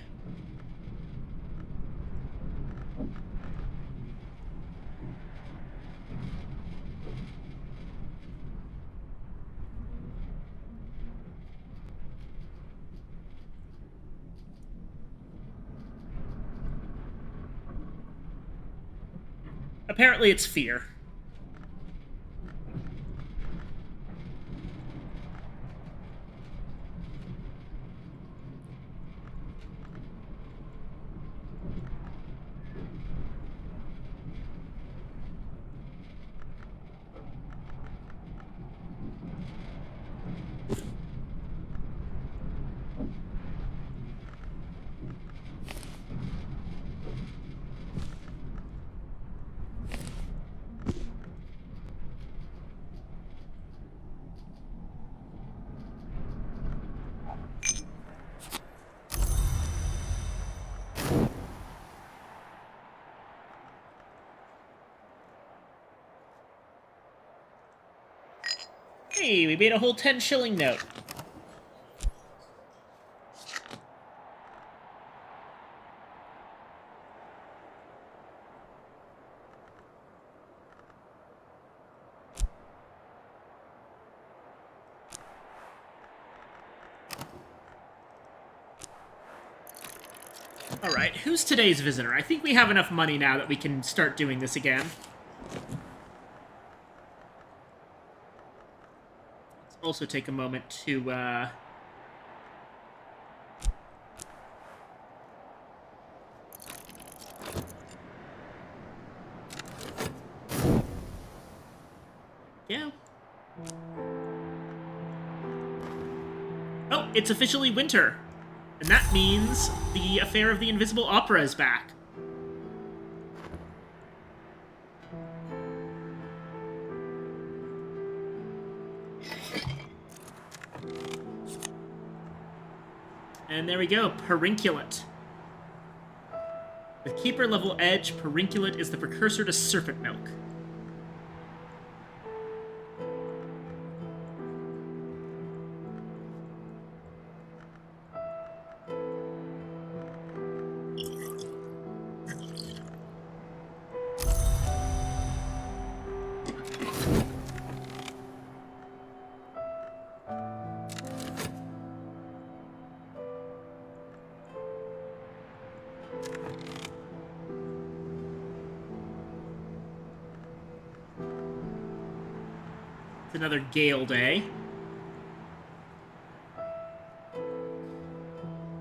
Apparently it's fear. Hey, we made a whole 10 shilling note. Alright, who's today's visitor? I think we have enough money now that we can start doing this again. Let's also take a moment to, yeah. Oh, it's officially winter. And that means the affair of the Invisible Opera is back. And there we go, Perunculate. With Keeper level edge, Perunculate is the precursor to Serpent Milk. Another gale day.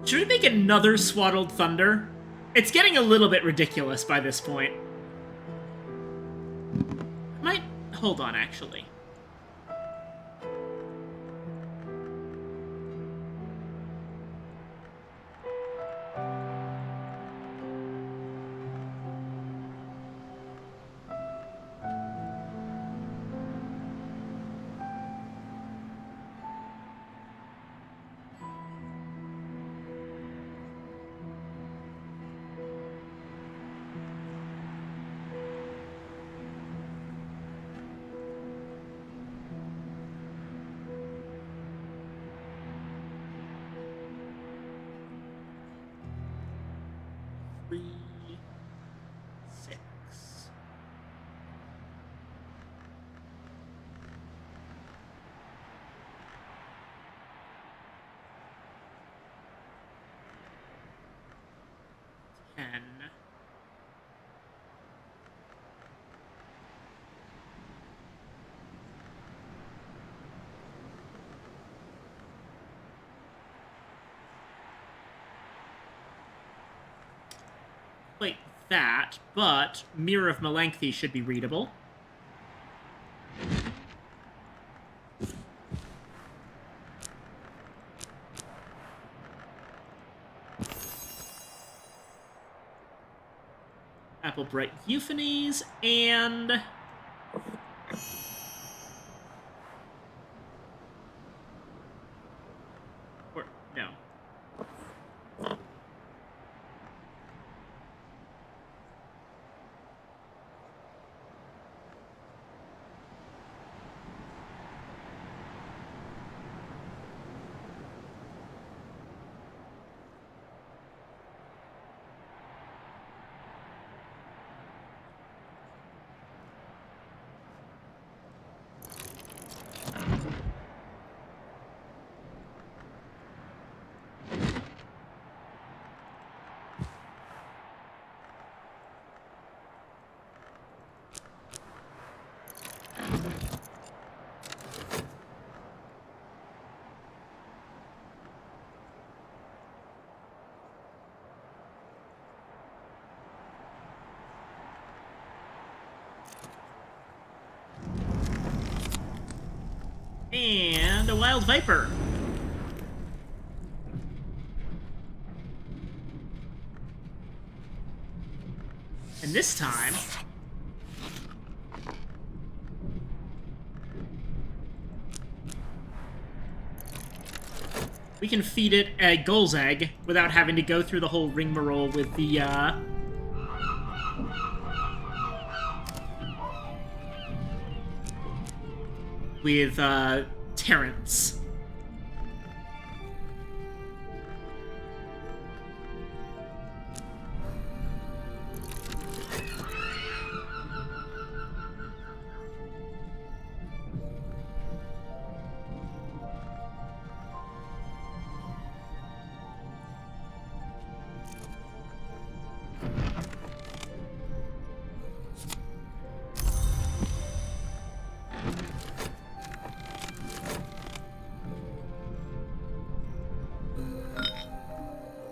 Should we make another Swaddled Thunder? It's getting a little bit ridiculous by this point. I might... Hold on, actually. Like that, but Mirror of Melanthe should be readable. Applebright Euphonies, and... Or, no. And a Wild Viper. And this time... we can feed it a Gull's Egg without having to go through the whole rigmarole with the, with Terrence.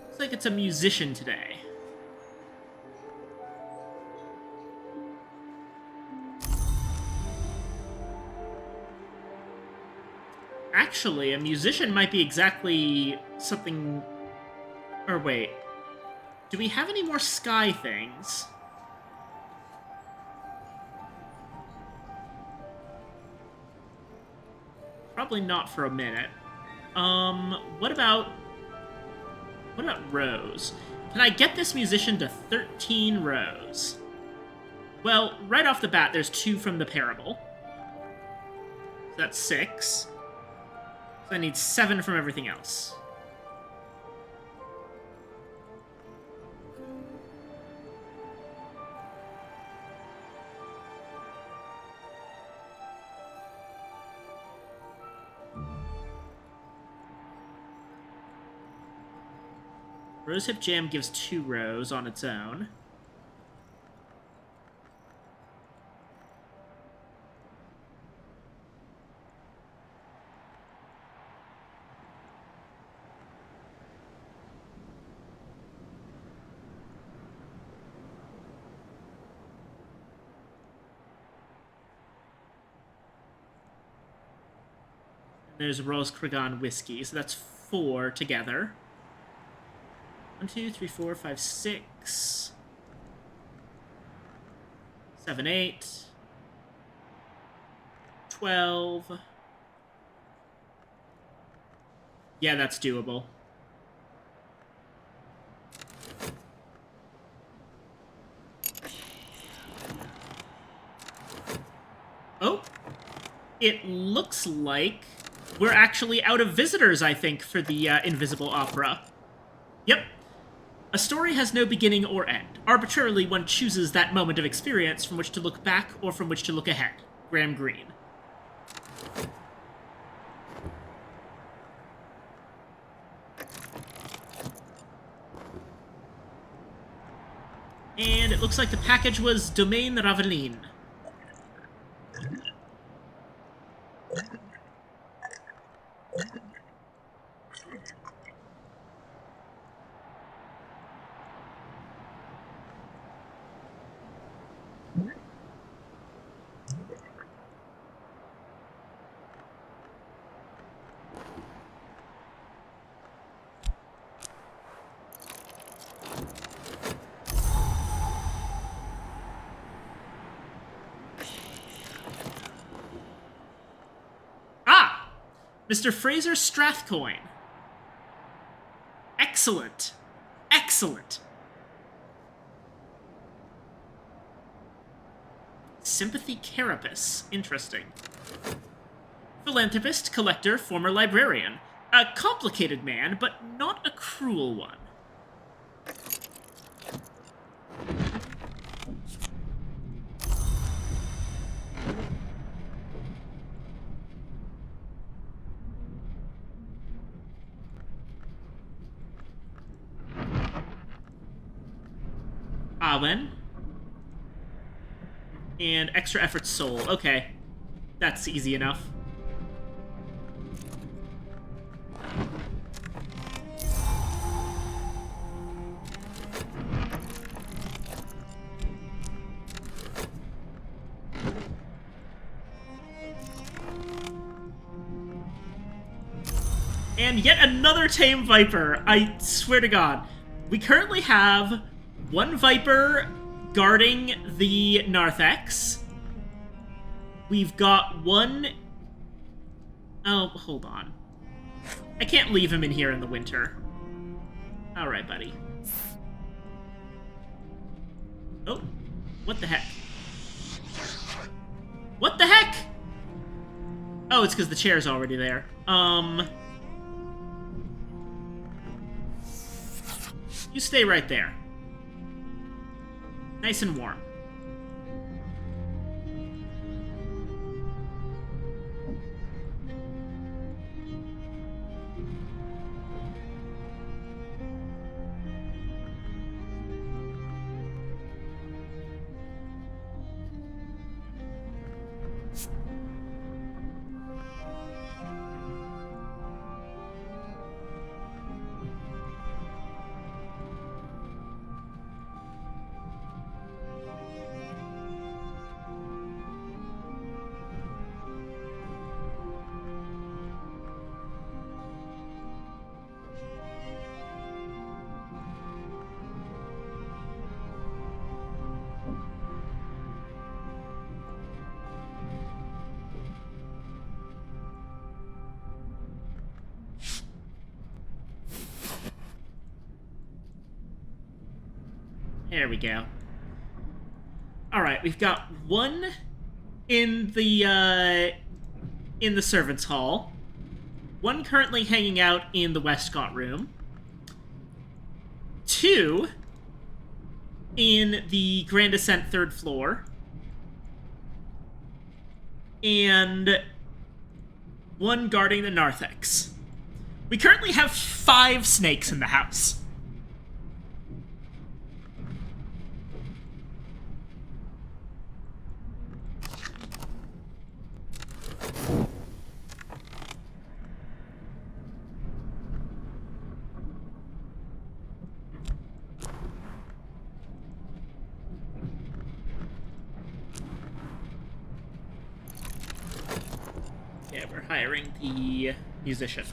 Looks like it's a musician today. Actually, a musician might be exactly something... Or wait. Do we have any more sky things? Probably not for a minute. What about rows? Can I get this musician to 13 rows? Well, right off the bat, there's 2 from the parable. So that's 6. So I need 7 from everything else. Rosehip Jam gives 2 rows on its own. There's Rose Cregan whiskey, so that's 4 together. 1, 2, 3, 4, 5, 6, 7, 8, 12. Yeah, that's doable. Oh, it looks like we're actually out of visitors, I think, for the Invisible Opera. Yep. A story has no beginning or end. Arbitrarily, one chooses that moment of experience from which to look back or from which to look ahead. Graham Greene. And it looks like the package was Domaine Raveline. Ah! Mr. Fraser Strathcoyne. Excellent. Excellent. Sympathy Carapace. Interesting. Philanthropist, collector, former librarian. A complicated man, but not a cruel one. Awen. And extra effort soul. Okay. That's easy enough. And yet another tame Viper. I swear to God. We currently have 1 Viper guarding the Narthex. We've got 1... Oh, hold on. I can't leave him in here in the winter. Alright, buddy. Oh, what the heck? What the heck? Oh, it's because the chair's already there. You stay right there. Nice and warm. There we go. Alright, we've got one in the servants' hall. One currently hanging out in the Westcott room. Two in the Grand Ascent 3rd floor. And one guarding the narthex. We currently have 5 snakes in the house. Yeah, we're hiring the musician.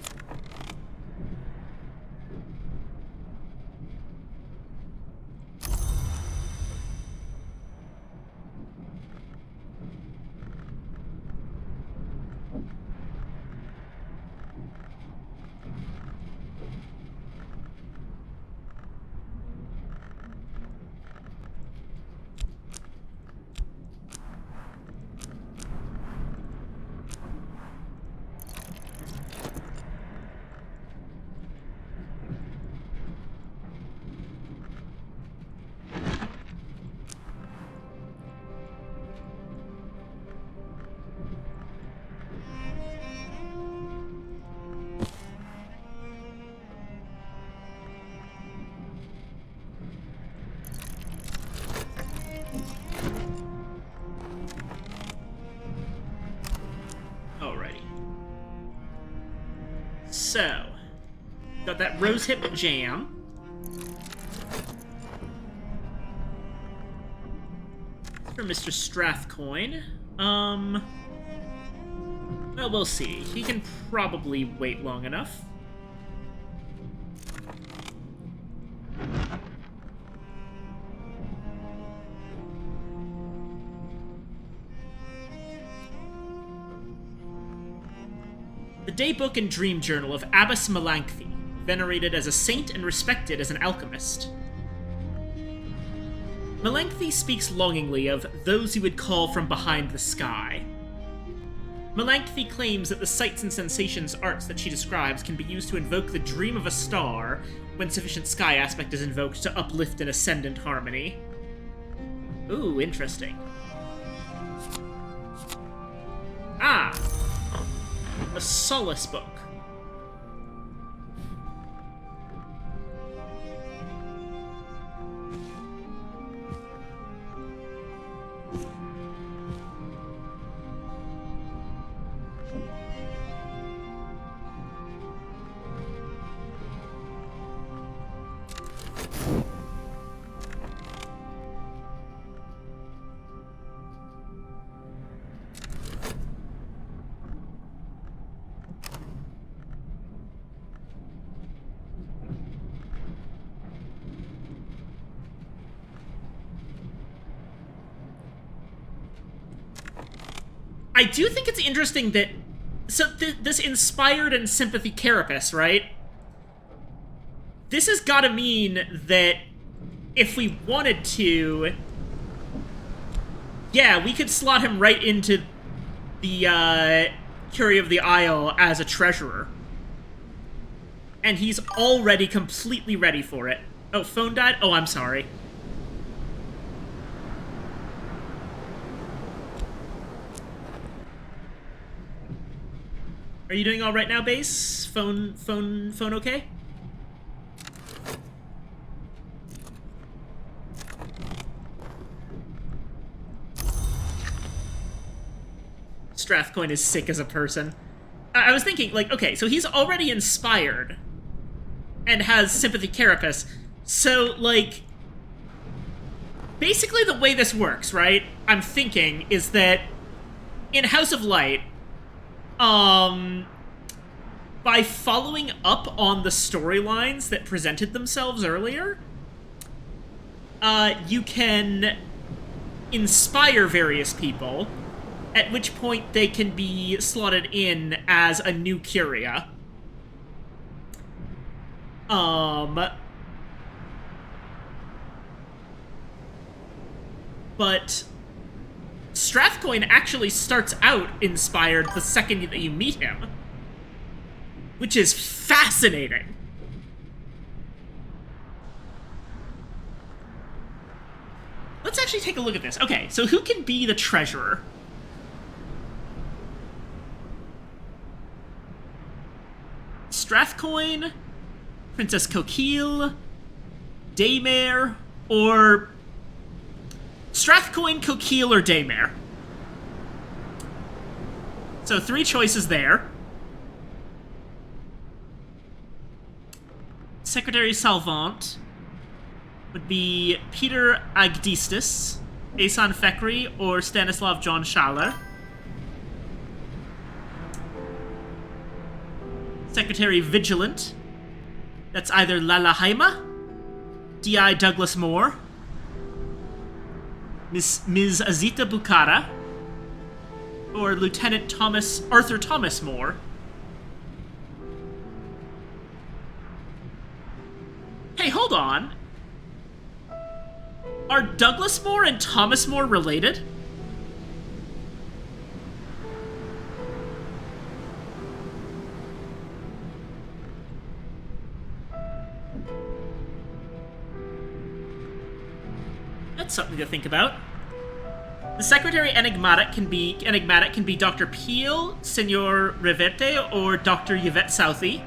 Alrighty. So, got that rosehip jam. For Mr. Strathcoin. Well, we'll see. He can probably wait long enough. The Daybook and Dream Journal of Abbess Melanchthie, venerated as a saint and respected as an alchemist. Melanchthie speaks longingly of those he would call from behind the sky. Melanchthie claims that the sights and sensations arts that she describes can be used to invoke the dream of a star when sufficient sky aspect is invoked to uplift an ascendant harmony. Ooh, interesting. Ah! A Solace book. I do think it's interesting that... So, this inspired and sympathy carapace, right? This has gotta mean that if we wanted to... Yeah, we could slot him right into the Curie of the Isle as a treasurer. And he's already completely ready for it. Oh, phone died? Oh, I'm sorry. Are you doing all right now, Base? Phone okay? Strathcoin is sick as a person. I was thinking, like, okay, so he's already inspired and has sympathy carapace. So, like, basically the way this works, right? I'm thinking is that in House of Light, by following up on the storylines that presented themselves earlier, you can inspire various people, at which point they can be slotted in as a new Curia. But Strathcoin actually starts out inspired the second that you meet him, which is fascinating. Let's actually take a look at this. Okay, so who can be the treasurer? Strathcoin, Princess Coquille, Daymare, or Strathcoin, Coquille, or Daymare. So 3 choices there. Secretary Salvant would be Peter Agdistis, Asan Fekri, or Stanislav John Schaller. Secretary Vigilant, that's either Lala Haima, D.I. Douglas Moore, Ms. Azita Bukhara, or Lieutenant Arthur Thomas Moore. Hey, hold on. Are Douglas Moore and Thomas Moore related? That's something to think about. The Secretary Enigmatic can be Dr. Peel, Senor Reverte, or Dr. Yvette Southey.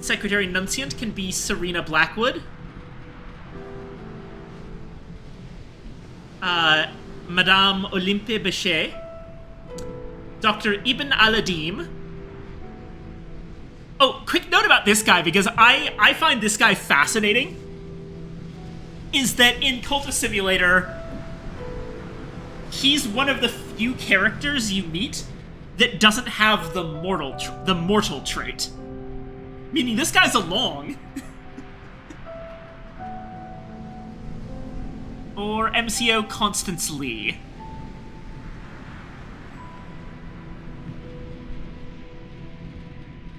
Secretary Nunciant can be Serena Blackwood. Madame Olympe Bechet. Dr. Ibn Aladim. Oh, quick note about this guy, because I find this guy fascinating, is that in Cultist Simulator, he's one of the few characters you meet that doesn't have the mortal trait. Meaning this guy's a long. Or MCO Constance Lee.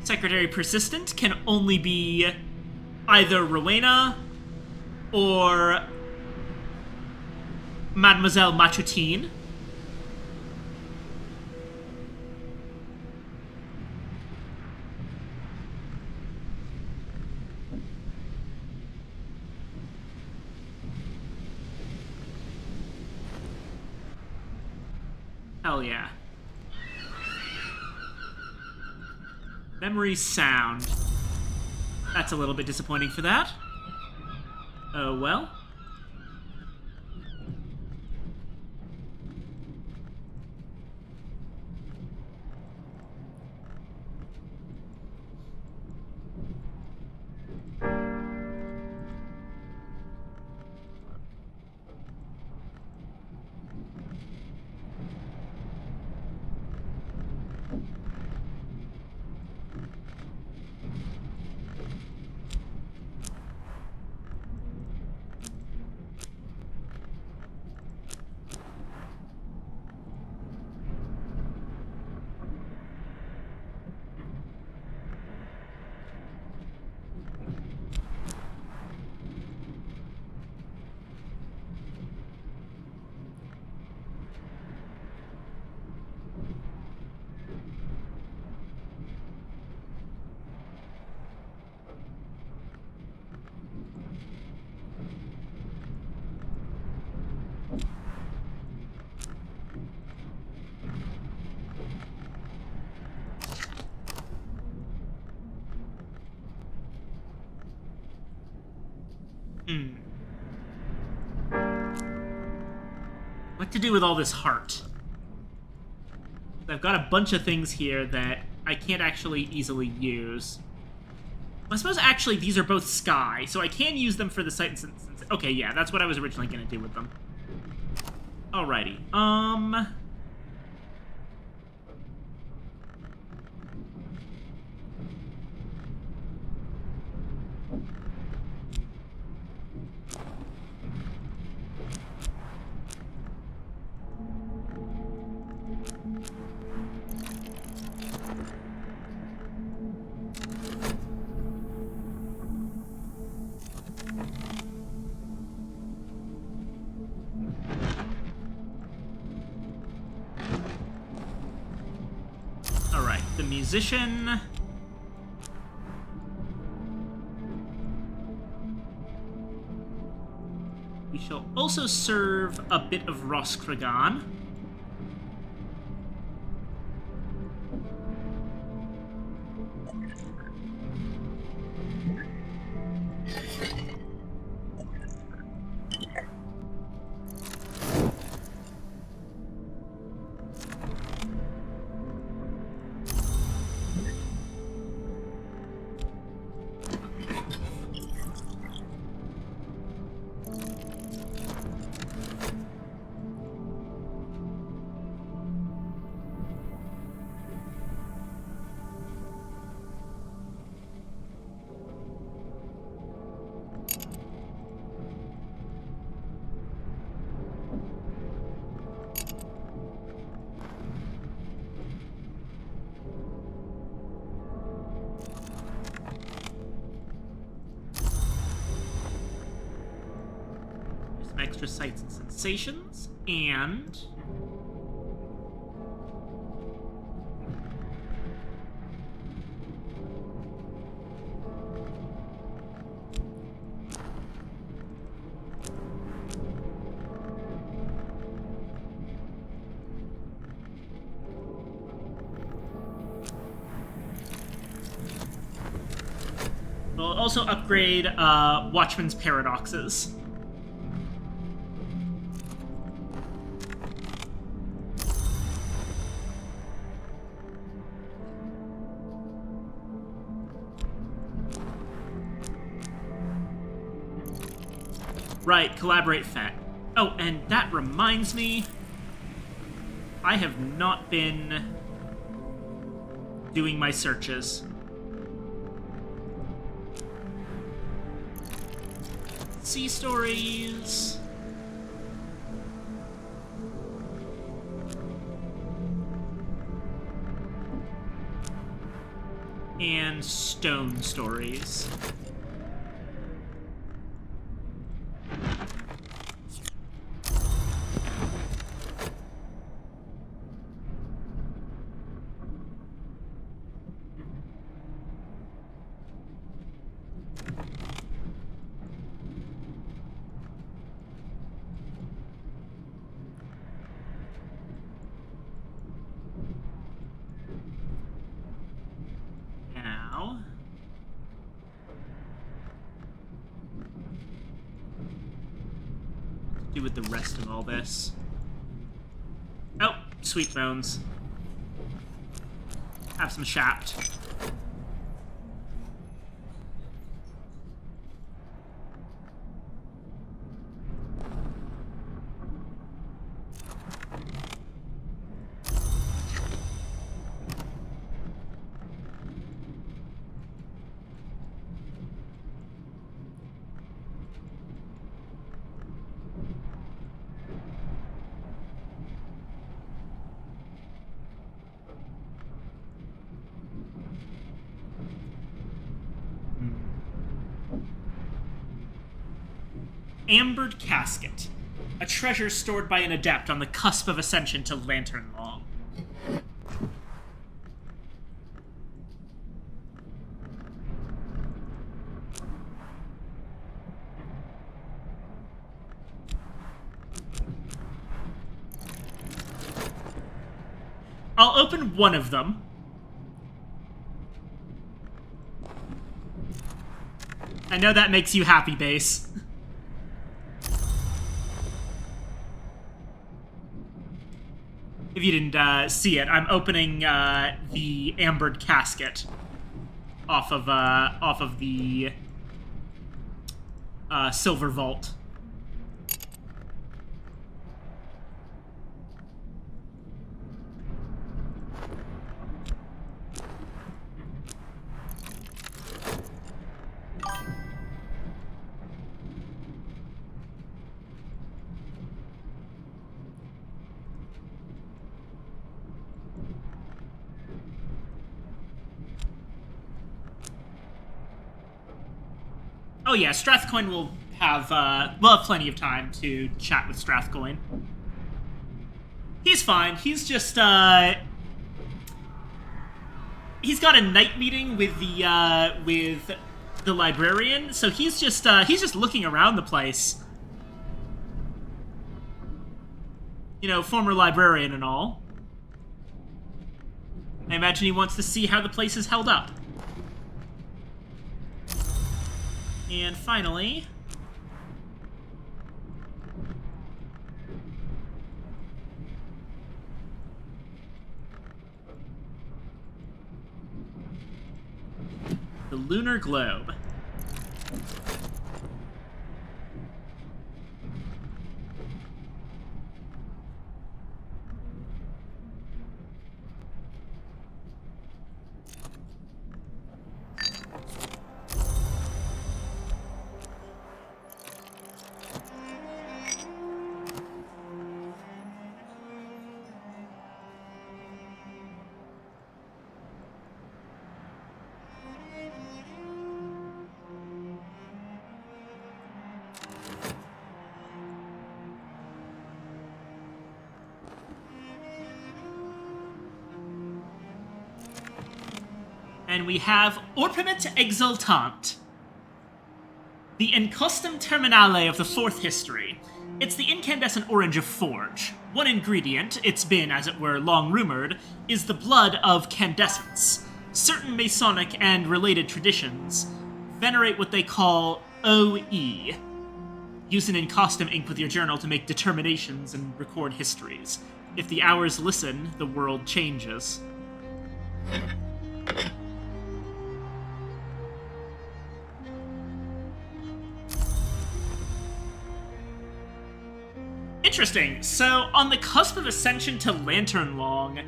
Secretary Persistent can only be either Rowena or Mademoiselle Matutine. Hell yeah. Memory sound. That's a little bit disappointing for that. Oh well. Hmm. What to do with all this heart? I've got a bunch of things here that I can't actually easily use. I suppose actually these are both sky, so I can use them for the sight and okay, yeah, that's what I was originally gonna do with them. Alrighty. Alright, the musician. We shall also serve a bit of Roskragan. Some extra sights and sensations, and we'll also upgrade Watchman's Paradoxes. Right, collaborate Fett. Oh, and that reminds me, I have not been doing my searches. Sea stories. And stone stories. Now, what to do with the rest of all this? Oh, sweet bones. Have some shaft. Ambered Casket. A treasure stored by an adept on the cusp of ascension to Lantern Long. I'll open one of them. I know that makes you happy, Base. If you didn't see it, I'm opening the ambered casket off of the silver vault. Oh yeah, Strathcoin will have plenty of time to chat with Strathcoin. He's fine. He's just he's got a night meeting with the librarian, so he's just looking around the place. You know, former librarian and all. I imagine he wants to see how the place is held up. And finally, the lunar globe. And we have Orpiment Exultant, the Encustum Terminale of the Fourth History. It's the incandescent orange of Forge. One ingredient, it's been, as it were, long rumored, is the blood of candescence. Certain Masonic and related traditions venerate what they call OE. Use an encustum ink with your journal to make determinations and record histories. If the hours listen, the world changes. Interesting. So, on the cusp of ascension to Lanternlong,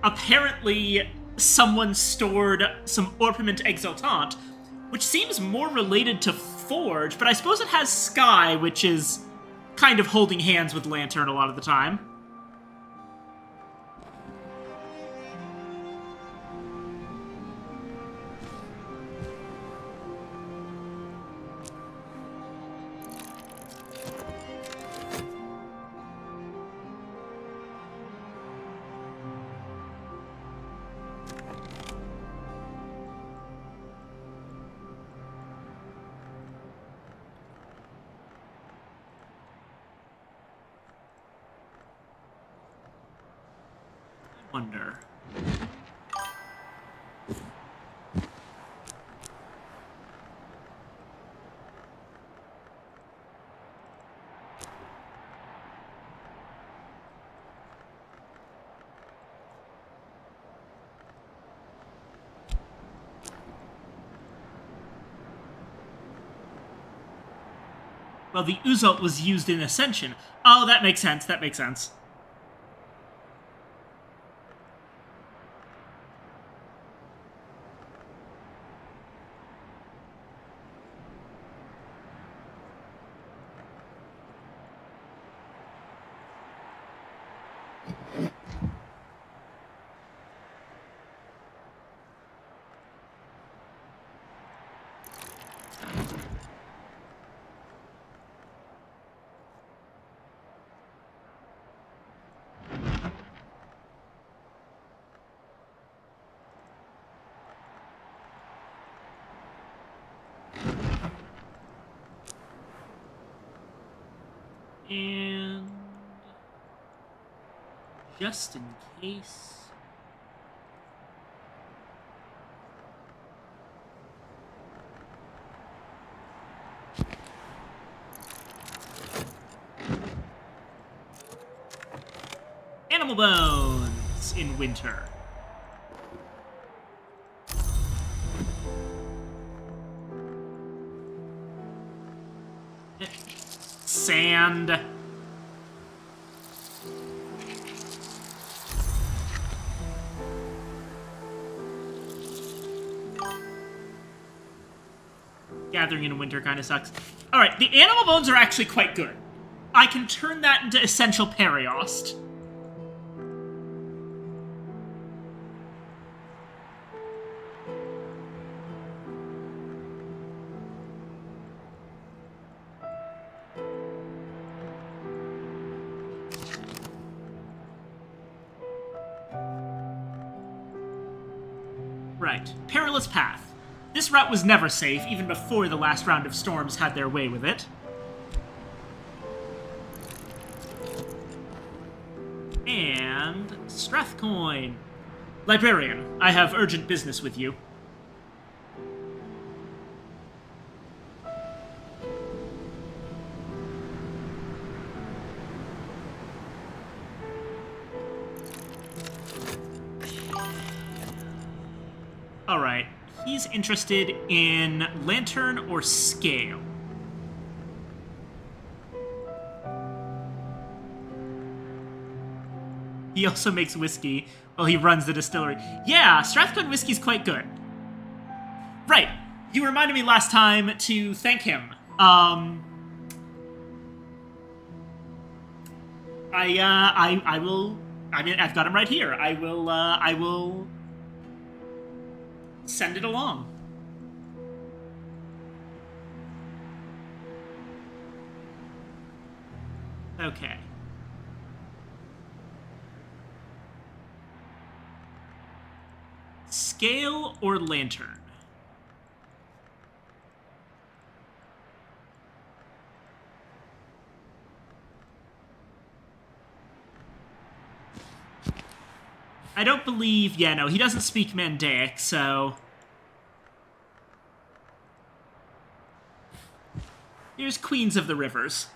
apparently someone stored some Orpiment Exultant, which seems more related to Forge, but I suppose it has Sky, which is kind of holding hands with Lantern a lot of the time. Wonder. Well, the Uzult was used in Ascension. Oh, that makes sense, that makes sense. And just in case. Animal bones in winter. Sand. Gathering in winter kind of sucks. Alright, the animal bones are actually quite good. I can turn that into essential periost. Right. Perilous path. This route was never safe, even before the last round of storms had their way with it. And Strathcoin. Librarian, I have urgent business with you. Alright, he's interested in lantern or scale. He also makes whiskey while he runs the distillery. Yeah, Strathclyde whiskey's quite good. Right, you reminded me last time to thank him. I will. I mean, I've got him right here. I will send it along. Okay. Scale or lantern? I don't believe... Yeah, no, he doesn't speak Mandaic, so... Here's Queens of the Rivers.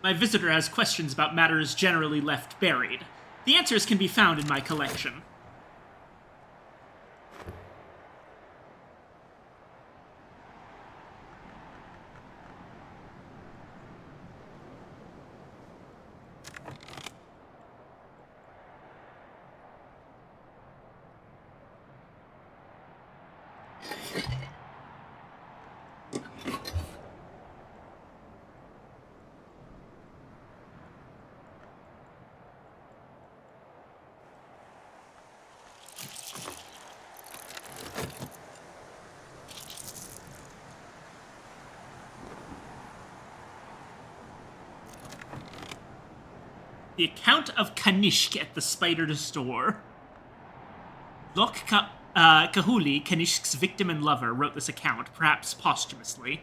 My visitor has questions about matters generally left buried. The answers can be found in my collection. The account of Kanishk at the Spider Store. Lok Kahuli, Kanishk's victim and lover, wrote this account, perhaps posthumously.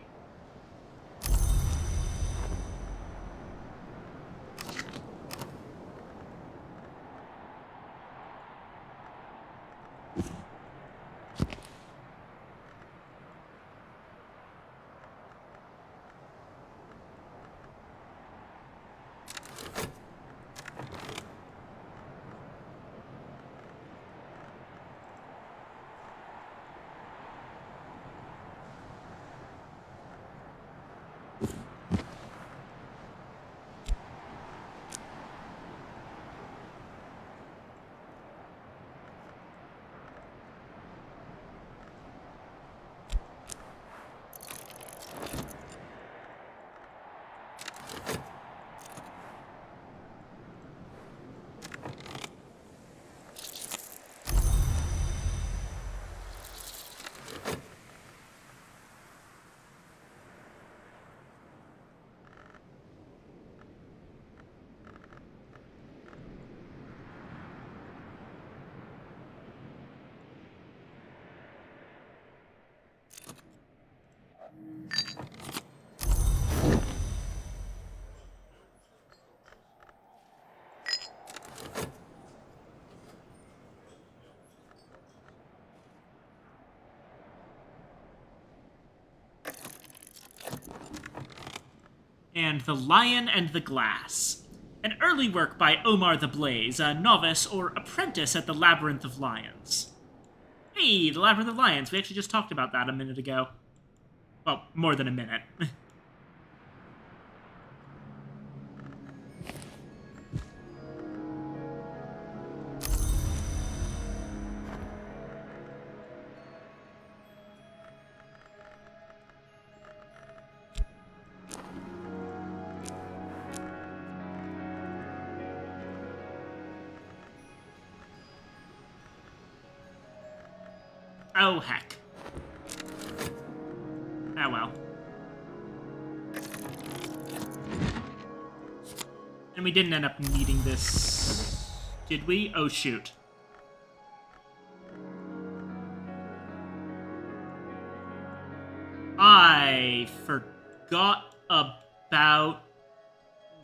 And The Lion and the Glass. An early work by Omar the Blaze, a novice or apprentice at the Labyrinth of Lions. Hey, the Labyrinth of Lions. We actually just talked about that a minute ago. Well, more than a minute. Oh, heck. Oh, well. And we didn't end up needing this, did we? Oh, shoot. I forgot about...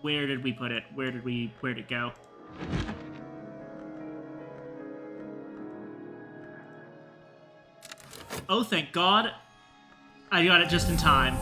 Where did we put it? Where'd it go? Oh, thank God. I got it just in time.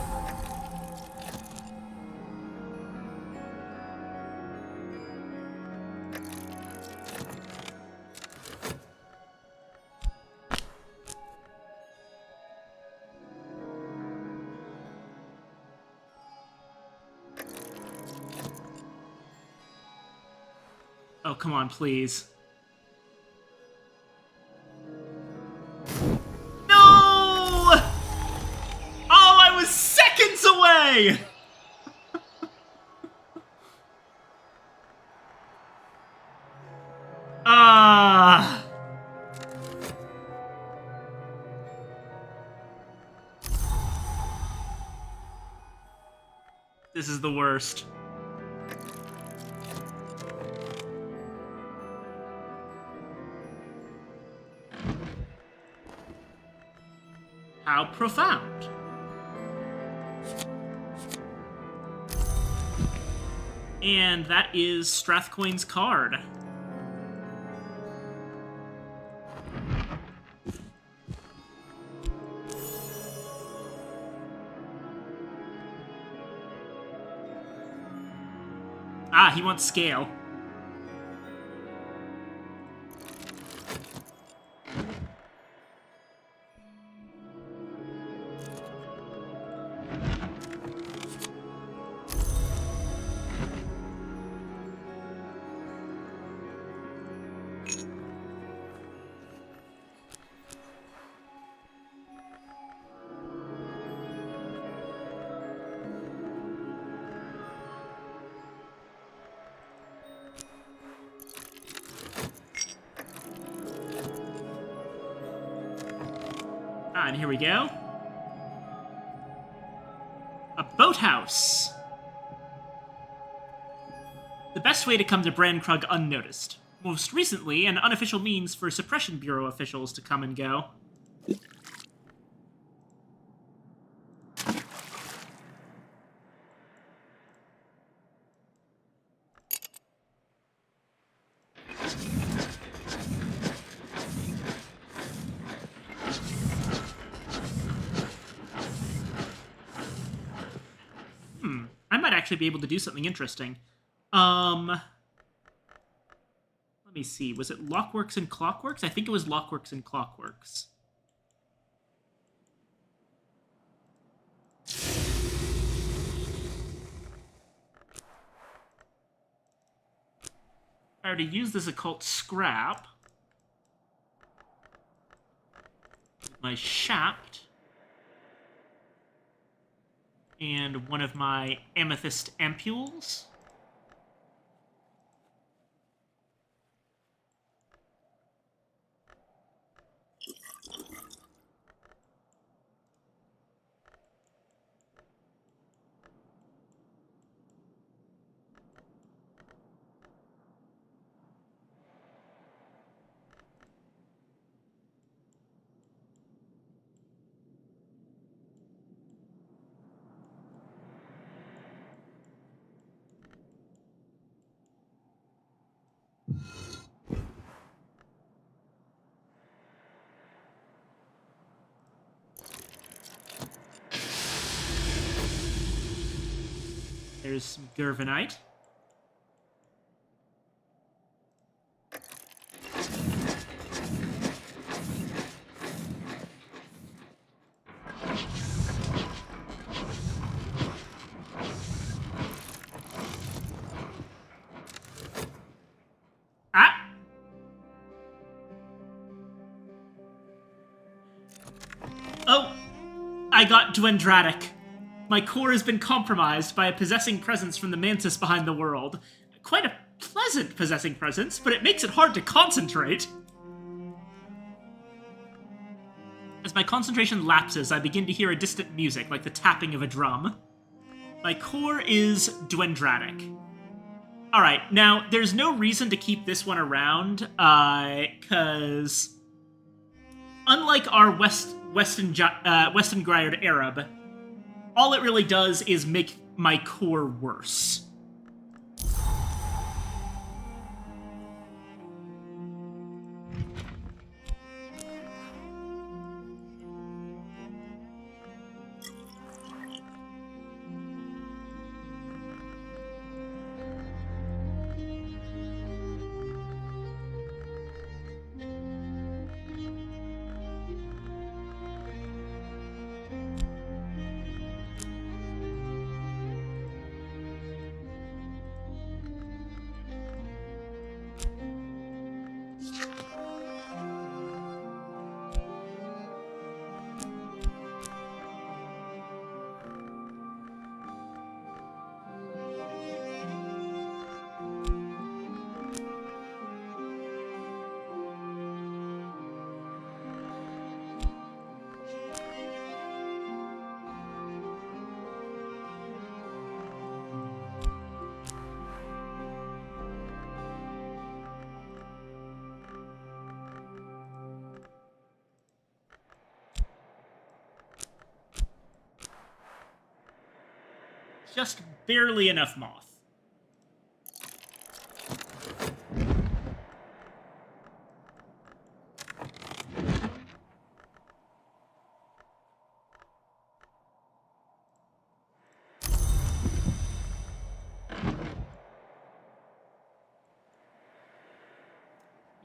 Oh, come on, please. No! Oh, I was seconds away! Ah. This is the worst. How profound. And that is Strathcoin's card. Ah, he wants scale. Ah, and here we go. A boathouse. The best way to come to Brandkrug unnoticed. Most recently, an unofficial means for Suppression Bureau officials to come and go. I might actually be able to do something interesting. Let me see. Was it Lockworks and Clockworks? I think it was Lockworks and Clockworks. I already used this occult scrap. My shaft. And one of my amethyst ampules. There's some Gervanite. Ah! Oh! I got Dwendratic. My core has been compromised by a possessing presence from the mantis behind the world. Quite a pleasant possessing presence, but it makes it hard to concentrate. As my concentration lapses, I begin to hear a distant music, like the tapping of a drum. My core is Dwendratic. Alright, now, there's no reason to keep this one around, because unlike our Weston Grired Arab, all it really does is make my core worse. Just barely enough moth.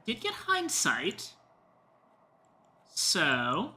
We did get hindsight, so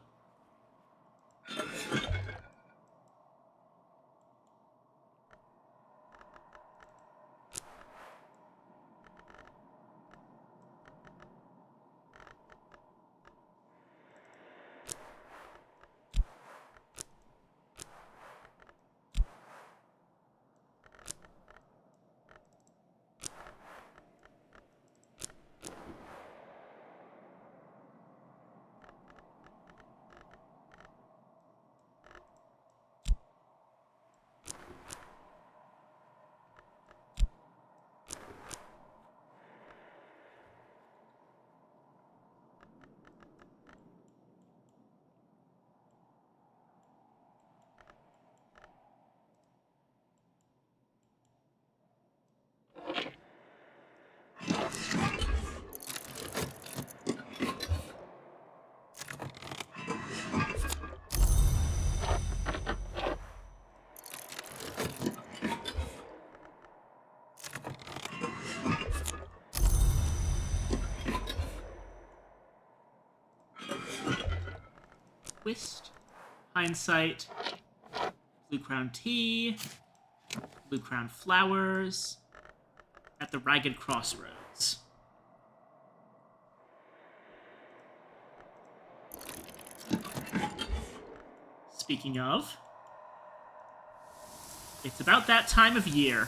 twist, hindsight, blue crown tea, blue crown flowers, at the Ragged Crossroads. Speaking of, it's about that time of year.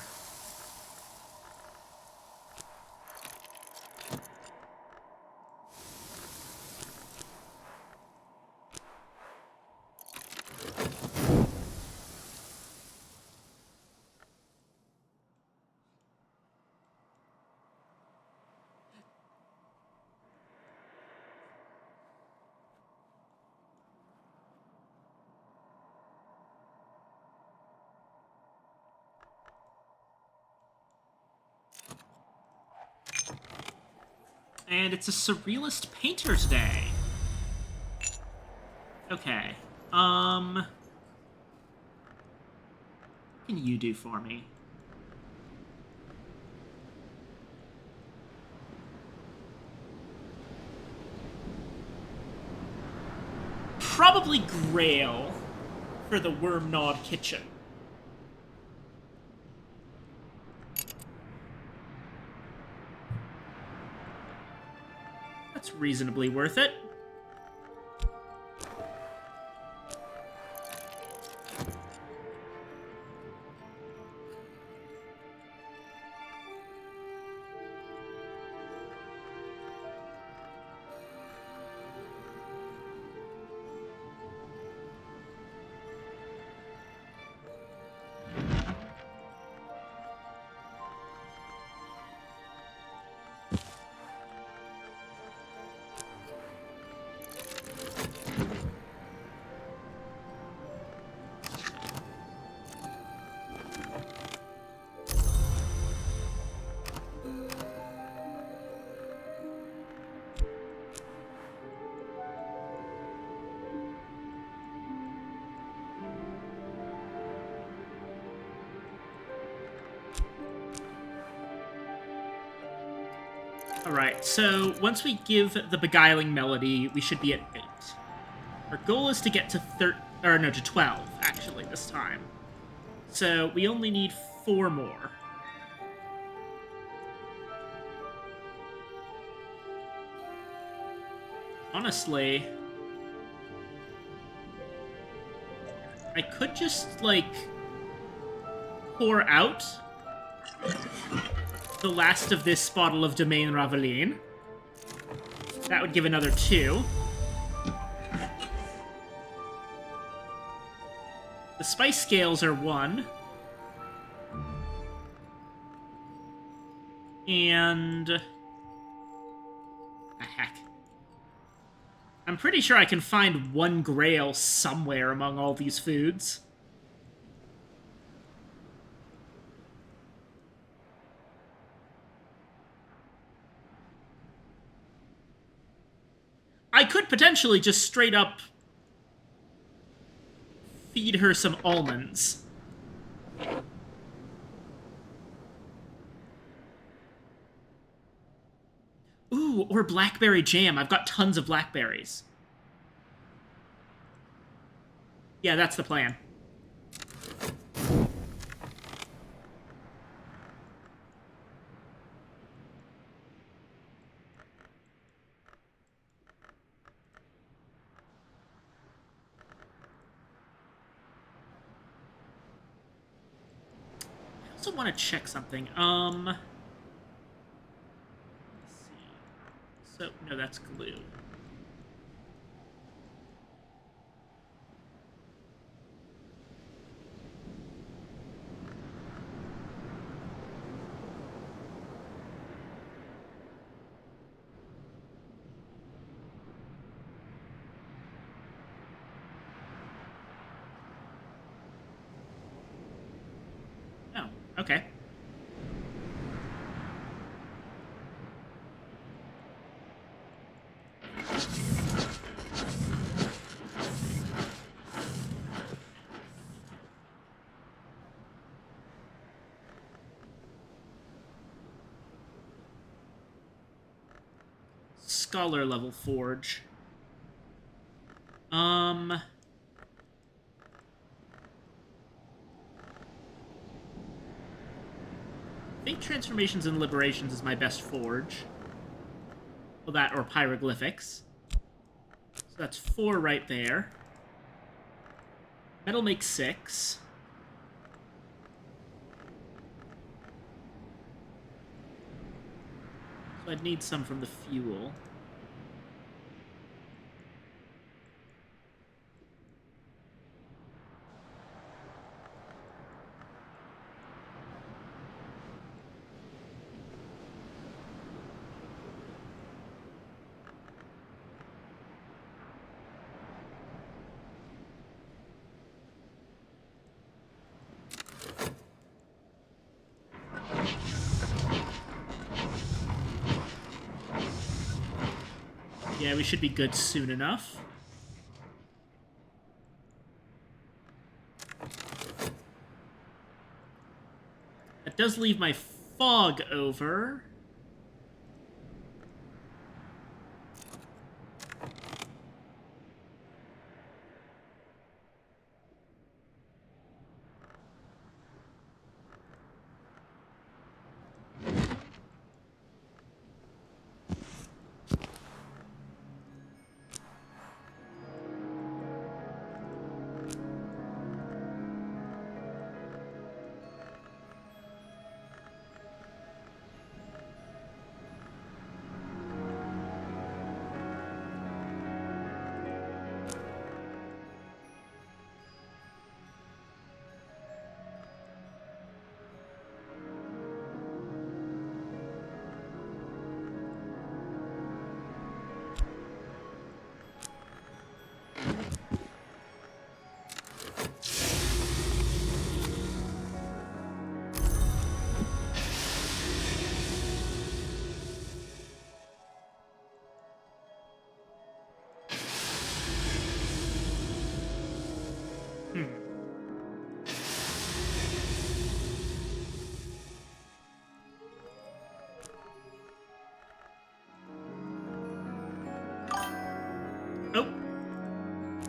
And it's a Surrealist Painter's Day. Okay. What can you do for me? probably Grail for the Worm Gnawed Kitchen. That's reasonably worth it. Alright, so once we give the Beguiling Melody, we should be at 8. Our goal is to get to 12, actually, this time. So we only need 4 more. Honestly, I could just, like, pour out the last of this bottle of Domaine Raveline. That would give another 2. The spice scales are 1. And... the heck. I'm pretty sure I can find 1 Grail somewhere among all these foods. I could potentially just straight up feed her some almonds. Ooh, or blackberry jam. I've got tons of blackberries. Yeah, that's the plan. I also want to check something. Let's see. So, no, that's glue. Oh, okay. Scholar level forge. I think Transformations and Liberations is my best forge. Well, that or Pyroglyphics. So that's 4 right there. Metal makes 6. So I'd need some from the fuel. Yeah, we should be good soon enough. That does leave my fog over.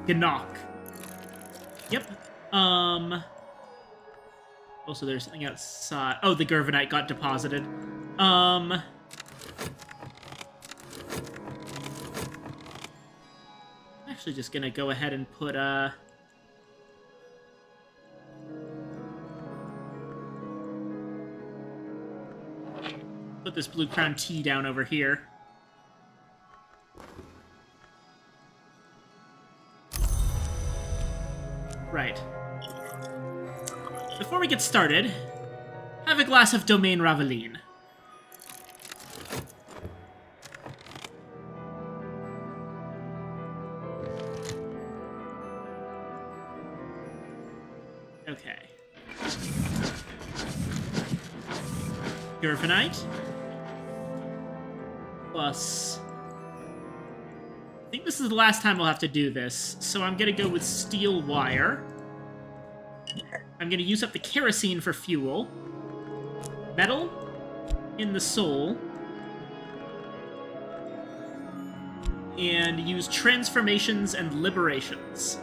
Gnoc. Yep. Also, there's something outside. Oh, the Gervinite got deposited. Actually just gonna go ahead and put this Blue Crown tea down over here. Right. Before we get started, have a glass of Domaine Raveline. Okay. Gervinite. Plus... I think this is the last time we'll have to do this, so I'm gonna go with steel wire. I'm gonna use up the kerosene for fuel. Metal in the soul. And use transformations and liberations.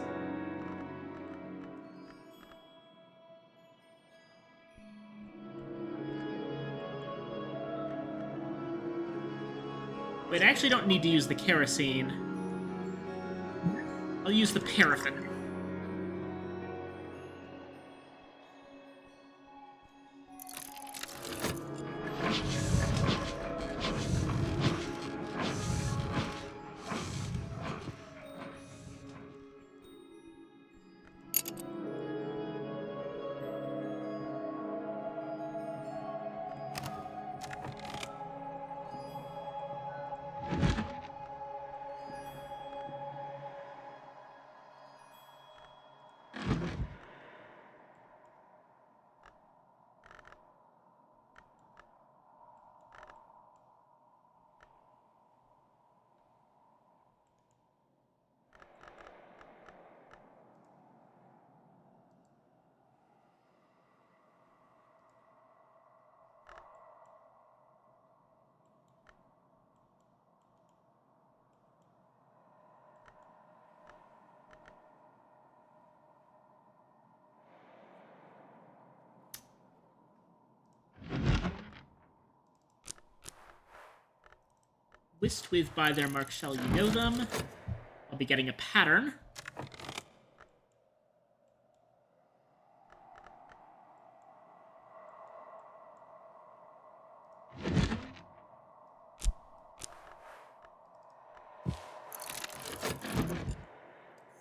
Wait, I actually don't need to use the kerosene. I'll use the paraffin. Whist with by their mark shall you know them. I'll be getting a pattern.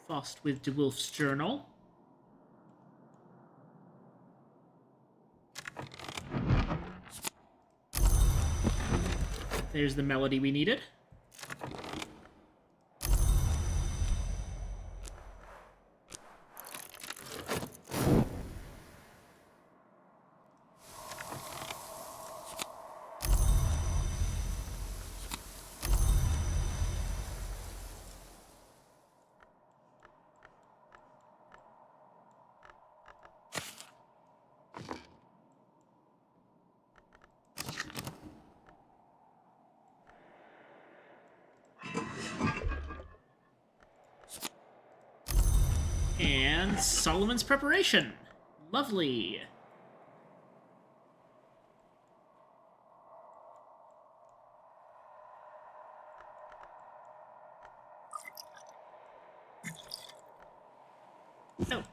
Faust with De Wolf's Journal. There's the melody we needed. And Solomon's Preparation. Lovely. Oh.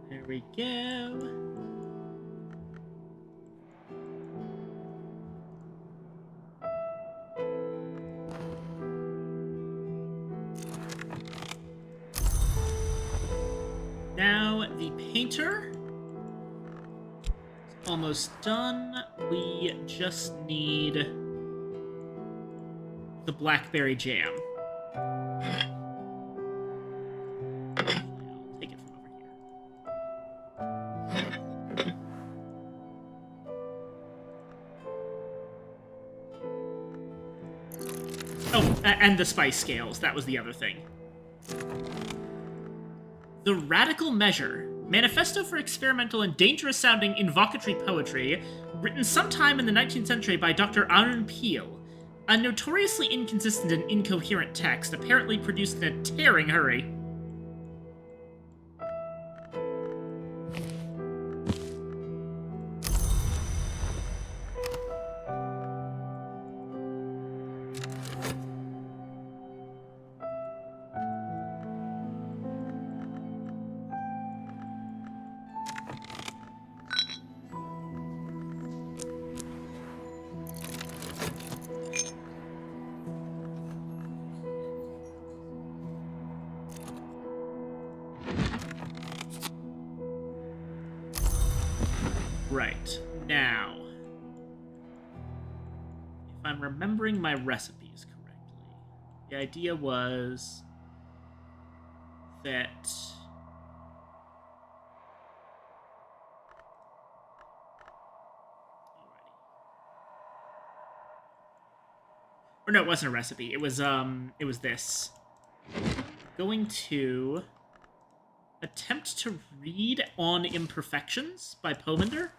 There we go. Now the painter is almost done. We just need the blackberry jam. I'll take it from over here. Oh, and the spice scales. That was the other thing. The Radical Measure, manifesto for experimental and dangerous-sounding invocatory poetry, written sometime in the 19th century by Dr. Aaron Peel. A notoriously inconsistent and incoherent text, apparently produced in a tearing hurry. Right. Now, if I'm remembering my recipes correctly, the idea was that... Or no, it wasn't a recipe. It was this. Going to attempt to read On Imperfections by Pomander.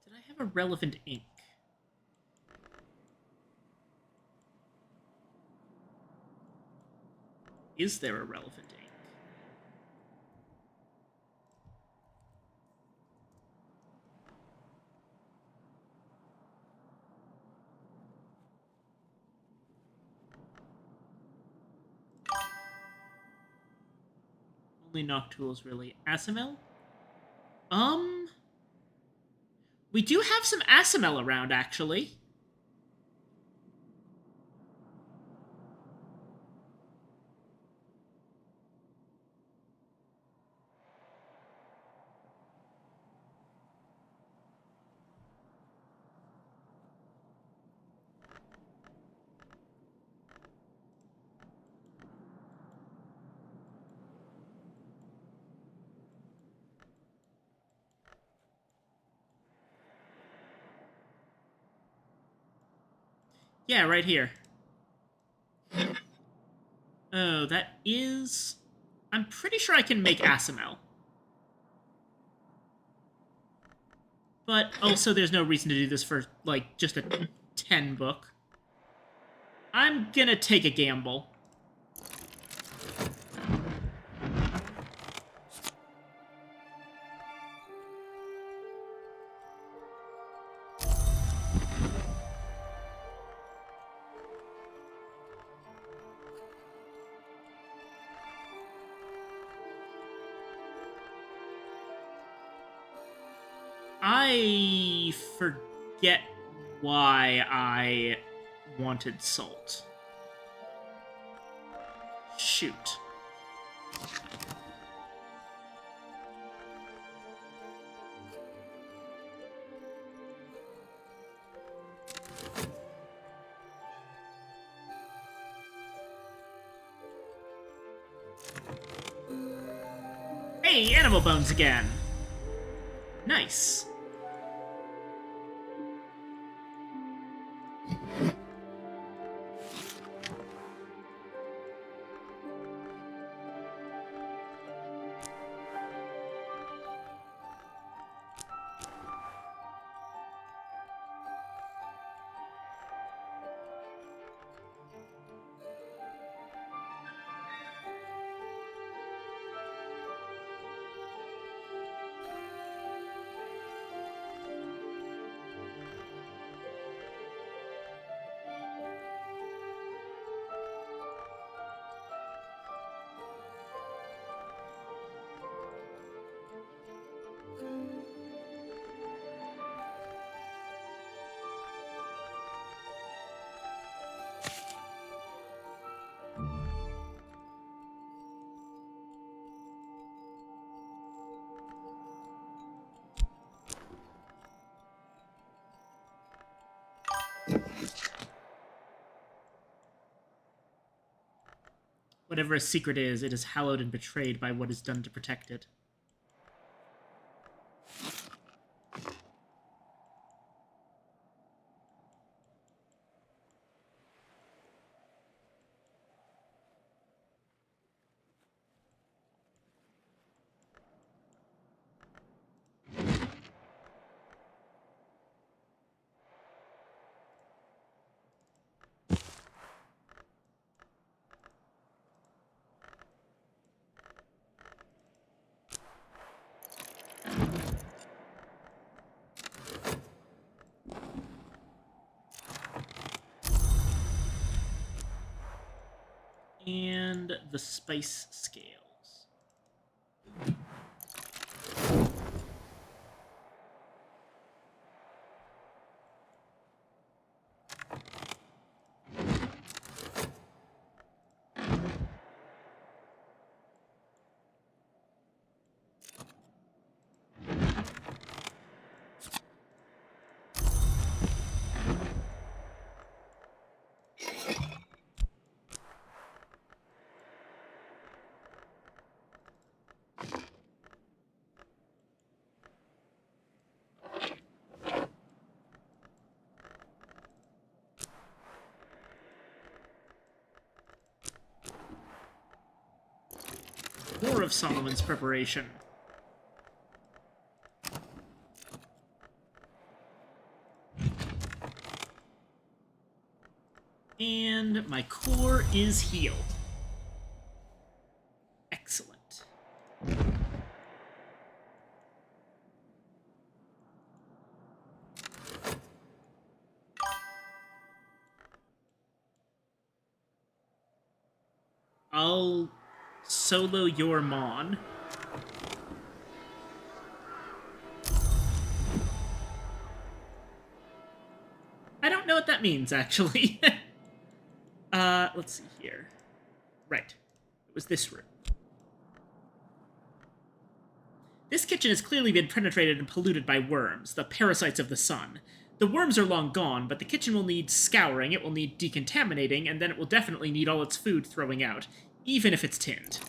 Did I have a relevant ink? Is there a relevant ink? Only Noctools, really. Asimel? We do have some Asimel around, actually. Yeah, right here. Oh, that is... I'm pretty sure I can make Asimel. But also there's no reason to do this for, like, just a 10 book. I'm gonna take a gamble. I forget why I wanted salt. Shoot. Hey, animal bones again. Nice. Whatever a secret is, it is hallowed and betrayed by what is done to protect it. And the spice scales. More of Solomon's preparation. And my core is healed. Excellent. I'll solo your Mon. I don't know what that means, actually. Let's see here. Right. It was this room. This kitchen has clearly been penetrated and polluted by worms, the parasites of the sun. The worms are long gone, but the kitchen will need scouring, it will need decontaminating, and then it will definitely need all its food throwing out, even if it's tinned.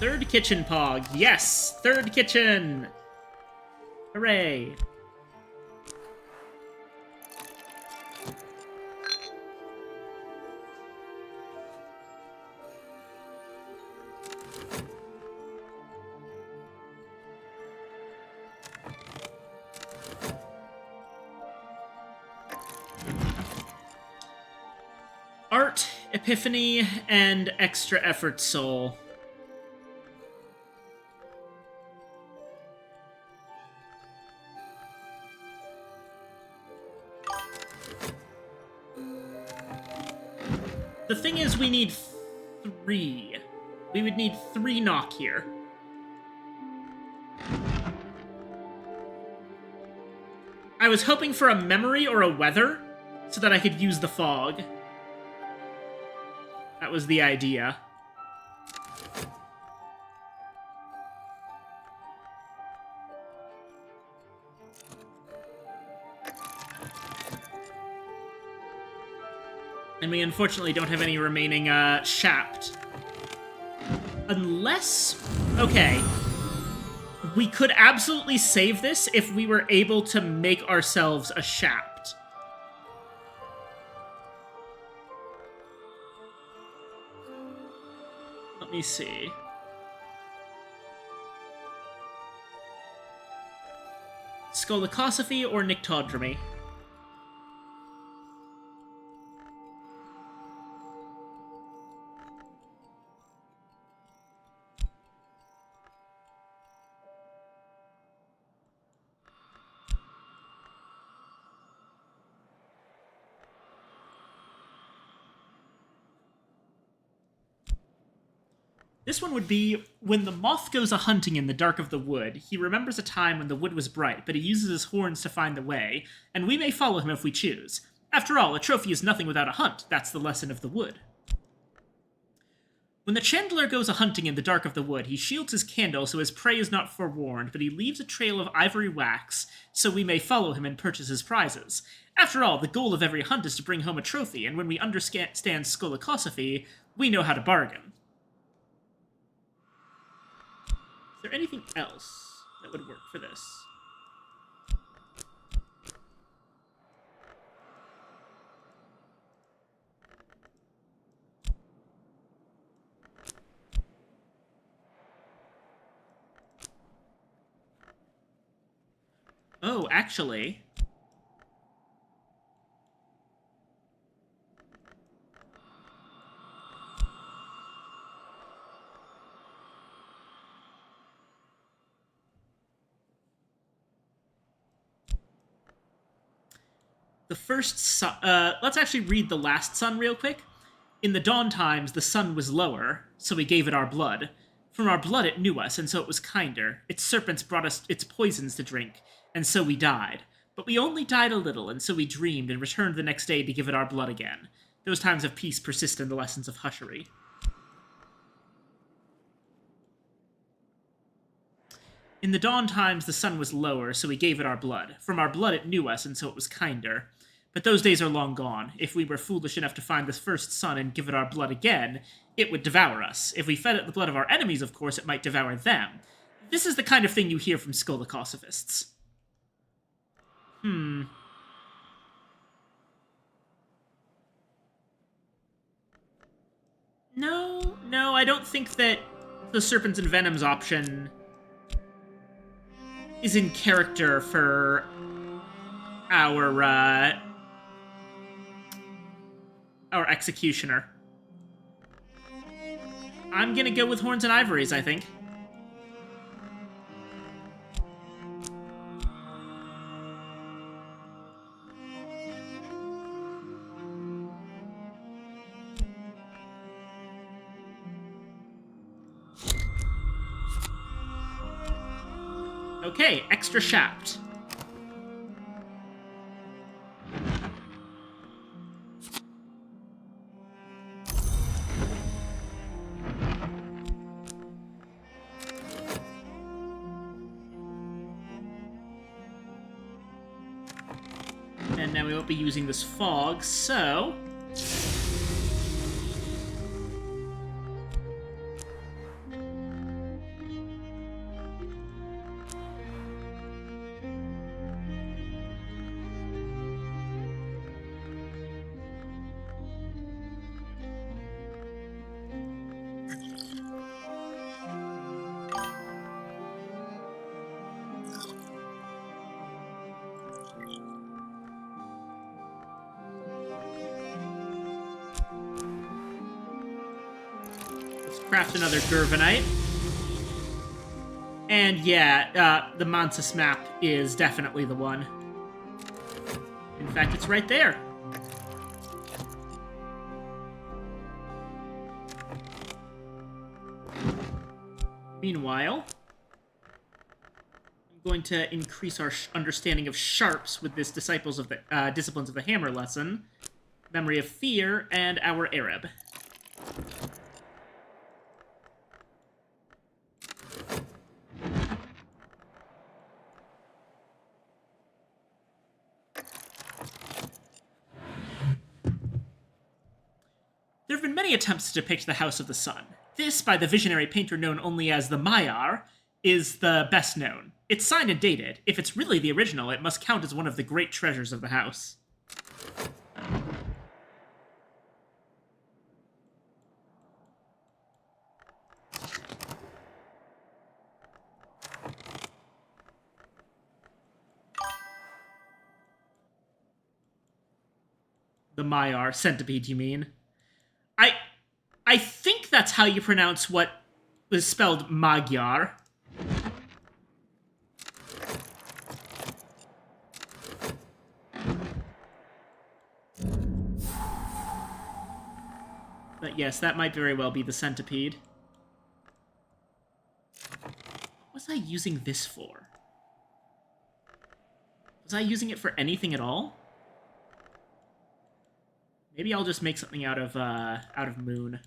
Third kitchen, Pog. Yes! Third kitchen! Hooray! Art, Epiphany, and Extra Effort Soul. The thing is, we need 3. We would need 3 knock here. I was hoping for a memory or a weather, so that I could use the fog. That was the idea. And we unfortunately don't have any remaining, Shapt. Unless... Okay. We could absolutely save this if we were able to make ourselves a Shapt. Let me see. Scolacosophy or Nyctodromy? This one would be, when the moth goes a-hunting in the dark of the wood, he remembers a time when the wood was bright, but he uses his horns to find the way, and we may follow him if we choose. After all, a trophy is nothing without a hunt. That's the lesson of the wood. When the Chandler goes a-hunting in the dark of the wood, he shields his candle so his prey is not forewarned, but he leaves a trail of ivory wax so we may follow him and purchase his prizes. After all, the goal of every hunt is to bring home a trophy, and when we understand skolakosophy, we know how to bargain. Is there anything else that would work for this? Oh, actually... the first sun... let's actually read the last sun real quick. In the dawn times, the sun was lower, so we gave it our blood. From our blood it knew us, and so it was kinder. Its serpents brought us its poisons to drink, and so we died. But we only died a little, and so we dreamed, and returned the next day to give it our blood again. Those times of peace persist in the lessons of hushery. In the dawn times, the sun was lower, so we gave it our blood. From our blood it knew us, and so it was kinder. But those days are long gone. If we were foolish enough to find this first sun and give it our blood again, it would devour us. If we fed it the blood of our enemies, of course, it might devour them. This is the kind of thing you hear from skolakosophists. No, I don't think that the Serpents and Venoms option is in character for our executioner. I'm gonna go with Horns and Ivories, I think. Okay, extra shaft. And now we won't be using this fog, so... craft another Gervanite. And yeah, the Mantis map is definitely the one. In fact, it's right there. Meanwhile, I'm going to increase our understanding of sharps with this Disciples of the Disciplines of the Hammer lesson, Memory of Fear, and our Arab. There have been many attempts to depict the House of the Sun. This, by the visionary painter known only as the Maiar, is the best known. It's signed and dated. If it's really the original, it must count as one of the great treasures of the house. The Maiar centipede, you mean? I think that's how you pronounce what was spelled Magyar. But yes, that might very well be the centipede. What was I using this for? Was I using it for anything at all? Maybe I'll just make something out of Moon.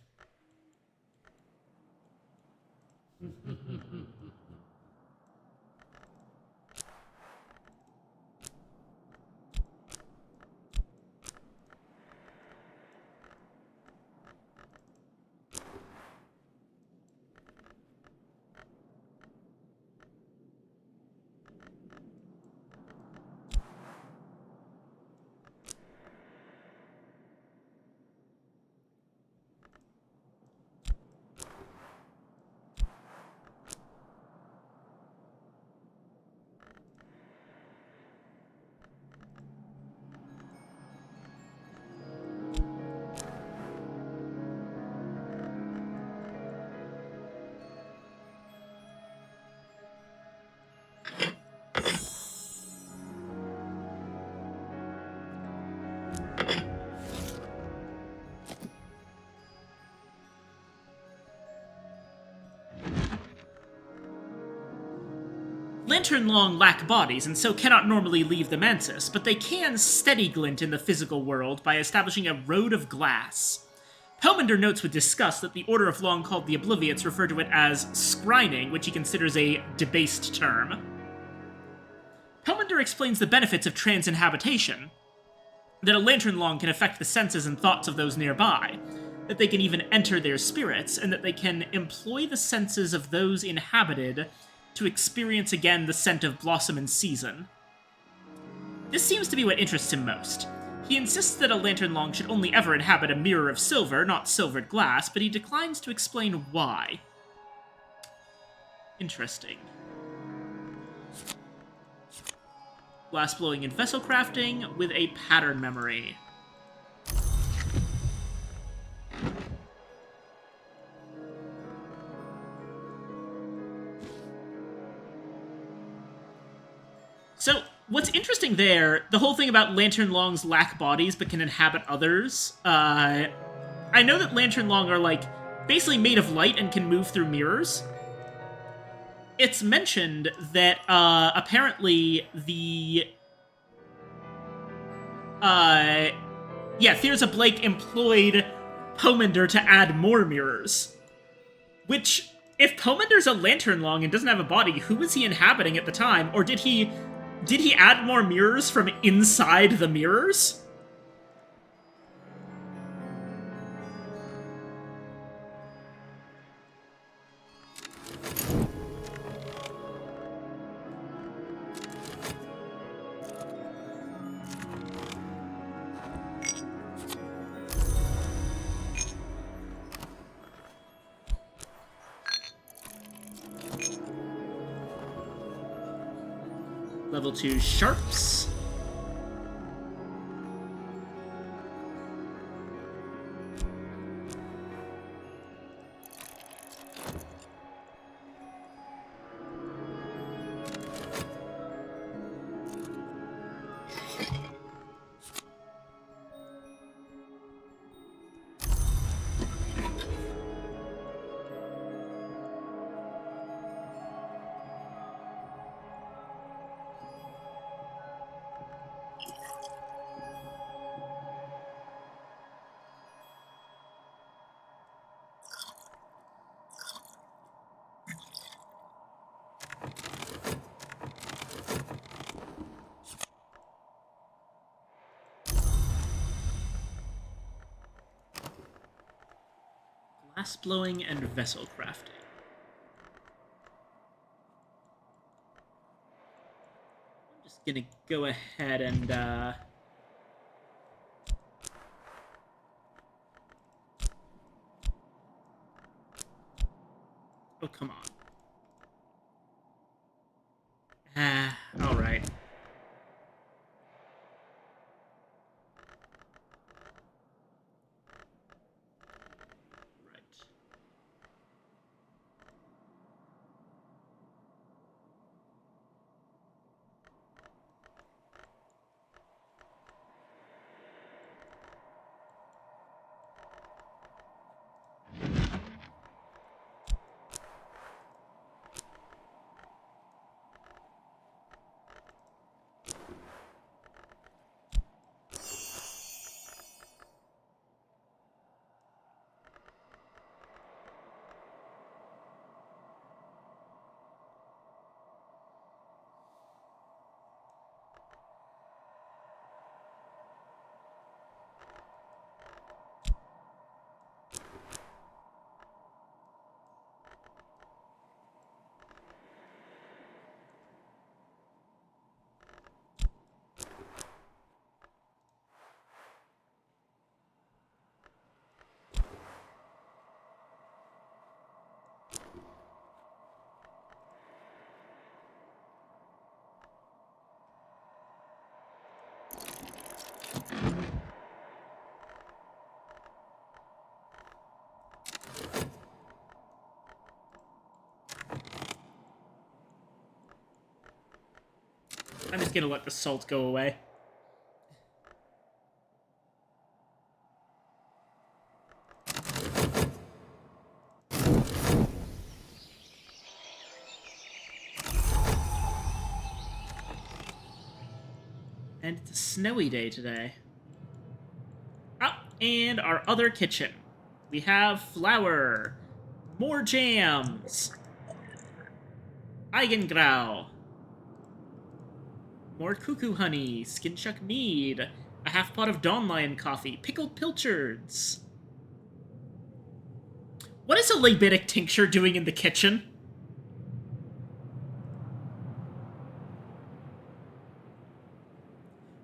Lantern Long lack bodies and so cannot normally leave the Mantis, but they can steady glint in the physical world by establishing a road of glass. Pomander notes with disgust that the Order of Long called the Obliviates refer to it as scrying, which he considers a debased term. Pomander explains the benefits of transinhabitation, that a Lantern Long can affect the senses and thoughts of those nearby, that they can even enter their spirits, and that they can employ the senses of those inhabited to experience again the scent of blossom in season. This seems to be what interests him most. He insists that a Lantern Long should only ever inhabit a mirror of silver, not silvered glass, but he declines to explain why. Interesting. Glass blowing and vessel crafting with a pattern memory. So, what's interesting there, the whole thing about Lantern Longs lack bodies but can inhabit others, I know that Lantern Long are, like, basically made of light and can move through mirrors. It's mentioned that, apparently the... Thirza Blake employed Pomander to add more mirrors. Which, if Pomander's a Lantern Long and doesn't have a body, who was he inhabiting at the time? Or did he add more mirrors from inside the mirrors? Level 2 sharps. Glass blowing and vessel crafting. I'm just gonna go ahead and oh, come on. Alright. Right. I'm just gonna let the salt go away. And it's a snowy day today. Oh, and our other kitchen. We have flour, more jams, Eigengrau, more cuckoo honey, skinchuck mead, a half pot of Dawn Lion coffee, pickled pilchards. What is a Labitic tincture doing in the kitchen?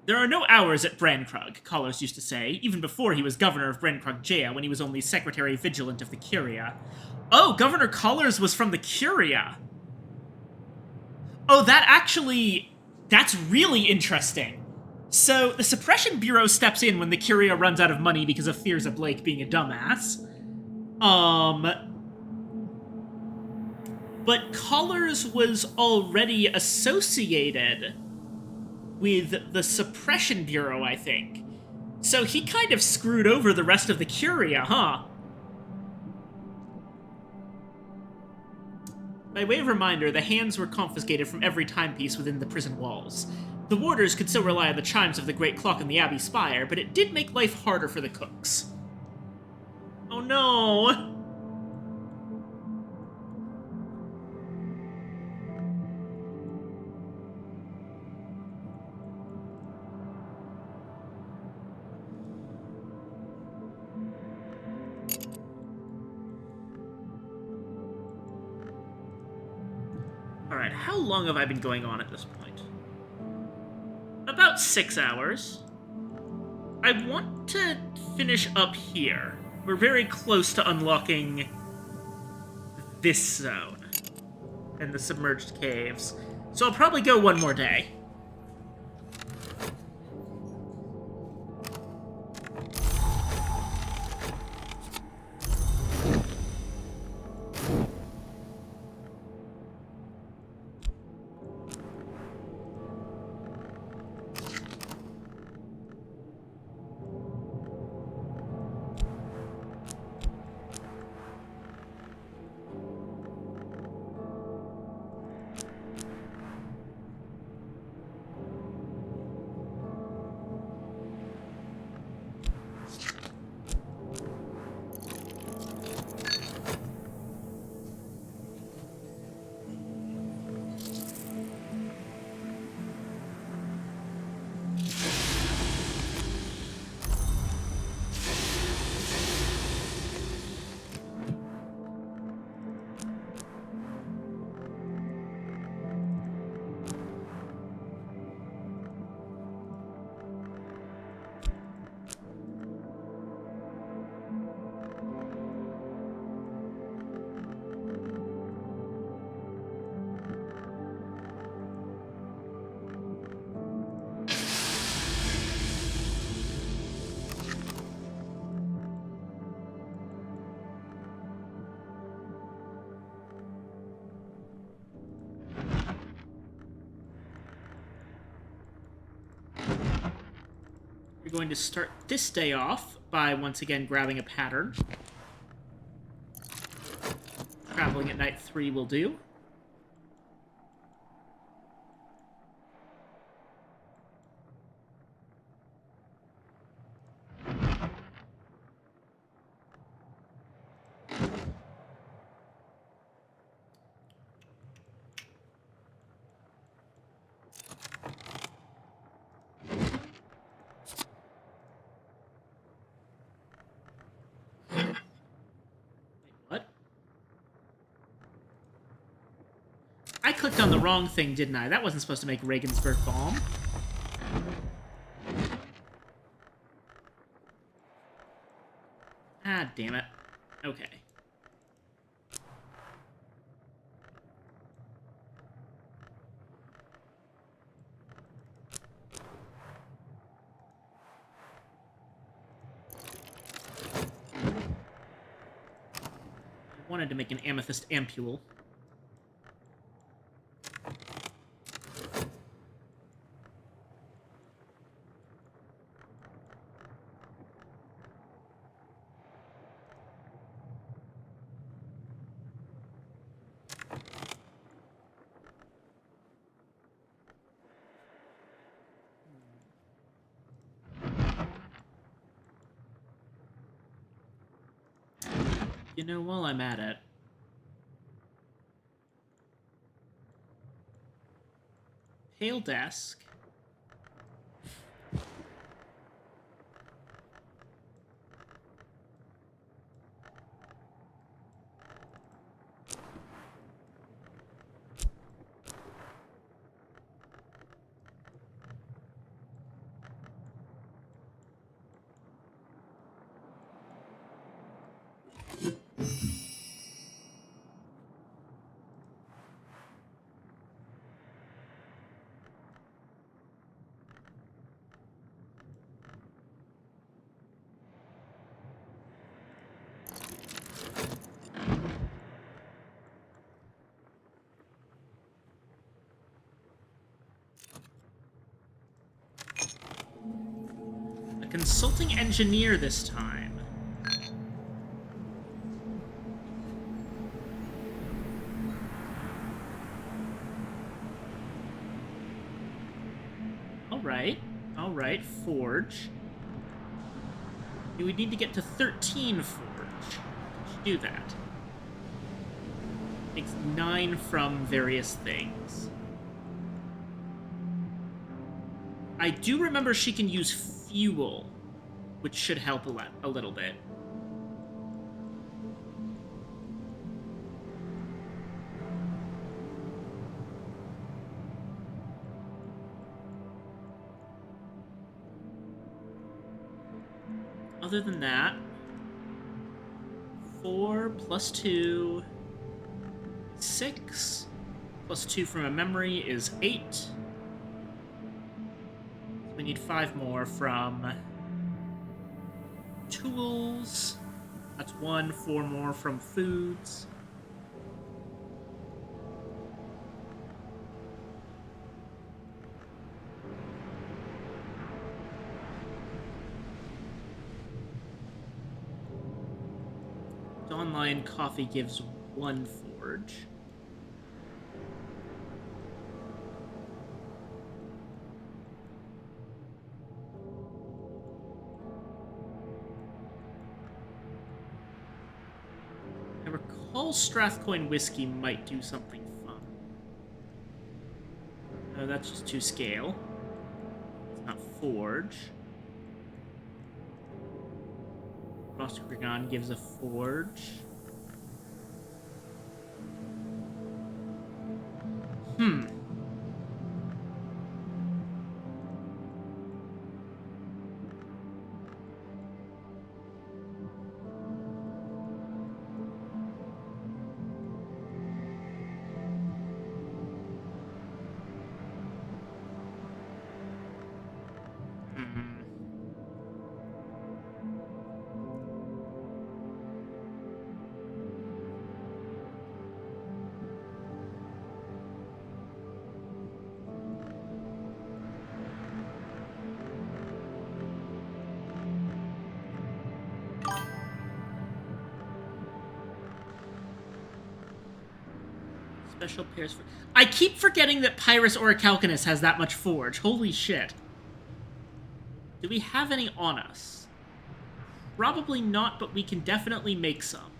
There are no hours at Brankrug, Collars used to say, even before he was governor of Brankrug Jaya when he was only secretary vigilant of the Curia. Oh, Governor Collars was from the Curia. Oh, that's really interesting. So, the Suppression Bureau steps in when the Curia runs out of money because of Thirza Blake being a dumbass. But Collars was already associated with the Suppression Bureau, I think. So he kind of screwed over the rest of the Curia, huh? By way of reminder, the hands were confiscated from every timepiece within the prison walls. The warders could still rely on the chimes of the great clock in the Abbey spire, but it did make life harder for the cooks. Oh no! Alright, how long have I been going on at this point? About 6 hours. I want to finish up here. We're very close to unlocking this zone and the submerged caves. So I'll probably go one more day. We're going to start this day off by once again grabbing a pattern. Traveling at night 3 will do. What? I clicked on the wrong thing, didn't I? That wasn't supposed to make Regensburg bomb. Ah, damn it. Okay. I wanted to make an amethyst ampule. You know, while I'm at it, Pale Desk. A consulting engineer this time. Alright, Forge. You would need to get to 13 Forge. Do that. Takes 9 from various things. I do remember she can use fuel, which should help a little bit. Other than that, 4 plus 2, 6, plus 2 from a memory is 8. So we need 5 more from tools. That's 1, 4 more from foods. Dawnline Coffee gives 1 forge. I recall Strathcoin Whiskey might do something fun. No, that's just 2 scale. It's not forge. Roscrigon gives a forge. Special pairs for... I keep forgetting that Pyrus Orichalcunus has that much forge. Holy shit. Do we have any on us? Probably not, but we can definitely make some.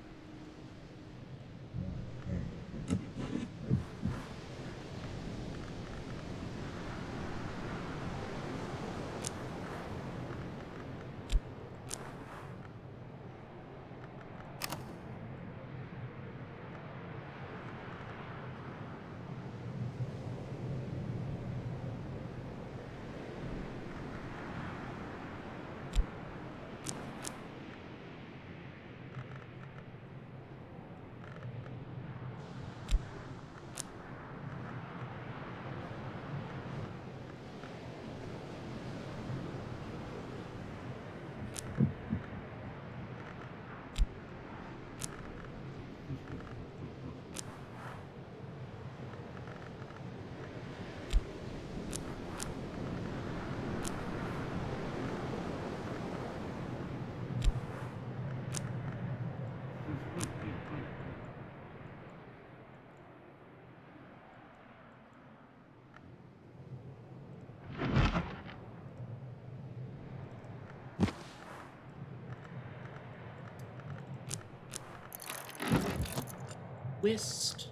twist.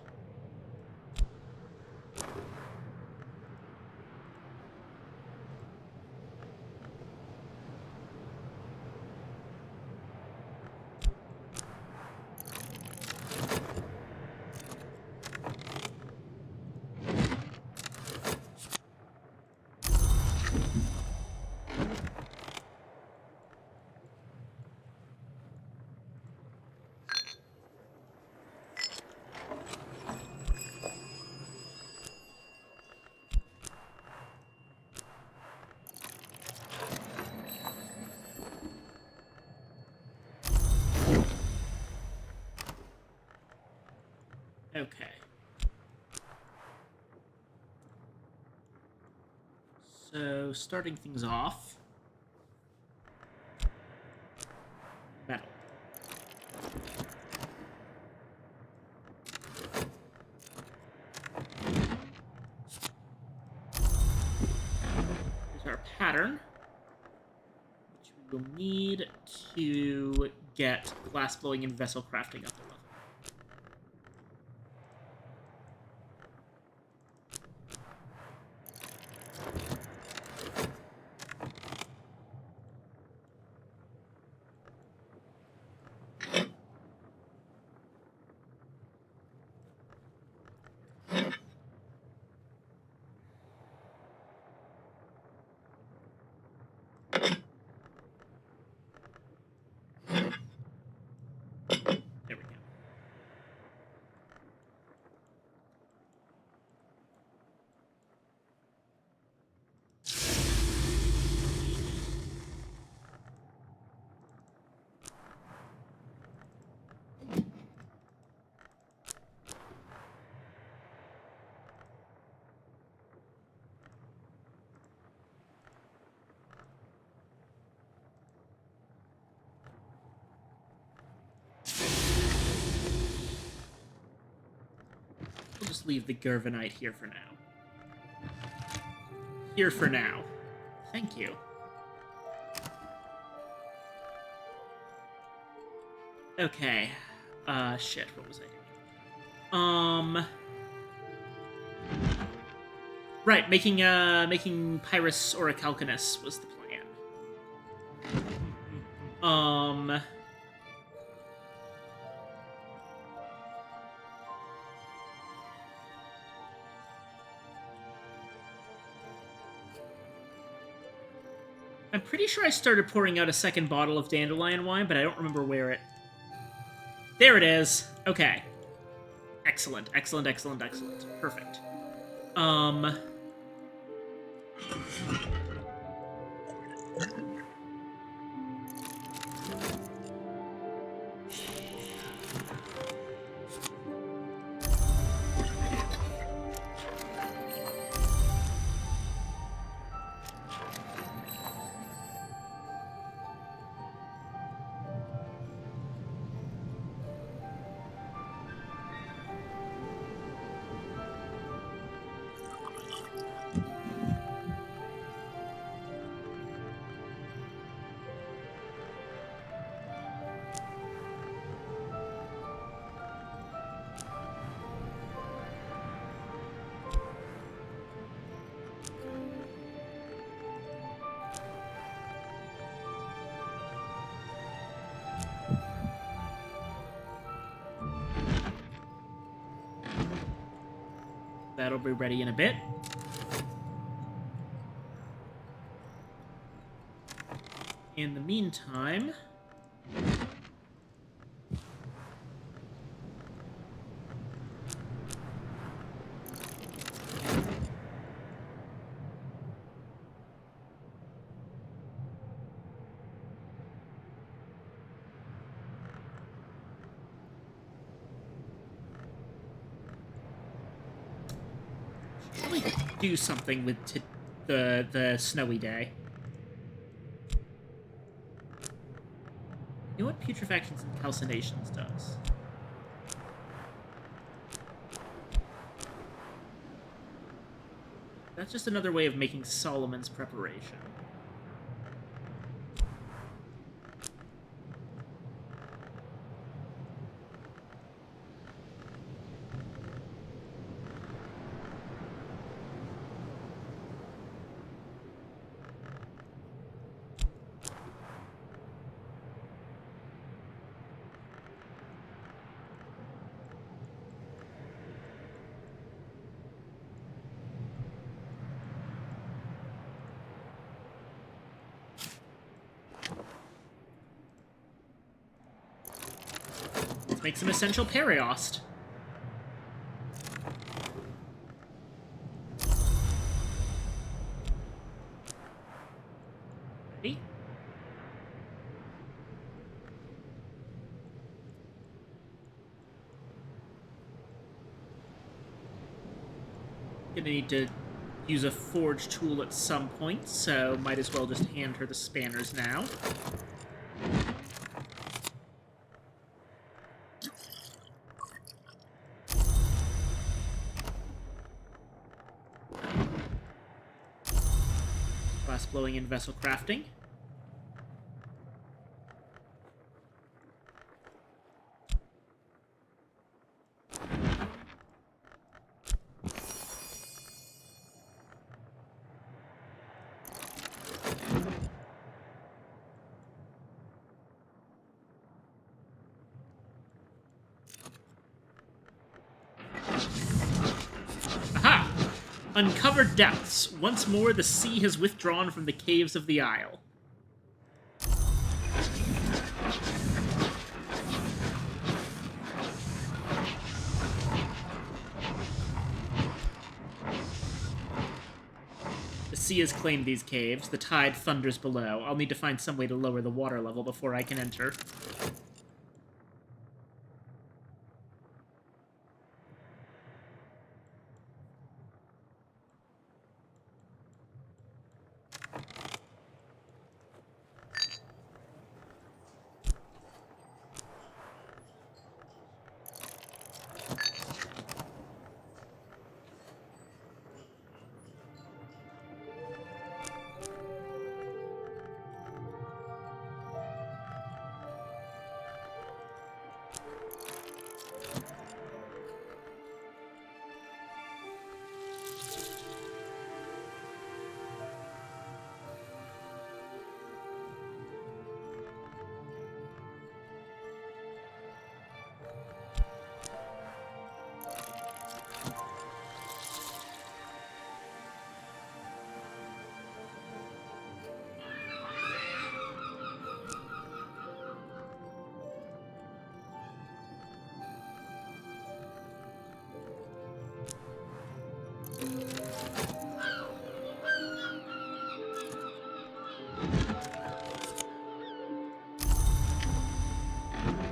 Okay. So, starting things off. Metal. Here's our pattern, which we will need to get glass blowing and vessel crafting up to level. There we go. We'll just leave the Gervanite here for now. Here for now. Thank you. Okay. Shit, what was I doing? Right, making Pyrus Orichalconus was the plan. I'm pretty sure I started pouring out a second bottle of dandelion wine, but I don't remember where it... There it is! Okay. Excellent, excellent, excellent, excellent. Perfect. That'll be ready in a bit. In the meantime... Probably do something with the snowy day. You know what putrefactions and calcinations does? That's just another way of making Solomon's preparation. make some essential periost. Ready? Gonna need to use a forge tool at some point, so might as well just hand her the spanners now. Glass blowing in vessel crafting. Aha! Uncovered depths. Once more, the sea has withdrawn from the caves of the Isle. The sea has claimed these caves. The tide thunders below. I'll need to find some way to lower the water level before I can enter.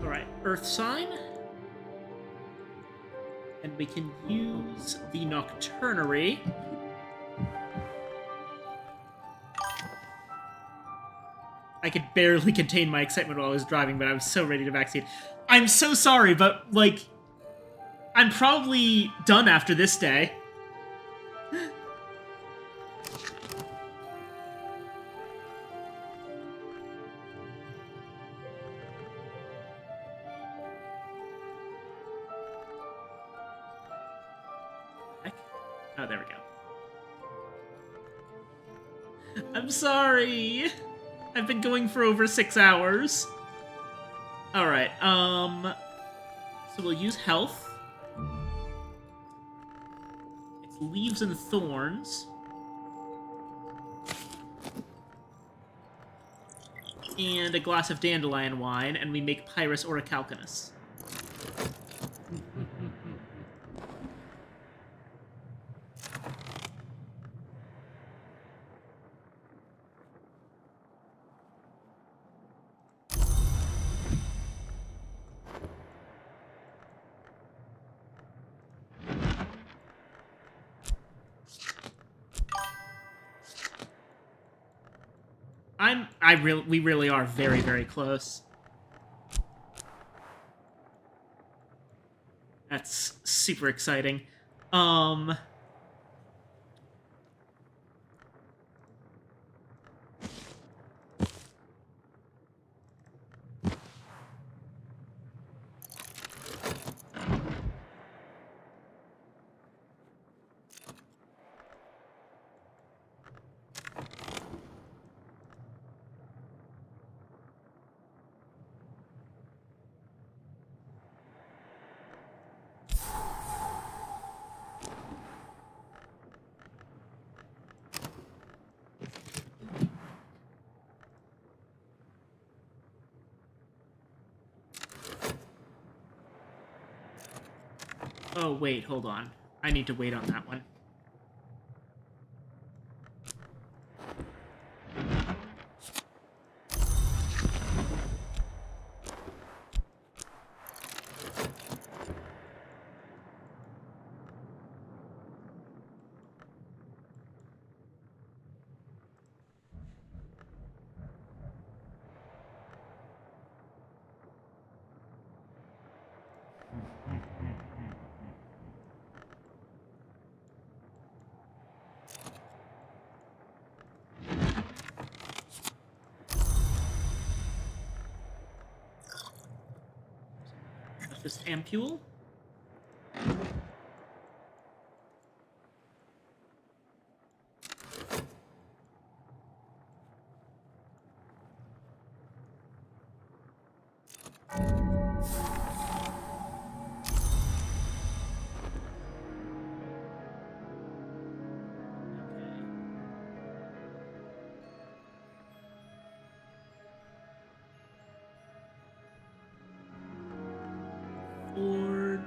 Alright, Earth Sign. And we can use the Nocturnary. I could barely contain my excitement while I was driving, but I was so ready to backseat. I'm so sorry, but, like, I'm probably done after this day. Oh, there we go. I'm sorry. I've been going for over 6 hours. Alright, so we'll use health. It's leaves and thorns. And a glass of dandelion wine, and we make Pyrus Orichalcunus. We really are very, very close. That's super exciting. Oh, wait, hold on. I need to wait on that one. This ampule? Forge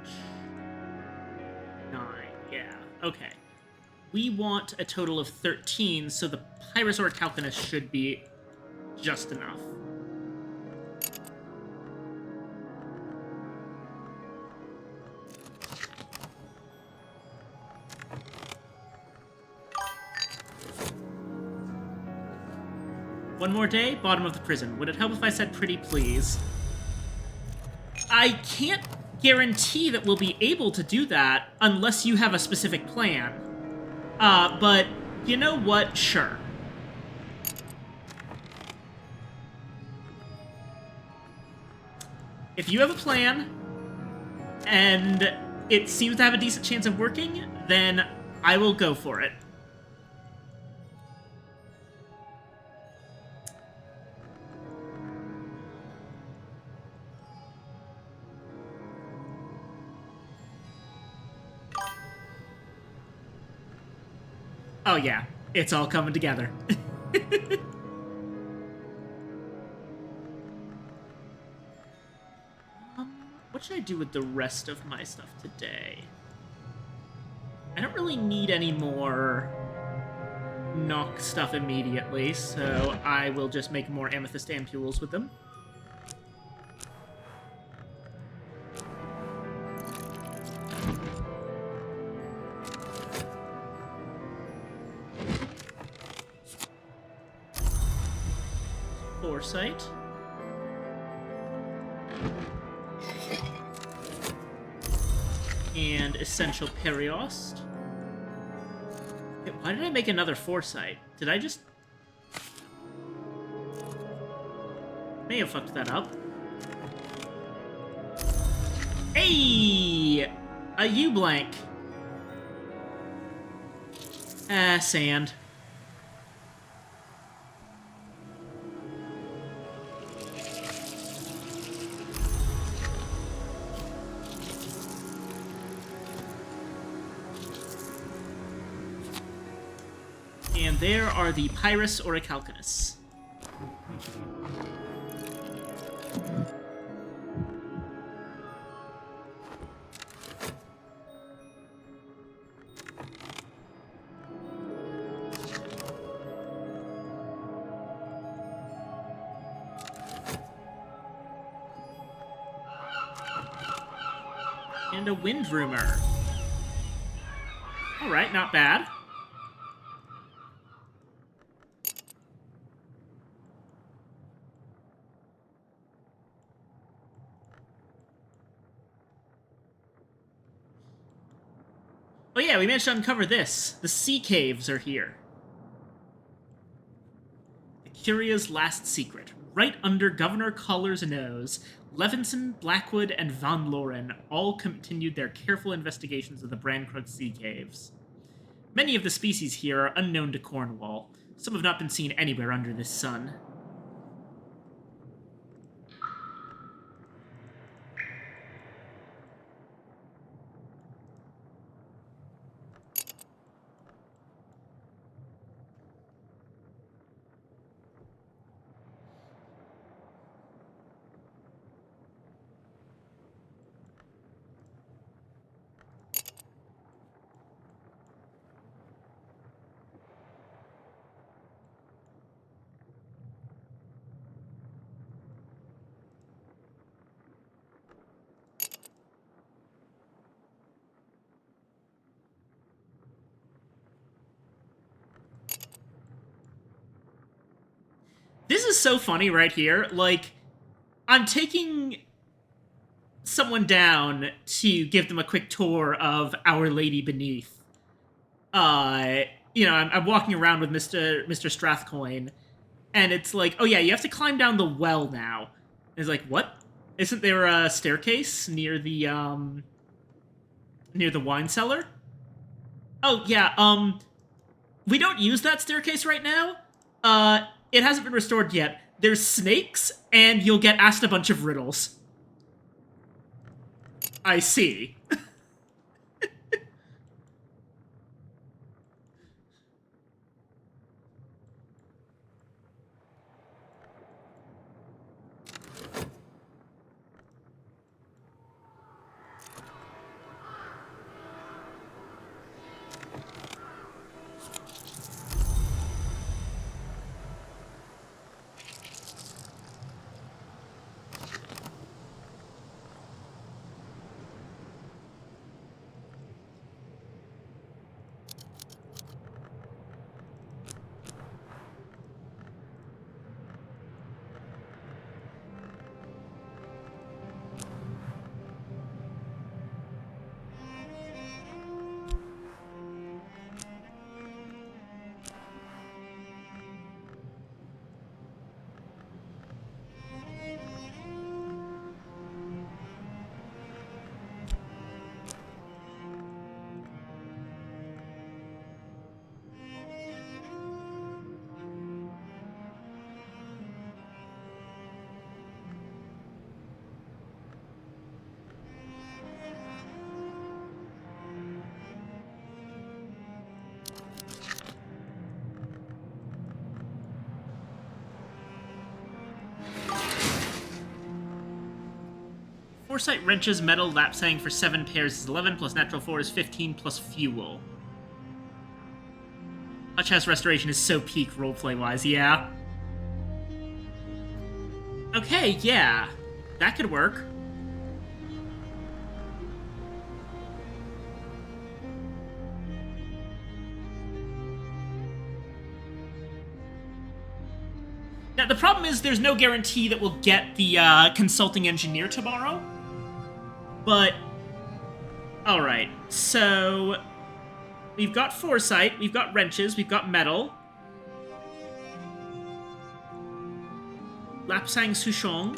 9. Yeah. Okay. We want a total of 13, so the Pyrus Orichalcunus should be just enough. One more day, bottom of the prison. Would it help if I said pretty please? I can't guarantee that we'll be able to do that unless you have a specific plan. But you know what? Sure. If you have a plan, and it seems to have a decent chance of working, then I will go for it. Oh yeah, it's all coming together. What should I do with the rest of my stuff today? I don't really need any more knock stuff immediately, so I will just make more amethyst ampules with them. Foresight. And Essential Periost. Wait, why did I make another Foresight? Did I just... May have fucked that up. Hey! A U-blank. Sand. And there are the Pyrus Orichalcunus. And a Windroomer. Alright, not bad. Oh yeah, we managed to uncover this. The sea caves are here. The Curia's last secret. Right under Governor Coller's nose, Levinson, Blackwood, and Von Loren all continued their careful investigations of the Brankrug Sea Caves. Many of the species here are unknown to Cornwall. Some have not been seen anywhere under this sun. This is so funny right here. Like, I'm taking someone down to give them a quick tour of Our Lady Beneath. Uh, I'm walking around with Mr. Strathcoin, and it's like, oh yeah, you have to climb down the well now. And it's like, what? Isn't there a staircase near the wine cellar? Oh yeah, we don't use that staircase right now. It hasn't been restored yet. There's snakes, and you'll get asked a bunch of riddles. I see. Foresight wrenches metal lapsang for 7 pairs is 11, plus natural 4 is 15, plus fuel. Hutch House Restoration is so peak roleplay-wise, yeah. Okay, yeah. That could work. Now, the problem is there's no guarantee that we'll get the consulting engineer tomorrow. But, alright, so we've got foresight, we've got wrenches, we've got metal. Lapsang Souchong.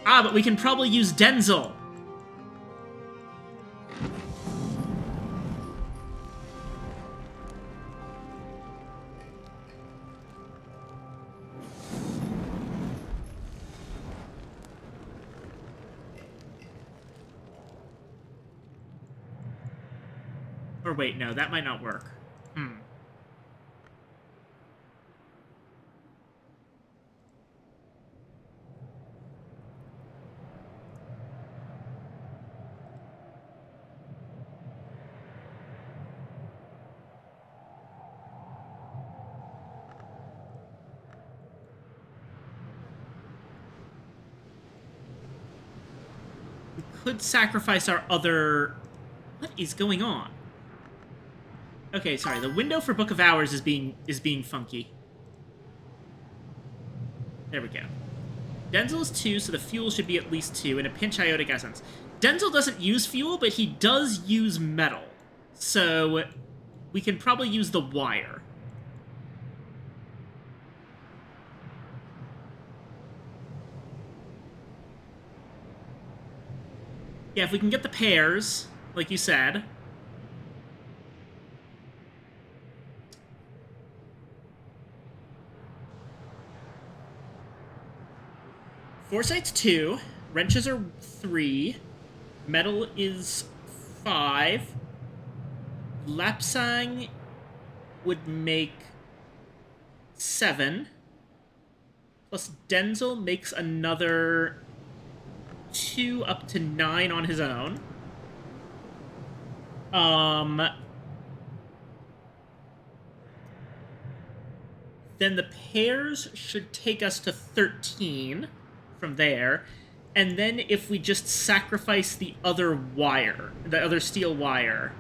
Ah, but we can probably use Denzel. Or wait, no, that might not work. We could sacrifice our other... What is going on? Okay, sorry. The window for Book of Hours is being funky. There we go. Denzel is 2, so the fuel should be at least 2, and a pinch iodic essence. Denzel doesn't use fuel, but he does use metal. So we can probably use the wire. Yeah, if we can get the pairs, like you said... Foresight's 2, wrenches are 3, metal is 5, lapsang would make 7, plus Denzel makes another 2 up to 9 on his own. Then the pairs should take us to 13 from there, and then if we just sacrifice the other wire, the other steel wire,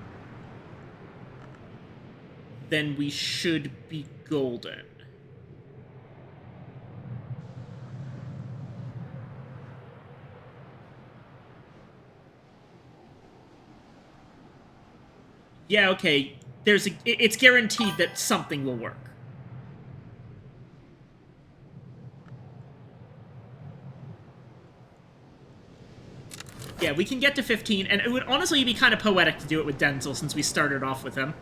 then we should be golden. Yeah, okay. It's guaranteed that something will work. Yeah, we can get to 15, and it would honestly be kind of poetic to do it with Denzel since we started off with him.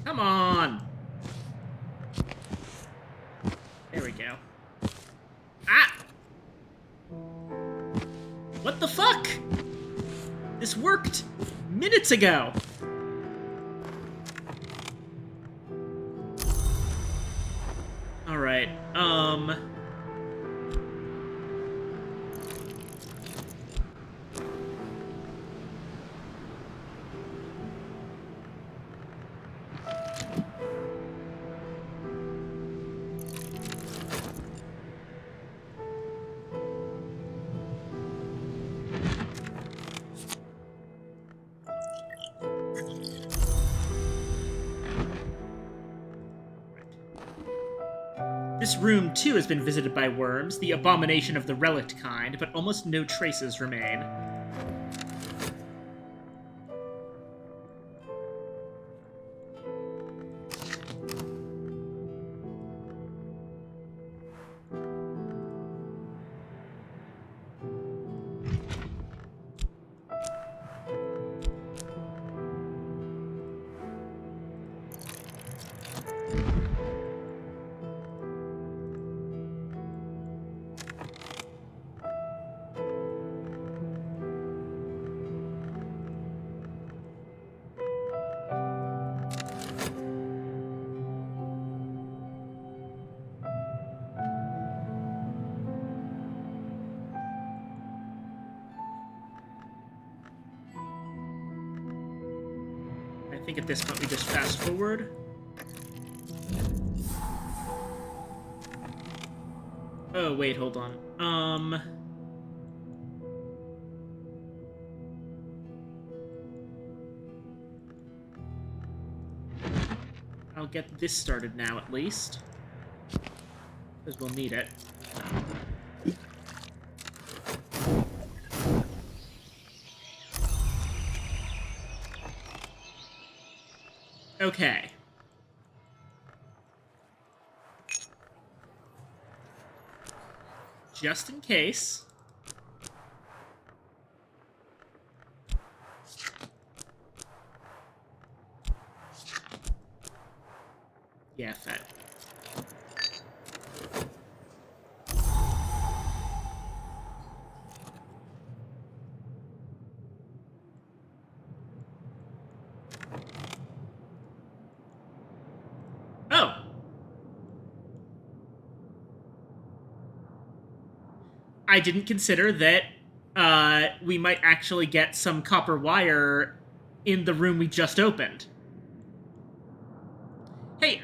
Come on! There we go. Ah! What the fuck? This worked minutes ago! Alright, This room, too, has been visited by worms, the abomination of the relict kind, but almost no traces remain. I think at this point we just fast forward. Oh, wait, hold on. I'll get this started now, at least. Because we'll need it. Okay. Just in case. Yeah, fat. Oh! I didn't consider that we might actually get some copper wire in the room we just opened. Hey,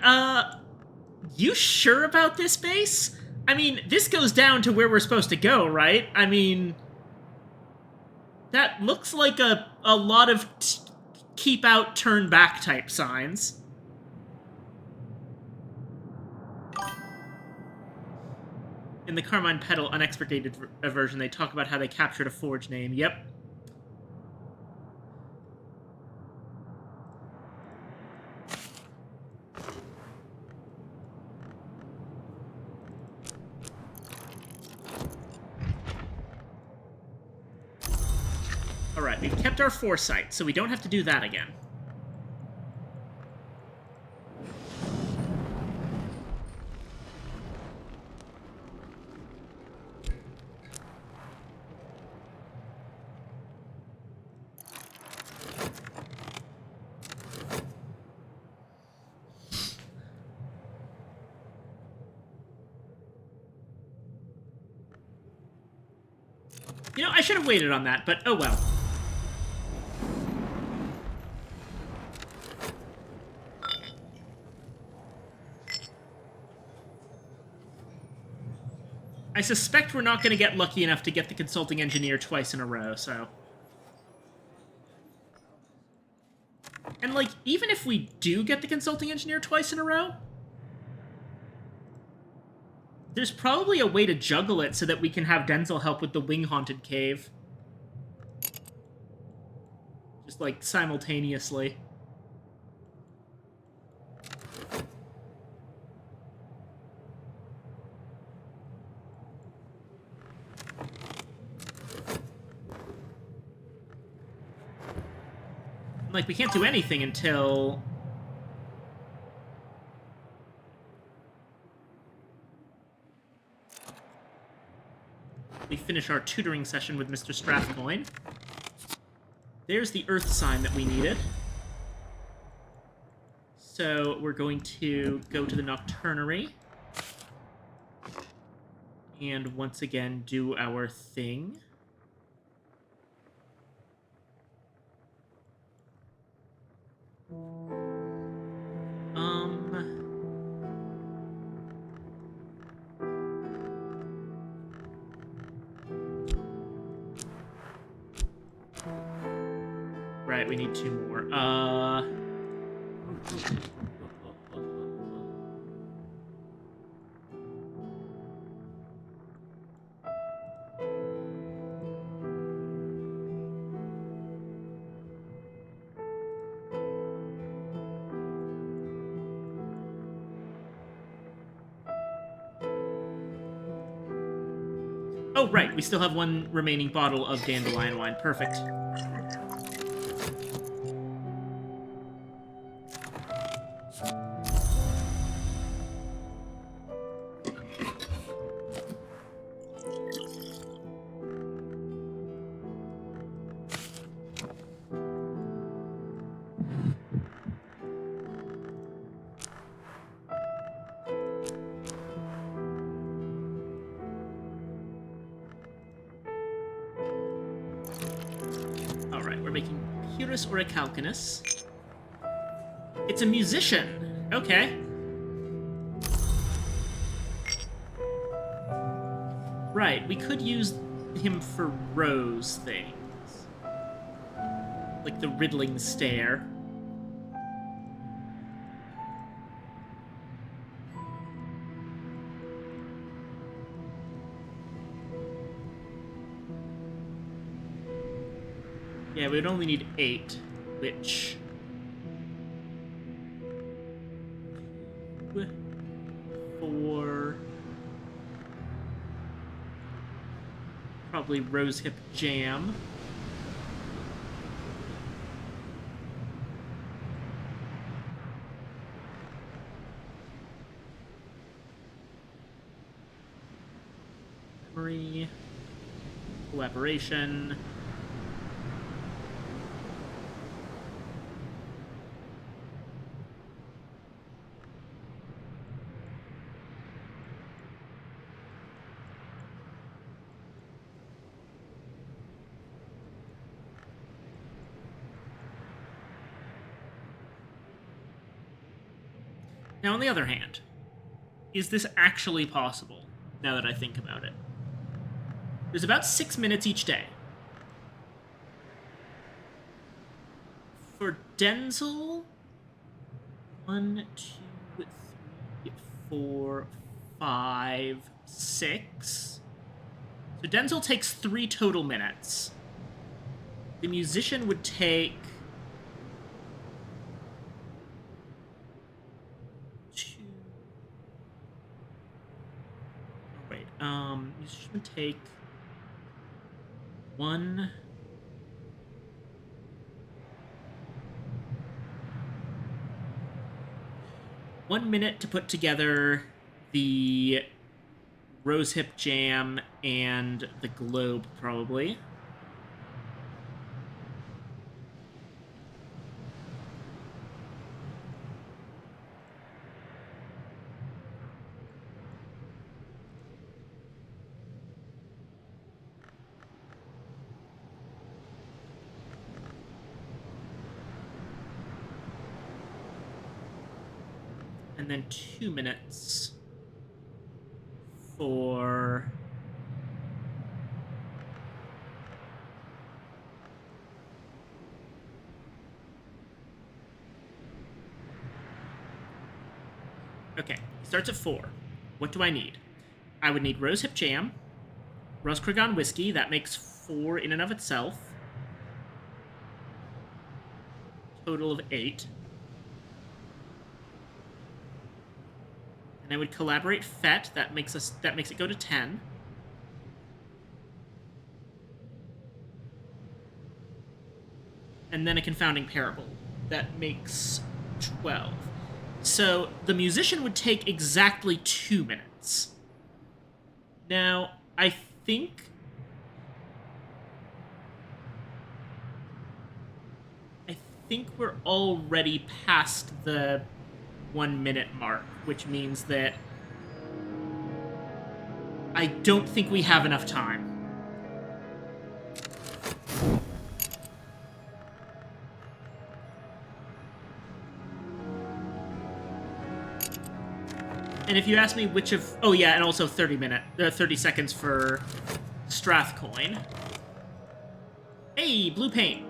you sure about this base? I mean, this goes down to where we're supposed to go, right? I mean, that looks like a lot of keep out, turn back type signs. In the Carmine Petal unexpurgated version, they talk about how they captured a forge name. Yep. Alright, we've kept our foresight, so we don't have to do that again. You know, I should have waited on that, but oh well. I suspect we're not going to get lucky enough to get the consulting engineer twice in a row, so... And, like, even if we do get the consulting engineer twice in a row, there's probably a way to juggle it so that we can have Denzel help with the wing-haunted cave. Just, like, simultaneously. Like, we can't do anything until... we finish our tutoring session with Mr. Strathcoin. There's the Earth sign that we needed. So we're going to go to the Nocturnary. And once again, do our thing. Right, we need 2 more. Oh, right, we still have 1 remaining bottle of dandelion wine. Perfect. Alright, we're making Purus Orichalcunus. It's a musician! Okay. Right, we could use him for Rose things. Like the Riddling Stare. Yeah, we would only need 8, which... 4... Probably Rosehip Jam. Memory. Collaboration. Now, on the other hand, is this actually possible, now that I think about it? There's about 6 minutes each day. For Denzel, 1, 2, 3, 4, 5, 6. So Denzel takes 3 total minutes. The musician would take... 2... Oh, wait. Musician would take... 1... 1 minute to put together the rosehip jam and the globe, probably. And then 2 minutes for okay, starts at 4. What do I need? I would need rosehip jam, Roscragon whiskey, that makes 4 in and of itself. Total of 8. And I would collaborate Fett, that makes it go to 10. And then a confounding parable. That makes 12. So the musician would take exactly 2 minutes. Now, I think we're already past the 1 minute mark, which means that I don't think we have enough time. And if you ask me which of... Oh, yeah, and also 30 seconds for Strathcoin. Hey, blue paint.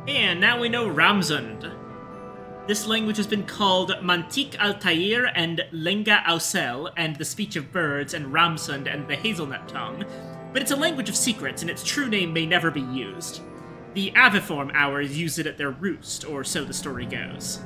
And now we know Ramsund. This language has been called Mantik Altair and Lenga Ausel, and the speech of birds, and Ramsund and the hazelnut tongue, but it's a language of secrets, and its true name may never be used. The Aviform Hours use it at their roost, or so the story goes.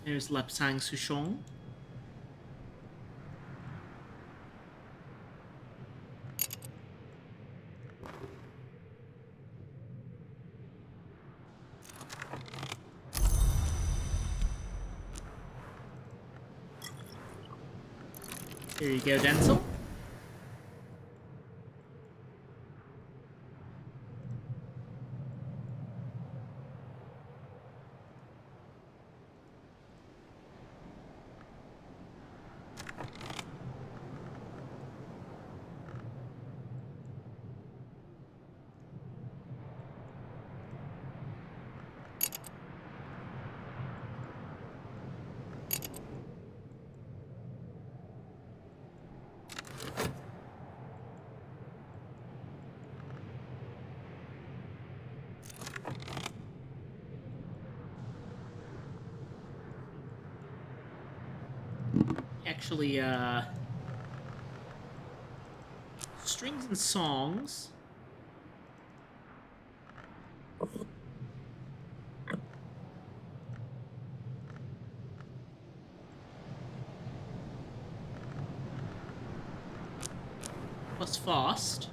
There's Lapsang Souchon. Here you go, Denzel. Actually, strings and songs. Plus Faust.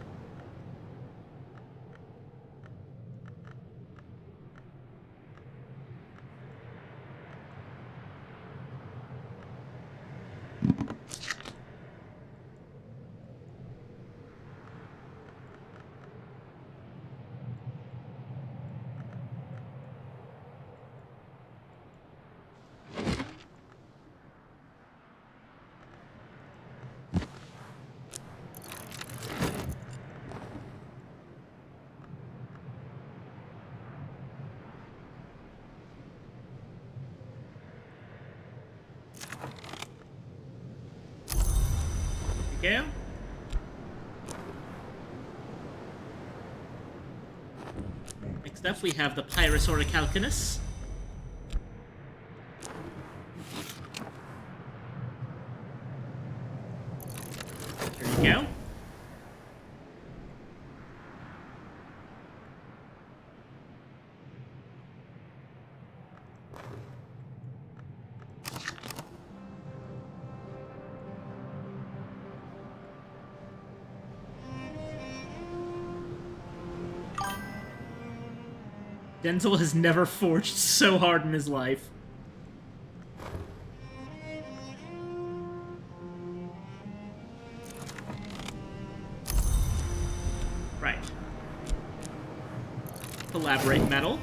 There we go. Next up, we have the Pyrus Orichalcunus. There we go. Denzel has never forged so hard in his life. Right. Collaborate metal.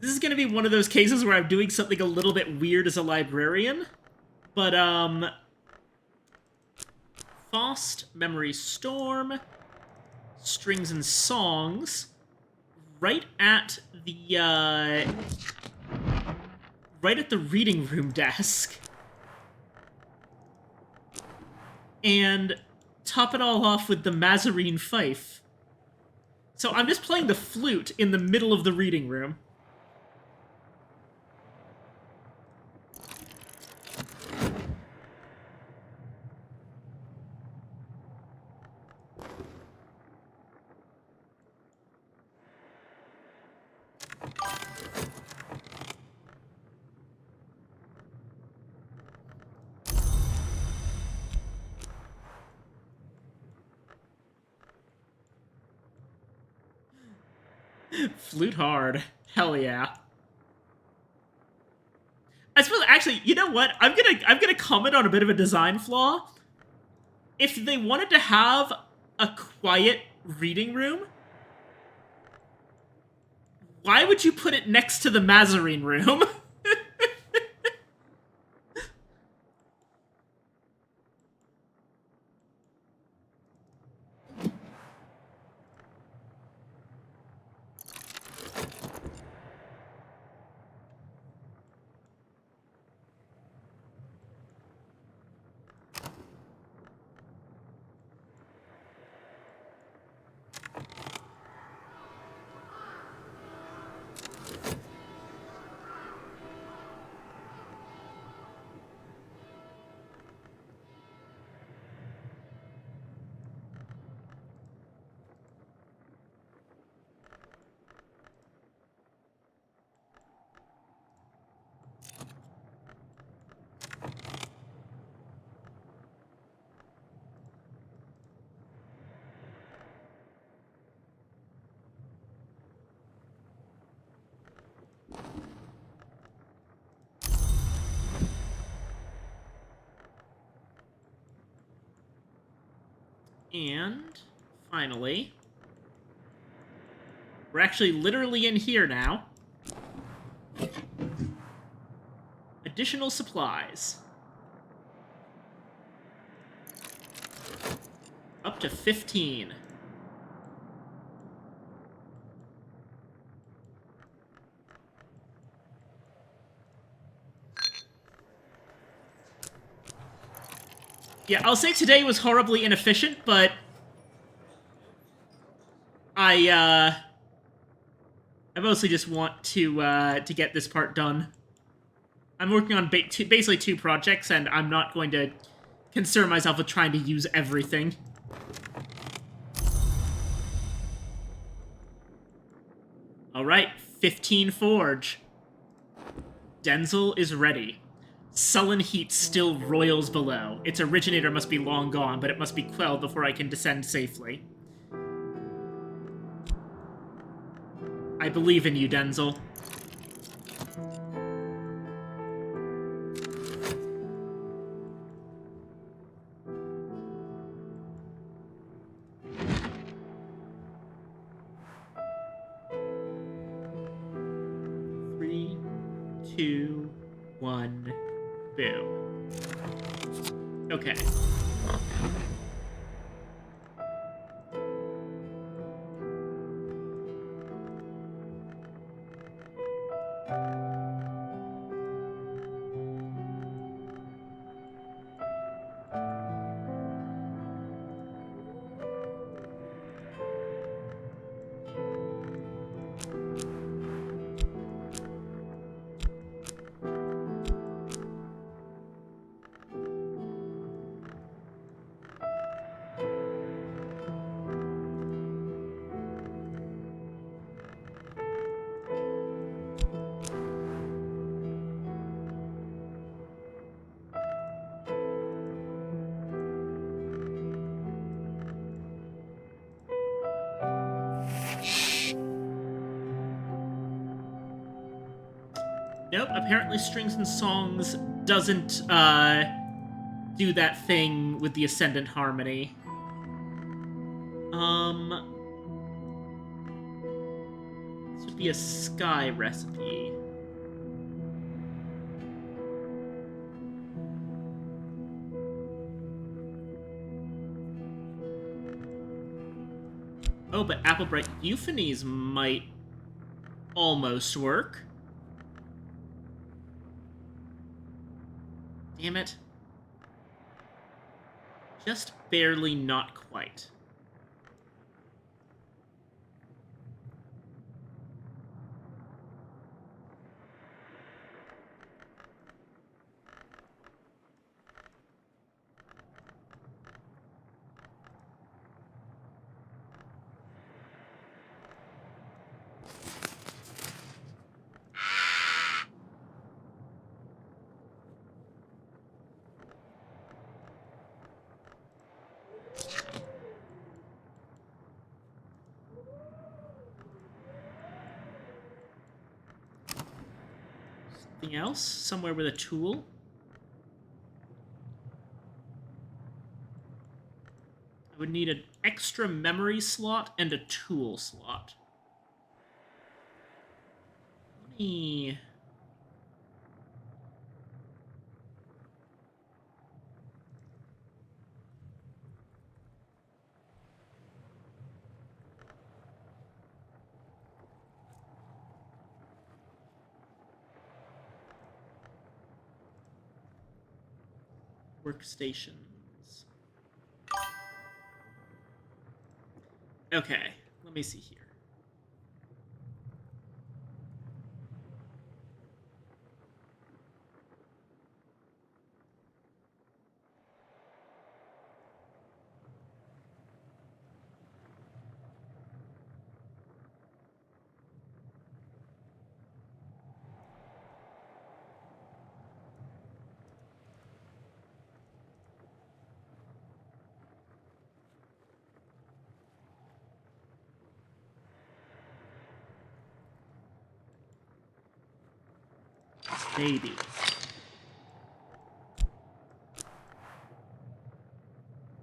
This is gonna be one of those cases where I'm doing something a little bit weird as a librarian. But, Faust, Memory Storm, Strings and Songs, right at the, right at the reading room desk. And top it all off with the Mazarine Fife. So I'm just playing the flute in the middle of the reading room. Flute hard. Hell yeah. I suppose actually, you know what? I'm gonna comment on a bit of a design flaw. If they wanted to have a quiet reading room, why would you put it next to the Mazarine room? And finally, we're actually literally in here now. Additional supplies. Up to 15. Yeah, I'll say today was horribly inefficient, but I mostly just want to get this part done. I'm working on basically 2 projects, and I'm not going to concern myself with trying to use everything. Alright, 15 Forge. Denzel is ready. Sullen heat still roils below. Its originator must be long gone, but it must be quelled before I can descend safely. I believe in you, Denzel. Three, two, one, boom. Okay. Nope, apparently Strings and Songs doesn't, do that thing with the Ascendant Harmony. This would be a Sky recipe. Oh, but Applebright Euphonies might almost work. Damn it. Just barely not quite. Something else? Somewhere with a tool? I would need an extra memory slot and a tool slot. Let me... Workstations. Okay, let me see here. Maybe.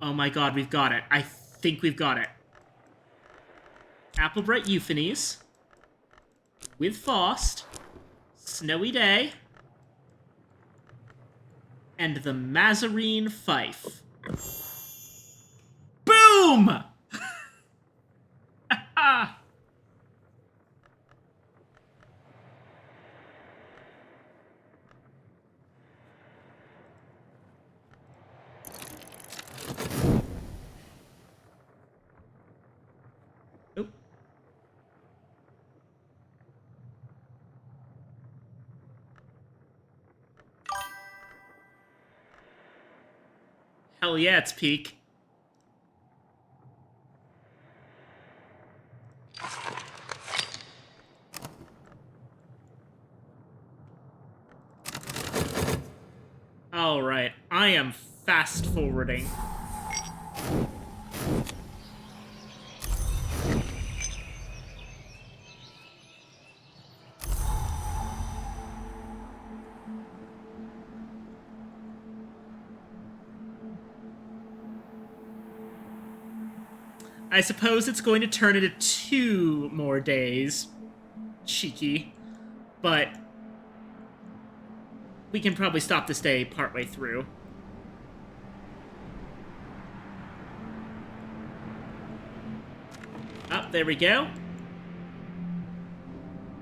Oh my god, we've got it. I think we've got it. Applebright Euphonies. With Faust. Snowy Day. And the Mazarine Fife. Boom! Oop. Hell yeah, it's peak. Alright, I am fast forwarding. I suppose it's going to turn into 2 more days. Cheeky. But we can probably stop this day partway through. Oh, there we go.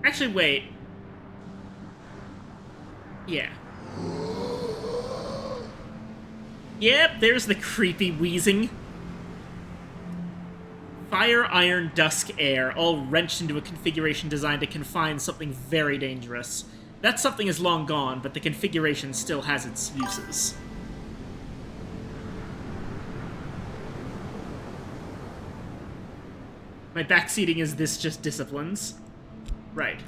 Actually, wait. Yeah. Yep, there's the creepy wheezing. Fire, iron, dusk, air, all wrenched into a configuration designed to confine something very dangerous. That something is long gone, but the configuration still has its uses. My backseating is this just disciplines? Right.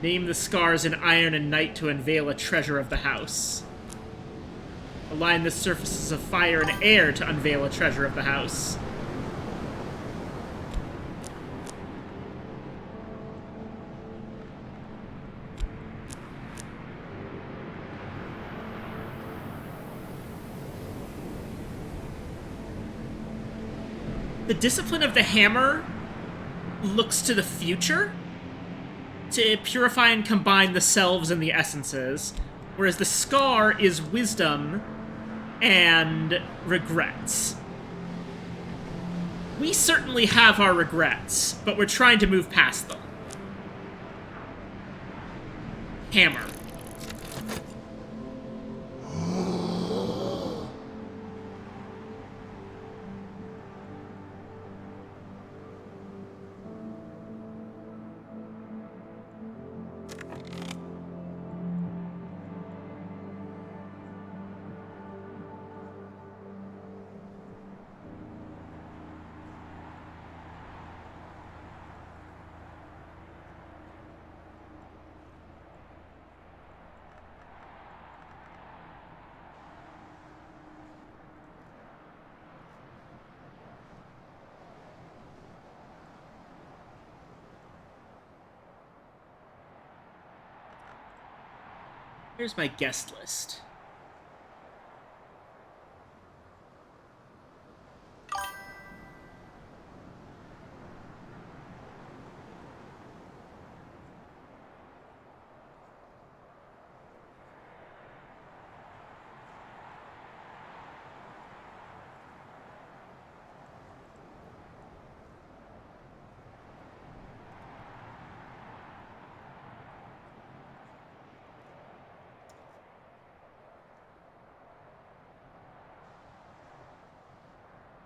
Name the scars in iron and night to unveil a treasure of the house. Align the surfaces of fire and air to unveil a treasure of the house. The discipline of the hammer looks to the future to purify and combine the selves and the essences, whereas the scar is wisdom and regrets. We certainly have our regrets, but we're trying to move past them. Hammer. Here's my guest list.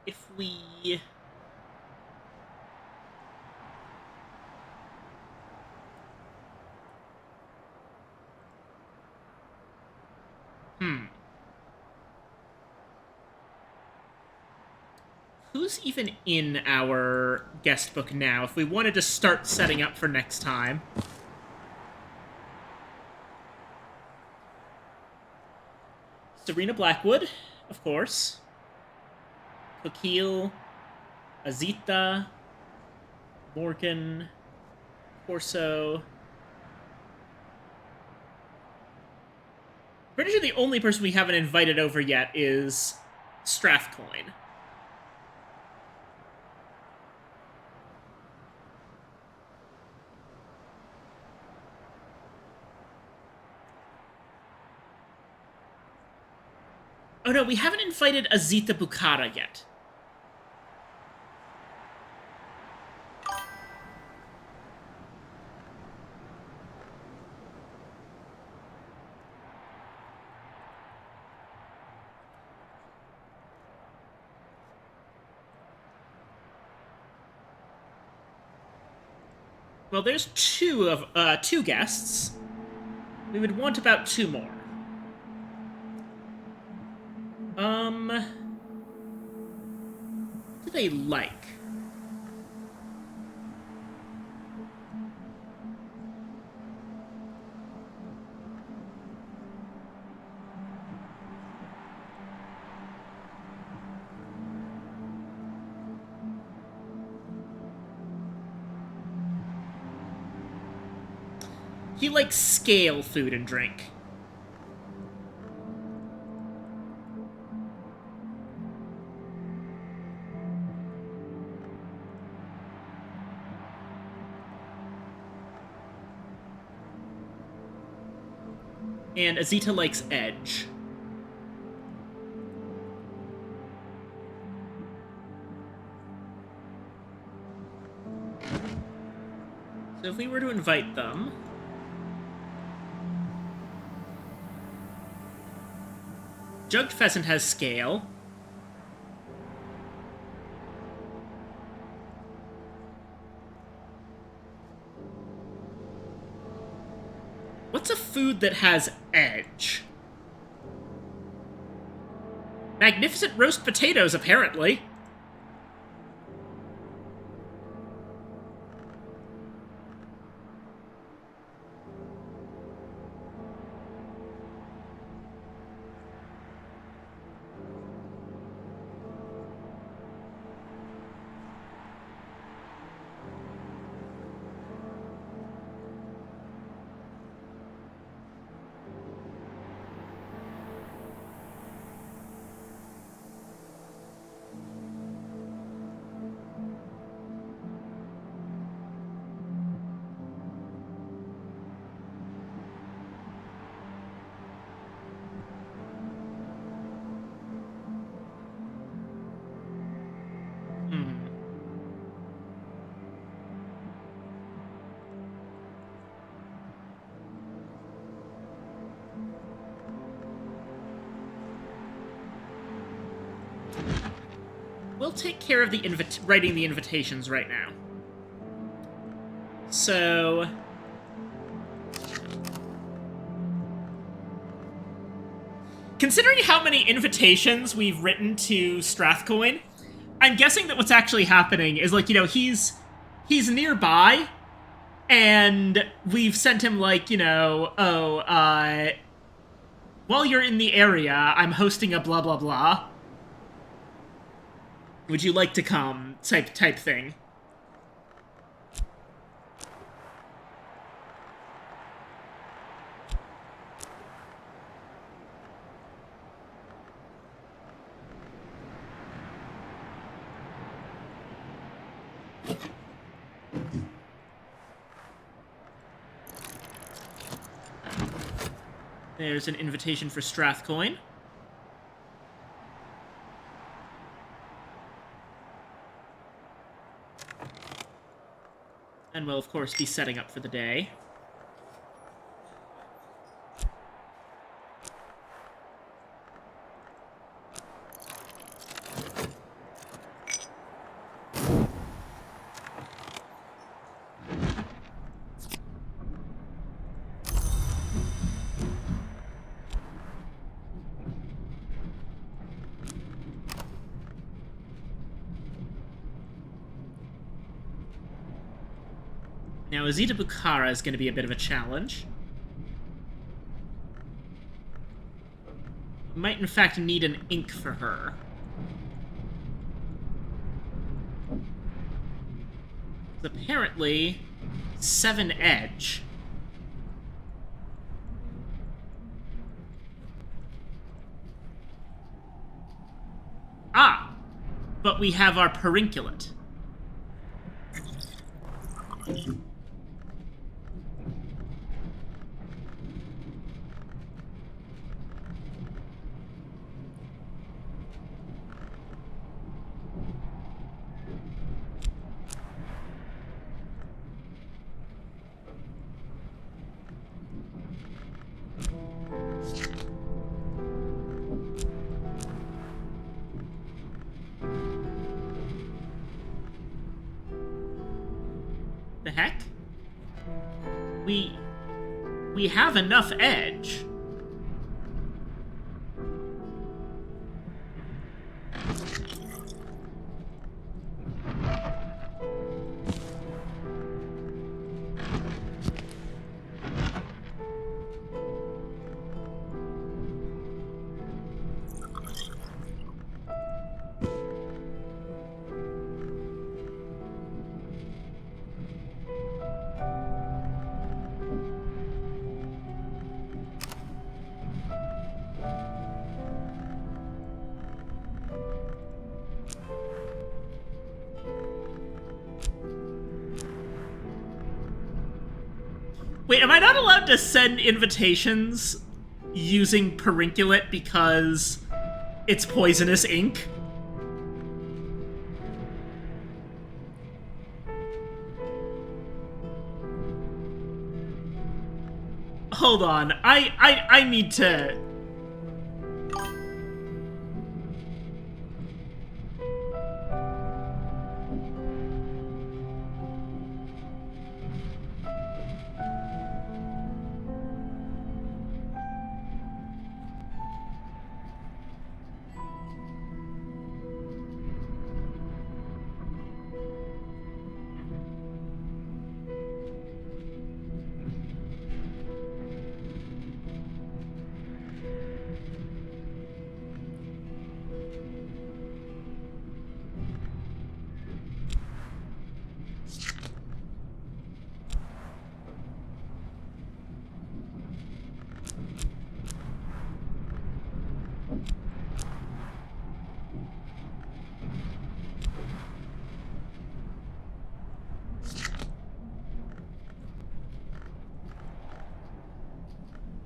If we... Who's even in our guest book now? If we wanted to start setting up for next time. Serena Blackwood, of course. Coquille, Azita, Morgan, Corso. Pretty sure the only person we haven't invited over yet is Strathcoin. Oh no, we haven't invited Azita Bukhara yet. Well, there's two guests. We would want about two more. What do they like? He likes scale food and drink. And Azita likes edge. So if we were to invite them... Jugged Pheasant has scale. What's a food that has edge? Magnificent roast potatoes, apparently. We'll take care of the writing the invitations right now. So... considering how many invitations we've written to Strathcoin, I'm guessing that what's actually happening is, like, you know, he's nearby, and we've sent him, like, you know, while you're in the area, I'm hosting a blah blah blah. Would you like to come? Type thing. There's an invitation for Strathcoin. And we'll, of course, be setting up for the day. Now, Azita Bukhara is going to be a bit of a challenge. Might, in fact, need an ink for her. Apparently, 7 edge. Ah! But we have our Perunculate. The heck? We have enough edge. Wait, am I not allowed to send invitations using Perunculate because it's poisonous ink? Hold on, I need to...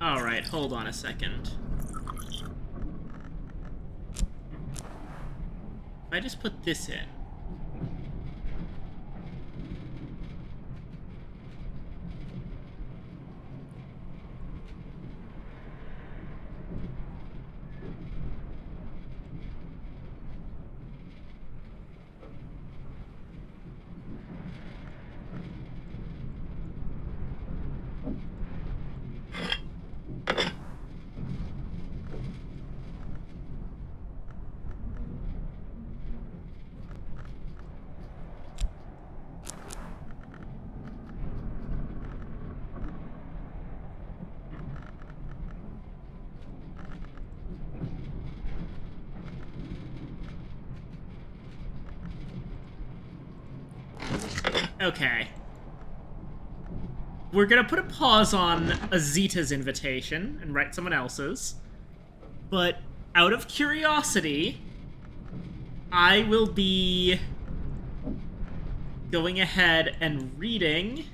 Alright, hold on a second. If I just put this in... Okay. We're gonna put a pause on Azita's invitation and write someone else's. But out of curiosity, I will be going ahead and reading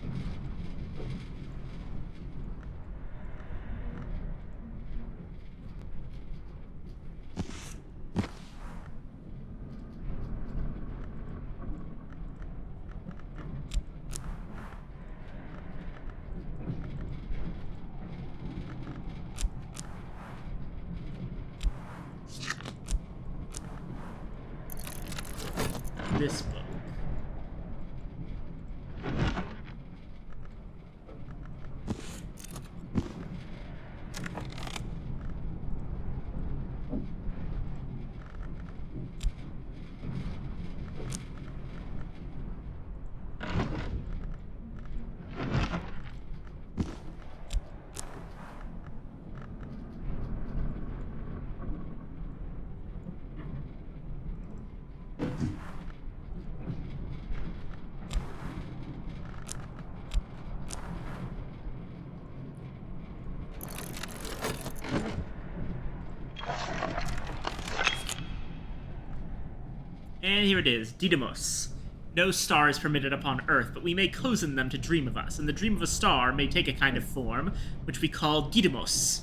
this book. And here it is, Didymos. No star is permitted upon Earth, but we may cozen them to dream of us, and the dream of a star may take a kind of form, which we call Didymos.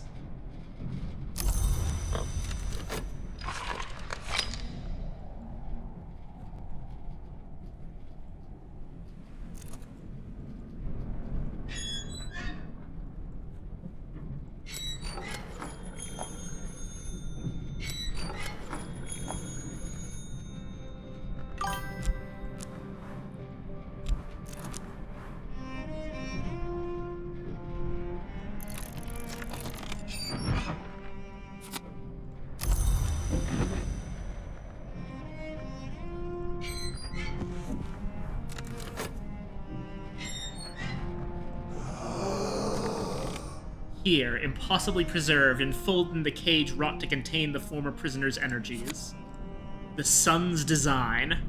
Here, impossibly preserved and folded in the cage wrought to contain the former prisoner's energies. The sun's design.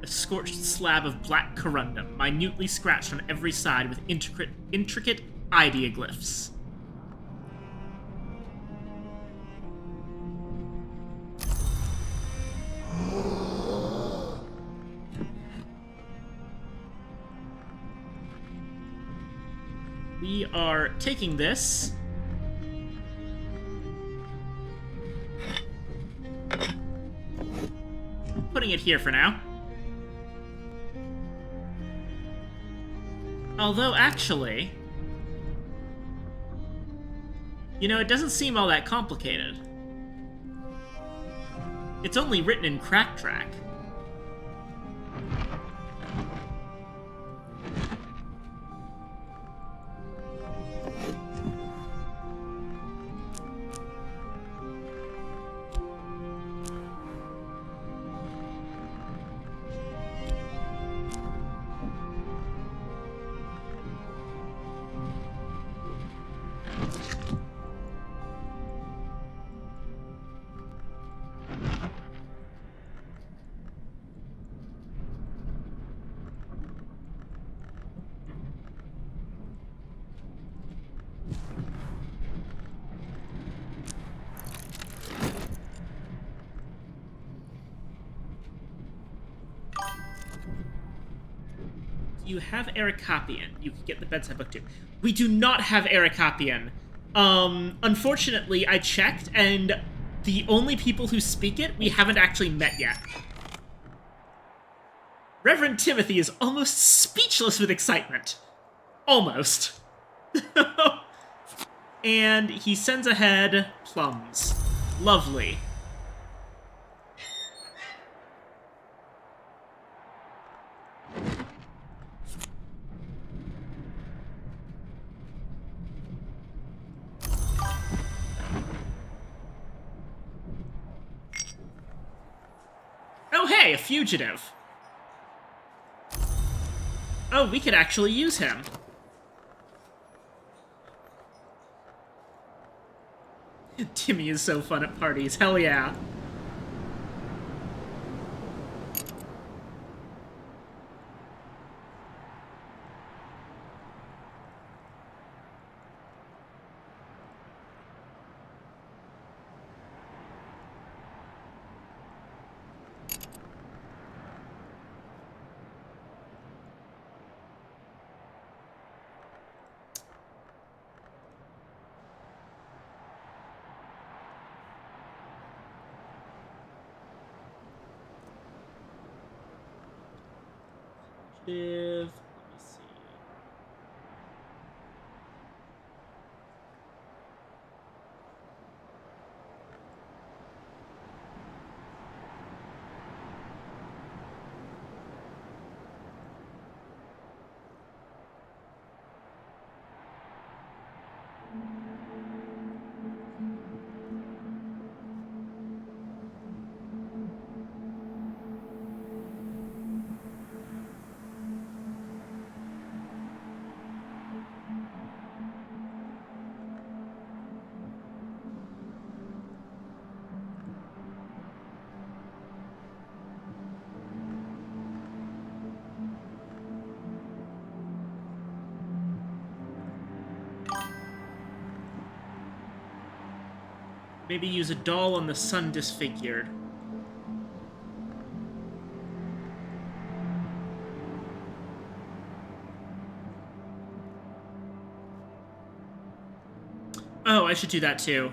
A scorched slab of black corundum, minutely scratched on every side with intricate ideoglyphs. We are taking this. Putting it here for now. Although, actually... You know, it doesn't seem all that complicated. It's only written in CrackTrack. You have Erikapian. You can get the bedside book too. We do not have Erikapian. Unfortunately, I checked, and the only people who speak it we haven't actually met yet. Reverend Timothy is almost speechless with excitement. Almost. And he sends ahead plums. Lovely. Oh, hey, a fugitive. Oh, we could actually use him. Timmy is so fun at parties. Hell yeah. Let me see. Maybe use a doll on the sun disfigured. Oh, I should do that too.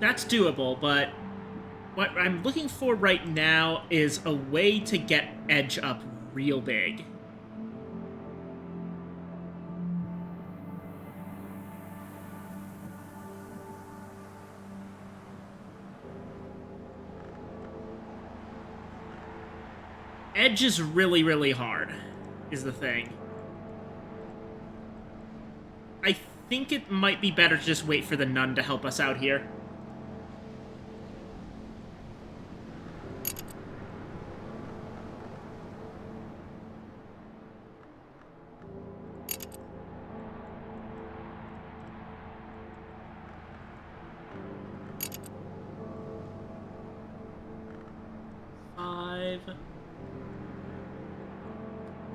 That's doable, but what I'm looking for right now is a way to get Edge up real big. Edge is really, really hard, is the thing. I think it might be better to just wait for the nun to help us out here.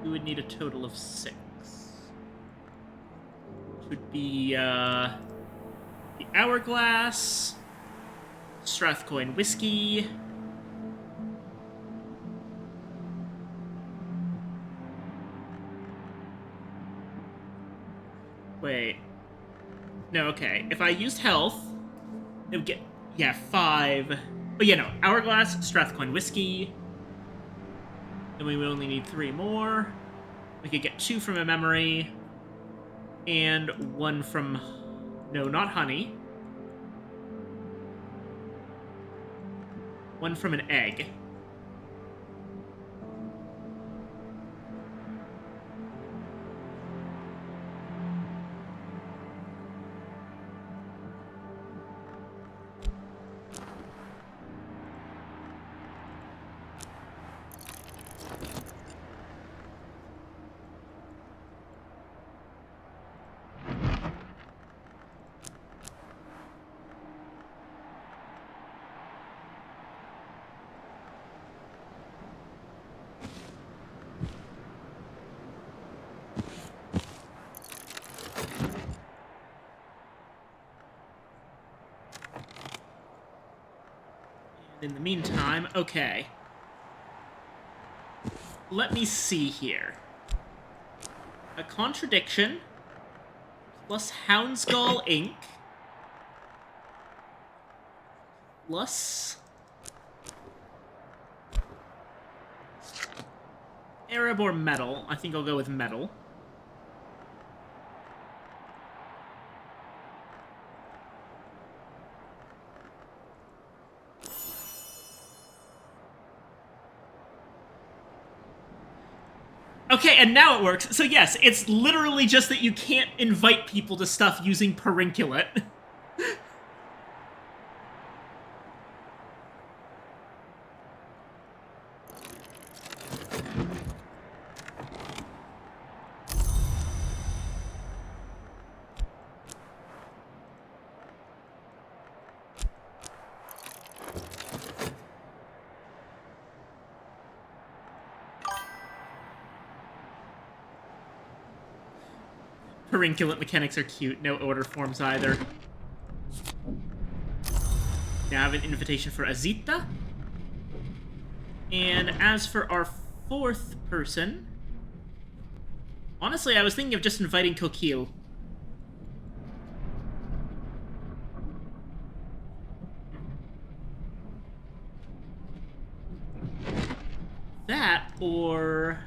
We would need a total of 6. Which would be, the Hourglass, Strathcoin Whiskey, wait. No, okay. If I used health, it would get, yeah, 5. But yeah, no. Hourglass, Strathcoin Whiskey. Then we would only need 3 more. We could get 2 from a memory. And 1 from... No, not honey. 1 from an egg. In the meantime, okay. Let me see here. A contradiction plus Houndskull ink plus Erebor metal. I think I'll go with metal. Okay, and now it works. So yes, it's literally just that you can't invite people to stuff using Perinculate. Perinculate mechanics are cute. No order forms either. Now I have an invitation for Azita. And as for our 4th person... Honestly, I was thinking of just inviting Kokil. That, or...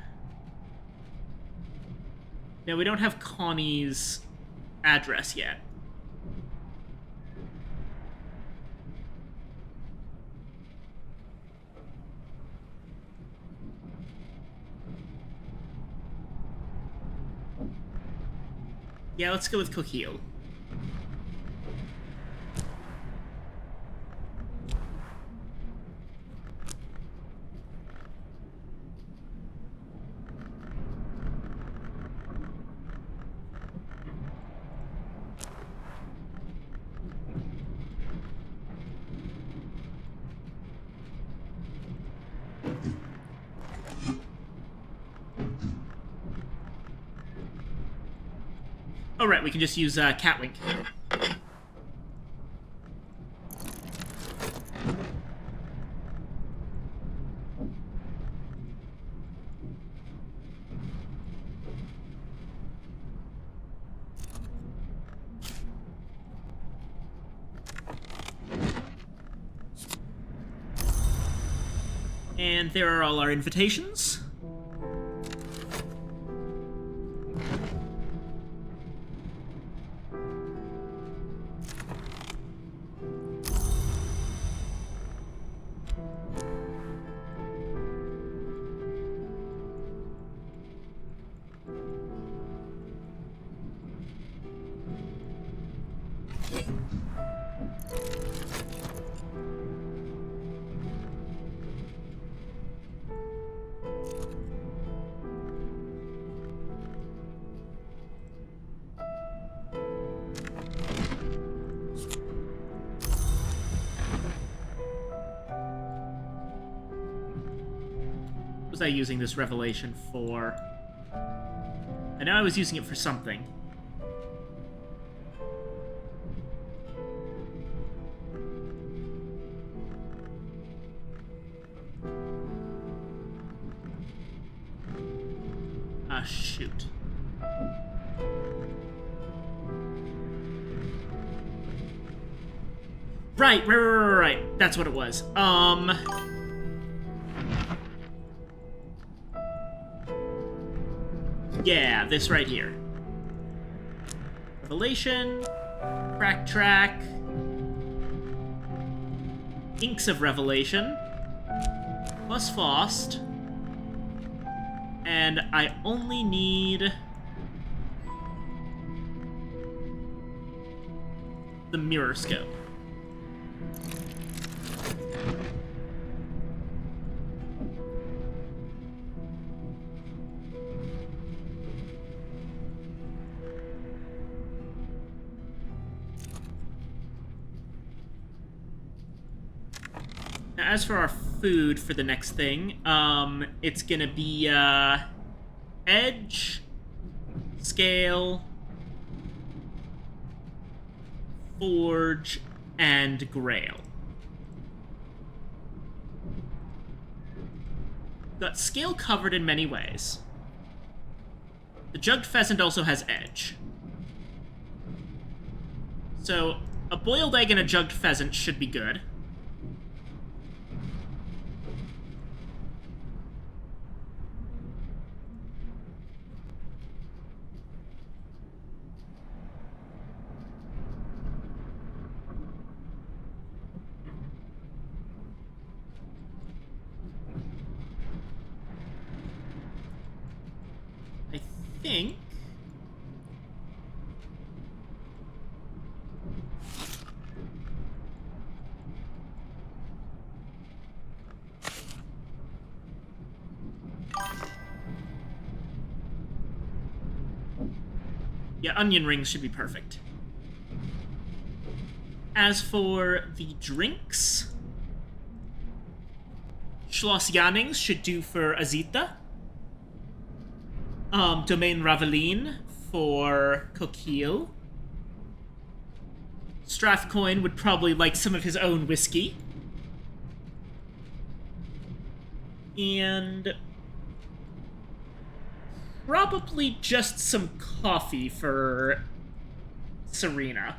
No, we don't have Connie's address yet. Yeah, let's go with Kokil. Oh, Oh, right, we can just use Catwink. And there are all our invitations. What was I using this revelation for? I know I was using it for something. Ah, shoot. Right. That's what it was. Yeah, this right here. Revelation, Crack Track, Inks of Revelation, plus Faust, and I only need the Mirror Scope. Now, as for our food for the next thing, it's gonna be, Edge, Scale, Forge, and Grail. Got Scale covered in many ways. The Jugged Pheasant also has Edge. So, a boiled egg and a Jugged Pheasant should be good. I think... yeah, onion rings should be perfect. As for the drinks, Schloss Jannings should do for Azita. Domaine Raveline for Coquille. Strathcoin would probably like some of his own whiskey. And probably just some coffee for Serena.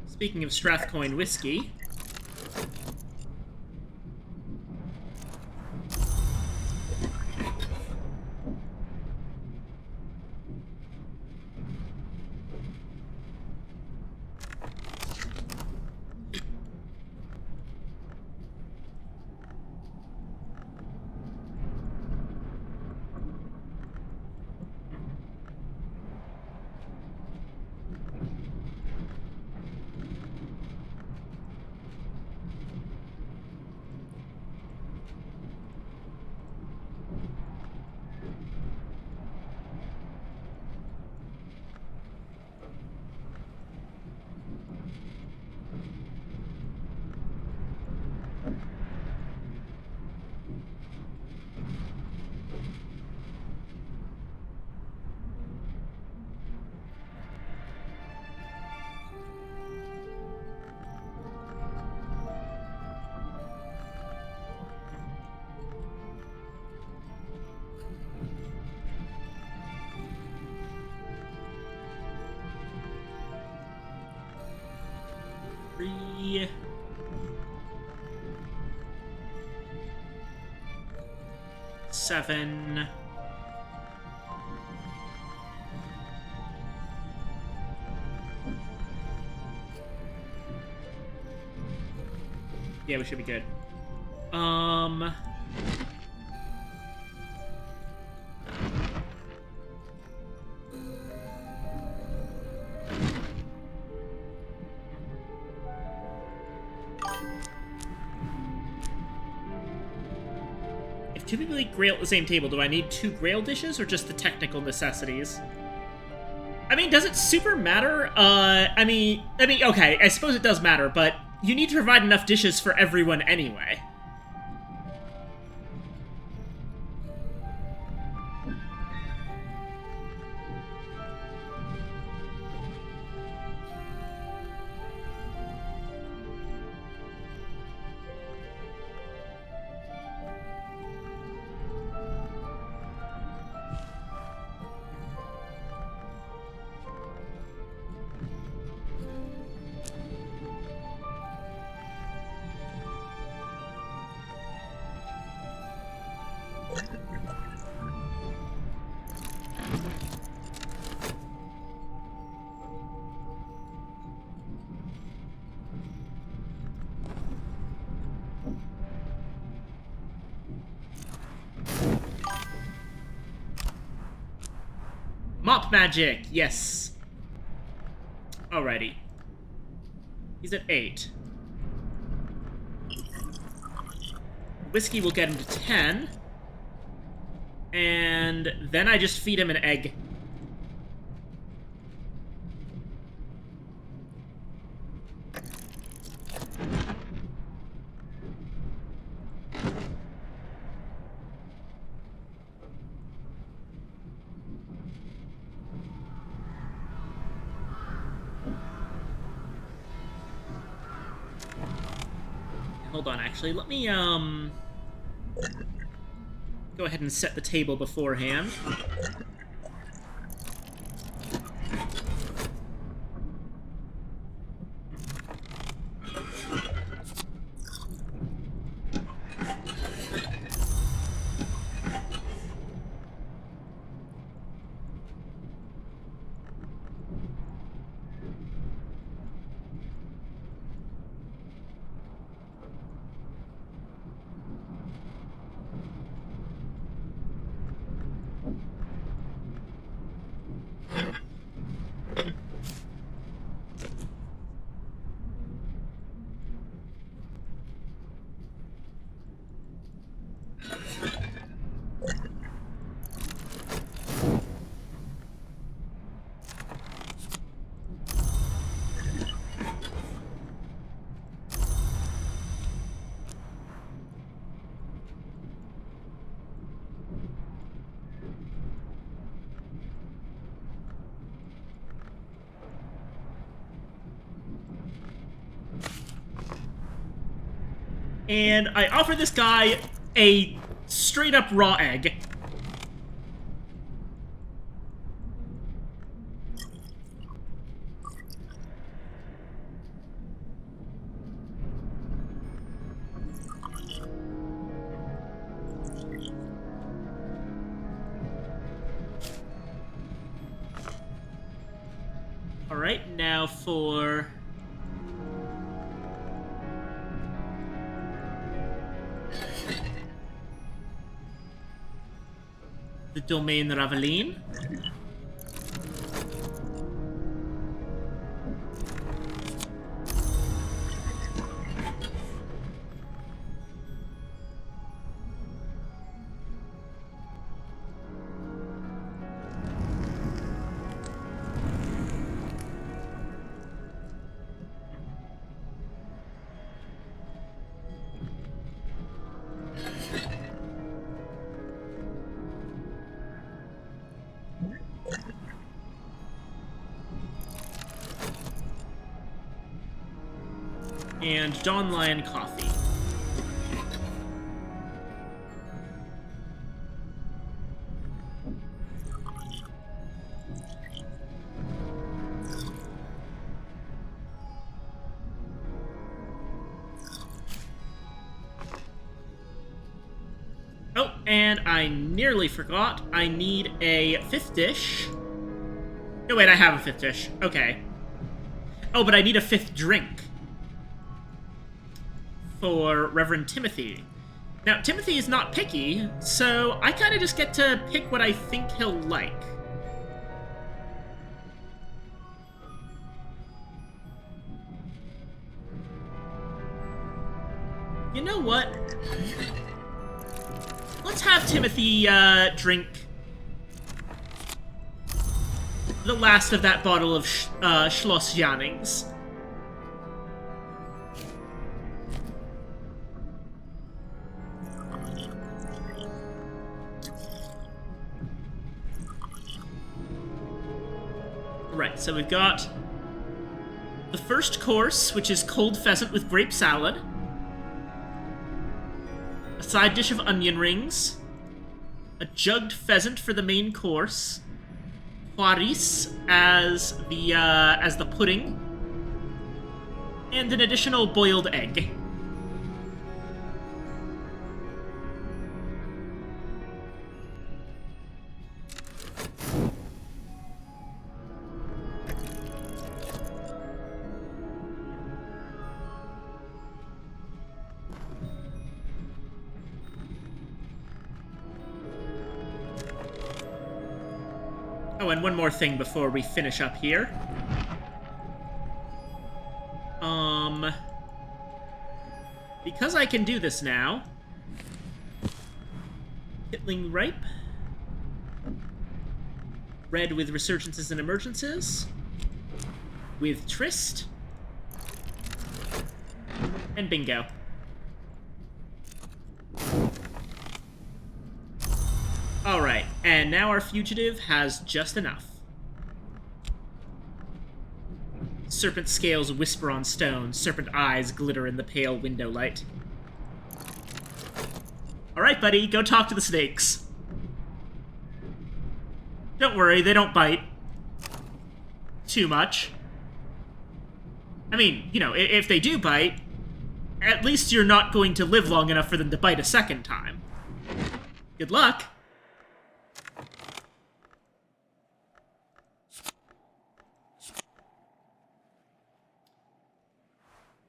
Speaking of Strathcoin whiskey, 3. Seven. Yeah, we should be good. If two people eat Grail at the same table, do I need 2 Grail dishes or just the technical necessities? I mean, does it super matter? I mean, okay, I suppose it does matter, but you need to provide enough dishes for everyone anyway. Mop magic, yes. Alrighty. He's at 8. Whiskey will get him to 10. And then I just feed him an egg. Hold on, actually, let me, go ahead and set the table beforehand. And I offer this guy a straight-up raw egg. Alright, now for... the Domaine Raveline. And Dawn Lion coffee. and I nearly forgot. I need a 5th dish. No, wait, I have a 5th dish. Okay. Oh, but I need a 5th drink for Reverend Timothy. Now, Timothy is not picky, so I kind of just get to pick what I think he'll like. You know what? Let's have Timothy drink the last of that bottle of Schloss Jannings. Right, so we've got the first course, which is cold pheasant with grape salad. A side dish of onion rings. A jugged pheasant for the main course. Poiris as the pudding. And an additional boiled egg. Oh, and one more thing before we finish up here. Because I can do this now. Hitling Ripe. Red with Resurgences and Emergences. With Trist. And bingo. Alright, and now our fugitive has just enough. Serpent scales whisper on stone, serpent eyes glitter in the pale window light. Alright, buddy, go talk to the snakes. Don't worry, they don't bite too much. I mean, you know, if they do bite, at least you're not going to live long enough for them to bite a second time. Good luck.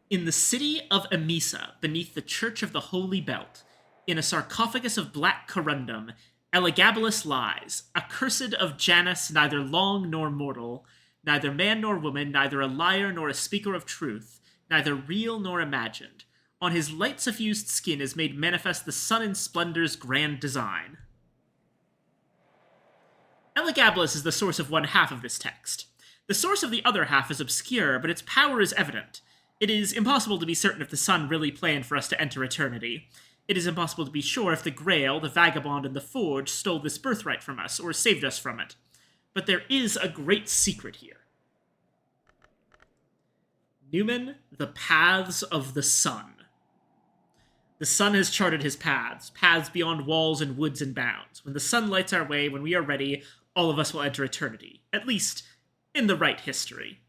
In the city of Emesa, beneath the Church of the Holy Belt, in a sarcophagus of black corundum, Elagabalus lies, accursed of Janus, neither long nor mortal, neither man nor woman, neither a liar nor a speaker of truth, neither real nor imagined. On his light suffused skin is made manifest the sun in splendor's grand design. Elagabalus is the source of one half of this text. The source of the other half is obscure, but its power is evident. It is impossible to be certain if the sun really planned for us to enter eternity. It is impossible to be sure if the Grail, the Vagabond, and the Forge stole this birthright from us, or saved us from it. But there is a great secret here. Newman, the paths of the sun. The sun has charted his paths, paths beyond walls and woods and bounds. When the sun lights our way, when we are ready, all of us will enter eternity. At least, in the right history.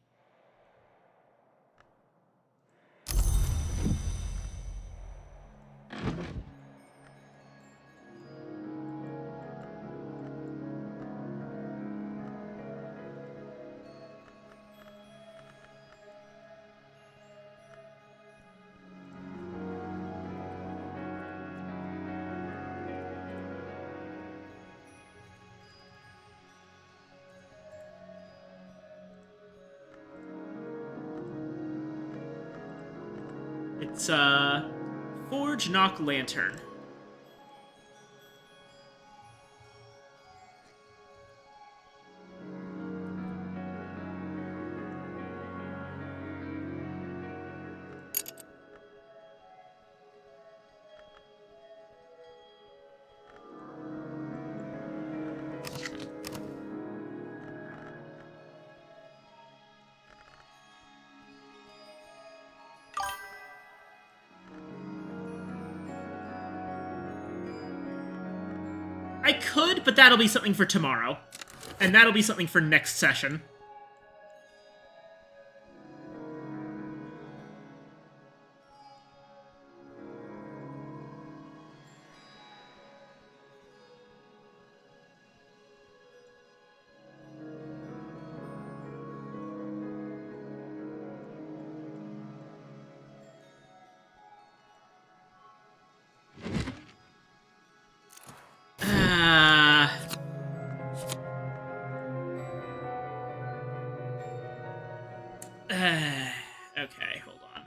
It's, Forge Knock Lantern. I could, but that'll be something for tomorrow. And that'll be something for next session. Okay, hold on.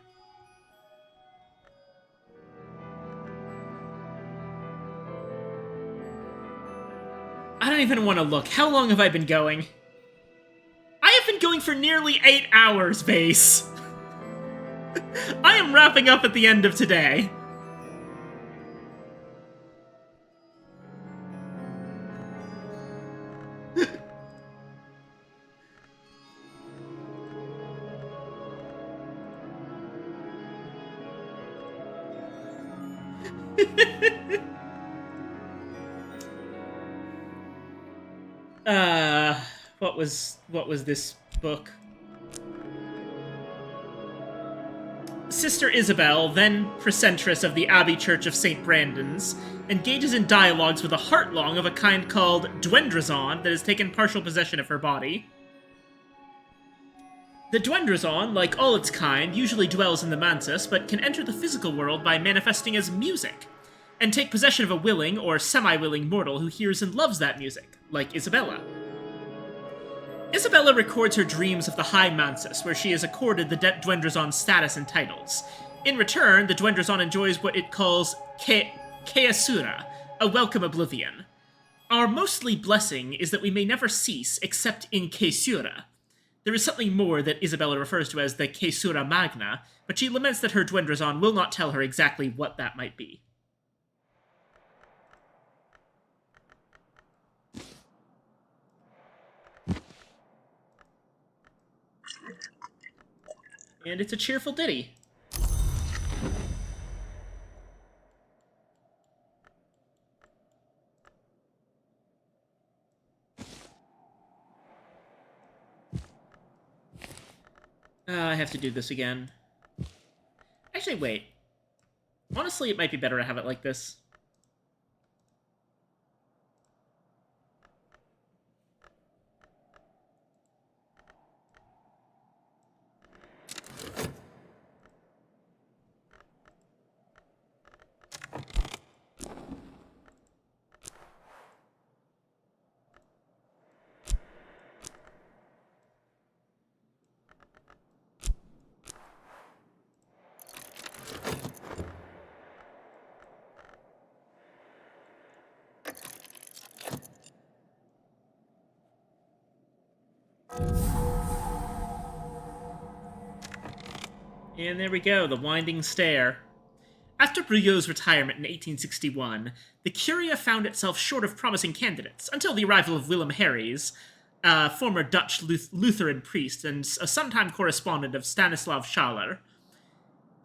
I don't even want to look. How long have I been going? I have been going for nearly 8 hours, Base. I am wrapping up at the end of today. uh, what was this book? Sister Isabel, then precentress of the Abbey Church of St. Brandon's, engages in dialogues with a heartlong of a kind called Dwendrazon that has taken partial possession of her body. The Dwendrazon, like all its kind, usually dwells in the Mansus, but can enter the physical world by manifesting as music, and take possession of a willing or semi-willing mortal who hears and loves that music, like Isabella. Isabella records her dreams of the High Mansus, where she is accorded the Dwendrazon status and titles. In return, the Dwendrazon enjoys what it calls Keasura, a welcome oblivion. Our mostly blessing is that we may never cease except in Keasura. There is something more that Isabella refers to as the Keasura Magna, but she laments that her Dwendrazon will not tell her exactly what that might be. And it's a cheerful ditty. I have to do this again. Actually, wait. Honestly, it might be better to have it like this. And there we go, the winding stair. After Briot's retirement in 1861, the Curia found itself short of promising candidates until the arrival of Willem Harries, a former Dutch Lutheran priest and a sometime correspondent of Stanislav Schaller.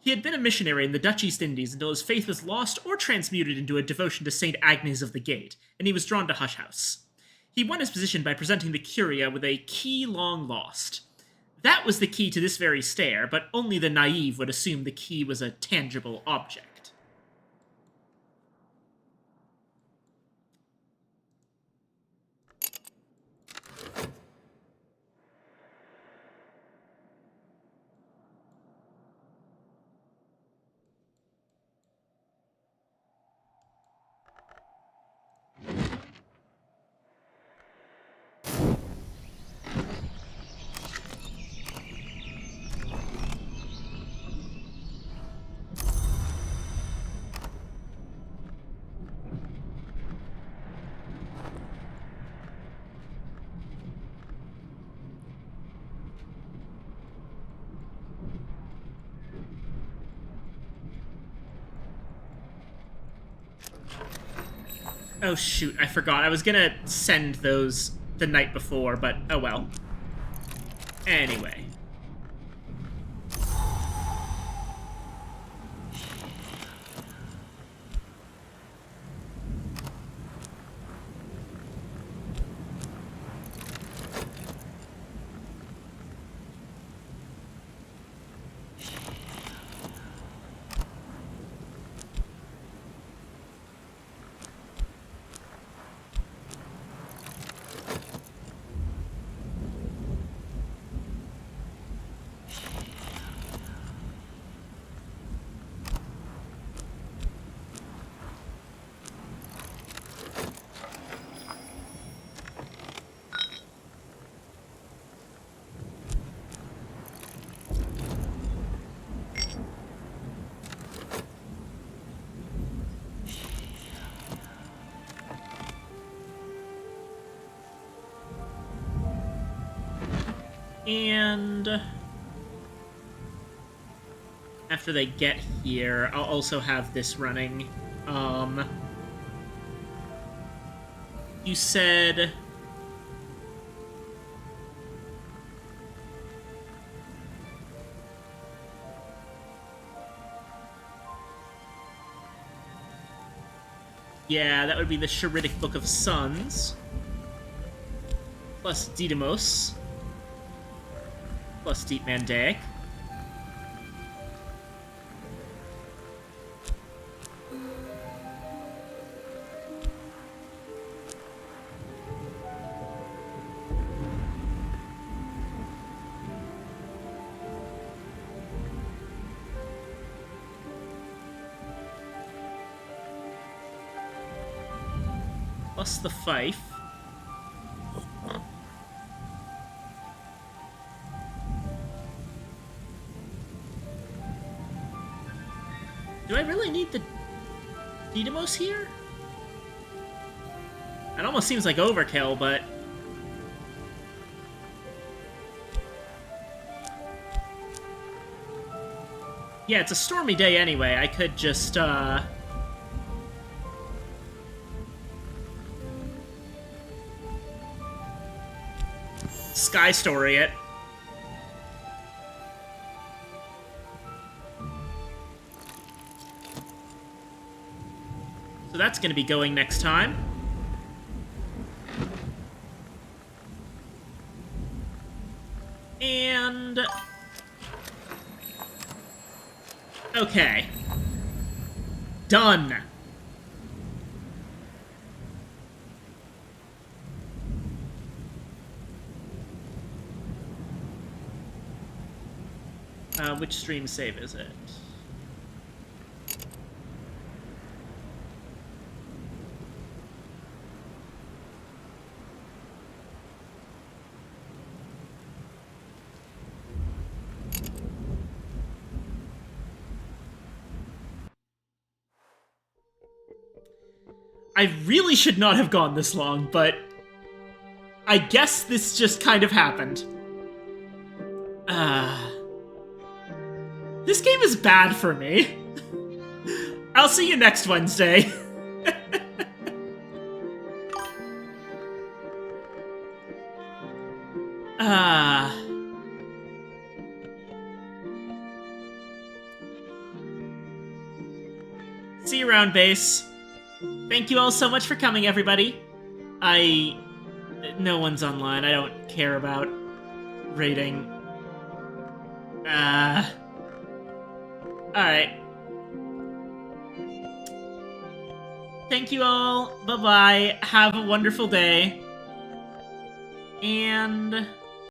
He had been a missionary in the Dutch East Indies until his faith was lost or transmuted into a devotion to St. Agnes of the Gate, and he was drawn to Hush House. He won his position by presenting the Curia with a key long lost. That was the key to this very stair, but only the naive would assume the key was a tangible object. Oh shoot, I forgot. I was gonna send those the night before, but oh well. Anyway. And after they get here, I'll also have this running. You said... Yeah, that would be the Charitic Book of Suns. Plus Didymos. Plus Deep Mandaic. Plus the Fife. Do I really need the Didymos here? It almost seems like overkill, but... Yeah, it's a stormy day anyway. I could just, Sky Story it. So that's going to be going next time. And... Okay. Done. Which stream save is it? I really should not have gone this long, but I guess this just kind of happened. This game is bad for me. I'll see you next Wednesday. See you around, base. Thank you all so much for coming, everybody. No one's online. I don't care about rating. Alright. Thank you all. Bye-bye. Have a wonderful day. And...